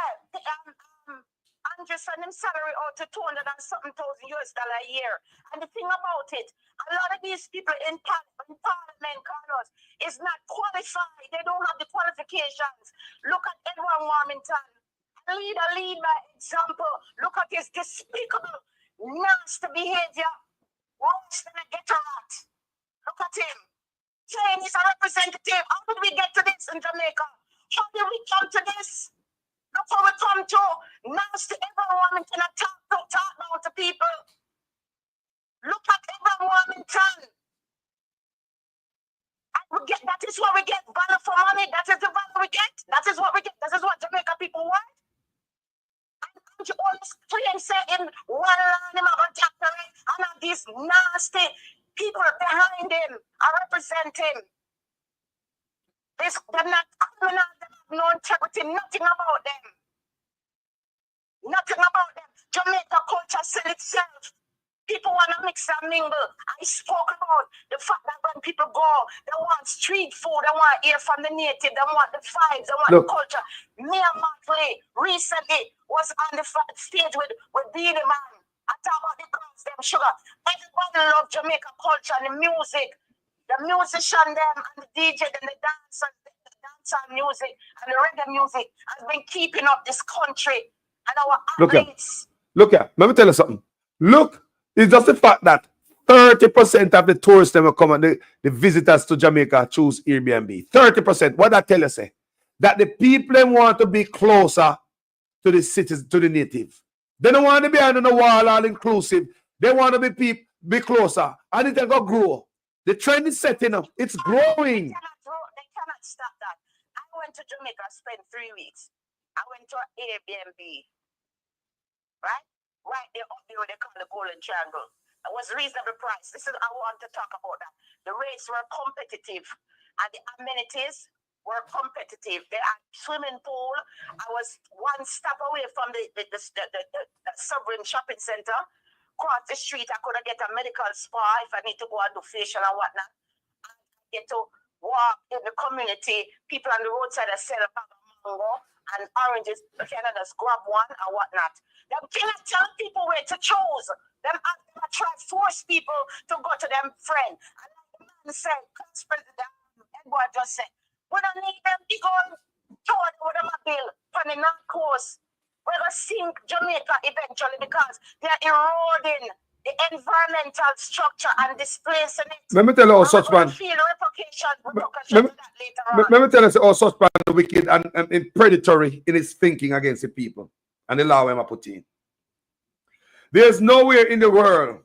Andrew sent him salary out to $200 and something thousand US dollar a year. And the thing about it, a lot of these people in Parliament, Carlos, is not qualified. They don't have the qualifications. Look at Edward Warmington. Lead by example. Look at his despicable, nasty behavior. Worse than a ghetto rat. Look at him. Saying he's a representative. How did we get to this in Jamaica? How did we come to this? Look how we come to nasty Edward Warmington and talk about to people. Look at Edward Warmington. That is what we get. Value for money. That is the value we get. That is what we get. This is what Jamaica people want. And you always claim saying one line him about doctorate and have these nasty people behind him are representing. They're not criminal, they have no integrity, nothing about them. Nothing about them. Jamaica culture sell itself. People want to mix and mingle. I spoke about the fact that when people go, they want street food, they want to hear from the native, they want the vibes, they want the culture. Me and Martley recently was on the stage with Beanie Man. I talk about the girls, them sugar. Everybody love Jamaica culture and the music. The musician them and the DJ and the dancehall music and the reggae music has been keeping up this country. And our Look here. athletes. Look here. Let me tell you something. Look, it's just the fact that 30% of the tourists that will come and the visitors to Jamaica choose Airbnb. 30%. What that tell you say? That the people want to be closer to the cities, to the native. They don't want to be under the wall, all inclusive. They want to be closer. And it will grow. The trend is setting up. It's growing. They cannot stop that. I went to Jamaica, spent 3 weeks. I went to an Airbnb. Right? Right there up there, they call the Golden Triangle. It was reasonable price. This is I want to talk about that. The rates were competitive, and the amenities were competitive. They had swimming pool. I was one stop away from the Sovereign Shopping Center. Across the street, I could get a medical spa if I need to go and do facial and whatnot. I get to walk in the community. People on the roadside that sell a bag of mango and oranges. You can just grab one and whatnot. Them cannot tell people where to choose. Them try to force people to go to them friend. And like the man said, Edward just said, we don't need them big old tour with them a bill from the North Coast. We're going to sink Jamaica eventually because they're eroding the environmental structure and displacing it. Let me tell you how such man. Let me tell you how such man is wicked and predatory in his thinking against the people and the law him put in. There's nowhere in the world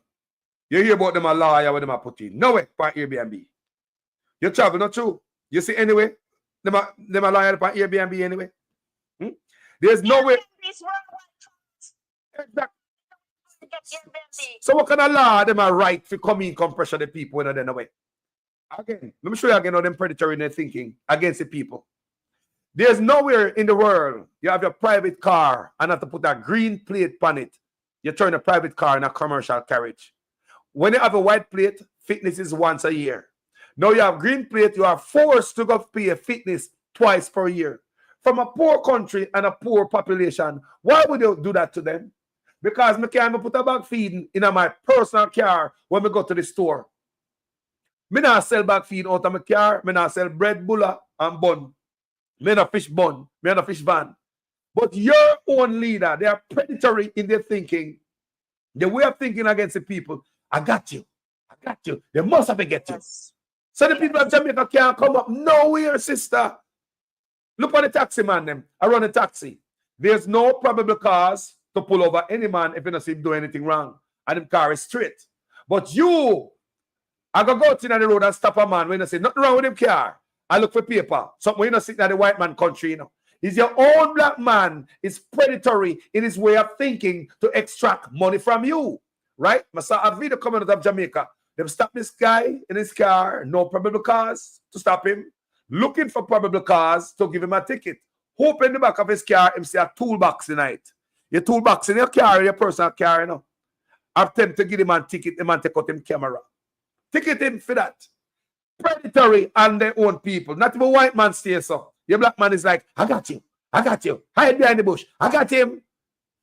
you hear about them a lawyer with them a put in. Nowhere for Airbnb. You travel, not true. You see anyway, them a lawyer for Airbnb anyway. There's nowhere. Exactly. So what kind of law them a right to come in, come pressure the people when they're away? Again, let me show you again how them predatory in their thinking against the people. There's nowhere in the world you have your private car and have to put a green plate on it. You turn a private car in a commercial carriage. When you have a white plate, fitness is once a year. Now you have green plate, you are forced to go pay a fitness twice per year. From a poor country and a poor population, why would you do that to them? Because I can't put a bag feeding in my personal car when we go to the store. I not sell bag feed out of my car. I not sell bread, bulla, and bun. I not fish bun. I not fish van. But your own leader, they are predatory in their thinking. The way of thinking against the people. I got you. I got you. They must have to get you. So the people of Jamaica can't come up nowhere, sister. Look at the taxi man them. I run a taxi. There's no probable cause to pull over any man if you don't see him do anything wrong. And the car is straight. But you, I go out in the road and stop a man when you say nothing wrong with him car. I look for paper. Something when you sit in the white man country, you know. Is your own black man is predatory in his way of thinking to extract money from you. Right? I saw a video coming out of Jamaica. They stop this guy in his car, no probable cause to stop him. Looking for probable cause to give him a ticket. Open the back of his car and see a toolbox in it. Your toolbox in your car, your personal car, you know. Attempt to give him a ticket, the man take out him camera. Ticket him for that. Predatory on their own people. Not even white man stays so. Your black man is like, I got you. I got you. Hide behind the bush. I got him.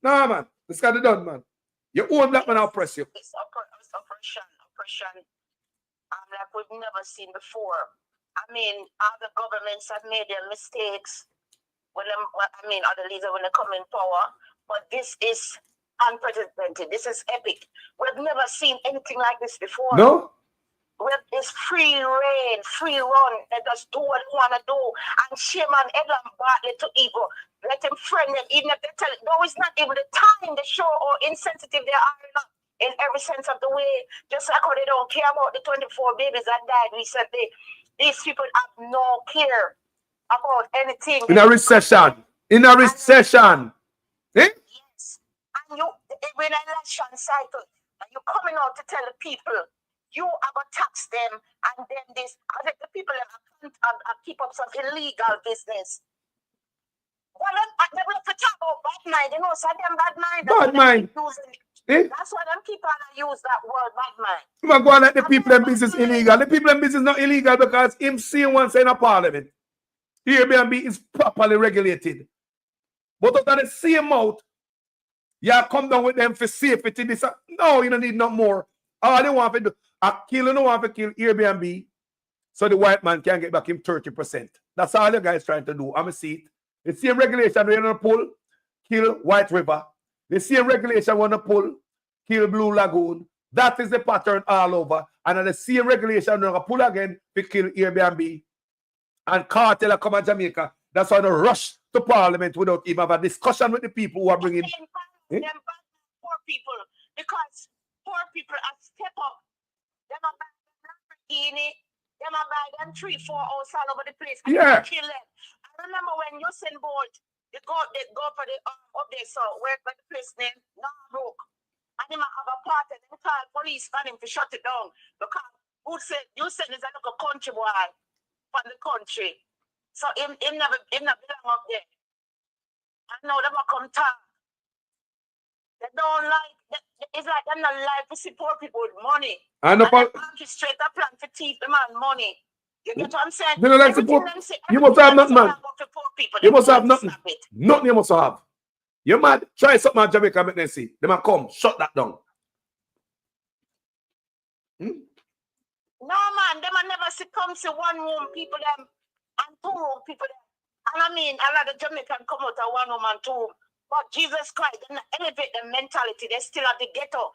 No, man. This got it done, man. Your own black man will oppress you. It's oppression. Like we've never seen before. I mean, other governments have made their mistakes when other leaders when they come in power. But this is unprecedented. This is epic. We've never seen anything like this before. No? It's free reign, free run. They just do what they want to do. And shame on Edlam Bartley to evil. Let them friend them, even if they tell it. No, it's not even the time they show how insensitive they are in every sense of the way. Just like how they don't care about the 24 babies that died recently. These people have no care about anything. In a recession. In a recession. Eh? Yes. And you, when an election cycle, and you're coming out to tell the people, you are going to tax them, and then this, I think the people keep up some illegal business. Well, they will talk about bad mind, you know, so them bad mind. Bad mind. That's why them people use that word, bad mind. I'm going to let the people in business illegal. The people in business not illegal because him saying once in a parliament. Airbnb is properly regulated. But out of the same mouth, you come down with them for safety. No, you don't need no more. All they want to do, you don't want to kill Airbnb so the white man can get back him 30%. That's all the guys trying to do. I'm a see it. It's the same regulation we're going to pull. kill White River. The same regulation want to pull, kill Blue Lagoon. That is the pattern all over. And the same regulation want to pull again to kill Airbnb. And Kartel come to Jamaica. That's why they rush to Parliament without even have a discussion with the people who are bringing. Them poor people, because poor people are step up. Them are buy them Lamborghini, them are buy them 3-4 house all over the place. And Yeah. kill them. I remember when Usain Bolt, they go for the up there, so where the place name Brook. And they might have a party, they call police for him to shut it down. Because Usain is a little country boy from the country. So him never belong up there. I know them come talk. They don't like, it's like they're not like to see poor people with money. And they orchestrate a plan to thief the man money. You get what I'm saying? They don't like support. You must have nothing, man. You must have nothing. Nothing you must have. You mad? Try something in Jamaica, make them see. They might come, shut that down. No, man, them never see come see one room people them and 2 room people them. And I mean, a lot of Jamaican come out of 1 room and 2 room. But Jesus Christ, they not elevate the mentality. They still have the ghetto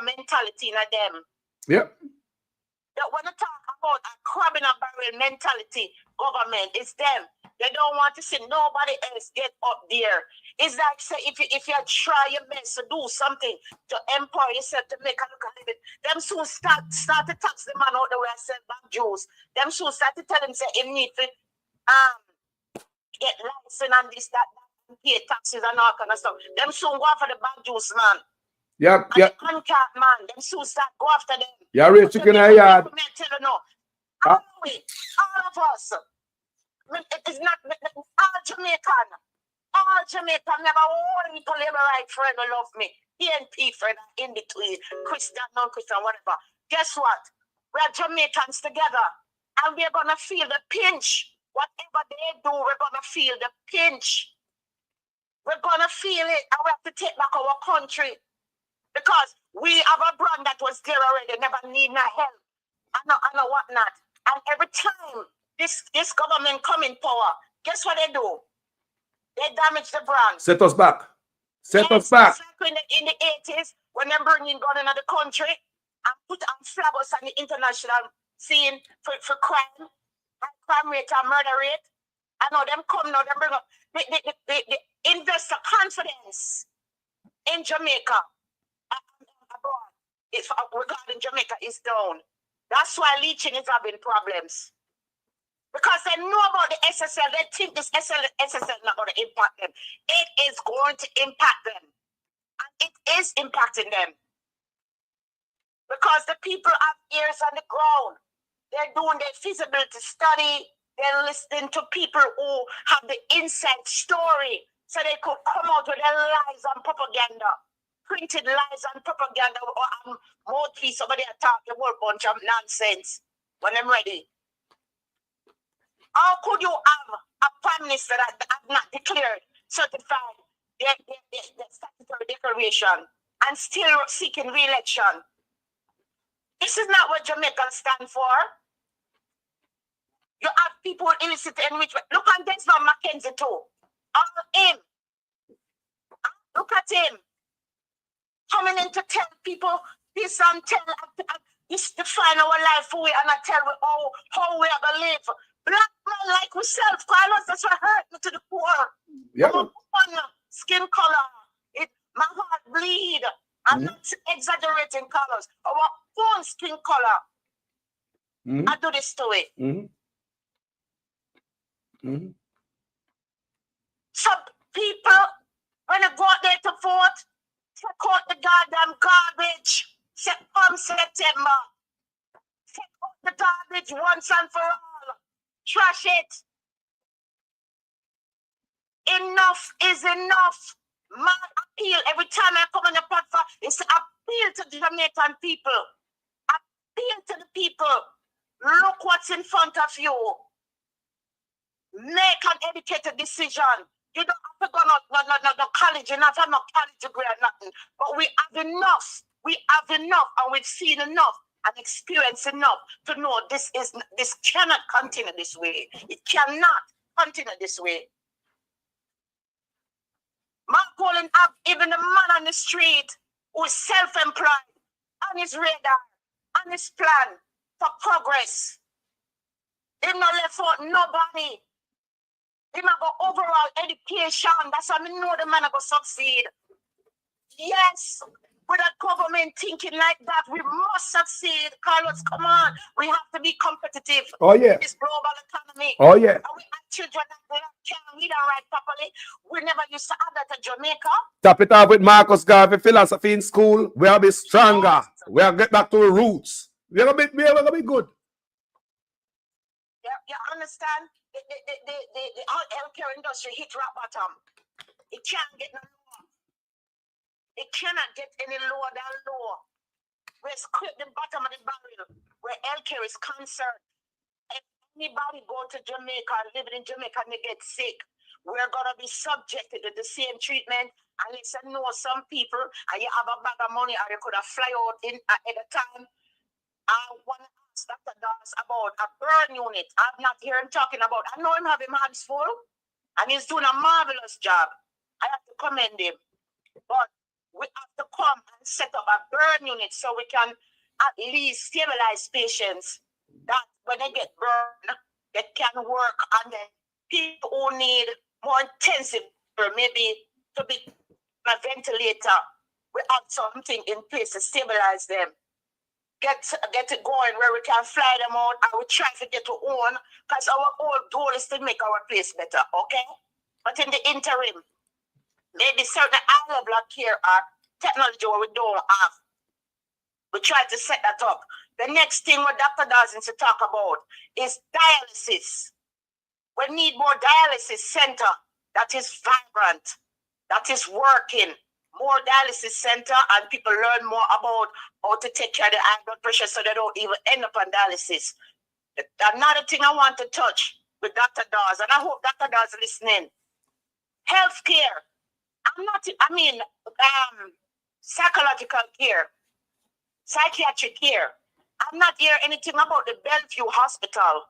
mentality in them. Yeah. When you talk about a crab in a barrel mentality, government, it's them. They don't want to see nobody else get up there. It's like, say, if you try your best to do something to empower yourself to make a look a living, them soon start to tax the man out the way I said back Jews. Them soon start to tell him, say, he need to get license and this, that, pay taxes and all kind of stuff. Them soon go after the bad juice, man. Yeah. The uncapped man, them soon start go after them. Yeah, real chicken in yard. All of us. It is not all Jamaican. All Jamaican never one little liberate friend who love me. PNP friend in between. Christian, non-Christian, whatever. Guess what? We're Jamaicans together. And we're gonna feel the pinch. Whatever they do, we're gonna feel the pinch. We're gonna feel it, and we have to take back our country. Because we have a brand that was there already, never need no help. I know whatnot. And every time this government come in power, guess what they do? They damage the brand. Set us back. Set us back. Like in the 80s, when they bring in gun into the country and put on flag us on the international scene for crime, and crime rate and murder rate. I know them come now, they bring up the investor confidence in Jamaica and abroad. It's regarding Jamaica is down. That's why leaching is having problems. Because they know about the SSL, they think this SSL not going to impact them. It is going to impact them. And it is impacting them. Because the people have ears on the ground. They're doing their feasibility study. They're listening to people who have the inside story so they could come out with their lies and propaganda. Printed lies and propaganda or mouthpiece over there talk a whole bunch of nonsense when I'm ready. How could you have a prime minister that have not declared, certified the statutory declaration and still seeking re-election? This is not what Jamaica stand for. You have people illicit enrichment. Look at Desmond McKenzie too. Him. Look at him. Coming in to tell people this and tell this define our life for we and I tell we how we are gonna live. Black man like ourselves, Carlos, that's what hurt me to the core. Yeah. One skin color. My heart bleed. I'm not exaggerating colors. Our own skin color. I do this to it. Some people, when they go out there to vote, take out the goddamn garbage. Come September. Take out the garbage once and for all. Trash it. Enough is enough. My appeal every time I come on the platform is to appeal to the Jamaican people. Appeal to the people. Look what's in front of you. Make an educated decision. You don't have to go no college, you don't have to have no college degree or nothing. But we have enough. We have enough, and we've seen enough and experienced enough to know this cannot continue this way. It cannot continue this way. Marcolin have even the man on the street who is self-employed on his radar, on his plan for progress. He not left out nobody. He not go overall education. That's how I know the man go succeed. Yes, with a government thinking like that, we must succeed. Carlos, come on. We have to be competitive in this global economy. Oh, yeah. And we have children that can't read and write properly. We never used to have that in Jamaica. Top it off with Marcus Garvey philosophy in school. We'll be stronger. We'll get back to the roots. We're gonna be good. Yeah, you understand? The healthcare industry hit rock bottom. It can't get no lower. It cannot get any lower than lower. We're scraped the bottom of the barrel where healthcare is concerned. If anybody go to Jamaica and live in Jamaica and they get sick, we're gonna be subjected to the same treatment. And listen, know some people, and you have a bag of money, or you could have fly out in at a time. I want to ask Dr. Dawes about a burn unit. I'm not here talking about. I know him have him hands full, and he's doing a marvelous job. I have to commend him, but we have to come and set up a burn unit so we can at least stabilize patients that when they get burned, they can work. And then people who need more intensive, or maybe to be a ventilator, we have something in place to stabilize them. Get it going where we can fly them out, and we try to get to own, because our whole goal is to make our place better, okay? But in the interim, maybe certain high level of care or technology what we don't have. We try to set that up. The next thing what Dr. Dawes needs to talk about is dialysis. We need more dialysis center that is vibrant, that is working. More dialysis center, and people learn more about how to take care of the high blood pressure so they don't even end up on dialysis. Another thing I want to touch with Dr. Dawes, and I hope Dr. Dawes is listening. Healthcare. Psychological care, psychiatric care. I'm not hearing anything about the Bellevue Hospital.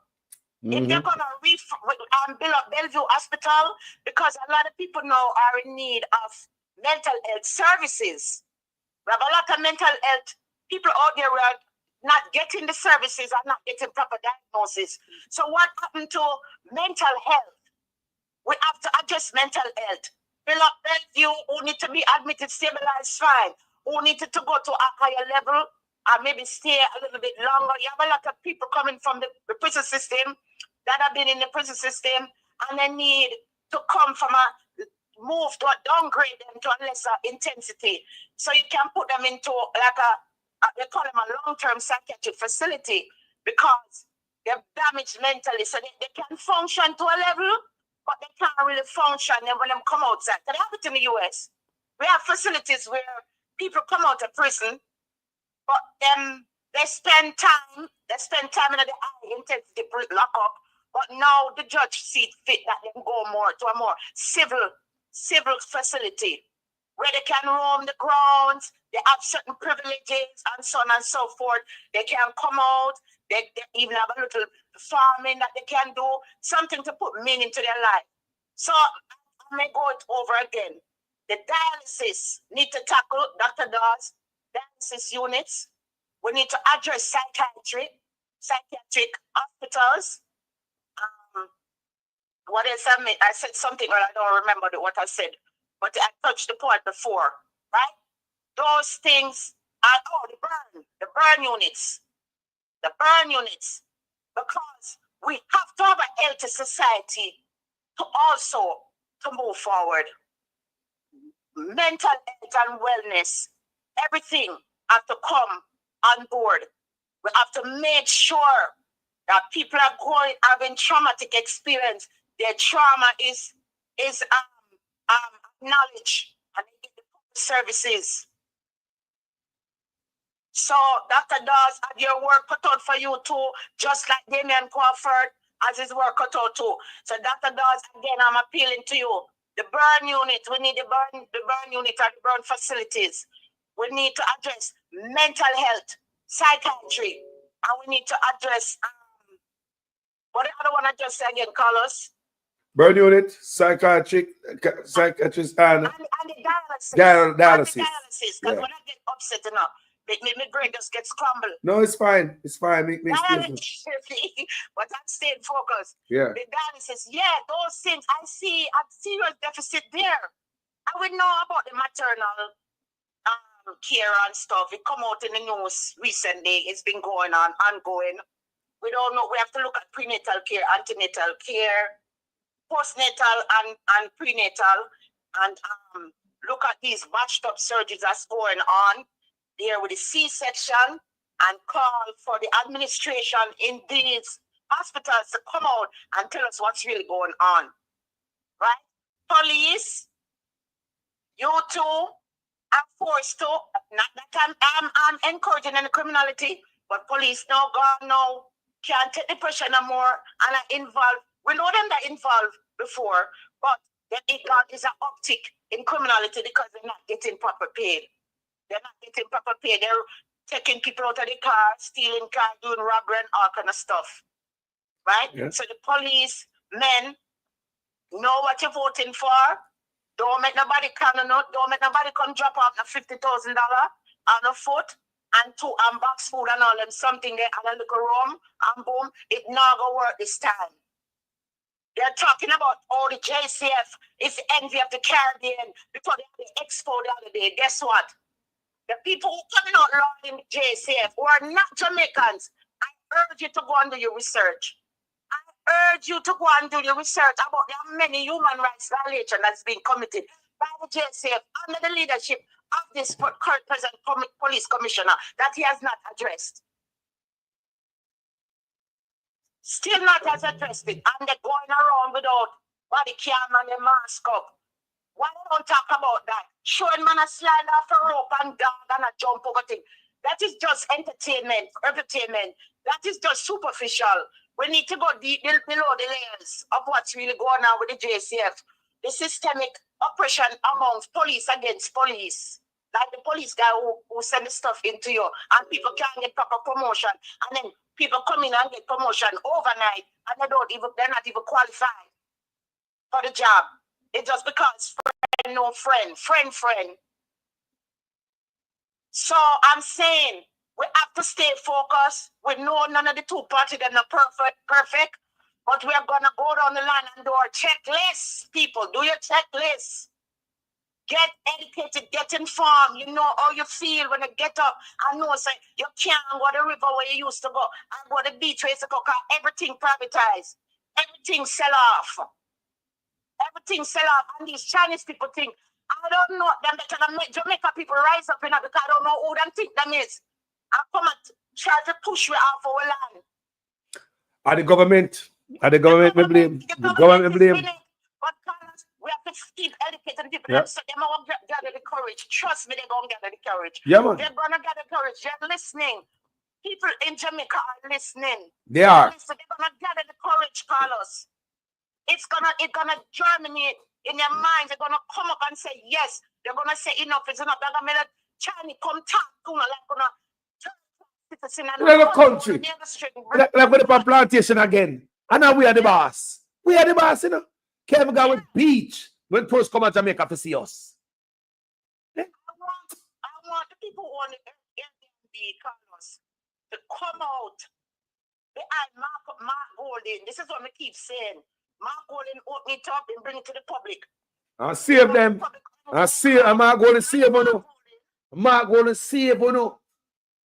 If they're going to build up Bellevue Hospital, because a lot of people now are in need of mental health services. We have a lot of mental health people out there who are not getting the services and not getting proper diagnosis. So what happened to mental health? We have to address mental health. Fill up Bellevue, who need to be admitted, stabilized, fine. Who needed to go to a higher level and maybe stay a little bit longer. You have a lot of people coming from the prison system that have been in the prison system, and they need to come from a move to downgrade them to a lesser intensity. So you can put them into like they call them a long-term psychiatric facility, because they're damaged mentally. So they can function to a level, but they can't really function when they come outside. They have it in the US. We have facilities where people come out of prison, but they spend time in the high intensity lockup. But now the judge sees fit that they go more to a more civil facility where they can roam the grounds, they have certain privileges and so on and so forth. They can come out, they even have a little farming that they can do, something to put meaning to their life. So I may go it over again. The dialysis need to tackle, Dr. Dawes, dialysis units. We need to address psychiatric hospitals. What else I said something, but I don't remember what I said. But I touched the point before, right? Those things are, the burn units. The burn units. Because we have to have a healthy society to also to move forward. Mental health and wellness, everything have to come on board. We have to make sure that people are having traumatic experience. Their trauma is acknowledged and they get the services. So Dr. Dawes, have your work cut out for you too, just like Damien Crawford has his work cut out too. So Dr. Dawes, again, I'm appealing to you. The burn unit, we need the burn unit and the burn facilities. We need to address mental health, psychiatry, and we need to address what do I want to just say again, Carlos? Burn unit, psychiatrist, and And the dialysis. dialysis. Because Yeah. when I get upset enough, my brain just gets crumbled. No, it's fine. It's fine. But I'm staying focused. Yeah. The dialysis, yeah, those things. I see a serious deficit there. I would know about the maternal care and stuff. It come out in the news recently. It's been going on, ongoing. We don't know. We have to look at prenatal care, antenatal care, postnatal and prenatal, and look at these matched up surgeries that's going on there with the C-section, and call for the administration in these hospitals to come out and tell us what's really going on. Right? Police, you two are forced to, not that I'm encouraging any criminality, but police now gone now, can't take the pressure no more, and are involved. We know them that involved before, but it is an uptick in criminality because they're not getting proper paid. They're not getting proper pay. They're taking people out of the car, stealing cars, doing robbery and all kind of stuff. Right? Yeah. So the police, men, know what you're voting for. Don't make nobody don't make nobody come drop off the $50,000 on a foot and box food and all them something there and a little rum and boom, it not gonna work this time. They're talking about the JCF is the envy of the Caribbean because they had the expo the other day. Guess what? The people who coming out loud in the JCF who are not Jamaicans, I urge you to go and do your research. I urge you to go and do your research about the many human rights violations that's been committed by the JCF under the leadership of this current present police commissioner that he has not addressed. Still not has addressed it, and they're going around without body cam and a mask up. Why don't talk about that? Showing man a slide off a rope and dog and a jump over thing. That is just entertainment. That is just superficial. We need to go deep below the layers of what's really going on with the JCF. The systemic oppression amongst police against police. Like the police guy who send the stuff into you and people can't get proper promotion. And then people come in and get promotion overnight and they're not even qualified for the job. It's just because friend, no friend, friend. So I'm saying we have to stay focused. We know none of the two parties are not perfect, but we are gonna go down the line and do our checklist. People, do your checklist. Get educated, get informed. You know how you feel when you get up. I know say you can't go to the river where you used to go and go to the beach where you used to go because everything privatized. Everything sell off. Everything sell off, and these Chinese people think, I don't know them better than make Jamaica people rise up in it because I don't know who them think them is. I come and try to push we off our land. The government we blame. The government we blame. But we have to keep educating people. Yep. So they're going to gather the courage. Trust me, they're going to gather the courage. Yeah, man. They're going to gather courage. They're listening. People in Jamaica are listening. They are. They're going to gather the courage, Carlos. It's gonna germinate in their minds. They're gonna come up and say yes. They're gonna say enough is enough. They're gonna let China come talk to like a country. Like with the plantation again. And now we are the boss. We are the boss, you know. Can't go with beach when tourists come to Jamaica to see us. I want the people who want the Airbnb, Carlos, to come out. They add Mark Golden. This is what I keep saying. Mark Golden open it up and bring it to the public. I save them. I'm not going to save you. I'm not going to save you.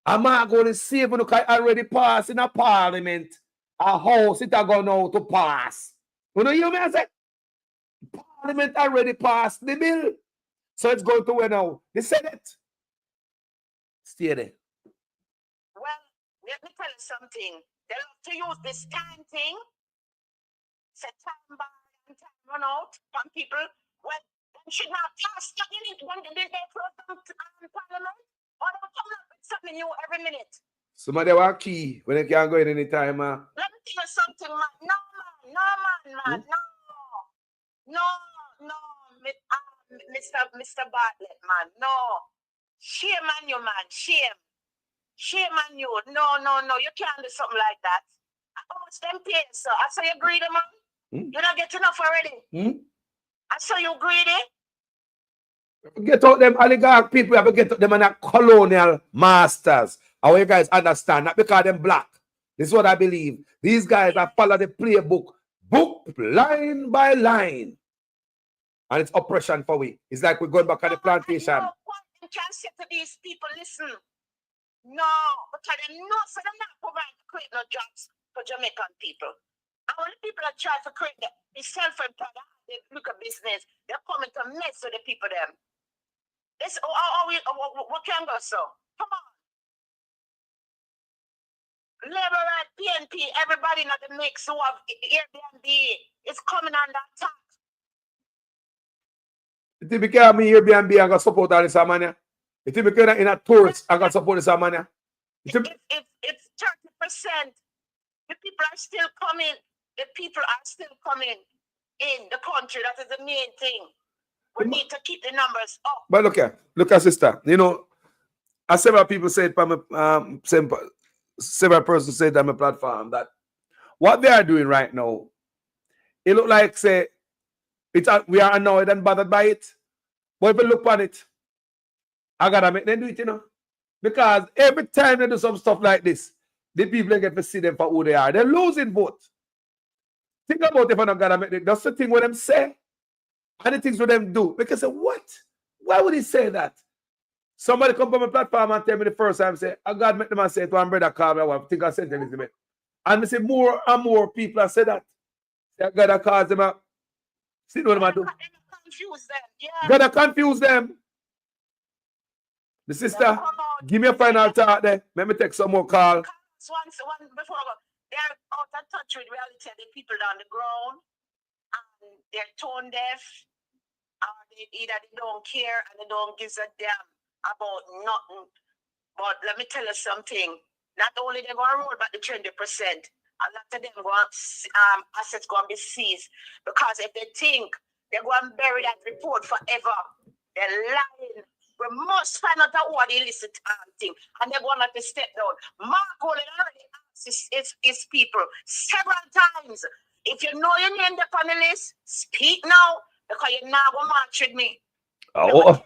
I'm not going to save you because I already passed in a parliament. A house it are going now to pass. You know what I say? Parliament already passed the bill. So it's going to win now. The Senate. Stay there. Well, let me tell you something. They love to use this time thing. Say time by and time run out from people. Well, they should not pass nothing when they close down Parliament. Or they come up with something new every minute. Somebody want key when they can't go in any time. Let me tell you something, man. No, Mr. Bartlett, man. No. Shame on you, man. Shame on you. No. You can't do something like that. How much them pay, sir? I say you greedy, man. You don't get enough already. And so you greedy? Get out them oligarch people, have to get out them and a colonial masters. How you guys understand? Not because them black. This is what I believe. These guys are follow the playbook, book line by line. And it's oppression for we. It's like we're going back on the plantation. No one can say to these people, listen. No, because they know so they're not provide create no jobs for Jamaican people. And when the people are trying to create the self-employed, they look at business, they're coming to mess with the people them. This what can go so? Come on. Labor right, PNP, everybody in the mix who have Airbnb is coming under attack. If you can't me Airbnb, I'm gonna support all this money. If you can't in a tourist, I'm gonna support this money. If 30%, the people are still coming. The people are still coming in the country. That is the main thing. We need to keep the numbers up. But look at sister. You know, as several people said, several persons said on my platform that what they are doing right now, it look like say we are annoyed and bothered by it. But if you look at it, I gotta make them do it, you know. Because every time they do some stuff like this, the people get to see them for who they are. They're losing vote. Think about if I don't gotta make it. That's the thing what them say. And the things what them do. Because say, what? Why would he say that? Somebody come on my platform and tell me the first time, say, I God make them and say to one brother call me, I think I sent Elizabeth. And I say more and more people have said that. I gotta cause them up. See what them do? Confuse them. Yeah. Gotta confuse them. The sister, give me a final thought there. Let me take some more call. One before I go, they're out of touch with reality. The people down the ground, and they're tone deaf, or either they don't care and they don't give a damn about nothing. But let me tell you something. Not only they're going to roll back the 20%, a lot of them assets going to be seized. Because if they think they're going to bury that report forever, they're lying. We must find out what the illicit thing. And they're going to have to step down. Mark Olin already asked his people several times. If you know your name on the list, speak now. Because you're not going to match with me. Oh,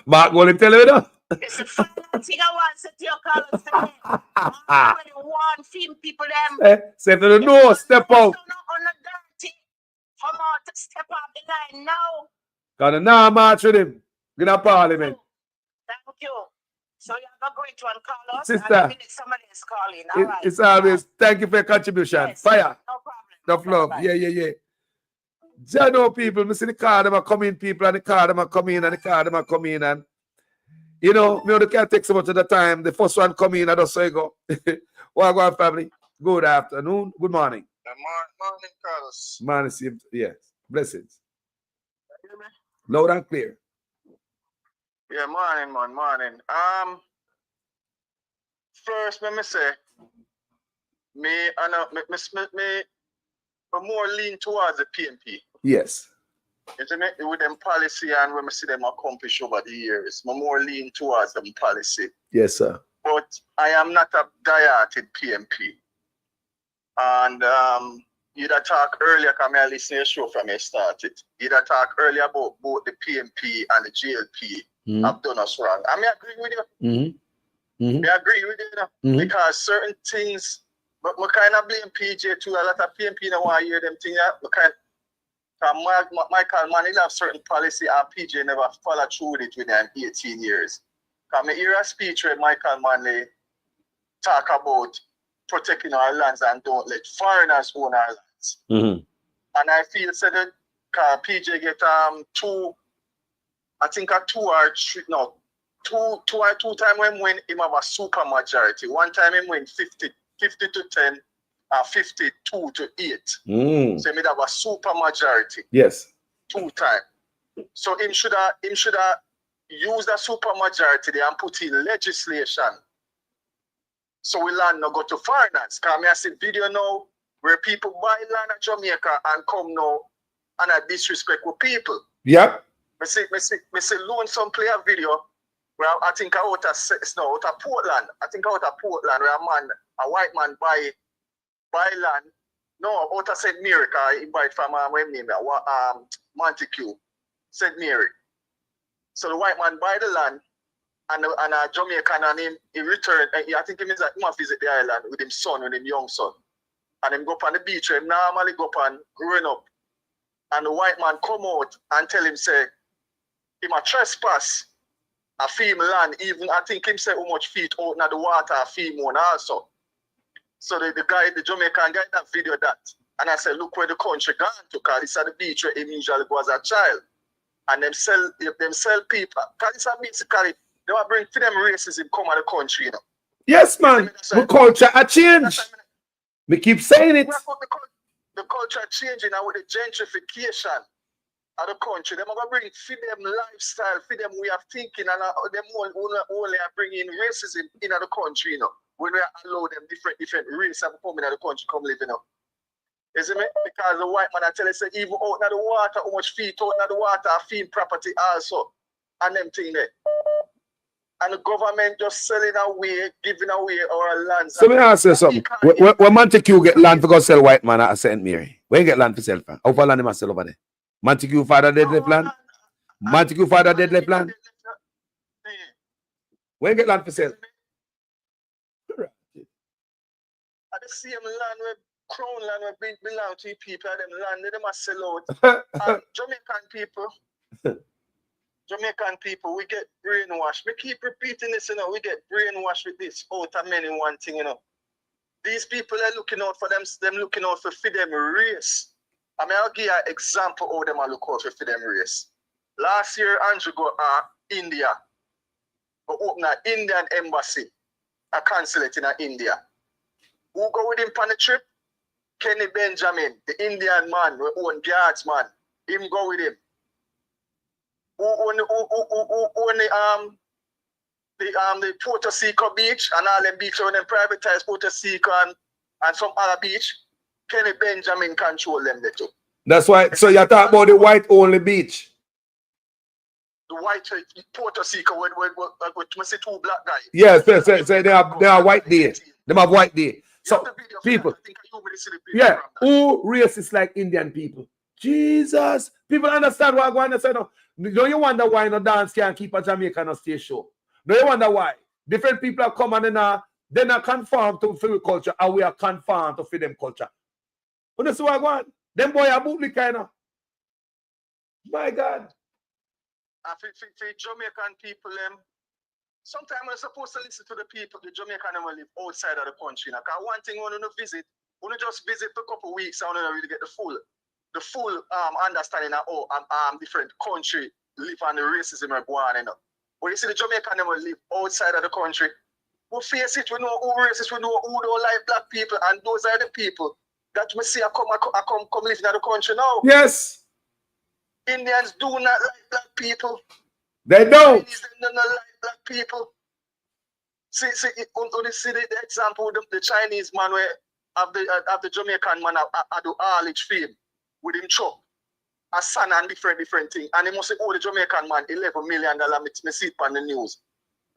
Mark Olin tell you that? It's the final thing I want to say to your callers today. I already want film people them. Say to the no, step out. Come on, to step out the line now. Because now march with him. Get a parliament. Thank you. So you have a great one, Carlos. Sister, somebody is calling. All right. It's always, thank you for your contribution. Yes, Fire. no problem. Enough love. Bye-bye. Yeah. I know people, I see the car them are coming, people, and the car them are coming, and the car them are coming, and you know, they can't take so much of the time. The first one come in, and just so you go. Well, go on, family. Good afternoon. Good morning. Morning, Carlos. Morning, yes. Blessings. Loud and clear. Yeah, morning. First, let me say, me more lean towards the PNP. Yes. With them policy and when I see them accomplish over the years, I'm more lean towards them policy. Yes, sir. But I am not a dieted PNP. And you'd talk earlier, because I listened to your show from I started. You'd talk earlier about both the PNP and the GLP have done us wrong. I agree with you. I agree with you, because certain things, but I kind of blame PJ too. A lot of PNP don't want to hear them things. Michael Manley have certain policy and PJ never follow through with it within 18 years. Because I hear a speech where Michael Manley talk about protecting our lands and don't let foreigners own our lands. And I feel that PJ get two times when win him have a super majority. One time him win 50 to 10 and 52 to 8. So he have a super majority. Yes. 2 times. So him should have used a super majority there and put in legislation. So we land not go to foreigners. Because I see video now where people buy land in Jamaica and come now and I disrespect with people. Yep. I see Lonesome play a video where I think out of Portland. I think out of Portland where a white man buy land No, out of St. Mary, I invite from Montague, St. Mary. So the white man buy the land, and a Jamaican and him, he returned, I think he means that he want to visit the island with his son, with his young son. And him go up on the beach where he normally go up and growing up. And the white man come out and tell him, say, him a trespass a fee land, even I think him say how much feet out in the water a fee one also. So the guy, the Jamaican guy that video that. And I said, look where the country gone to, because it's at the beach where he usually go as a child. And them sell people. Because it's basically, they will bring to them racism come out of the country, you know. Yes, man. The culture a change. We keep saying it. The culture changing now with the gentrification of the country. They're going to bring for them lifestyle, for them way of thinking, and them only are bringing racism in the country, you know. When we allow them different races to come in the country, come live, you know. You see me? Because the white man, I tell you, say, even out in the water, how much feet out in the water are feed property also. And them thing there. And the government just selling away, giving away our lands. So let me ask you something. When Montague get land for go sell white man at St. Mary, when you get land for sell, how far land him sell over there? Montague father dead left land? Montague father dead left land? When you get land for sell? At the same land where crown land where belong to people, them land, they must sell out. And Jamaican people, we get brainwashed. We keep repeating this, you know, we get brainwashed with this out of many one thing, you know. These people are looking out for them looking out for them race. I mean, I'll give you an example how them are looking out for them race. Last year, Andrew go India. Go open an Indian embassy, a consulate in India. Who go with him on the trip? Kenny Benjamin, the Indian man, who own guardsman. Him go with him. Who own the Puerto Rico beach and all them beaches when they privatize Puerto Rico and some other beach? Kenny Benjamin control them there too. That's why. So you talk about the white only beach. The white Puerto Rico when we see two black guys. Yes, they are white day. They have white day. So people, yeah, who racist like Indian people? Jesus, people understand what I'm going to say now. Don't you wonder why no dance can't keep a Jamaican on stage show? Don't you wonder why? Different people are coming and they're not conformed to film culture, and we are conformed to film culture. You know what I want? Them boy are bootlick kind of. My God. For Jamaican people, sometimes we're supposed to listen to the people, the Jamaican who live outside of the country. Because one thing when you visit, when you just visit for a couple of weeks, and you don't really get the full understanding of how different country live and the racism are going on. You know. When you see the Jamaican who live outside of the country, we face it, we know who racist, we know who don't like black people, and those are the people that we see come live in the country now. Yes. Indians do not like black people. They don't. Chinese do not like black people. See the example of the Chinese man where of the Jamaican man I do all each film with him chop a son and different thing. And he must say, oh, the Jamaican man, $11 million, me see it on the news.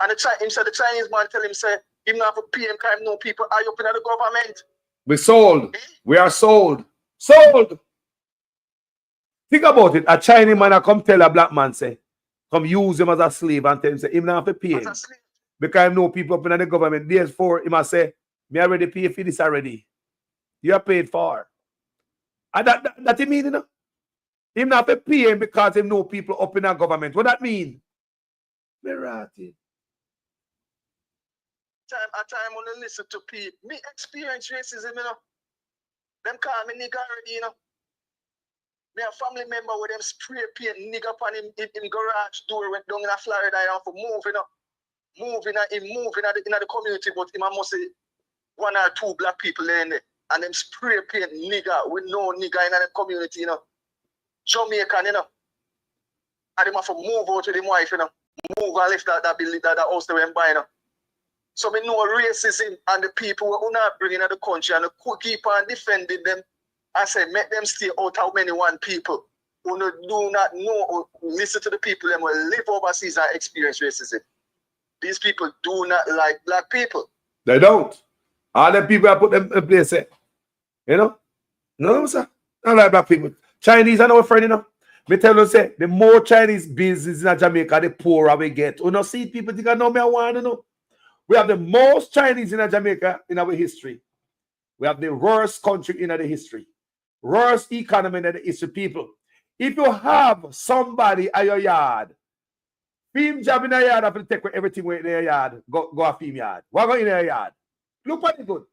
And the Chinese man tell him, say, him not have to pay him because no people are up in the government. We sold. We are sold. Sold. Think about it. A Chinese man come tell a black man, say, come use him as a slave and tell him, say, him not have to pay him. Because I know people up in the government, days for him must say, me already pay for this already. You are paid for. And that he mean, you know? Him not have to pay him because him know people up in the government. What that mean? Merati. Time when I listen to people, me experience racism, you know. Them call me nigga already, you know. Me a family member with them spray paint nigga upon him garage door went down in Florida and for move, you know. Move in the community, but him must say one or two black people in there. And them spray paint nigga with no nigga in the community, you know. Jamaican, you know. And him have to move out with him wife, you know. Move and lift that building, that house they went by, you know. So we know racism and the people who are not bringing in the country and keep on defending them. I say, make them stay out how many one people who do not know or listen to the people and will live overseas and experience racism. These people do not like black people. They don't. All the people I put them in place, you know? No, sir. Not like black people. Chinese are our friend, you know. Me tell you, say, the more Chinese business in Jamaica, the poorer we get. You know, see, people think I know me, I want to know. We have the most Chinese in Jamaica in our history. We have the worst country in the history. Worst economy in the history, people. If you have somebody at your yard, film job in a yard, I have to take everything away in their yard, go a film yard. What go in their yard? Look what it good.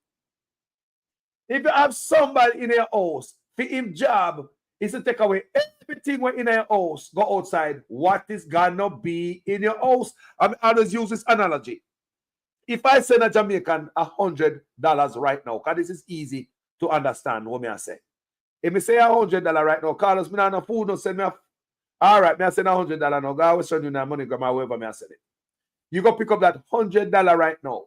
If you have somebody in your house, for him job is to take away everything in your house, go outside. What is gonna be in your house? I just use this analogy. If I send a Jamaican $100 right now, because this is easy to understand what I say. If I say $100 right now, Carlos, me not no food, no send me all right, me I send $100 now. God will send you that money, grandma, wherever me I send it. You go pick up that $100 right now.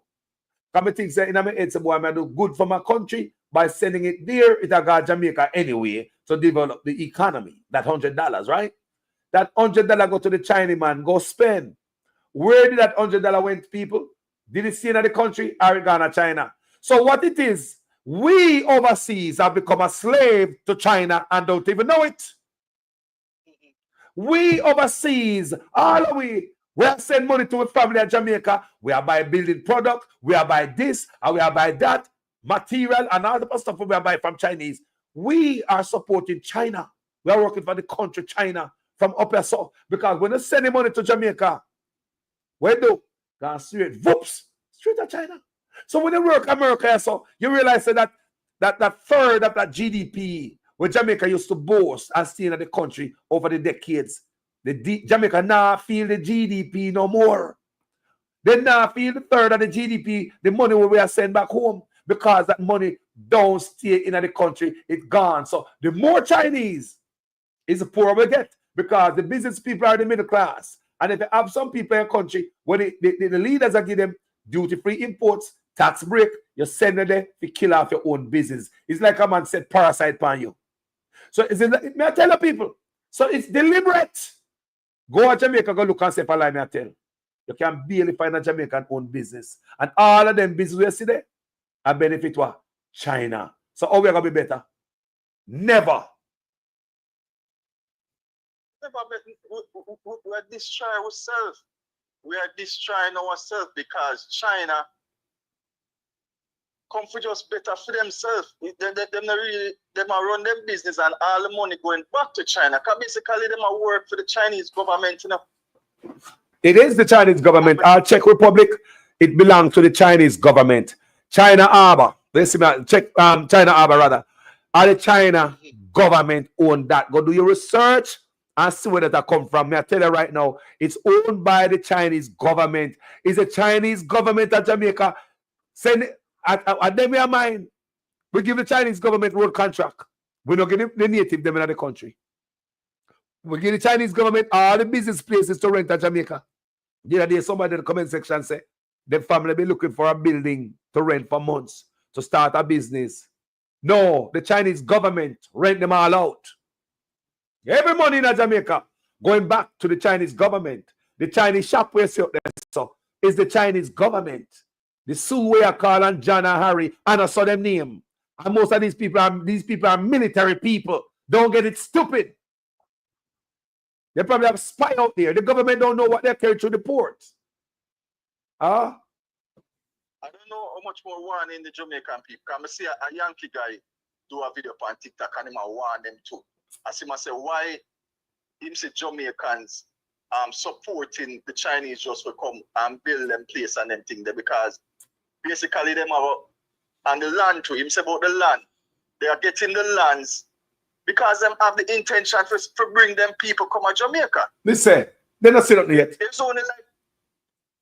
Come think say in my head, say, boy, I do good for my country by sending it there. It got Jamaica anyway to develop the economy. That $100, right? That $100 go to the Chinese man, go spend. Where did that $100 went, people? Did it stay in the country or it gone to China? So what it is, we overseas have become a slave to China and don't even know it. We overseas, all of we are sending money to a family in Jamaica. We are buying building product. We are buying this and we are buying that material and all the stuff we are buying from Chinese. We are supporting China. We are working for the country China from up here. So because when you send money to Jamaica, where do? Go straight, whoops, straight to China. So when you work America, so you realize that third of that GDP where Jamaica used to boast and stay in the country over the decades, Jamaica now feel the GDP no more. They now feel the third of the GDP, the money we are sending back home, because that money don't stay in the country, it's gone. So the more Chinese is the poorer we get, because the business people are the middle class. And if you have some people in a country where the leaders are giving them duty-free imports, tax break, you send them there to kill off your own business. It's like a man said parasite on you. So may I tell you people? So it's deliberate. Go to Jamaica, go look and say for line, may I tell you. You can barely find a Jamaican owned business. And all of them business we see there are benefit what? China. So how we are going to be better? Never. We are destroying ourselves. We are destroying ourselves because China come for just better for themselves. Them are run their business and all the money going back to China. Because basically them are work for the Chinese government, you know. It is the Chinese government. Our Czech Republic, it belongs to the Chinese government. China Harbor, China Harbor rather. Are the China government own that? Go do your research and see where that come from. May I tell you right now, it's owned by the Chinese government. Is the Chinese government of Jamaica send it at them in mind? We give the Chinese government road contract. We don't give the native them in the country. We give the Chinese government all the business places to rent at Jamaica. The other day, somebody in the comment section say the family be looking for a building to rent for months to start a business. No, the Chinese government rent them all out. Every money in Jamaica going back to the Chinese government. The Chinese shop where see up there so is the Chinese government. The Sue we are calling John and Harry, and I saw them name. And most of these people are military people. Don't get it stupid. They probably have spy out there. The government don't know what they're carrying through the ports. I don't know how much more warn in the Jamaican people. I see a Yankee guy do a video on TikTok and him warn them too. I see myself why him say Jamaicans supporting the Chinese just will come and build them place and them thing there, because basically them are on the land too. Him say about the land. They are getting the lands because them have the intention to bring them people come to Jamaica. Listen, they're not set up yet. It's only like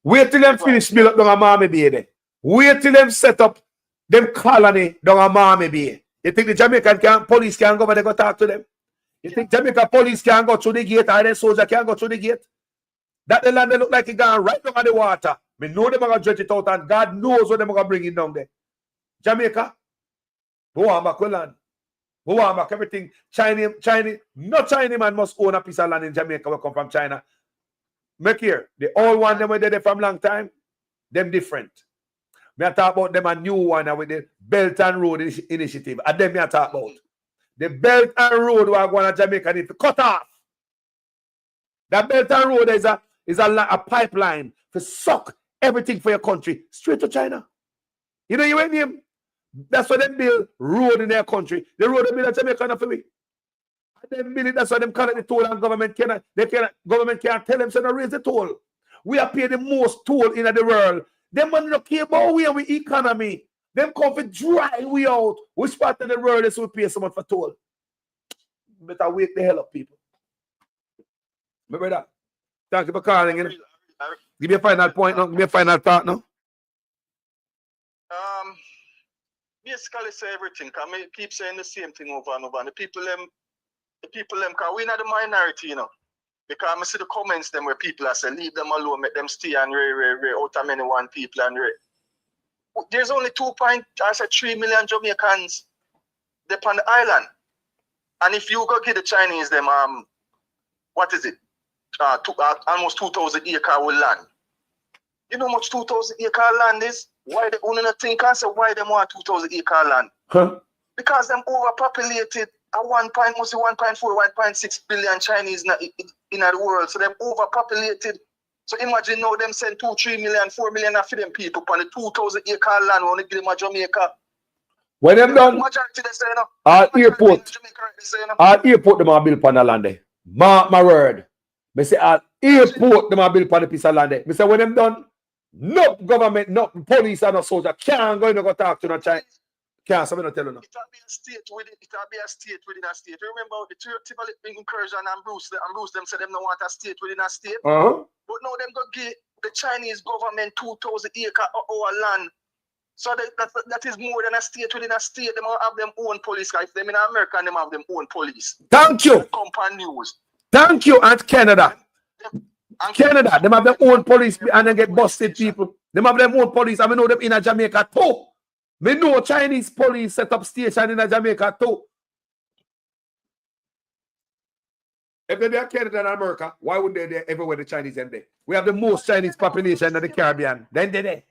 wait till them finish build up down a Miami Bay there. Wait till them set up them colony down a Miami Bay. You think the Jamaican police can go over there go talk to them? You think Jamaica police can go through the gate or the soldier can go through the gate? That the land they look like it gone right down on the water. Me know them are going to dredge it out and God knows what them are going to bring in down there. Jamaica, go on back with land. Go on back everything. China, no Chinese man must own a piece of land in Jamaica will come from China. Make here, the old one them were there from long time, them different. Me I talk about them a new one with the Belt and Road Initiative. And them me I talk about. The belt and road we are going to Jamaica need to cut off. That belt and road is a pipeline to suck everything for your country straight to China. You know, you went him. That's why they build road in their country. The road they build in Jamaica not for me. They build it, that's why them collect the toll and government can't tell them so not raise the toll. We are paying the most toll in the world. Them man don't care about we and we economy. Them come for dry we out. Which part of the world is we pay so much for toll? Better wake the hell up, people. My brother, thank you for calling in. Give me a final point now. Give me a final thought now. Basically say everything. Cause me keep saying the same thing over and over. And the people them, cause we not the minority, you know. Because I see the comments them where people are saying, leave them alone, make them stay and out of many one people and there's only 3 million Jamaicans up on the island. And if you go get the Chinese them what is it? Almost 2,000 acre of land. You know how much 2,000 acre land is? Why they only not think and say why they want 2,000 acre land? Huh? Because them overpopulated at 1.6 billion Chinese in the world. So them overpopulated. So imagine now them send 2, 3 million, 4 million for them people on the 2,000 acre land when they give them a Jamaica. When them done, majority they say, no. Airport them are built on the land there. Mark my word. Me say airport them are built on the piece of land there. Me say when them done, no government, no police and no soldier can't go in and go talk to no China. Can't somebody not tell you no. It'll be a state within a state. Remember the typical incursion and Bruce them say them don't want a state within a state. But now them go give the Chinese government 2,000 acre of land. So that is more than a state within a state. They might have them own police. If them in America, they have them own police. Thank you. Company news. Thank you, and Canada. Canada, they have their own police and they get busted people. They have their own police. I know them in Jamaica too. Me know Chinese police set up station in Jamaica too. If they're there Canada and America, why would they there everywhere the Chinese are there? We have the most Chinese population in the Caribbean. Then they're there.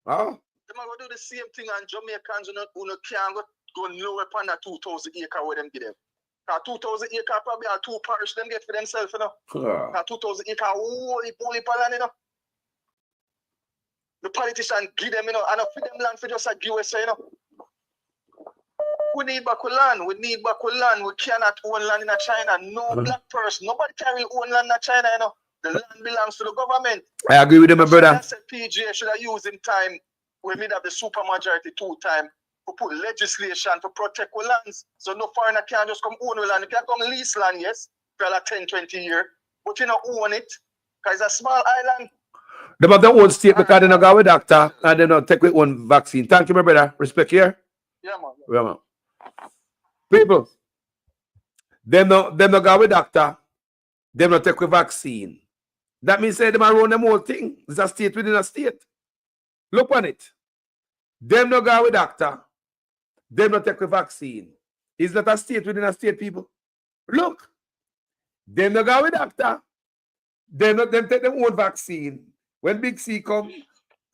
Huh? They might go do the same thing and Jamaicans who can't go lower upon that 2,000 acre where them give them. 2,000 acre probably are 2 parish them get for themselves, you know. 2,000 acre holy land, you know. The politicians give them, you know, and for them land for just a USA, you know. We need back land. We need back land. We cannot own land in China. No black person. Nobody can really own land in China, you know. The land belongs to the government. I agree with them, my brother. That's a PGA should have used in time. We made up the supermajority 2 times to put legislation to protect our lands. So no foreigner can just come own our land. You can come lease land, yes, for like 10, 20 years. But you don't own it because it's a small island. They have their own state because they don't go with doctor and they don't take with one vaccine. Thank you, my brother. Respect here. Yeah, man. Yeah, man. People, they don't go with doctor. They don't take with vaccine. That means they might run them whole thing. It's a state within a state. Look on it. Them no go with doctor. Them not take the vaccine. It's not a state within a state, people. Look. Them no go with doctor. Them take their own vaccine. When Big C come,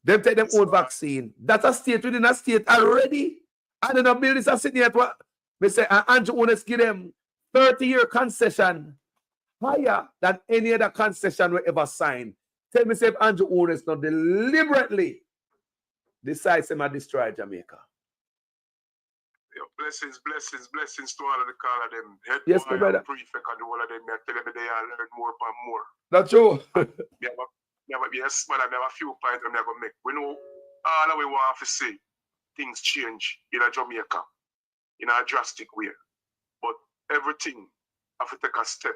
them take their own vaccine. That's a state within a state already. And then a bill is a sitting at what? We say Andrew owners give them 30-year concession higher than any other concession we ever signed. Tell me if Andrew owners not deliberately decides to destroy Jamaica. Blessings to all of the call of them. Head yes, boy brother. And prefect and all of them. I tell them they are learn more and more. That's true. Yes, but I have a few points I'm going to make. We know all that we want to see things change in Jamaica in a drastic way. But everything have to take a step.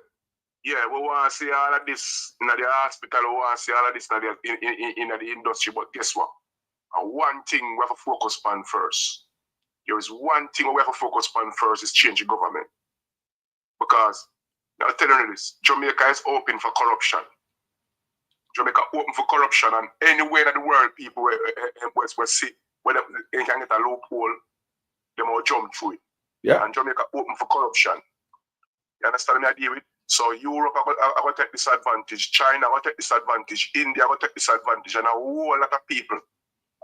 Yeah, we want to see all of this in the hospital, we want to see all of this in the industry, but guess what? And one thing we have to focus on first. There is one thing we have to focus on first is changing government. Because, I'm telling you this, Jamaica is open for corruption. Jamaica open for corruption, and anywhere in the world people will see where they can get a loophole, they will jump through it. Yeah. And Jamaica open for corruption. You understand me? I deal with? So Europe are going to take this advantage, China are going to take this advantage, India are going to take this advantage, and a whole lot of people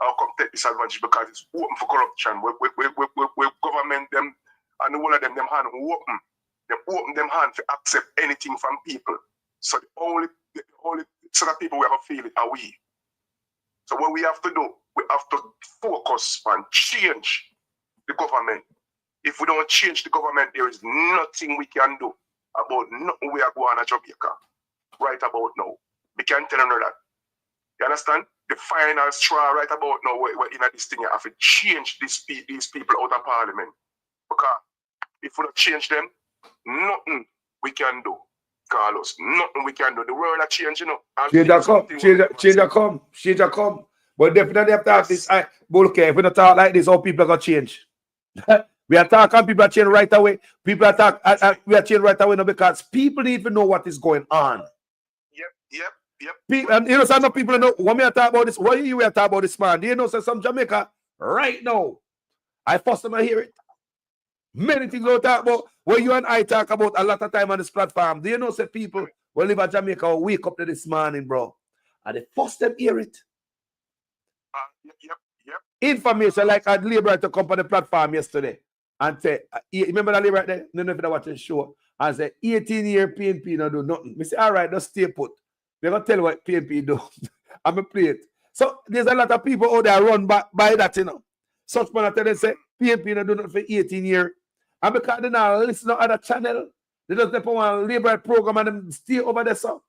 are going to take this advantage because it's open for corruption. We government them And the whole of them hand open. They open them hand to accept anything from people. So the only so that people will ever feel it are we. So what we have to do, we have to focus on change the government. If we don't change the government, there is nothing we can do about nothing we are going to Jamaica right about now. We can tell them that. You understand? The final straw right about now, we're in this thing, you have to change these people out of parliament. Because if we don't change them, nothing we can do. Carlos, nothing we can do. The world are changing, you know. Change a come. But definitely have to have this. But okay, if we don't talk like this, all people are going to change. We are talking, people are changing right away. People are talking, we are changing right away now because people need to know what is going on. Yep. People, and you know, some people know when we are talking about this. What you are talking about this man? Do you know, some Jamaica right now? I first time I hear it. Many things we talk about. What you and I talk about a lot of time on this platform. Do you know, say people will live in Jamaica will wake up to this morning, bro, and the first time hear it. Yep. Information like a labourer to come on the platform yesterday and say, remember that labourer there? No, if you watch the show, and say 18-year PNP not do nothing. We say, all right, just stay put. They're gonna tell what PNP do. I'm a play it. So there's a lot of people out there run by that, you know. Such man tell them say PNP not do nothing for 18 years. And because they now listen to other channel, they just depend on labor program and them stay over there. So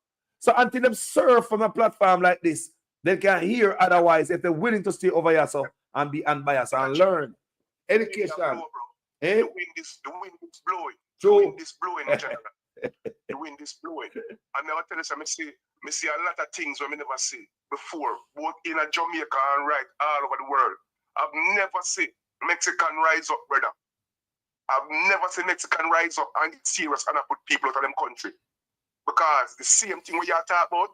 until them serve from a platform like this, they can hear otherwise if they're willing to stay over here so and be unbiased and learn. Education. The wind is blowing. True. The wind is blowing in general. The wind is blowing. And now I tell you, I see a lot of things we never see before, both in Jamaica and right all over the world. I've never seen Mexican rise up, brother. I've never seen Mexican rise up and get serious and put people out of them country. Because the same thing we are talking about,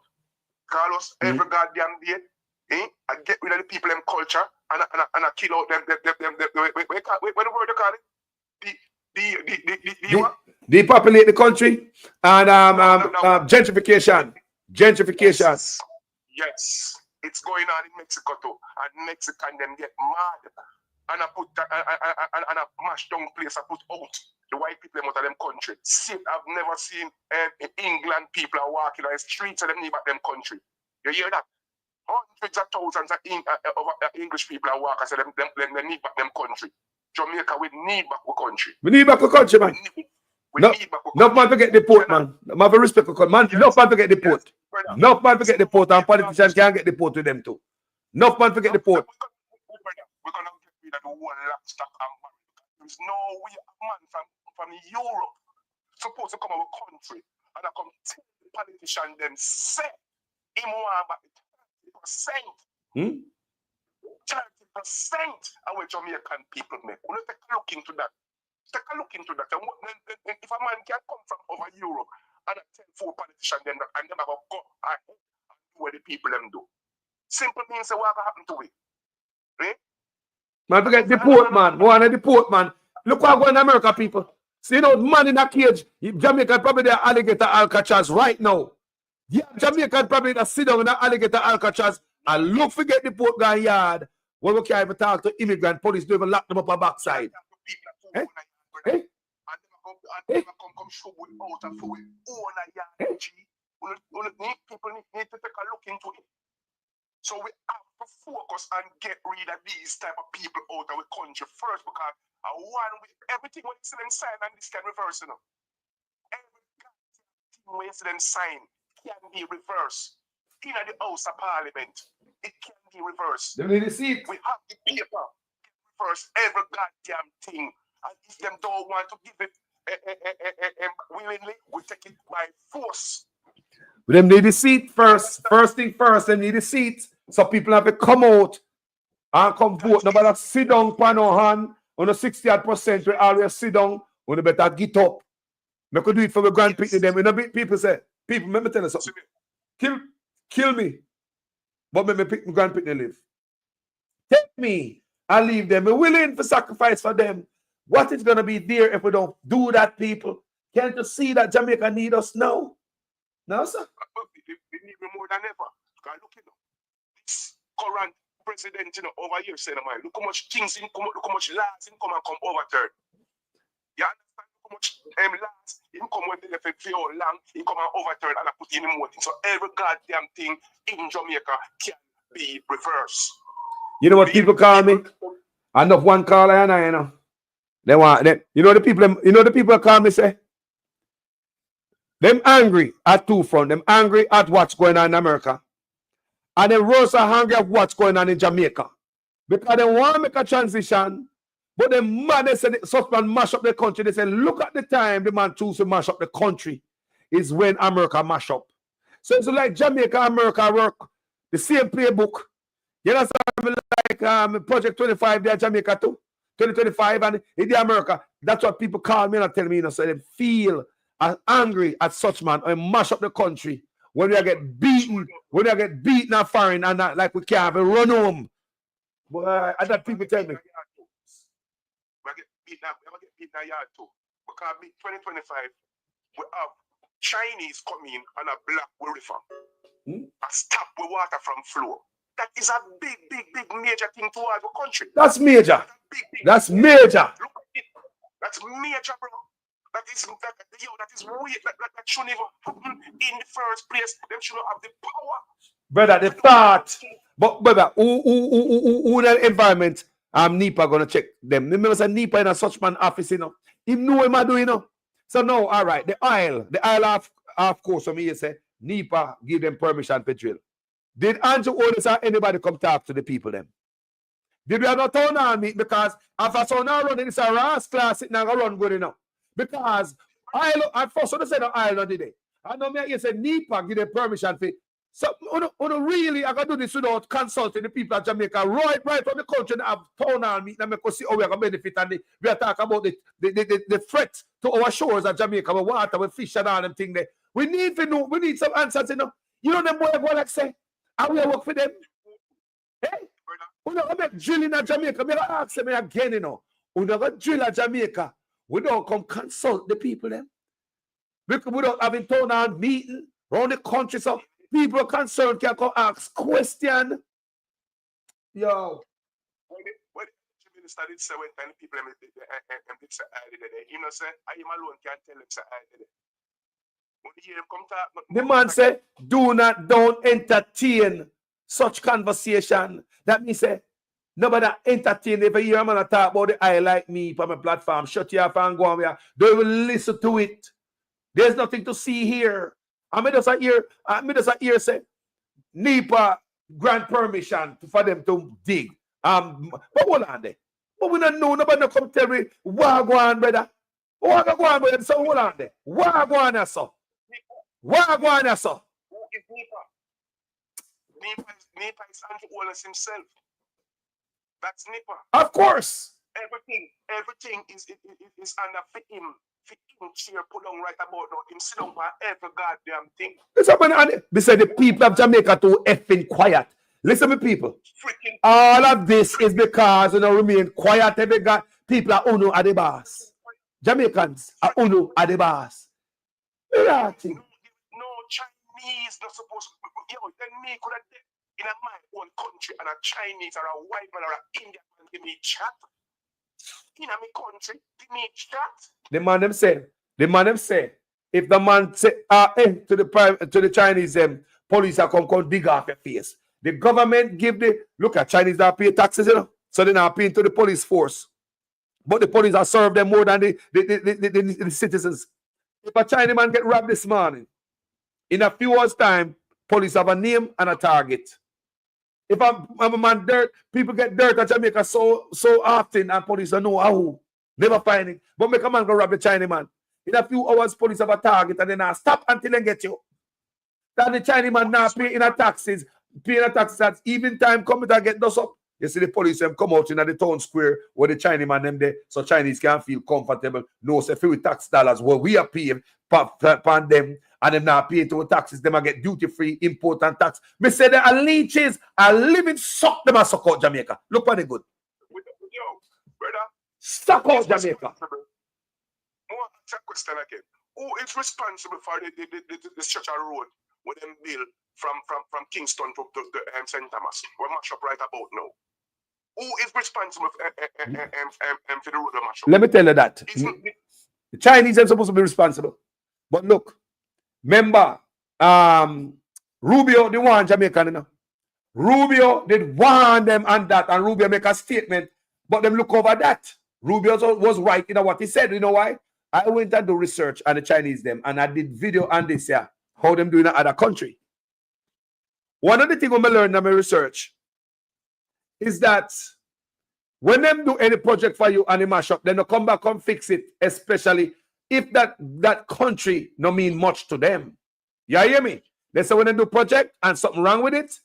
Carlos, every goddamn day, I get rid of the people in culture and I kill out them what the word you call it? Depopulate the country and gentrification. Gentrification. Yes. It's going on in Mexico too. And Mexican them get mad. And I put that and I mash down place, I put out the white people out of them country. See, I've never seen in England people are walking on the streets of them need back them country. You hear that? Hundreds of thousands of English people are walking, so they need back them country. Jamaica, we need back our country. We need back our country, man. No man forget the port, man. Man for respect for man. No man forget the port. No man forget the port, and politicians can't get the port with them too. No man forget the port. We're gonna get rid of the whole stock and barrel. There's no way a man from Europe supposed to come our country and I come tell the politician them say him want back 30%. 30% of what Jamaican people make. We need to take a look into that. Take a look into that. And if a man can come from over Europe and I tell four politicians them that and them have go ahead and do what the people them do. Simple means what will happen to it. Right? Man, forget deport, man. Go on and deport, man. Look what going to America, people. See, you know, man in a cage. Jamaica probably the alligator Alcatraz right now. Yeah, Jamaica probably the sit down in the alligator Alcatraz and look forget the port guy yard. When we can't even talk to immigrant police, don't even lock them up a backside. And come show with out of food. People need to take a look into it. So we have to focus and get rid of these type of people out of the country first because everything when you see them sign and this can reverse, you know. Everything when you see them sign can be reversed. In the House of Parliament, it can be reversed. They need to see it. We have the paper. Reverse every goddamn thing. And if them don't want to give it willingly, we take it by force. But them need the seat first. First thing first, they need the seat. So people have to come out and come vote. Nobody sit down, pan on hand. On the 60%, we always sit down. We better get up. We could do it for the grandpicnic. Them. You know, people say, people, let me tell you something. Kill me. But let me pick my grandpicnic live. Take me and leave them. We're willing to sacrifice for them. What is going to be there if we don't do that, people? Can't you see that Jamaica need us now? No, sir. They need me more than ever. Because look, you know, this current president, you know, over here, saying, man, look how much things in come, look how much laws in come and come overturn. You understand how much last him come when they left it for long, he come and overturn and I put in more things. So every goddamn thing in Jamaica can be reversed. You know what people call me? Enough one caller and I, you know. They want them. You know the people call me say, them angry at two front, them angry at what's going on in America. And they rose are angry at what's going on in Jamaica. Because they want to make a transition, but the man they said suspend mash up the country. They say, look at the time the man choose to mash up the country is when America mash up. So it's like Jamaica, America work the same playbook. You know, like Project 25 there, Jamaica too. 2025 and in the America. That's what people call me and tell me, you know, so they feel angry at such man and mash up the country when we get beaten, and foreign and not, like we can't even run home. But I that people tell me. We get beaten too. Because 2025, we have Chinese coming and a black river. And stop the water from flow. That is a big major thing towards the country. That's major. That's major. Look at it. That's major, bro. That is weird. That shouldn't even happen in the first place. Them shouldn't have the power. Brother, the thought. But brother, who the environment NEPA gonna check them. Remember say NEPA in a such man office, you know. He know what I do, you know. So no, all right, the aisle of course, for me, say NEPA give them permission to drill. Did Andrew Otis or anybody come talk to the people then? Did we have no town hall meet? Because if I saw now running, it's a Ross class, it now run good enough. Because I first want to say the island today. I know me you say NEPA give them permission for. So really I can do this without consulting the people of Jamaica right from the country and have town hall meet and make us see how we are going to benefit and we are talking about the threat to our shores of Jamaica with water, with fish and all them things there. We need to know, we need some answers, you know. You know them boy go like say, I will work for them. Hey, we don't make drilling in Jamaica. Me ask them again, you know. We don't drill in Jamaica. We don't come consult the people them. We don't have a town hall meeting around the country, so people concerned can come ask question. Yo. When the minister did say when many people did say you know say I am alone can tell them say when you hear him come talk. The man say, don't entertain such conversation. That means say, nobody entertain. If you hear a man talk about the I like me from my platform, shut you off and go on there. They will listen to it. There's nothing to see here. I mean, just a ear say, NEPA grant permission for them to dig. But hold on there. But we don't know, nobody come tell me, what go on, brother? What go on, brother? So hold on there. What go on there, sir? What go on there, sir? Who is NEPA? NEPA is Andrew Wallace himself. That's NEPA. Of course. Everything is under fit him chair put on right about now. Him sit down for every goddamn thing. They say the people of Jamaica too effing quiet. Listen to me, people. All of this is because you know remain quiet. Every guy, people are UNO at the boss. Jamaicans are UNO at the boss. No, Chinese not supposed to. Yo, then me could have in my own country and a Chinese or a white man or an Indian man give me chat. In my country, give me chat. The man them say, if the man say to the Chinese police are come dig off your face. The government give look at Chinese that pay taxes, you know, so they're not paying to the police force. But the police are serve them more than the citizens. If a Chinese man get robbed this morning, in a few hours' time, police have a name and a target. If a man dirt, people get dirt at Jamaica so often and police don't know how. Never find it. But make a man go rob the Chinese man. In a few hours, police have a target and then stop until they get you. Then the Chinese man now paying taxes at even time come to get those up. You see the police come out in the town square where the Chinese man them there, so Chinese can feel comfortable. No, say few tax dollars what we are paying upon them, and them not paying to taxes. Them get duty free import and tax. Me say they are leeches, are living suck them and suck out Jamaica. Look what they good. Yo, brother, suck out Jamaica. More question again. Who is responsible for the stretch of road with them build from Kingston to St. Thomas? We're mash up right about now. Who is responsible for the road mash up? Let me tell you that. The Chinese are supposed to be responsible. But look, remember, Rubio, the one Jamaican, you know. Rubio did warn them on that, and Rubio make a statement, but them look over that. Rubio was right in what he said. You know why? I went and do research on the Chinese them, and I did video on this, yeah, how them doing in other country. One of the things I learned in my research is that when them do any project for you and they mash up, then they come back and fix it, especially if that country no mean much to them. You hear me? They say when they do project and something wrong with it,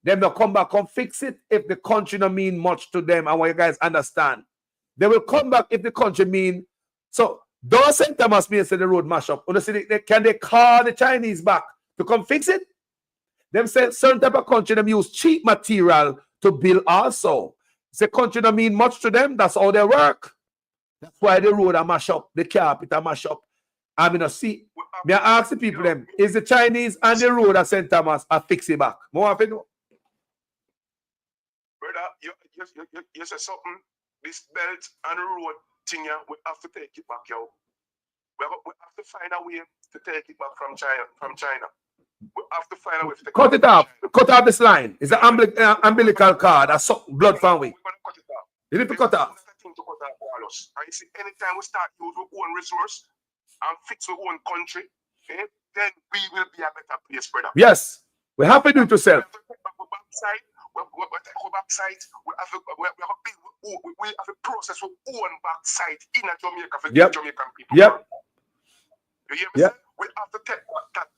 then they'll come back and fix it if the country no mean much to them. I want you guys understand. They will come back if the country mean. So those St. Thomas means the road mash up. Can they call the Chinese back to come fix it? Them say certain type of country them use cheap material to build also. The country don't mean much to them. That's how they work. That's why the road are mash up, the carpet are mash up. I mean, see, me ask the people them, is the Chinese and the road at St. Thomas are fix it back? More of it, no? Brother, you say something, this belt and road thing, we have to take it back, yo. We have to find a way to take it back from China. We have to find a way to take cut it off. Cut off this line. It's an umbilical cord. That's blood from we. You need to cut off. And you see, anytime we start use our own resource and fix our own country, then we will be a better place, brother. Yes. We have to do it yourself. We have a process of own backside in a Jamaica for yep. Jamaican people. Yep. You hear me? Yep. We have to take that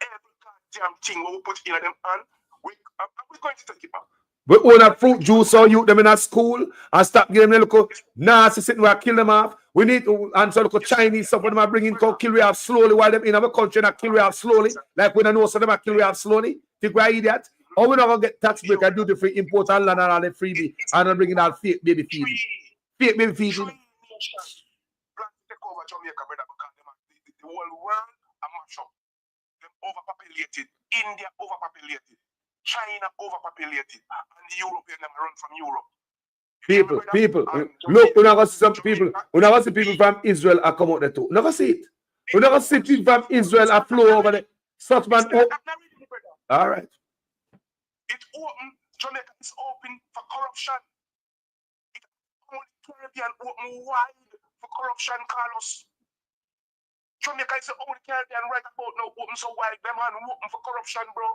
every goddamn thing we put in them hand. We're going to take it back. We own a fruit juice or youth them in a school and stop giving them a little nasty sitting where I kill them off. We need to answer local Chinese stuff when them are bringing kill we off slowly while them in our country and kill we off slowly. Like when I know some of them are kill we off slowly. Think we're idiot? Or we're not going to get tax break and do the free import and land and all the freebie and not bringing out fake baby feeding. Fake baby feeding. The whole world are mash up. Them overpopulated. India overpopulated. China overpopulated. And the European them run from Europe. People. Look, we're not going to see some people. We're not going to see people from Israel are come out there too. We're not going to see it. We're not going to see people from Israel are flow over there. Such man. All right. It's open. Jamaica is open for corruption. It's only Caribbean open wide for corruption, Carlos. Jamaica is the only Caribbean right about now open so wide. Them man open for corruption, bro.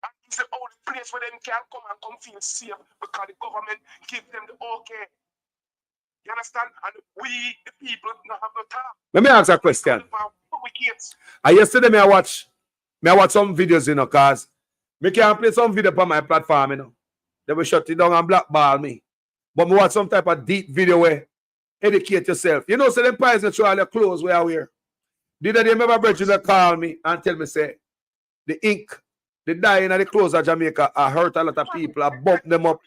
And it's the only place where them can come and come feel safe because the government give them the okay. You understand? And we, the people, don't have no time. Let me ask a question. Yesterday, I watch some videos, you know, because I can't play some video on my platform, you know. They will shut it down and blackball me. But I watch some type of deep video where educate yourself. You know, so them pies that show all your clothes where I wear. Did they remember Bridget call me and tell me, say, the ink, the dye in the clothes of Jamaica, I hurt a lot of people, I bump them up.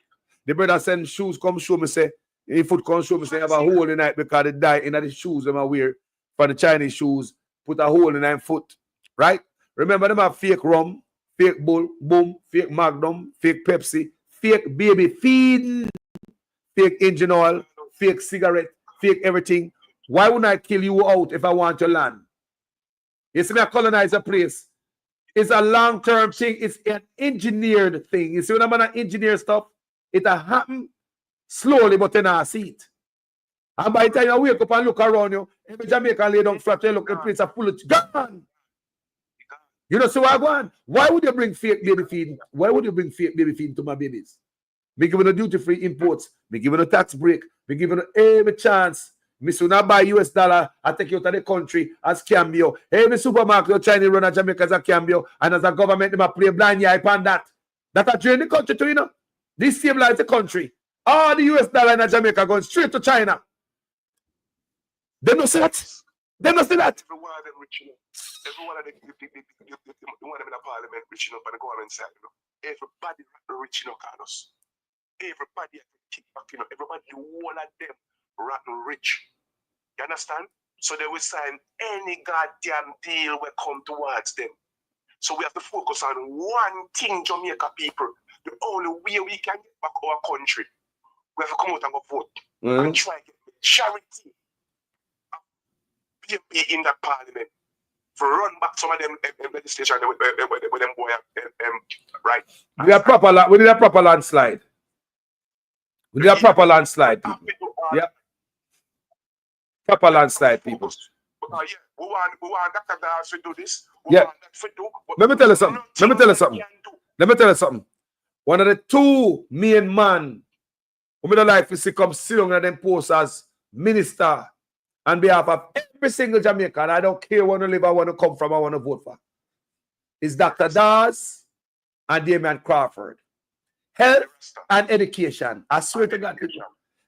The brother send shoes come show me, say, if foot come show me, say, I have a hole in it because the dye in the shoes them I wear for the Chinese shoes, put a hole in their foot. Right? Remember them have fake rum, fake bull, boom, fake magnum, fake Pepsi, fake baby feed, fake engine oil, fake cigarette, fake everything. Why wouldn't I kill you out if I want to land? You see me colonize a place. It's a long-term thing. It's an engineered thing. You see when I'm gonna engineer stuff, it'll happen slowly, but then I see it. And by the time you wake up and look around you, every Jamaican lay down flat, you look at the place full of gone. You know, so I go on. Why would you bring fake baby feed? Why would you bring fake baby feed to my babies? Me giving a duty-free imports. Me giving a tax break. Me giving every chance. Me soon I buy US dollar. I take you to the country as cambio. Every supermarket, Chinese run a Jamaica as a cambio. And as a government, they play blind eye upon that. That are drain the country too, you know. This stabilize the country. All the US dollar in Jamaica going straight to China. They don't see that. They don't see that. Everyone of them rich enough. Everyone of them, the one of them in the parliament rich enough and the government side, you know. Everybody rich enough, Carlos. Everybody at the kickback, you know. Everybody, the whole of them rotten rich. You understand? So they will sign any goddamn deal will come towards them. So we have to focus on one thing, Jamaica people. The only way we can get back our country, we have to come out and go vote. And try to get charity. PMP in that parliament for run back some of them legislation with them boy right. We need a proper landslide. We need a proper landslide, people. Yeah. Proper landslide, people. We want Dr. Dawes to do this. Yeah. Let me tell you something. One of the two main men who don't like to see come sit down and them post as minister on behalf of every single Jamaican. I don't care where I live, I want to come from, I want to vote for. Is Dr. Dawes and Damian Crawford. Health and education. I swear to God.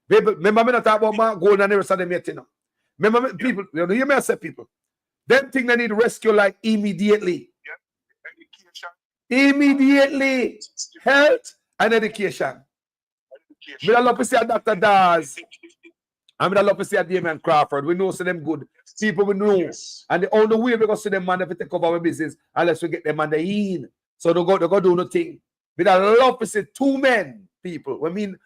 People, remember me not talk about my gold and the rest of them yet, you know. Remember me, people, you know, hear me I say people. Them things they need rescue like immediately. Immediately. Health and education. Me love to see a Dr. Dawes. And me love to see a Damian Crawford. We know see them good. People we know. And the only way we go see them man if we take over our business unless we get them on the in. So they go do nothing. We love to see two men, people. I mean,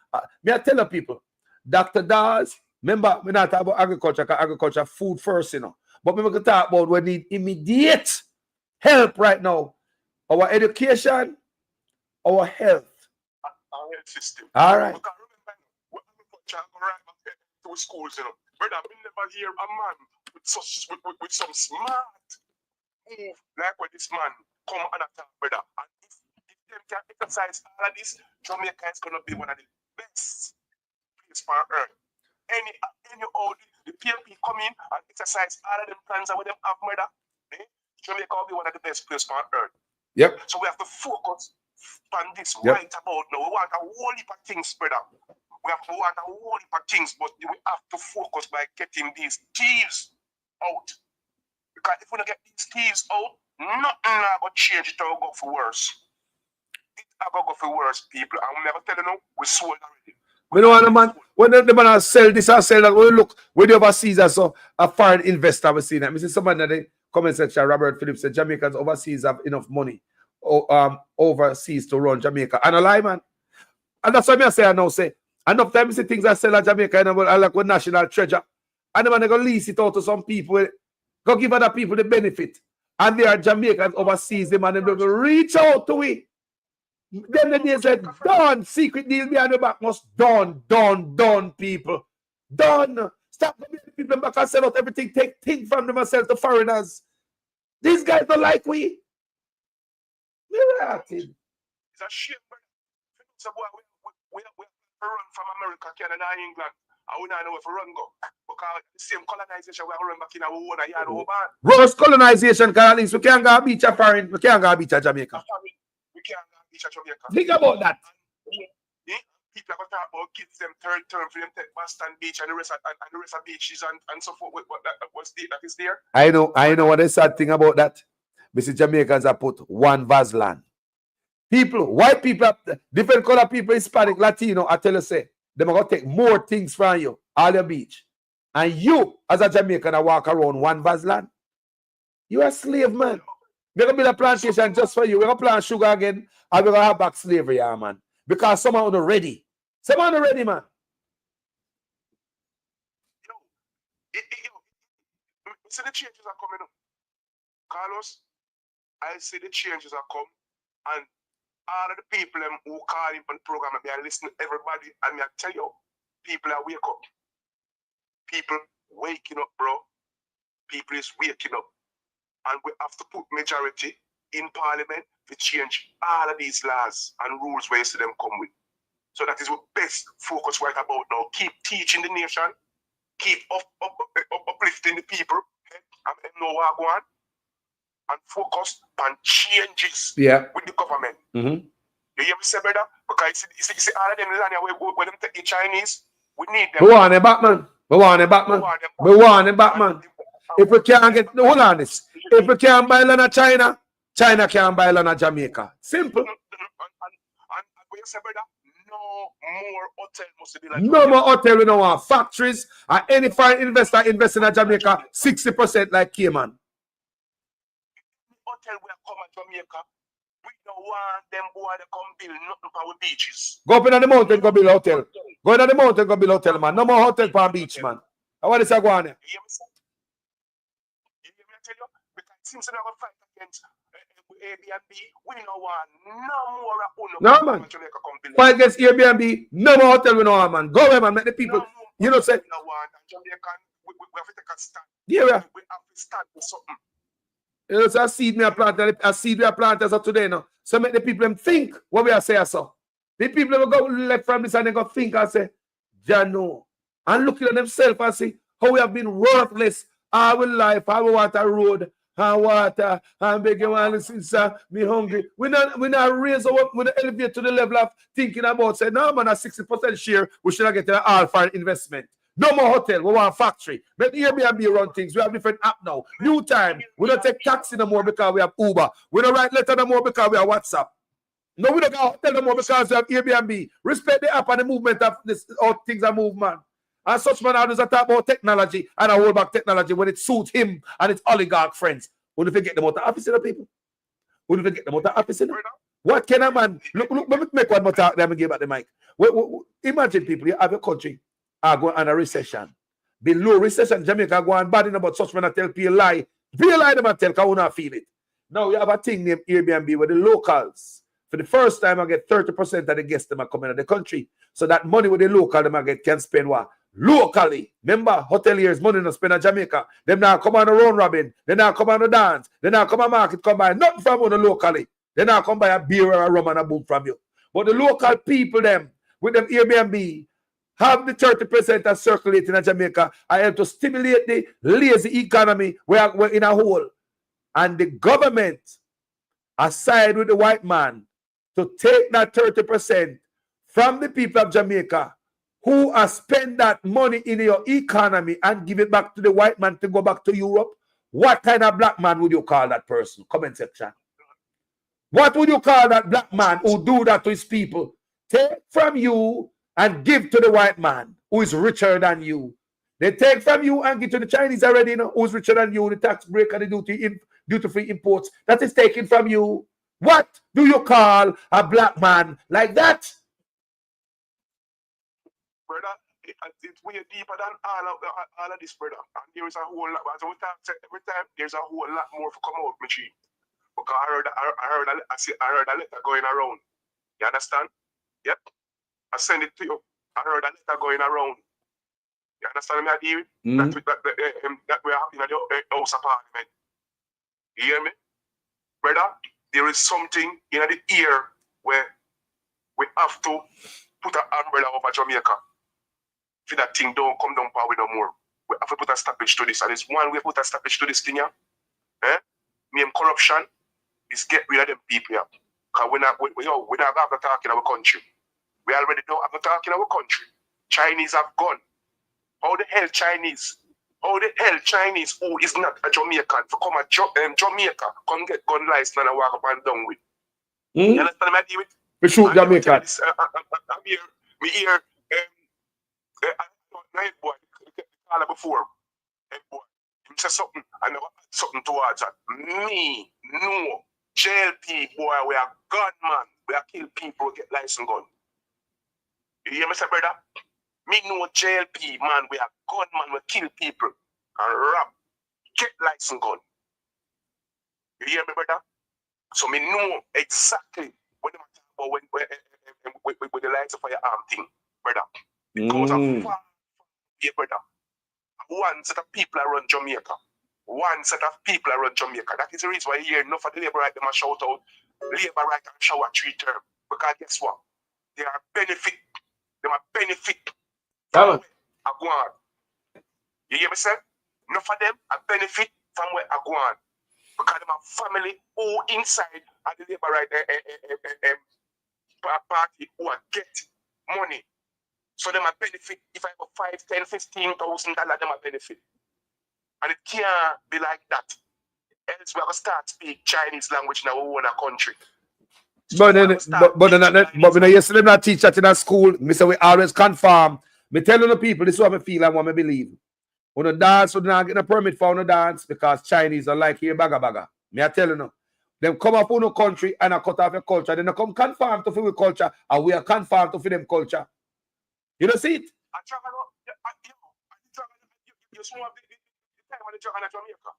me I tell the people, Dr. Dawes, remember, we not talk about agriculture, because agriculture food first, you know. But we can talk about we need immediate help right now. Our education, our health. Our health system. All right. Because remember, to schools, you know. Brother, we never hear a man with some smart move like what this man come and attack, brother. And if them can exercise all of this, Jamaica is gonna be one of the best places for earth. Any the PMP come in and exercise all of them plans that we them have, brother. Jamaica will be one of the best places for earth. Yep. So we have to focus on this right about now. We want a whole heap of things, brother. We want a whole heap of things, but we have to focus by getting these thieves out. Because if we don't get these thieves out, nothing is going to change. It will go for worse. It will go for worse, people. And we never tell you now, we sold already. We don't want the man, when the man sell this and sell that, we look, with the overseas, so a foreign investor, we see that. I see somebody in the comment section, Robert Phillips said, Jamaicans overseas have enough money overseas to run Jamaica. And a lie, man. And that's what I say, I now say, enough time I see things I sell at Jamaica, and I like with national treasure. And the man, they go lease it out to some people, go give other people the benefit. And they are Jamaicans overseas, the man, they go reach out to it. Then the day said, done, secret deal behind the back must done, people. Done. Stop giving people back and sell out everything, take things from them and sell to foreigners. These guys don't like we. It's a shame, but so we run from America, Canada, and England. I would not know if we run go. Because the same colonization we have run back in our own yard over. Worse colonization, because at least we can't go beach a foreign, we can't go beach a Jamaica. We can't go beach a Jamaica. Think about that. People are going to talk about kids them third term for them take Boston Beach and the rest of beaches and so forth. That is there. I know what the sad thing about that. Mr. Jamaicans have put one Vaslan. People, white people, different color people, Hispanic, Latino, I tell you, say, they're going to take more things from you, all your beach. And you, as a Jamaican, I walk around one Vaslan. You're a slave, man. We're going to build a plantation just for you. We're going to plant sugar again, and we're going to have back slavery, yeah, man. Because someone are ready. Someone are ready, man. See the changes are coming up. Carlos, I see the changes are come, and all of the people who call in on the program and I listen to everybody, and I tell you, people are wake up. People waking up, bro. People is waking up. And we have to put majority in parliament to change all of these laws and rules where you see them come with. So that is what best focus right about now. Keep teaching the nation, keep uplifting the people, and know what I want, and focus on changes with the government. Mm-hmm. You hear me say, brother? Because you see all of them where them take the Chinese, we need them. We want them back, man. We want them back, man. We want them back, man. If we can't get, hold on this. If we can't buy land of China, China can't buy land of Jamaica. Simple. And we say, brother, no more hotel must be like no more hotel, we don't want factories. And any foreign investor investing in Jamaica, 60% like Cayman. Hotel will come to Jamaica. We don't want them boy to come build nothing for our beaches. Go up in the mountain, go build a hotel. Go in the mountain, go build a hotel, man. No more hotel for beach, man. I want to say, go on there. Because since we have a fight against Airbnb, we don't want no more No, man. Jamaica come Fight against Airbnb, no more hotel we know, man. Go away, man. Make the people, you know, say. We don't want, and Jamaican, we have to take a stand. Yeah, we have to stand for something. You know, so a seed me a plant, a seed we a plant as of today now. So make the people them think what we are saying so. The people will go left from this and they go think and say, Jano. And looking at themselves and see how we have been worthless all our life, our water road, and water, and begging one since me hungry. We not raise our we not elevate to the level of thinking about say, no man, a 60% share, we should not get an all for investment. No more hotel, we want factory. Let the Airbnb run things. We have different app now. New time. We don't take taxi no more because we have Uber. We don't write letter no more because we have WhatsApp. No, we don't go hotel no more because we have Airbnb. Respect the app and the movement of this, how things are moved, man. And such man always talk about technology and I hold back technology when it suits him and his oligarch friends. Who do you get them out of office, you know, people? Who do you get them out of office, you know? What can a man? Look, let me make one more talk, then I give back the mic. Imagine people, you have a country going on a recession. Below recession, Jamaica going bad enough, but such men tell people lie. People lie them and tell because we not feel it. Now you have a thing named Airbnb where the locals, for the first time, I get 30% of the guests that are coming to the country. So that money with the local them I get can spend what? Locally. Remember, hoteliers money not spend in Jamaica. Them now come on the round robin. They now come on the dance. They now come on market, come buy nothing from you locally. They now come buy a beer or a rum and a boom from you. But the local people them, with them Airbnb, have the 30% that circulating in Jamaica. I help to stimulate the lazy economy we're in a hole. And the government aside with the white man to take that 30% from the people of Jamaica who have spent that money in your economy and give it back to the white man to go back to Europe. What kind of black man would you call that person? Comment section. What would you call that black man who do that to his people? Take from you and give to the white man who is richer than you. They take from you and give to the Chinese already, you know, who's richer than you, the tax break and the duty-free imports. That is taken from you. What do you call a black man like that? Brother, it's way deeper than all of this, brother. And there is a whole lot, as we talk every time, there's a whole lot more to come out, machine. Because I heard a letter going around. You understand? Yep. I send it to you. I heard a letter going around. You understand me? I deal that we are having in the House of Parliament. You hear me? Brother, there is something in the ear where we have to put an umbrella over Jamaica. For that thing don't come down power no more. We have to put a stoppage to this. And it's one way to put a stoppage to this thing here. Name corruption is get rid of them people here. Because we don't have no talk in our country. We already don't have no talk in our country. Chinese have gone. How the hell Chinese who is not a Jamaican to come at Jamaica, come get gun license and walk up and down with? You understand what I deal with? We shoot Jamaica. I'm here, night boy, call her before. Boy, he said something, I never had something towards that. Me, no, JLP boy, we are gunman, we are kill people, get license gun. You hear me say, brother? Me know JLP, man, we are gunman, we kill people and rob, get license gun. You hear me, brother? So me know exactly what they talk about with the lights of firearm thing, brother. It goes a far way, brother. One set of people around Jamaica. One set of people around Jamaica. That is the reason why here enough of the labor right them a shout out labor right and shower 3 term. Because guess what? They are benefit. They are benefit. From where I go on. You hear me say? Enough of them are benefit from where I go on. Because them are family who inside of the labor right party who are get money. So them a benefit. If I have $5, $10, $15,000, them a benefit. And it can't be like that. Else we have to start speak Chinese language in our own country. So but when yesterday not teach that in a school, me say we always confirm. Me tell the people this is what I feel and what I believe. When you dance, you not get a permit for you dance because Chinese are like here baga. Me I tell you no. Them come up on a country and I cut off your culture. Then they come conform to our culture and we are conform to them culture. You don't see it? You saw the time when they in Jamaica.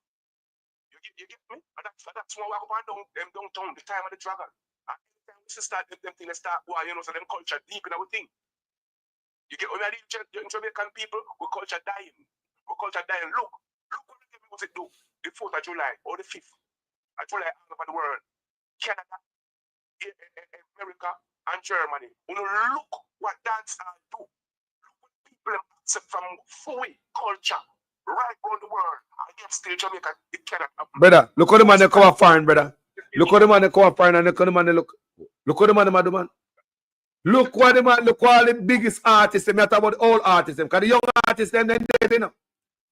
You get me? And that's why we walk up and down them downtown, the time of the dragon. And anytime we start them things, they start going, you know, so them culture deep in our thing. You get when we are in Jamaican people, we culture dying. We culture dying. Look what the music do. The 4th of July or the 5th of July all over the world. Canada, America, and Germany. You know, look what dancehall do. Look what people accept from full culture right around the world. And yet still Jamaica, it cannot happen. Brother, look how the man they come up foreign, brother. Look how the man they come up foreign and look how the man they look. Look how the man do, man. Look what the man, look all the biggest artists, they matter about all artists, because the young artists, them dead, you know.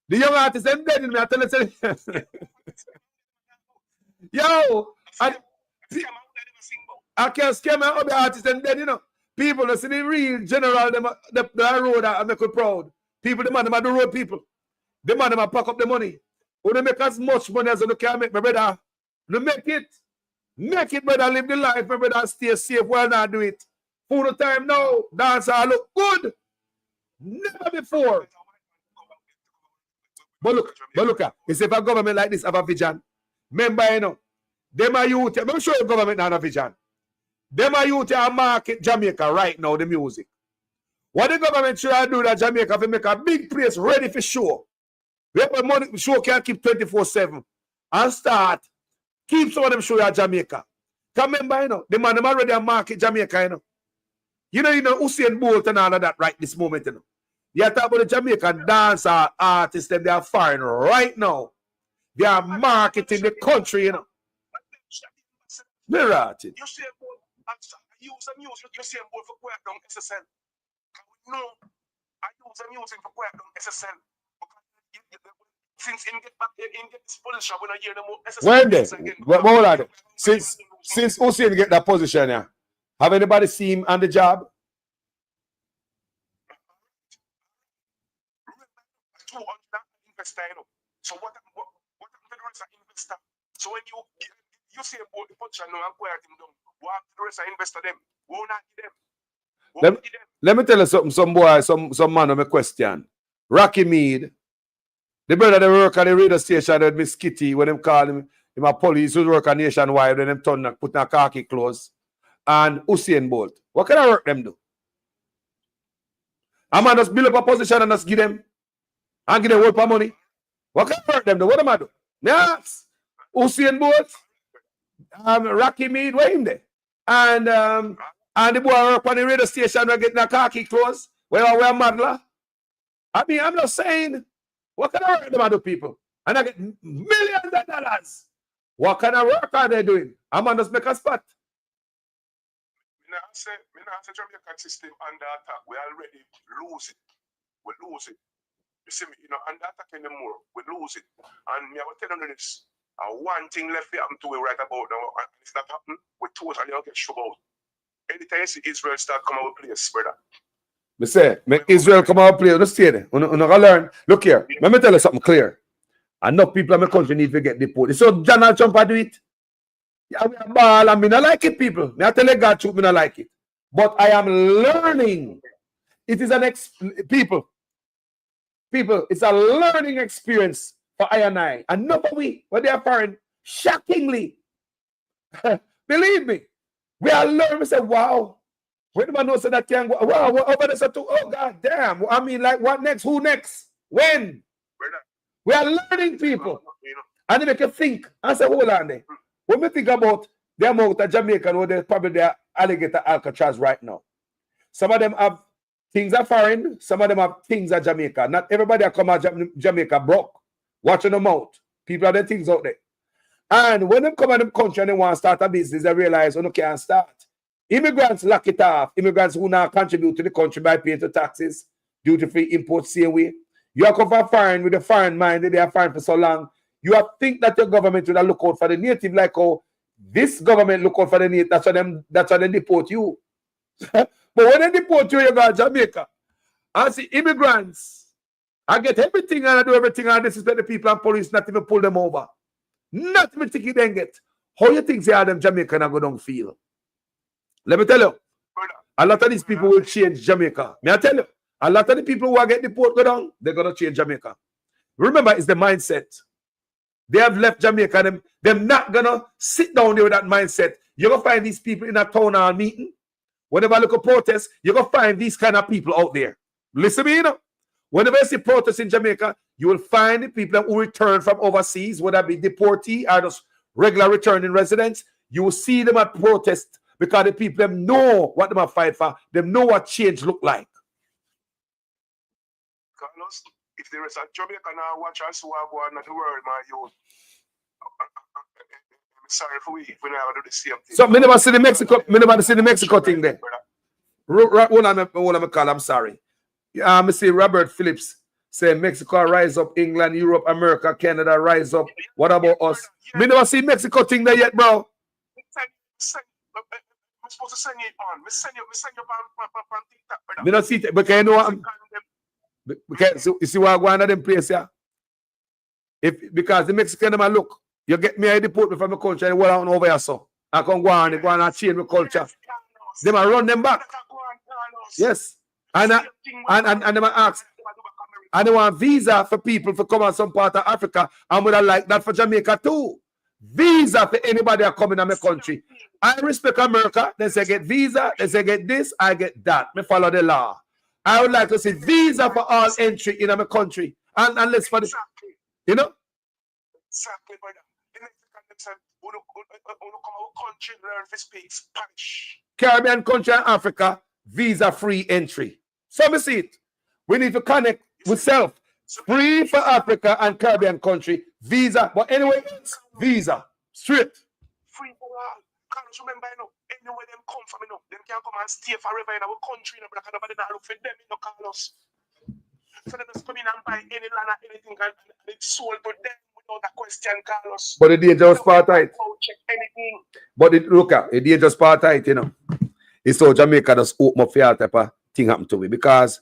The young artists, them dead, I tell you. Yo, I can't scare my other artists, them dead, you know. People, they see the real general, the road that make you proud. People, the man, them are the road people. The man, them pack up the money. When they make as much money as you can make, my brother, you make it. Make it, brother, live the life, my brother, stay safe while not do it. Full time now, dance all look good. Never before. But look, if a government like this have a vision, remember, you know, them are youth, I'm sure the government have a vision. Them are youth are market Jamaica right now, the music. What the government should do that Jamaica to make a big place ready for show. Where money show can keep 24/7 and start. Keep some of them show at Jamaica. Because remember, you know, the man them already a market Jamaica, you know. You know, Usain Bolt and all of that right this moment, you know. You talk about the Jamaican dancer artists, them they are foreign right now. They are marketing the country, you know. They're right. You say, use the music, you say, for work down SSL. No, I use the music for work down SSL. Since in get back in get this position, when I hear them SSL. When they? Hold on. Since Usain get that position, yeah. Have anybody seen him on the job? Investor, you know. So what happened to the rest of investor? So when you say about the position now and quiet him down, what happened to the rest of investor them? Who not give them? Let me tell you something, some boy, some man on my question. Rocky Mead, the brother that work at the radio station with Miss Kitty, when them call him a police who work at Nationwide, when them put in a khaki clothes. And Usain Bolt. What kind of work them do? A man just build up a position and just give them work for money. What kind of work them do? What am I do? Yes. Usain Bolt, Rocky Mead, where him there? And the boy work on the radio station and getting a khaki clothes. Where I wear madla. I mean, I'm not saying what kind of work them do, people? And I get millions of dollars. What kind of work are they doing? A man just make a spot. Me not say Jamaican system under attack. We already lose it. We lose it. You see me, you know, under attack anymore. We lose it. And me I will tell you this. One thing left to happen to we right about now, and if that happen, we totally don't get sure about. Anytime you see Israel start come out place, brother. Me say, make Israel come out play. Just stay there. We're gonna learn. Look here. Let me tell you something clear. Enough people in my country need to get deported. So Donald Trump do it. Yeah, we are ball and me not like it, people. Me I tell you God truth, me not like it. But I am learning. It is an people, it's a learning experience for I and I. And not for we, when they are foreign, shockingly. Believe me. We are learning. We say, wow. When the man knows that can go, wow, what over there? Oh God damn. I mean, like what next? Who next? When? We are learning, people. And they make you think. I say, hold on there. When we think about the amount of Jamaican where they probably they are alligator Alcatraz right now. Some of them have things are foreign, some of them have things at Jamaica. Not everybody that come out Jamaica broke. Watching them out. People have their things out there. And when they come out of the country and they want to start a business, they realize, oh, no, can't start. Immigrants lock it off. Immigrants who now contribute to the country by paying the taxes, duty-free imports, same way. You are come from foreign with a foreign mind, they are foreign for so long. You have think that your government will look out for the native, like how this government look out for the native. That's why they deport you. But when they deport you, you go to Jamaica. I see immigrants. I get everything and I do everything and disrespect the people and police not even pull them over. Not even ticket they get. How you think they are them Jamaican and go down feel? Let me tell you. A lot of these people will change Jamaica. May I tell you? A lot of the people who are getting deported go down, they're going to change Jamaica. Remember, it's the mindset. They have left Jamaica. They're not gonna sit down there with that mindset. You're gonna find these people in a town hall meeting. Whenever I look at protests, you're gonna find these kind of people out there. Listen to me, you know. Whenever you see protests in Jamaica, you will find the people who return from overseas, whether it be deportee or just regular returning residents. You will see them at protest because the people them know what they are fight for. They know what change look like. Carlos, if there is a Jamaican now watch us who are going on the world, my youth. I'm sorry for we if we never do the same thing. So me never see the Mexico thing there. Hold on, I'm sorry. I see Robert Phillips say Mexico rise up, England, Europe, America, Canada rise up. What about us? Me never see Mexico thing there yet, bro. I'm supposed to send you on. Me send you on TikTok, brother. Me not see it, but you know what? So you see what I go on them place, yeah? Because the Mexican them look, you get me, I deport me from the culture and well on over here, so I can go on and change the culture. Them I run them back. Yes. And them I ask, and they want visa for people for come out some part of Africa, and would I like that for Jamaica too. Visa for anybody that come in my country. I respect America. They say get visa, they say get this, I get that. Me follow the law. I would like to see visa for all entry in my country. And unless for the, you know? Exactly, brother. The Mexican said, who come our country learn to speak Spanish. Caribbean country and Africa, visa-free entry. So we see it. We need to connect with self. Free for Africa and Caribbean country, visa. But anyway, visa. Straight. Free for all. Carlos, remember, you know, anywhere them come from, you know, them can come and stay forever in our country, you know, but nobody not look for them, you know, Carlos. So they just come in and buy any land or anything and it's sold to them without a question, Carlos. But the dangerous part of it. Check anything. But look at the dangerous part of it, you know. It's so Jamaica just open up for all type of thing happen to me because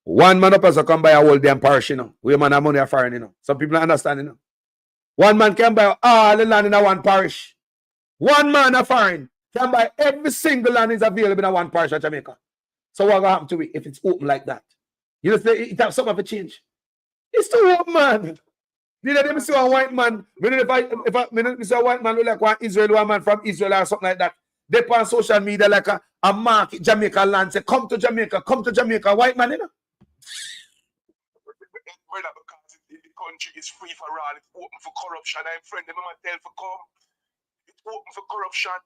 one man up as come buy a whole damn parish, you know. We man have money are foreign, you know. Some people understand, you know. One man can buy all the land in a one parish. One man a foreign can buy every single land is available in a one parish of Jamaica. So what will happen to it if it's open like that? You know, it have something of a change. It's too open, man. You know, they see a white man. If I see a white man like one Israel, one man from Israel or something like that. They put on social media like a market Jamaica land. Say, come to Jamaica, white man, you know. Brother, because the country is free for all, it's open for corruption. I'm friend, them tell for come. It's open for corruption.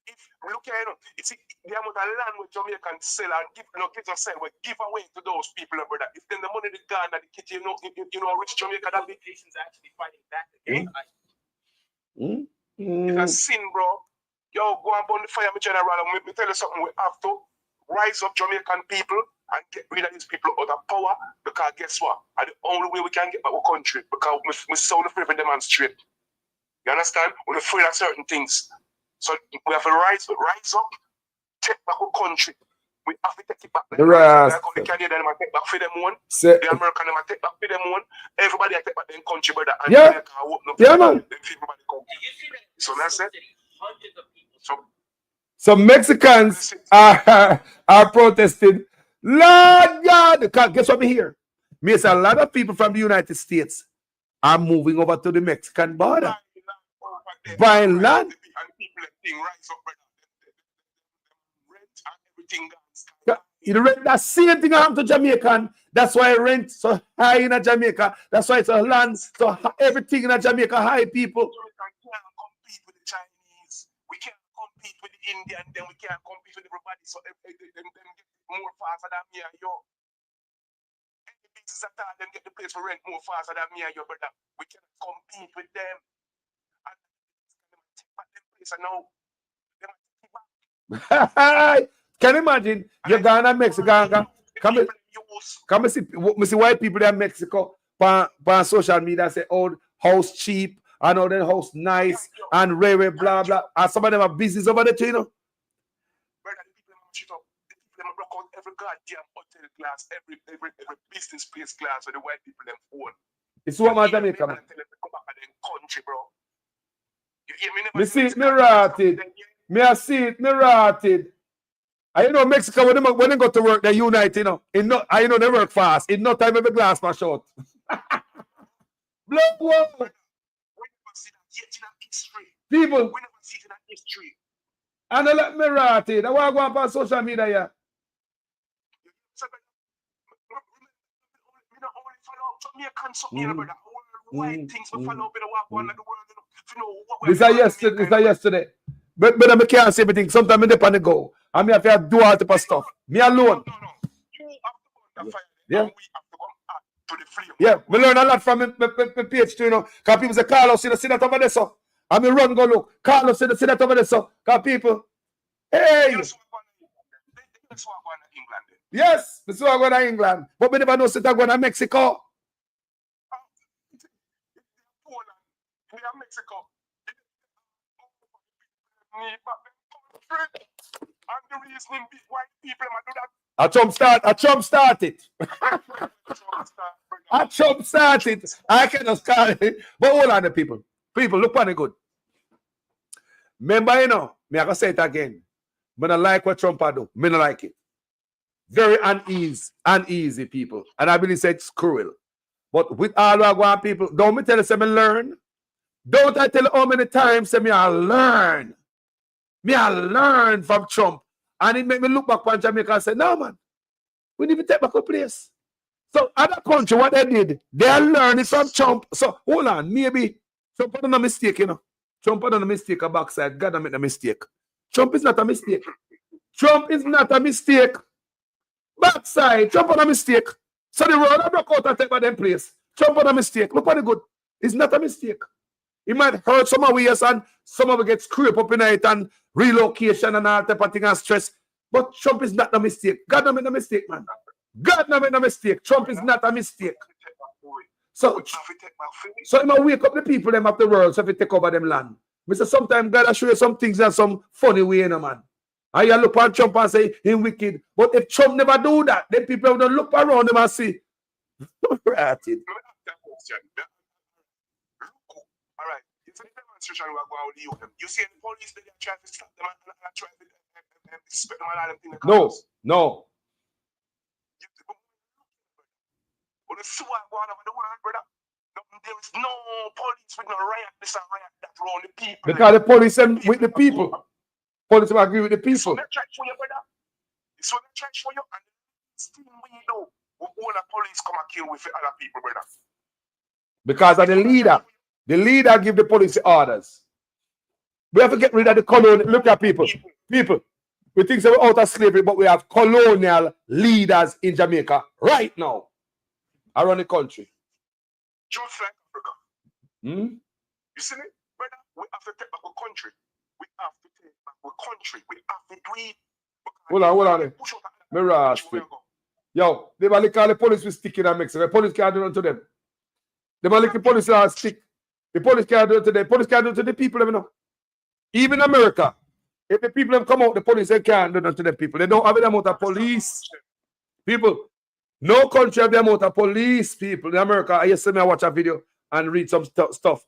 If look at you know, it's the amount of land where Jamaican sell and give, you know, give away to those people, brother. If then the money they gone and the kitchen, you know, rich Jamaica that big nations actually fighting back again. It's a sin, bro. Yo, go and burn the fire, my general. And me tell you something, we have to rise up Jamaican people and get rid of these people out of power, because guess what? And the only way we can get back our country, because we so afraid to demonstrate. You understand? We're afraid of certain things. So we have to rise up, take back our country. We have to take it back. The Canadian might take back for them one. The American might take back for them one. Everybody take back their country, brother. And man. So that's it. So Mexicans are protesting. Lord God, guess what we hear? Me say a lot of people from the United States are moving over to the Mexican border, buying land. That same thing happened to Jamaican. That's why rent so high in Jamaica. That's why it's a land so everything in Jamaica high, people. We can't compete with the Indian, then we can't compete with everybody. So them get more faster than me and you. Any business at all, them get the place for rent more faster than me and you, brother. We can't compete with them. And them take back them place and now they might take it back. Can you imagine? You're going to Mexico. Come and see white people in Mexico on social media say, oh, house cheap. I know the house nice and rare, blah blah. And some of them are business over there too, you know. Brother, the people shit up. The people them block out every goddamn hotel glass, every business place glass where the white people them own. It's what my Jamaica, man. Country, bro. You hear me? Me see it, me rotted. Me I see it, me rotted. I you know Mexico when they go to work, they unite, you know. I know they work fast. In no time every glass for short. Blood war. yet in history. People. We never see it in history. And I let me write it. I want to go up on social media here. We not only follow up Jamaicans, brother. Worldwide things we follow up in the world of the world. You know what This is yesterday. But I can't say everything. Sometimes I depend on the go. I mean, I have to do all type of stuff. Me alone. No. You have to go on the fire. Yeah. And we have to go to the flame. Yeah, we learn a lot from my PhD, you know. Because people say, Carlos, see that over there, so. And me run, go look. Carlos, see that over there, so. Because people, hey. That's what going to England. Yes, this is what going to England. But we never know sit going to Mexico. Poland, we are Mexico. And the reason why people do that. A Trump started. A Trump started. I cannot start it. But hold on, the people. People, look on it good. Remember, you know, me I can say it again. I don't like what Trump do. I don't like it. Very uneasy people. And I believe it's cruel. But with all our one people, don't me tell you, say me learn. Don't I tell you how many times say me I learn. Me I learn from Trump. And it make me look back on Jamaica and say, no, man, we need to take back a place. So other country, what they did, they are learning from Trump. So hold on, maybe Trump had a mistake, you know. Trump had a mistake a backside. God made a mistake. Trump is not a mistake. Trump is not a mistake. Backside, Trump had a mistake. So the road I broke out and take by them place. Trump had a mistake. Look what good. It's not a mistake. It might hurt some of us and some of us get scraped up in it and relocation and all type of thing and stress. But Trump is not a mistake. God not made a mistake, man. God not made a mistake. Trump is not a mistake. So he might wake up the people them of the world so if he take over them land. Mr. Sometimes God will show you some things in some funny way, you know, man. And you look at Trump and say he's wicked. But if Trump never do that, then people don't look around him and see. Right. All right. It's a demonstration we are going to use. You see the police, they are trying to stop them and trying to spit them out of them in the cars. No. But the sewer going over the world, brother. There is no police with no riot, this and riot that around the people. Because the police are with the people. Police will agree with the people. So they try for you, brother. So they try for you, and this thing we do, we all the police come and kill with the other people, brother. Because of the leader. The leader give the police the orders. We have to get rid of the colonial. Look at people. People. We think we're out of slavery, but we have colonial leaders in Jamaica right now. Around the country. Just like Africa. You see me? Brother, we have to take back our country. We have to take back our country. We have to do it. Hold on. Me yo, they might call the police with stick in Mexico. The police can't do it to them. They might the police are stick. The police can't do it to them. The police can't do it to the people, you know. Even America, if the people have come out, the police they can't do it to the people. They don't have the amount of police. People. No country have the amount of police people in America. I yesterday I watch a video and read some stuff.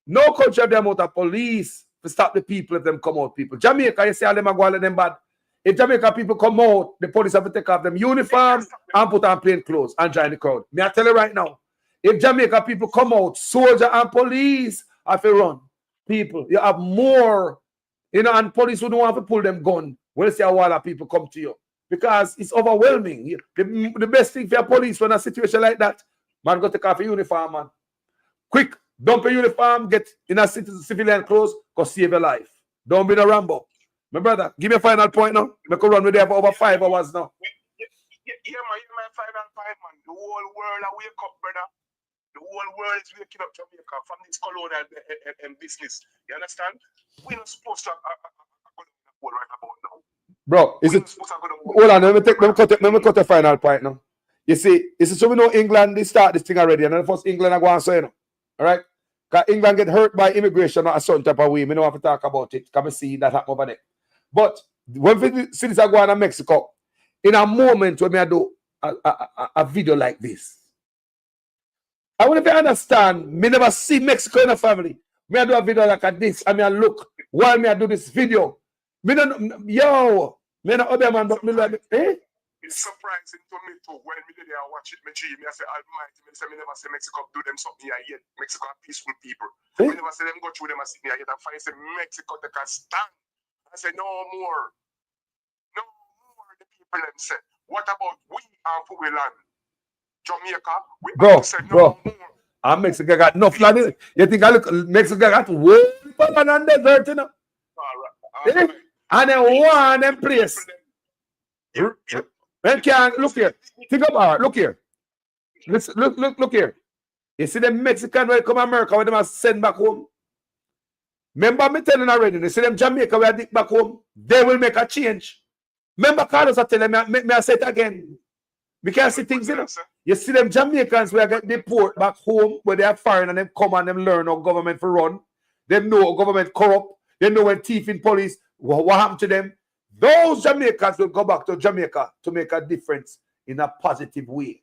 No country have the amount of police to stop the people if them come out people. Jamaica, you see all them are going to them bad. If Jamaica people come out, the police have to take off them uniform and put on plain clothes and join the crowd. Me I tell you right now, if Jamaica people come out, soldier and police have to run. People, you have more, you know, and police wouldn't want to pull them gun when you see a lot of people come to you. Because it's overwhelming. The best thing for a police when a situation like that, man, go take off a uniform, man. Quick, dump a uniform, get in a civilian clothes, go save your life. Don't be no Rambo. My brother, give me a final point now. I could run with there for over 5 hours now. Yeah, man, final point, man. The whole world are wake up, brother. The whole world is waking up Jamaica from this colonial business. You understand? We're not supposed to go right about now. Bro, is it? Hold on, let me cut the final point now. You see, so we know England, they start this thing already, and then first England are going to say, you know, all right? Because England get hurt by immigration or a certain type of way. We don't have to talk about it. Because we see that happen over there. But when we see this are going to Mexico, in a moment when I do a video like this, I want to understand, me never see Mexico in a family. Me I do a video like this, and me I look while me I do this video. Me don't, yo, me not other man, but me like, eh? It's surprising to me too. When me there watch it, me dream, I say Almighty, me say me never see Mexico do them something here yet. Mexico are peaceful people. Me never see them go through them and sit here yet and find say Mexico they can stand. I say no more. No more the people them say. What about we and for we land? Jamaica, we Bro, say bro. no more. And Mexico got enough land. You think I look Mexico got way more than desert, you know? All right. And then one them place. When can look here. Think about it. Look here. Look here. You see the Mexican when they come to America, when they must send back home. Remember me telling already, you see them Jamaica where they back home, they will make a change. Remember Carlos I tell them, me I say it again. We can see things, you know. You see them Jamaicans where get deport back home, where they are foreign and them come and them learn how government for run. Them know how government corrupt. They know when thief in police, what happened to them. Those Jamaicans will go back to Jamaica to make a difference in a positive way.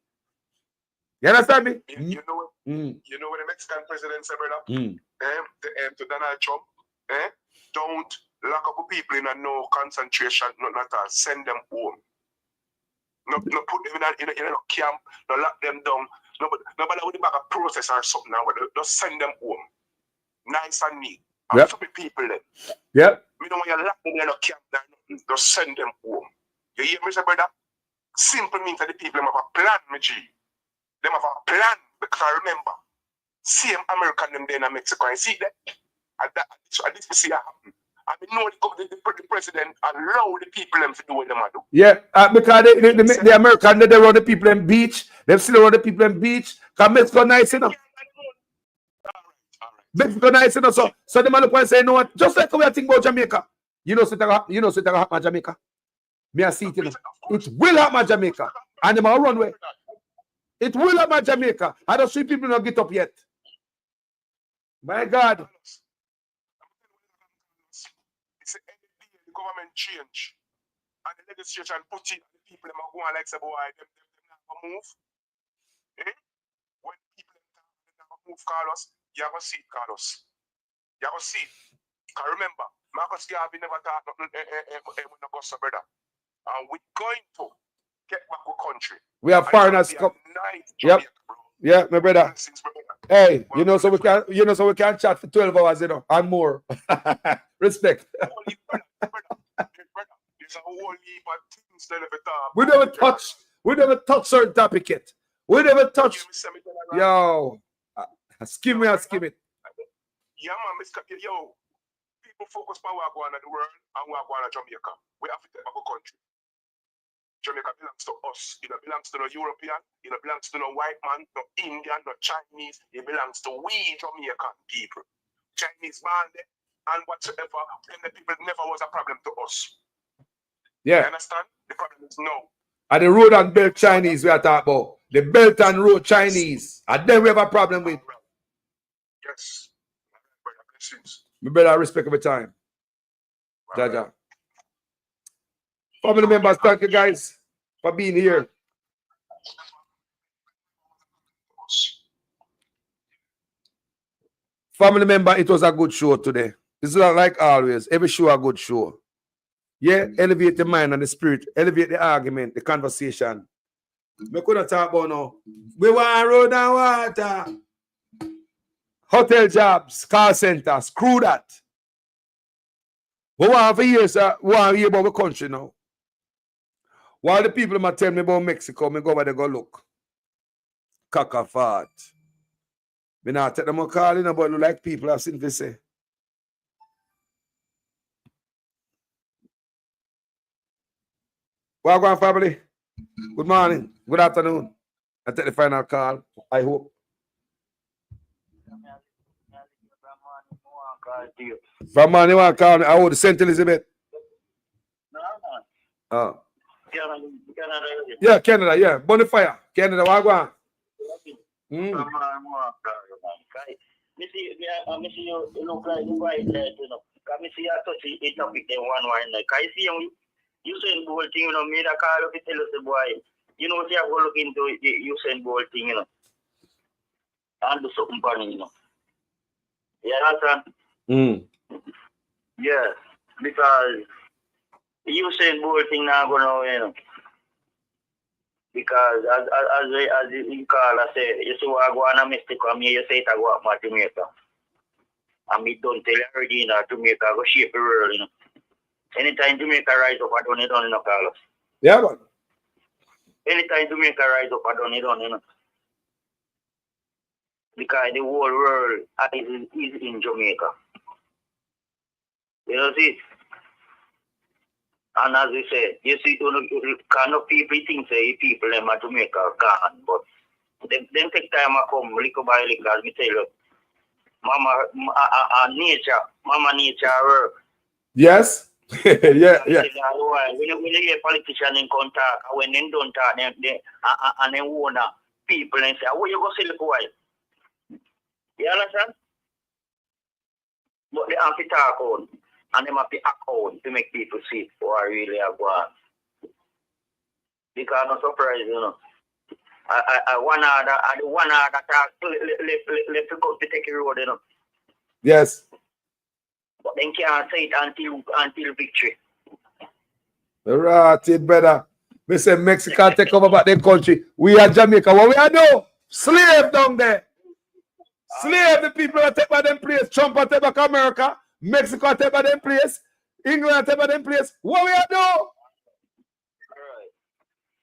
You understand me? You know what? You know what the Mexican president said, brother? To Donald Trump, don't lock up people in a no concentration, not at all. Send them home. No put them in a camp, no lock them down. Nobody with the back of process or something now, just send them home. Nice and neat. And for the people then. Yep. We don't want you lock them in a camp now, just send them home. You hear me, brother? Simple means that the people have a plan, my G. Them have a plan, because I remember, same American them there in Mexico, and see that, and this we see happen. And we know the president allow the people them to do what they do. Yeah, because the American, they run the people in beach, they still run the people in beach, because Mexico nice, you know. Mexico nice, you know, so the man look and say, you know what, just like we are thinking about Jamaica, you know, so it happen in Jamaica. Me I see it, you know. It will happen in Jamaica, and they will run away. It will happen in Jamaica. I don't see people not get up yet. My God. It's the end of the day, the government change. And the legislation put in, the people them are going like, say, boy, them not move. When people never move, Carlos, you have to see it, Carlos. You have to see it. Because remember, Marcus Garvey never thought nothing when the Augusta brother. And we're going to get back to country. We have foreigners come. Yep. Yeah, my brother. Hey, you know, so we can chat for 12 hours, you know, and more. Respect. We never touch certain topic yet. We never touch. Yo, skim it. Yeah, man, yo, people focus on what going on in the world and what going on in Jamaica. We have to take back a country. Jamaica belongs to us. It belongs to no European. It belongs to no white man, no Indian, no Chinese. It belongs to we Jamaican people. Chinese man and whatsoever. Then the people never was a problem to us. Yeah. You understand? The problem is no. And the road and belt Chinese we are talking about. The belt and road Chinese. And then we have a problem with. Yes. My brother, I respect every time. Jaja. Family members, thank you guys for being here. Family member, it was a good show today. It's not like always. Every show a good show. Yeah, elevate the mind and the spirit. Elevate the argument, the conversation. We couldn't talk about now. We want road and water. Hotel jobs, car center, screw that. We want for years, we want to hear about the country now. While the people might tell me about Mexico, me go over there go look. Caca-fart. Me not take them a call in about like people have seen to say. Welcome, family. Good morning. Good afternoon. I take the final call, I hope. From morning, you want to call me? I hold the St. Elizabeth. Oh. Yeah, Canada, yeah. Bonfire. Canada, Wagwan. You look like you guys, you know. Can me see you touch the topic then one. Can you see you saying the whole thing, you know, me that call up to tell us the boy. You know, see I go look into the Usain Bolt thing, you know. And do something funny, you know. Yeah, that's yeah, because Usain Bolt thing now going on, you know. Because as you call, I say, you see what I go on a mistake from me, you say it I go up my Jamaica. And me don't tell you already, you know, Jamaica go shape the world, you know. Anytime Jamaica rise up, I don't need on, you know, Carlos. Yeah, man. Anytime Jamaica rise up, I don't need on, you know. Because the whole world is in Jamaica. You know, see? And as we say, you see, kind of people think say people in Jamaica are gone, but them take time to come, little by little, as me tell you. Mama nature work. Yes. yeah. When you hear politicians in contact, when they don't talk, they want people and say, "Where you go see the boy?" You understand? But they have to talk on, and they have to act on to make people see what really are going. Because I'm not surprised, you know. I one other talk let's go to take a road, you know. Yes. But then can't say it until victory. Right, it better. We say Mexico take over back their country. We are Jamaica. What we are do? Slave down there. Slave the people that take by them place. Trump take back America. Mexico take by them place. England take by them place. What we are do?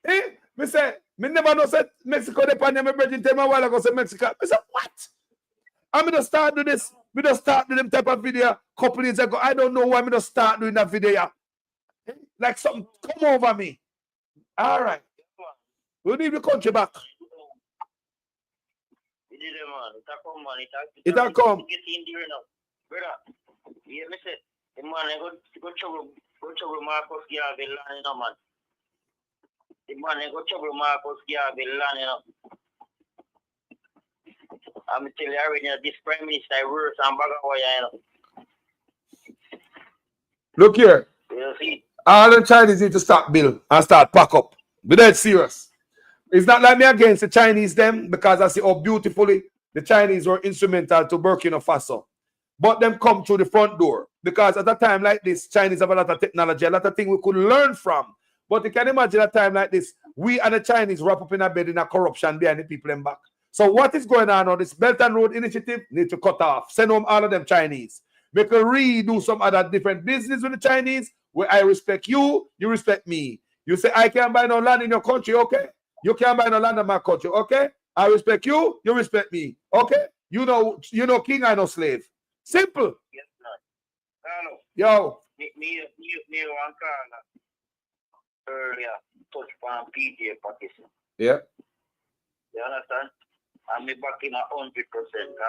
Right. Me say, me never know said Mexico depend on my bridging tell me a while ago say Mexico. Me say, what? I'm gonna start doing this. We just start doing them type of video a couple days ago. I don't know why me just start doing that video. Like something come over me. All right. We need the country back. It'll come. Brother, yeah, me say, the man, go trouble Marcus Garvey land, you know, man. The man, go trouble Marcus Garvey land, you know. I'm telling you already, this prime minister works and Bagawaya, you know. Look here. You see? All the Chinese need to stop build and start pack up. Be dead serious. It's not like me against the Chinese them because I see how beautifully the Chinese were instrumental to Burkina Faso. But them come through the front door. Because at a time like this, Chinese have a lot of technology, a lot of things we could learn from. But you can imagine a time like this, we and the Chinese wrap up in a bed in a corruption behind the people in back. So what is going on this Belt and Road Initiative need to cut off. Send home all of them Chinese. We can redo some other different business with the Chinese where I respect you, you respect me. You say, I can't buy no land in your country, okay? You can't buy no land in my country, okay? I respect you, you respect me, okay? You know king, I know slave. Simple. Yes, sir. Carlos. Yo. Me one call earlier touch on PJ partition. Yeah. You understand? And me back in 100%. Because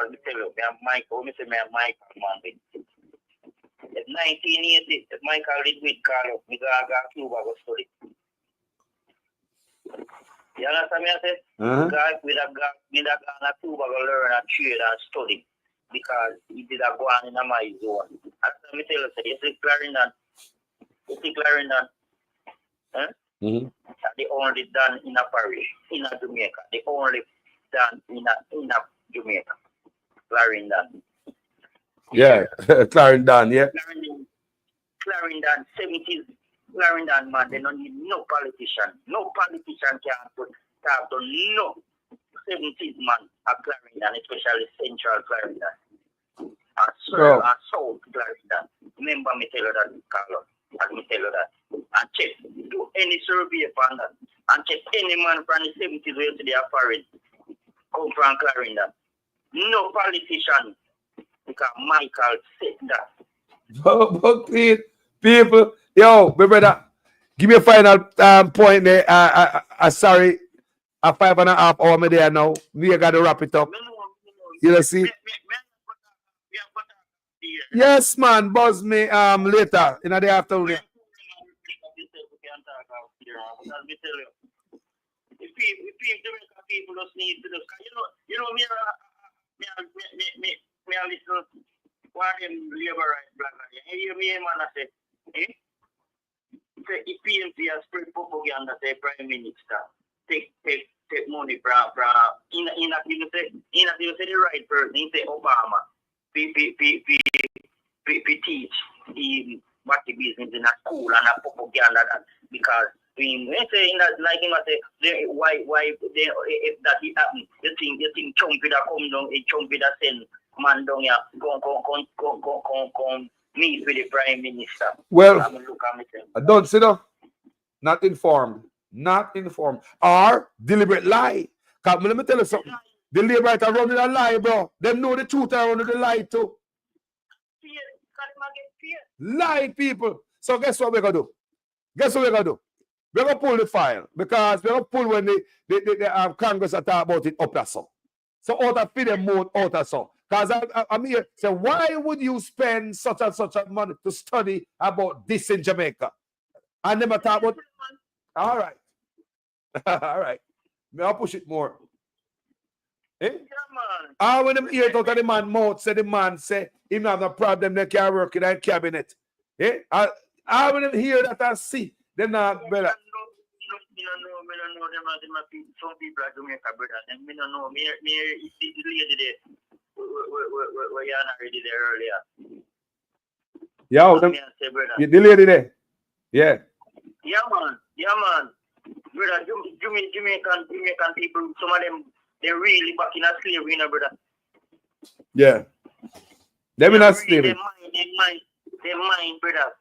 me tell you, me and Michael, me say me and Michael, man. In 1980, Michael did with Carlos, me go Cuba go study. You understand me I say? Guys with a guy, me that go to Cuba go learn and trade and study. Because he did a go on in my zone. And so me tell you, say, you see Clarendon? Huh? They only done in a parish, in a Jamaica. They only done in a Jamaica. Clarendon. Yeah, Clarendon, yeah. Clarendon, 70s, Clarendon, man, they don't need no politician. No politician can talk to no 70s man at Clarendon, especially Central Clarendon. And South Clarendon. Remember me tell you that, Carlos. Let me tell you that. And check, do any survey on that. And check any man from the 70s where they are foreign. Come from Clarendon. No politician. Because Michael said that. But people, yo, my brother, give me a final point there. Sorry, a 5.5 hour me there now. We got to wrap it up. You know, see? Yes, man. Buzz me later in the afternoon. If people just need to just, you know, me a listen what them labor rights black and you hear me man I say, if PMP has spread propaganda say Prime Minister take money from in a say the right person, he say Obama teach the back business in a school and a propaganda that because him. When say in that, like him, I say, why, they, if that it happen, you think Chumpy that come down, a Chumpy that send man down here, come meet with the Prime Minister. Well, look at me. I don't see no. Not informed. Not informed. Or deliberate lie. Because let me tell you something. The labor are running a lie, bro. Them know the truth are running the lie too. Lie, people. So guess what we're going to do? Guess what we're going to do? We're going to pull the file. Because we're going to pull when the Congress are talking about it up or so. So out of feed them mode out or so. Because I'm here. So why would you spend such and such a money to study about this in Jamaica? I never talk about. All right. All right. I'll push it more. Eh? Yeah, when them hear it out of the man mouth, say the man say him have no problem, they can work in that cabinet. Eh? I when them hear that I see, them not better. Some people are Jamaica, brother. And me don't know. Me the lady there. Where you already there earlier. Yeah, the lady there. Yeah. Yeah, man. Brother, Jamaican people, some of them, they're really back in a slavery, you know, brother. Yeah. Them in a slavery. They mind, brother.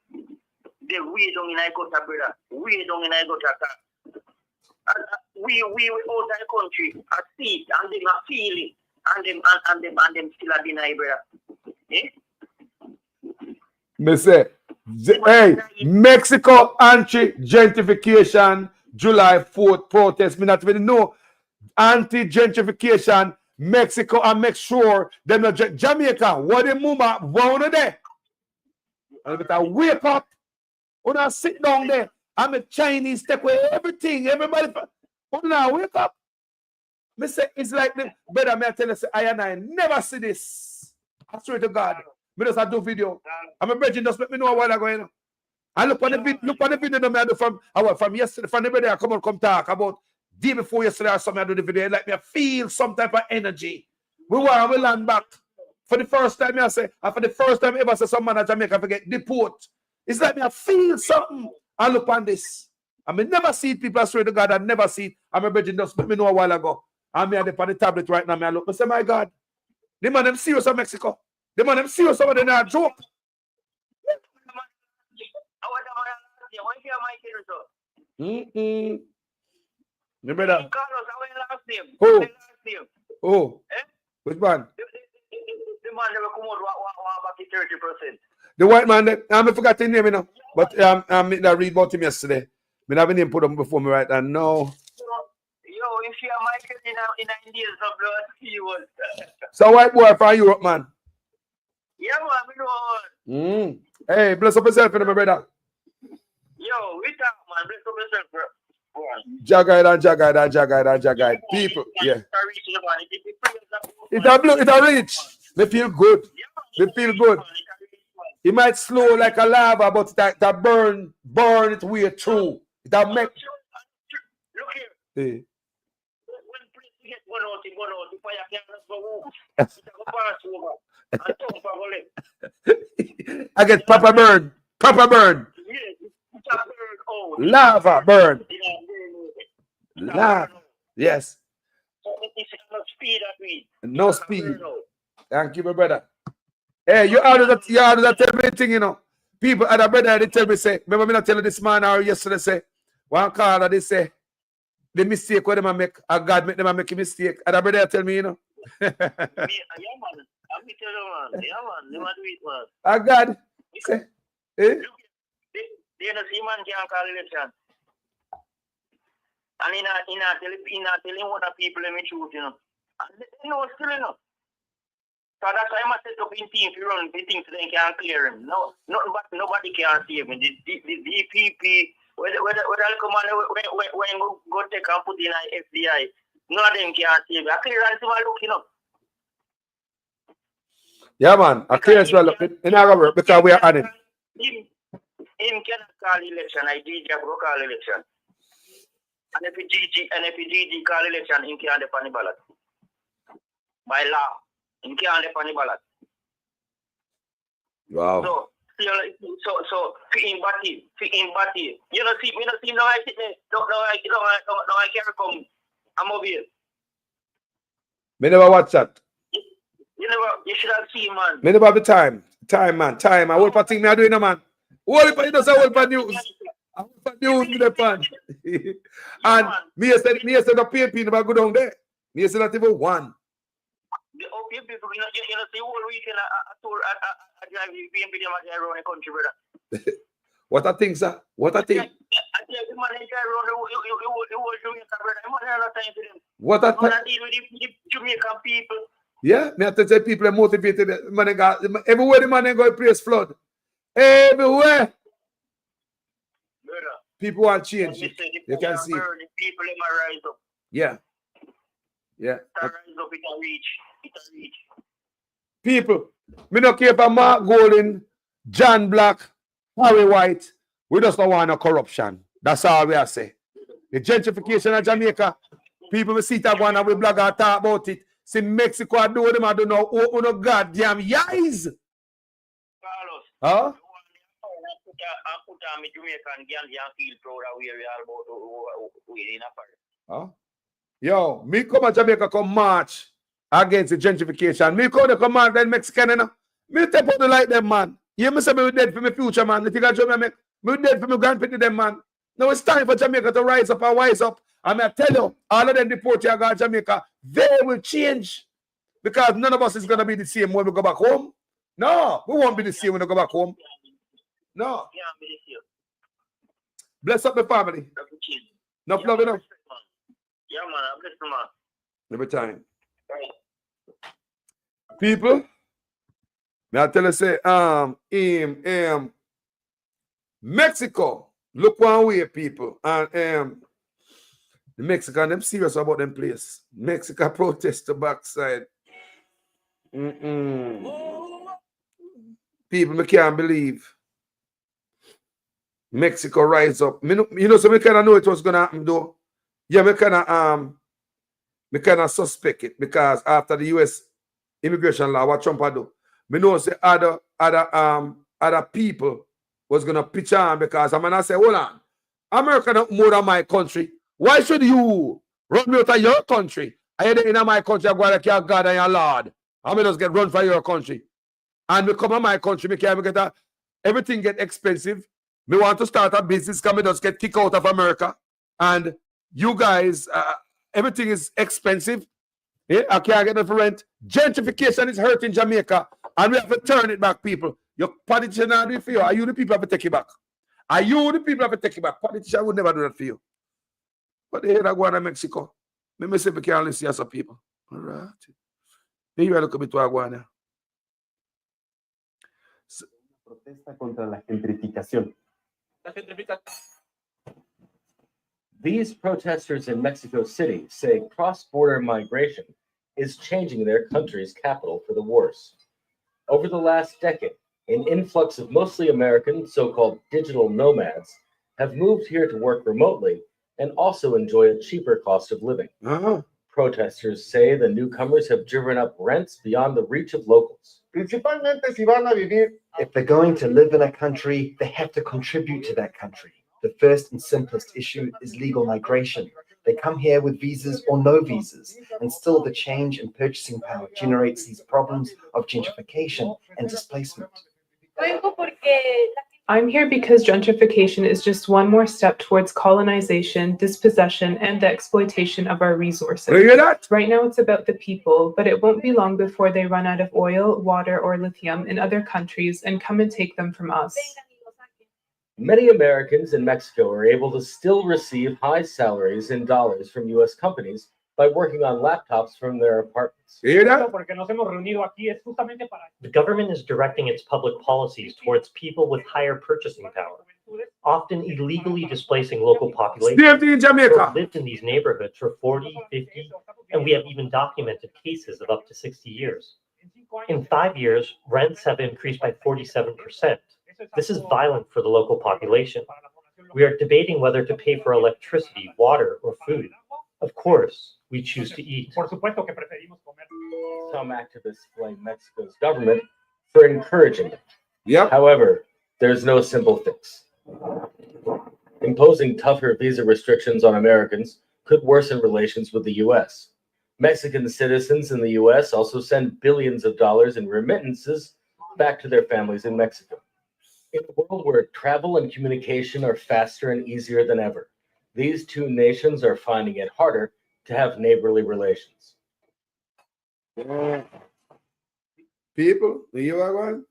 They way down in Igota, brother. Way down in Igota. We out of the country, I see it, and them are feeling, and them still are deny, brother. Eh? Me say, hey, Mexico anti-gentrification, July 4th protest. Me not even know anti-gentrification, Mexico, and make sure them not Jamaica. What the mama round there? And better wake up. When I sit down there, I'm a Chinese take away everything. Everybody, when I wake up, me say it's like the better. Me tell you, say I never see this. I swear to God. Me just do video. I'm a virgin. Just let me know what I'm going on. I look on the video that I do from yesterday. From the video I come talk about day before yesterday or something. I do the video. Like me, I feel some type of energy. We land back. For the first time, I say, and for the first time ever, say some man at Jamaica forget deport. It's like me, I feel something. I look on this. I may never see it, people. I swear to God, I never see it. I'm a virgin. Just let me know a while ago. I'm here on the tablet right now. I look. I say, my God, the man them serious in Mexico. The man them serious over there. Not joke. You better. Who? Who? Which man? The man never come out back 30%. The white man that I forgot his name, you know. But I read about him yesterday. I have a name put up before me right now. No. Yo, if you are Michael in India, so blood, he was. So white boy from Europe, man. Yeah, man, we know. Hey, bless up yourself, my brother. Yo, we talk, man. Bless up yourself, bro. Jagguide. People, yeah. It'll reach. They feel good. They feel good. It might slow like a lava, but that burn it way through. That make. Look here. Hey. When Prince get one out, the fire can't go over. I get proper burn. Lava burn. Lava. Yes. No speed. Thank you, my brother. Hey, you order that everything, you know. People at a brother, they tell me, say, remember me not tell you this man or yesterday, say, one caller, they say, the mistake where them make, or God make them make a mistake. And a brother tell me, you know. Yeah, man. I'm tell you, man. Yeah, man. Never do it, man. A God. Say, eh? They don't see man can't call election. And in a telling what the people let me choose, you know. And they know still enough. So that's why I must set up in team to run the things so they can't clear him. No, nobody can save him. The DPP, whether come on, when go take and put in an FBI, none of them can save him. I clearance him look, you know. Yeah, man. I clearance well look in our work because we are on it. Him cannot call election. I DJ go call election. And if DG call election, him can't depend on the ballot. By law. Him can't depend on the ballot. Wow. So So in body. You know, see, me not see no I sit there. Don't I carry come. I'm over here. Me never watch that. You should have seen, man. Me never have the time. Time, man. Time. I will thing me I doing, man. What if you don't say what news? I want news me the pan. And me said the PNP never go down there. Me said not even one. The OPM people, you know, see whole weekend I drive the PNP them around the country, brother. What I think, sir? What I think? I tell the man they drive around the whole Jamaica, brother. I'm not have time for them. What I think? Deal with the Jamaican people. Yeah, me have to say people are motivated. Man, everywhere the man go place flood. Everywhere. Brother. People want change. You can see. The people in my rise up. Yeah. Yeah. Rise up, it can reach. People, me don't care for Mark Golding, John Black, Harry White. We just don't want no corruption. That's all we are say. The gentrification of Jamaica, people will see that one and we blog and talk about it. See Mexico, I do them, I don't know. Open no goddamn eyes. Carlos. Huh? I put on my Jamaican Gandhi and feel proud of where we are about in a Paris. Huh? Yo, me come to Jamaica come march against the gentrification. Me come march then Mexican, you know. Me take out the light them, man. You me say me dead for my future, man. You think I Jamaica me dead for my grandparents, them, man. Now it's time for Jamaica to rise up and wise up. And I tell you, all of them deport you to Jamaica, they will change. Because none of us is gonna be the same when we go back home. No, we won't be the same when we go back home. No. Bless up the family. No love enough. Yeah, man, I bless you, man. Every time. People, may I tell you, say, Mexico, look one way, people. And the Mexican, them serious about them place. Mexico protest the backside. People, me can't believe. Mexico rise up. You know, so me kind of know it was gonna happen though. Yeah, me kind of suspect it because after the U.S. immigration law, what Trump do, me know say other people was gonna pitch on because I'm gonna say, hold on, America not more than my country. Why should you run me out of your country? I had in my country, I go like your God and your Lord. I may just get run for your country. And we come to my country, me can't get everything get expensive. Me want to start a business, can me just get kicked out of America. And you guys, everything is expensive. Yeah, I can't get enough rent. Gentrification is hurting Jamaica. And we have to turn it back, people. Your politician not do it for you. Are you the people have to take it back? Are you the people have to take it back? Politician would never do that for you. But they hear that going to Mexico. Me say we can only see some people. All right. Here look a bit to Aguana. Protesta contra la gentrificación. These protesters in Mexico City say cross-border migration is changing their country's capital for the worse. Over the last decade, an influx of mostly American so-called digital nomads have moved here to work remotely and also enjoy a cheaper cost of living. Protesters say the newcomers have driven up rents beyond the reach of locals. If they're going to live in a country, they have to contribute to that country. The first and simplest issue is legal migration. They come here with visas or no visas, and still the change in purchasing power generates these problems of gentrification and displacement. I'm here because gentrification is just one more step towards colonization, dispossession, and the exploitation of our resources. You hear that? Right now it's about the people, but it won't be long before they run out of oil, water, or lithium in other countries and come and take them from us. Many Americans in Mexico are able to still receive high salaries in dollars from U.S. companies by working on laptops from their apartments. You hear that? The government is directing its public policies towards people with higher purchasing power, often illegally displacing local populations in Jamaica. who lived in these neighborhoods for 40, 50, and we have even documented cases of up to 60 years. In 5 years, rents have increased by 47%. This is violent for the local population. We are debating whether to pay for electricity, water, or food. Of course, we choose to eat. Some activists blame Mexico's government for encouraging it. Yep. However, There's no simple fix. Imposing tougher visa restrictions on Americans could worsen relations with the U.S. Mexican citizens in the U.S. also send billions of dollars in remittances back to their families in Mexico. In a world where travel and communication are faster and easier than ever, these two nations are finding it harder to have neighborly relations. People, you are one?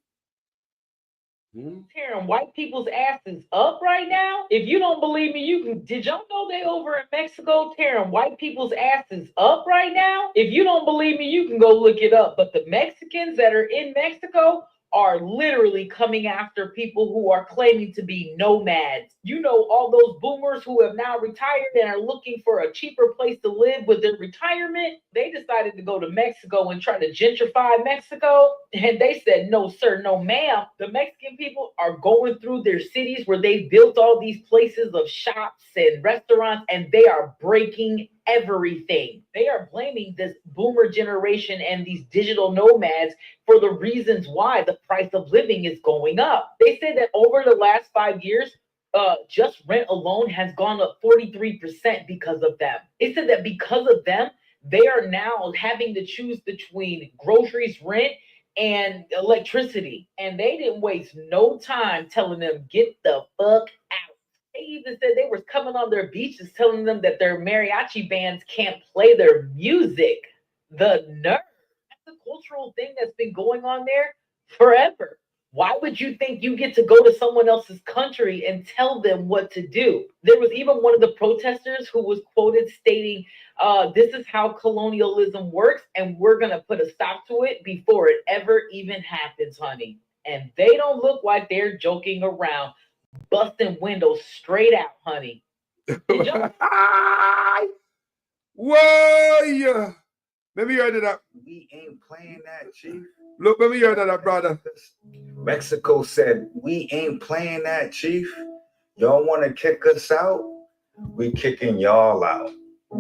Tearing white people's asses up right now. If you don't believe me, you can. Did y'all know they over in Mexico tearing white people's asses up right now? If you don't believe me, you can go look it up. But the Mexicans that are in Mexico are literally coming after people who are claiming to be nomads. You know, all those boomers who have now retired and are looking for a cheaper place to live with their retirement. They decided to go to Mexico and try to gentrify Mexico. And they said, no, sir, no, ma'am. The Mexican people are going through their cities where they built all these places of shops and restaurants, and they are breaking everything. They are blaming this boomer generation and these digital nomads for the reasons why the price of living is going up. They said that over the last 5 years, just rent alone has gone up 43% because of them. They said that because of them, they are now having to choose between groceries, rent, and electricity. And they didn't waste no time telling them, get the fuck out. They even said they were coming on their beaches telling them that their mariachi bands can't play their music. The nerve. That's a cultural thing that's been going on there forever. Why would you think you get to go to someone else's country and tell them what to do? There was even one of the protesters who was quoted stating, this is how colonialism works, and we're going to put a stop to it before it ever even happens, honey. And they don't look like they're joking around. Busting windows straight out, honey. Whoa! Let me hear that. We ain't playing that, Chief. Look, let me hear that, brother. Mexico said, we ain't playing that, Chief. Y'all want to kick us out? We kicking y'all out.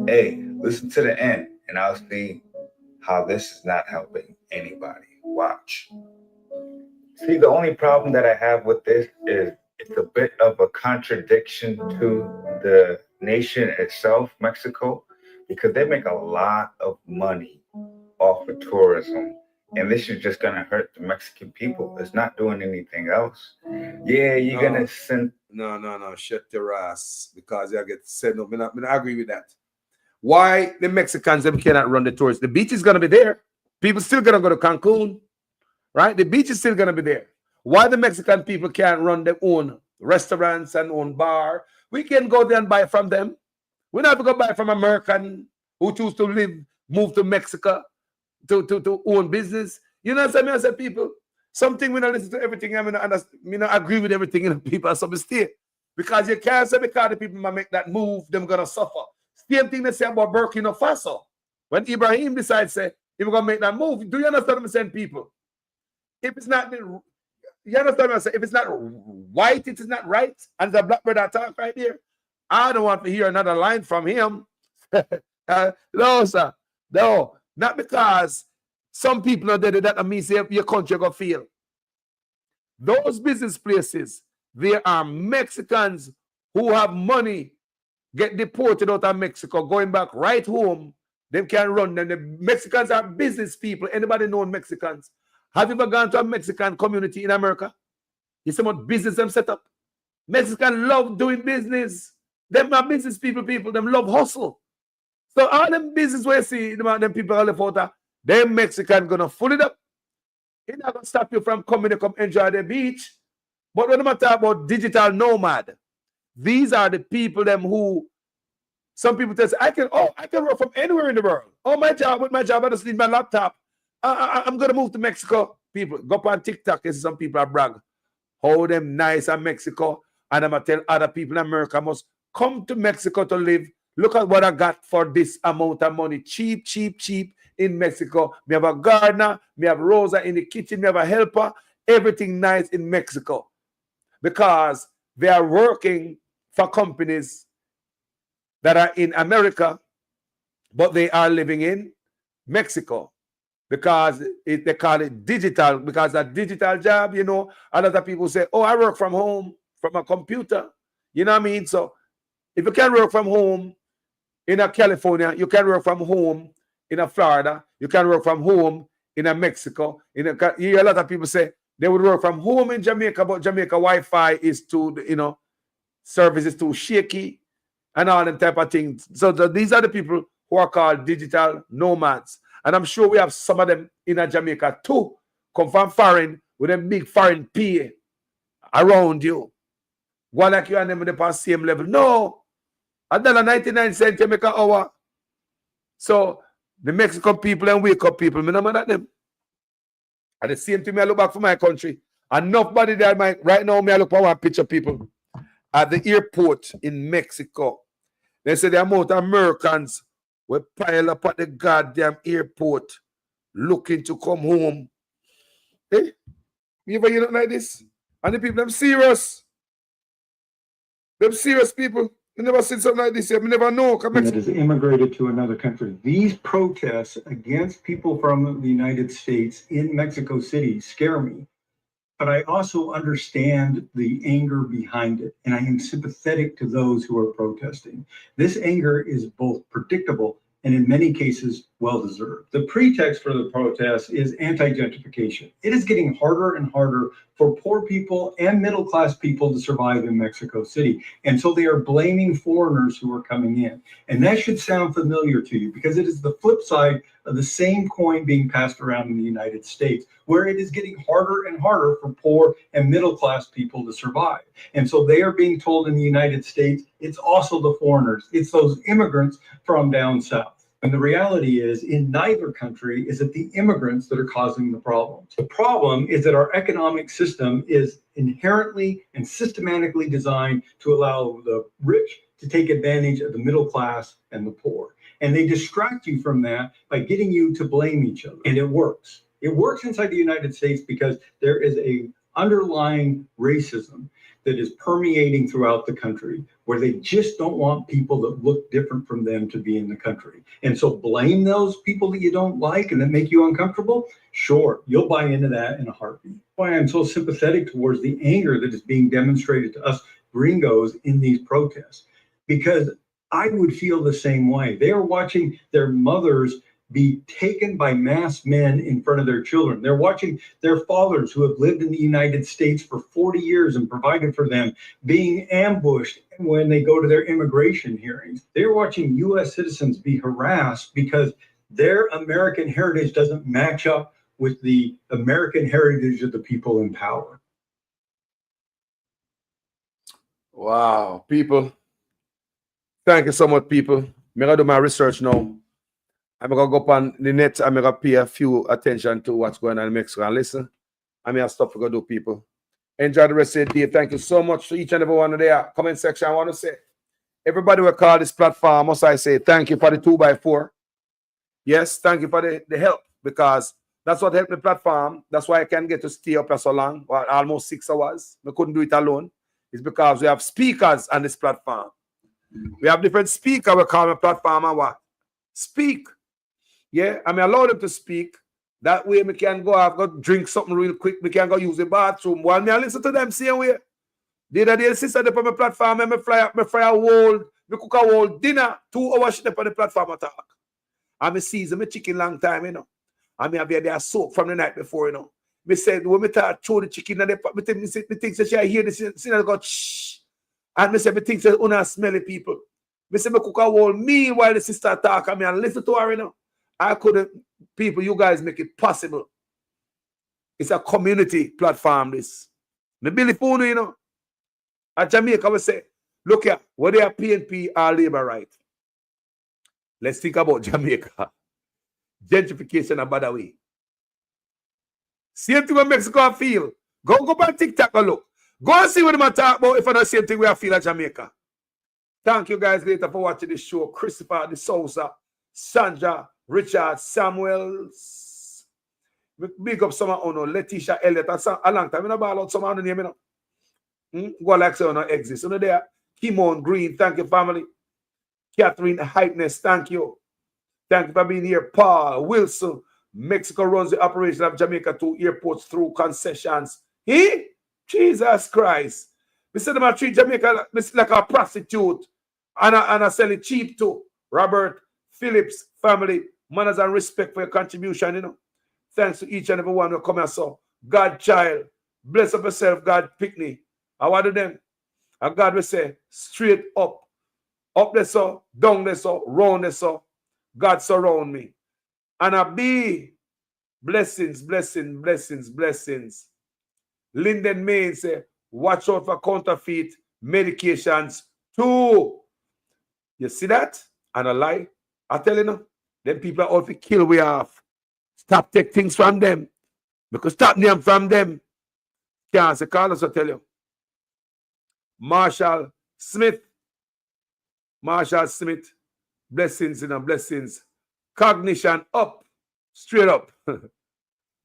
Hey, listen to the end, and I'll see how this is not helping anybody. Watch. See, the only problem that I have with this is it's a bit of a contradiction to the nation itself, Mexico, because they make a lot of money off of tourism. And this is just going to hurt the Mexican people. It's not doing anything else. Yeah, you're going to send... No, shut your ass. Because you get said no. I agree with that. Why the Mexicans them cannot run the tourists? The beach is going to be there. People still going to go to Cancun. Right? The beach is still going to be there. Why the Mexican people can't run their own restaurants and own bar? We can go there and buy from them. We don't have to go buy from American who choose to move to Mexico to own business. You know what I'm saying? I said, people, something we don't listen to everything. I mean, I agree with everything in people are some state. Because you can't say because the people might make that move, them gonna suffer. Same thing they say about Burkina Faso. When Ibrahim decides say he's gonna make that move, do you understand what I'm saying, people? If it's not, you understand what I'm saying? If it's not white, it is not right. And the black brother talk right here. I don't want to hear another line from him. No, sir. No, not because some people are there that means your country gonna fail. Those business places, there are Mexicans who have money, get deported out of Mexico, going back right home. They can run them. The Mexicans are business people. Anybody know Mexicans? Have you ever gone to a Mexican community in America? You see what business them set up? Mexicans love doing business. Them are business people, them love hustle. So all them business where you see them people all the photo, them Mexican gonna full it up. It's not gonna stop you from coming to come enjoy the beach. But when I talk about digital nomad, these are the people them who some people tell say, I can work from anywhere in the world. Oh, with my job, I just need my laptop. I'm gonna move to Mexico. People go up on TikTok. You see some people are brag. How them nice in Mexico. And I'm gonna tell other people in America must come to Mexico to live. Look at what I got for this amount of money. Cheap in Mexico. We have a gardener, we have Rosa in the kitchen, we have a helper. Everything nice in Mexico. Because they are working for companies that are in America, but they are living in Mexico. because they call it digital, because that digital job, you know, a lot of people say, oh, I work from home from a computer. You know what I mean? So if you can work from home in a California, you can work from home in a Florida, you can work from home in a Mexico. You hear a lot of people say they would work from home in Jamaica, but Jamaica Wi-Fi is too, you know, service is too shaky and all them type of things. So these are the people who are called digital nomads. And I'm sure we have some of them in Jamaica too, come from foreign with them big foreign pay around you. One like you and them on the same level. No. $1.99 Jamaica hour. So the Mexican people and wake up people, me no mad at them. At the same time, I look back for my country. Enough body there, right now, I look for one picture people at the airport in Mexico. They say the amount of Americans will pile up at the goddamn airport looking to come home. Hey, you ever hear like this? And the people, them serious. Them serious people. You never seen something like this yet. You never know. That has immigrated to another country. These protests against people from the United States in Mexico City scare me. But I also understand the anger behind it, and I am sympathetic to those who are protesting. This anger is both predictable and in many cases well-deserved. The pretext for the protest is anti-gentrification. It is getting harder and harder for poor people and middle-class people to survive in Mexico City. And so they are blaming foreigners who are coming in. And that should sound familiar to you because it is the flip side of the same coin being passed around in the United States, where it is getting harder and harder for poor and middle-class people to survive. And so they are being told in the United States, it's also the foreigners, it's those immigrants from down south. And the reality is, in neither country is it the immigrants that are causing the problems. The problem is that our economic system is inherently and systematically designed to allow the rich to take advantage of the middle class and the poor. And they distract you from that by getting you to blame each other. And it works. It works inside the United States because there is a underlying racism that is permeating throughout the country, where they just don't want people that look different from them to be in the country. And so blame those people that you don't like and that make you uncomfortable. Sure, you'll buy into that in a heartbeat. Why I'm so sympathetic towards the anger that is being demonstrated to us gringos in these protests, because I would feel the same way. They are watching their mothers be taken by masked men in front of their children. They're watching their fathers who have lived in the United States for 40 years and provided for them being ambushed when they go to their immigration hearings. They're watching U.S. citizens be harassed because their American heritage doesn't match up with the American heritage of the people in power. Wow, people. Thank you so much, people. I'm going to do my research now. I'm going to go up on the net. I'm going to pay a few attention to what's going on in Mexico and listen. I'm going to stop for going to do, people. Enjoy the rest of the day. Thank you so much to each and every one of their comment section. I want to say, everybody will call this platform, must I say, thank you for the 2x4. Yes, thank you for the help, because that's what helped the platform. That's why I can get to stay up for so long, well, almost 6 hours. I couldn't do it alone. It's because we have speakers on this platform. We have different speakers. We call the platform and what? Speak. Yeah, I mean, allow them to speak. That way, we can go have go drink something real quick. We can go use the bathroom. While me I listen to them same way. The other day, the sister up on my platform, and me fry a whole, me cook a whole dinner, 2 hours up on the platform attack. And me season my chicken long time, you know. And me have their soap from the night before, you know. Me said, when me start throw the chicken, and me think that she hear this, I go, shh. And me say, me think that una smelly people. Me say, me cook a whole meal while the sister talk, and me and listen to her, you know. I couldn't, people, you guys make it possible. It's a community platform, this. Me Billy Fono, you know. At Jamaica, we say, look here, what they are PNP are labor right. Let's think about Jamaica. Gentrification and bad way. Same thing when Mexico feel. Go back TikTok and look. Go and see what they talk about if I don't same thing we feel at Jamaica. Thank you guys later for watching this show. Christopher De Souza, Sandra, Richard, Samuels. Big up someone on Letitia Elliott. A long time. I about someone on the name, you know. Go like say on exist. You know there. Kimon Green, thank you, family. Catherine Hypeness, thank you. Thank you for being here. Paul Wilson, Mexico runs the operation of Jamaica 2 airports through concessions. Jesus Christ. We said them treat Jamaica like a prostitute and I sell it cheap too. Robert Phillips family, manners and respect for your contribution, you know. Thanks to each and every one who come here. So, God child, bless up yourself, God pick me. I want to them. And God will say, straight up. Up there so, down there so, round there so. God surround me. And I be blessings, blessings, blessings, blessings. Linden Main say, watch out for counterfeit medications too. You see that? And a lie. I tell you now, them people are all to kill we off. Stop take things from them. Because stop them from them. Can't say Carlos, I tell you. Marshall Smith, blessings, you know, blessings. Cognition up, straight up.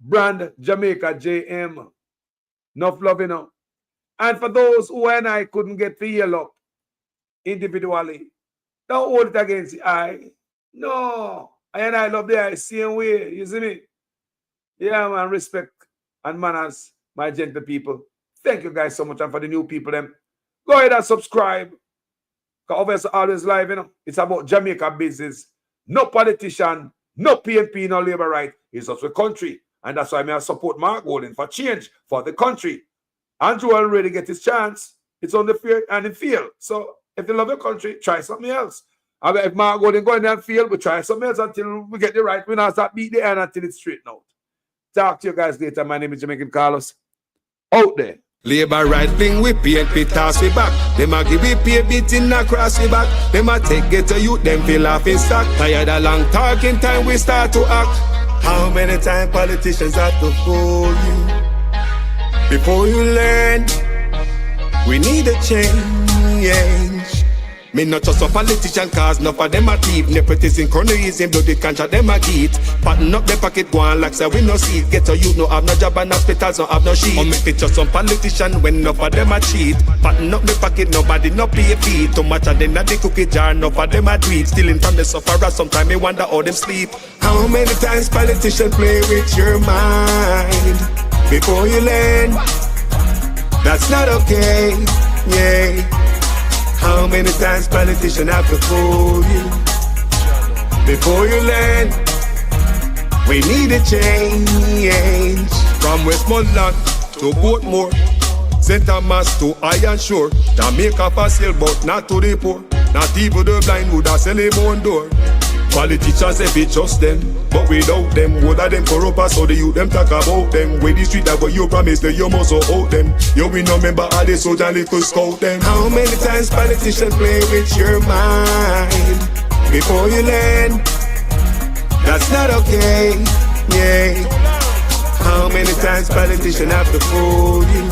Brand Jamaica JM. Enough love, you know. And for those who and I couldn't get to heal up individually, don't hold it against the eye. No. I and I love the eye same way. You see me? Yeah, man. Respect and manners, my gentle people. Thank you guys so much. And for the new people, them, go ahead and subscribe. Because obviously always live, you know. It's about Jamaica business. No politician, no PNP, no labor right. It's just the country. And that's why I support Mark Golden for change for the country. Andrew already get his chance. It's on the field and in field. So if you love your country, try something else. And if Mark Golden go in there and field, we try something else until we get the right. We not start beat the end until it's straightened out. Talk to you guys later. My name is Jamaican Carlos. Out there. Labor right fling we PNP toss we back. Them a give we pay beating across we back. Them a take get to youth, them feel off in stock. Tired of long talking time we start to act. How many times politicians have to fool you before you learn? We need a change. Me not just a politician cause enough of them a thief. Nepotism, cronyism, bloody contract them a get. Pattern up the pocket go on like say we no see it. Get to you no have no job and hospitals no have no sheet. Or make it just some politician when enough of them a cheat. Pattern up the pocket nobody no pay fee. Too much of them at the cookie jar enough of them a do it. Stealing from the sufferer sometimes me wonder how them sleep. How many times politicians play with your mind before you learn? That's not okay, yeah. How many times politicians have to fool you before you learn? We need a change. From Westmoreland to Portmore, St. Thomas to Iron Shore, Jamaica for sale but not to the poor. Not even the blind would have sell him on door. Politicians if it trust them, but without them, what are them corrupt us? So the youth them talk about them. With the street that what you promise that you must hold them. You will not remember all the soldier little scout them. How many times politicians play with your mind before you learn? That's not okay, yeah. How many times politicians have to fool you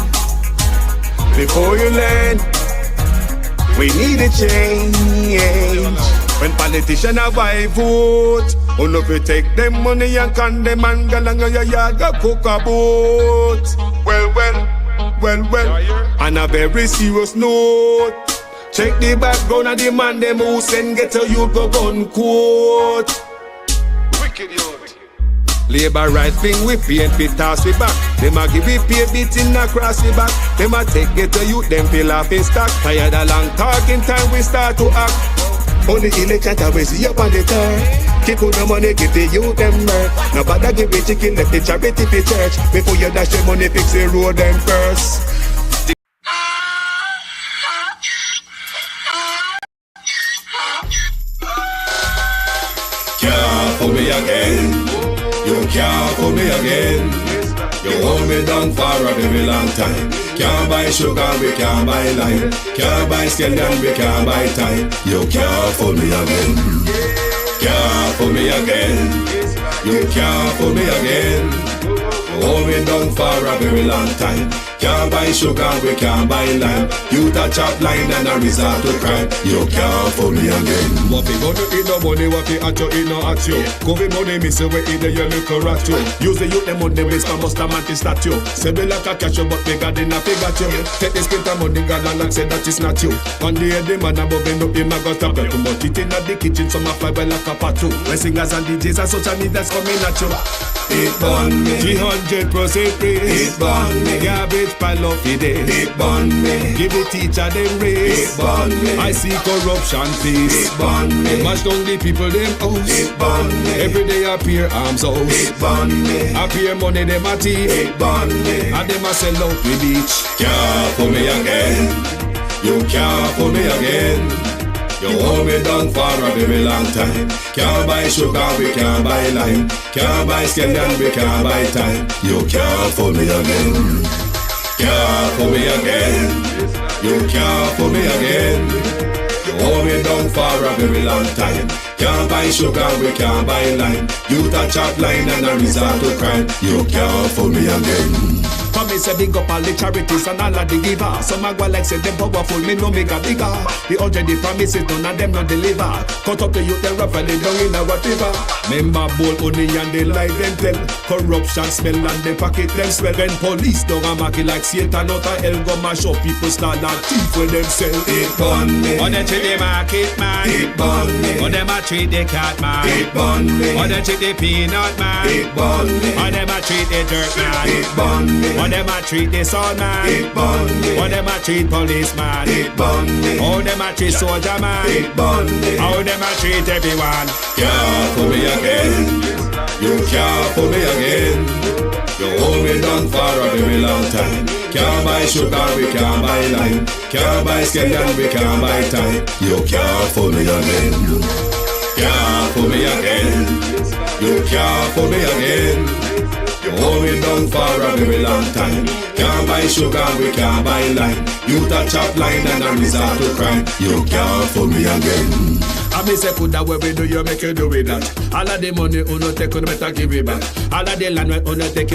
before you learn? We need a change. When politicians have I vote, oh no, we take them money and condemn and go along your yard, go cook a boat. Well, on a very serious note, check the background of the man them who send get a youth go gun quote. Wicked youth. Labor right thing we PNP toss we back. Them a give we pay beating across the back. Them a take get a youth, them feel off in stock. Tired of long talking time we start to act. On the election time we see up on the turn. Keep on the money, give the youth them work. Nobody give the chicken, left the charity for church. Before you dash the money, fix the road them first. Can't fool me again. You can't fool me again. You hold me down for a very long time. Can't buy sugar, we can't buy lime. Can't buy scallion, we can't buy time. You can't fool me again. Can't fool me again. You can't fool me again. You hold me down for a very long time. Can't buy sugar, we can't buy lime. You touch chop line and a resort to crime. You can't fool me again. What we gonna eat no money, what we at you, eat no at you. Covid money, miss away in the year, look rat you. Use the youth, them on the base, man, must have mantis statue. Say we like a cash, but we got in a figure you. Take the spit of money, God, and say that is not you. On the head, the man above end up, him a got up. Too much it in the kitchen, some a fly well like a patu. When singers and DJs and social media's coming at you. It burn me, 300% free. It burn me, garbage pile of the day. It burn me, give the teacher them raise. It burn me, I see corruption face. It burn me, mash down the people them house. It burn me, every day appear arms out. It burn me, appear money them a thief. It burn me, and them a sell out the beach. Can't fool me again, you can't fool me again. You hold me down for a very long time. Can't buy sugar, we can't buy lime. Can't buy scandal, we can't buy time. You can't fool me again. Can't fool me again. You can't fool me again. You hold me down for a very long time. Can't buy sugar, we can't buy lime. You touch up line and a resort to crime. You can't fool me again. Come me say big up all the charities and all of the givers. Some a go like say them powerful, me no make a bigger. The 100 the promises, none of them not deliver. Cut up the youth, they raffle it down in a whatever. Member bowl honey and they lie them tell. Corruption smell and they pocket them swell. When police don't a market like Satan out of hell, go mash up people start and thief when them sell. It burn me. Or they treat the market man. It burn me. Or them a treat the cat man. It burn me. Or they treat the peanut man. It burn me. Or them a treat the dirt man. It burn me. Or them a treat the sun man. It burn me. Or them a treat policeman. It burn me. Or them a treat soldier man. It burn me. Or them a treat everyone. Can't fool me again. You can't fool me again. You hold me down for a very long time. Can't buy sugar, we can't buy lime. Can't buy scandal, we can't buy time. You can't fool me again. Can't fool me again. You can't fool me again. You hold me down for a very long time. Can't buy sugar, we can't buy lime. You touch up line and a resort to crime. You can't fool me again. I may say put that way we do, you make you do with that. All of the money, you no take, you better give it back. All of the land, you no take.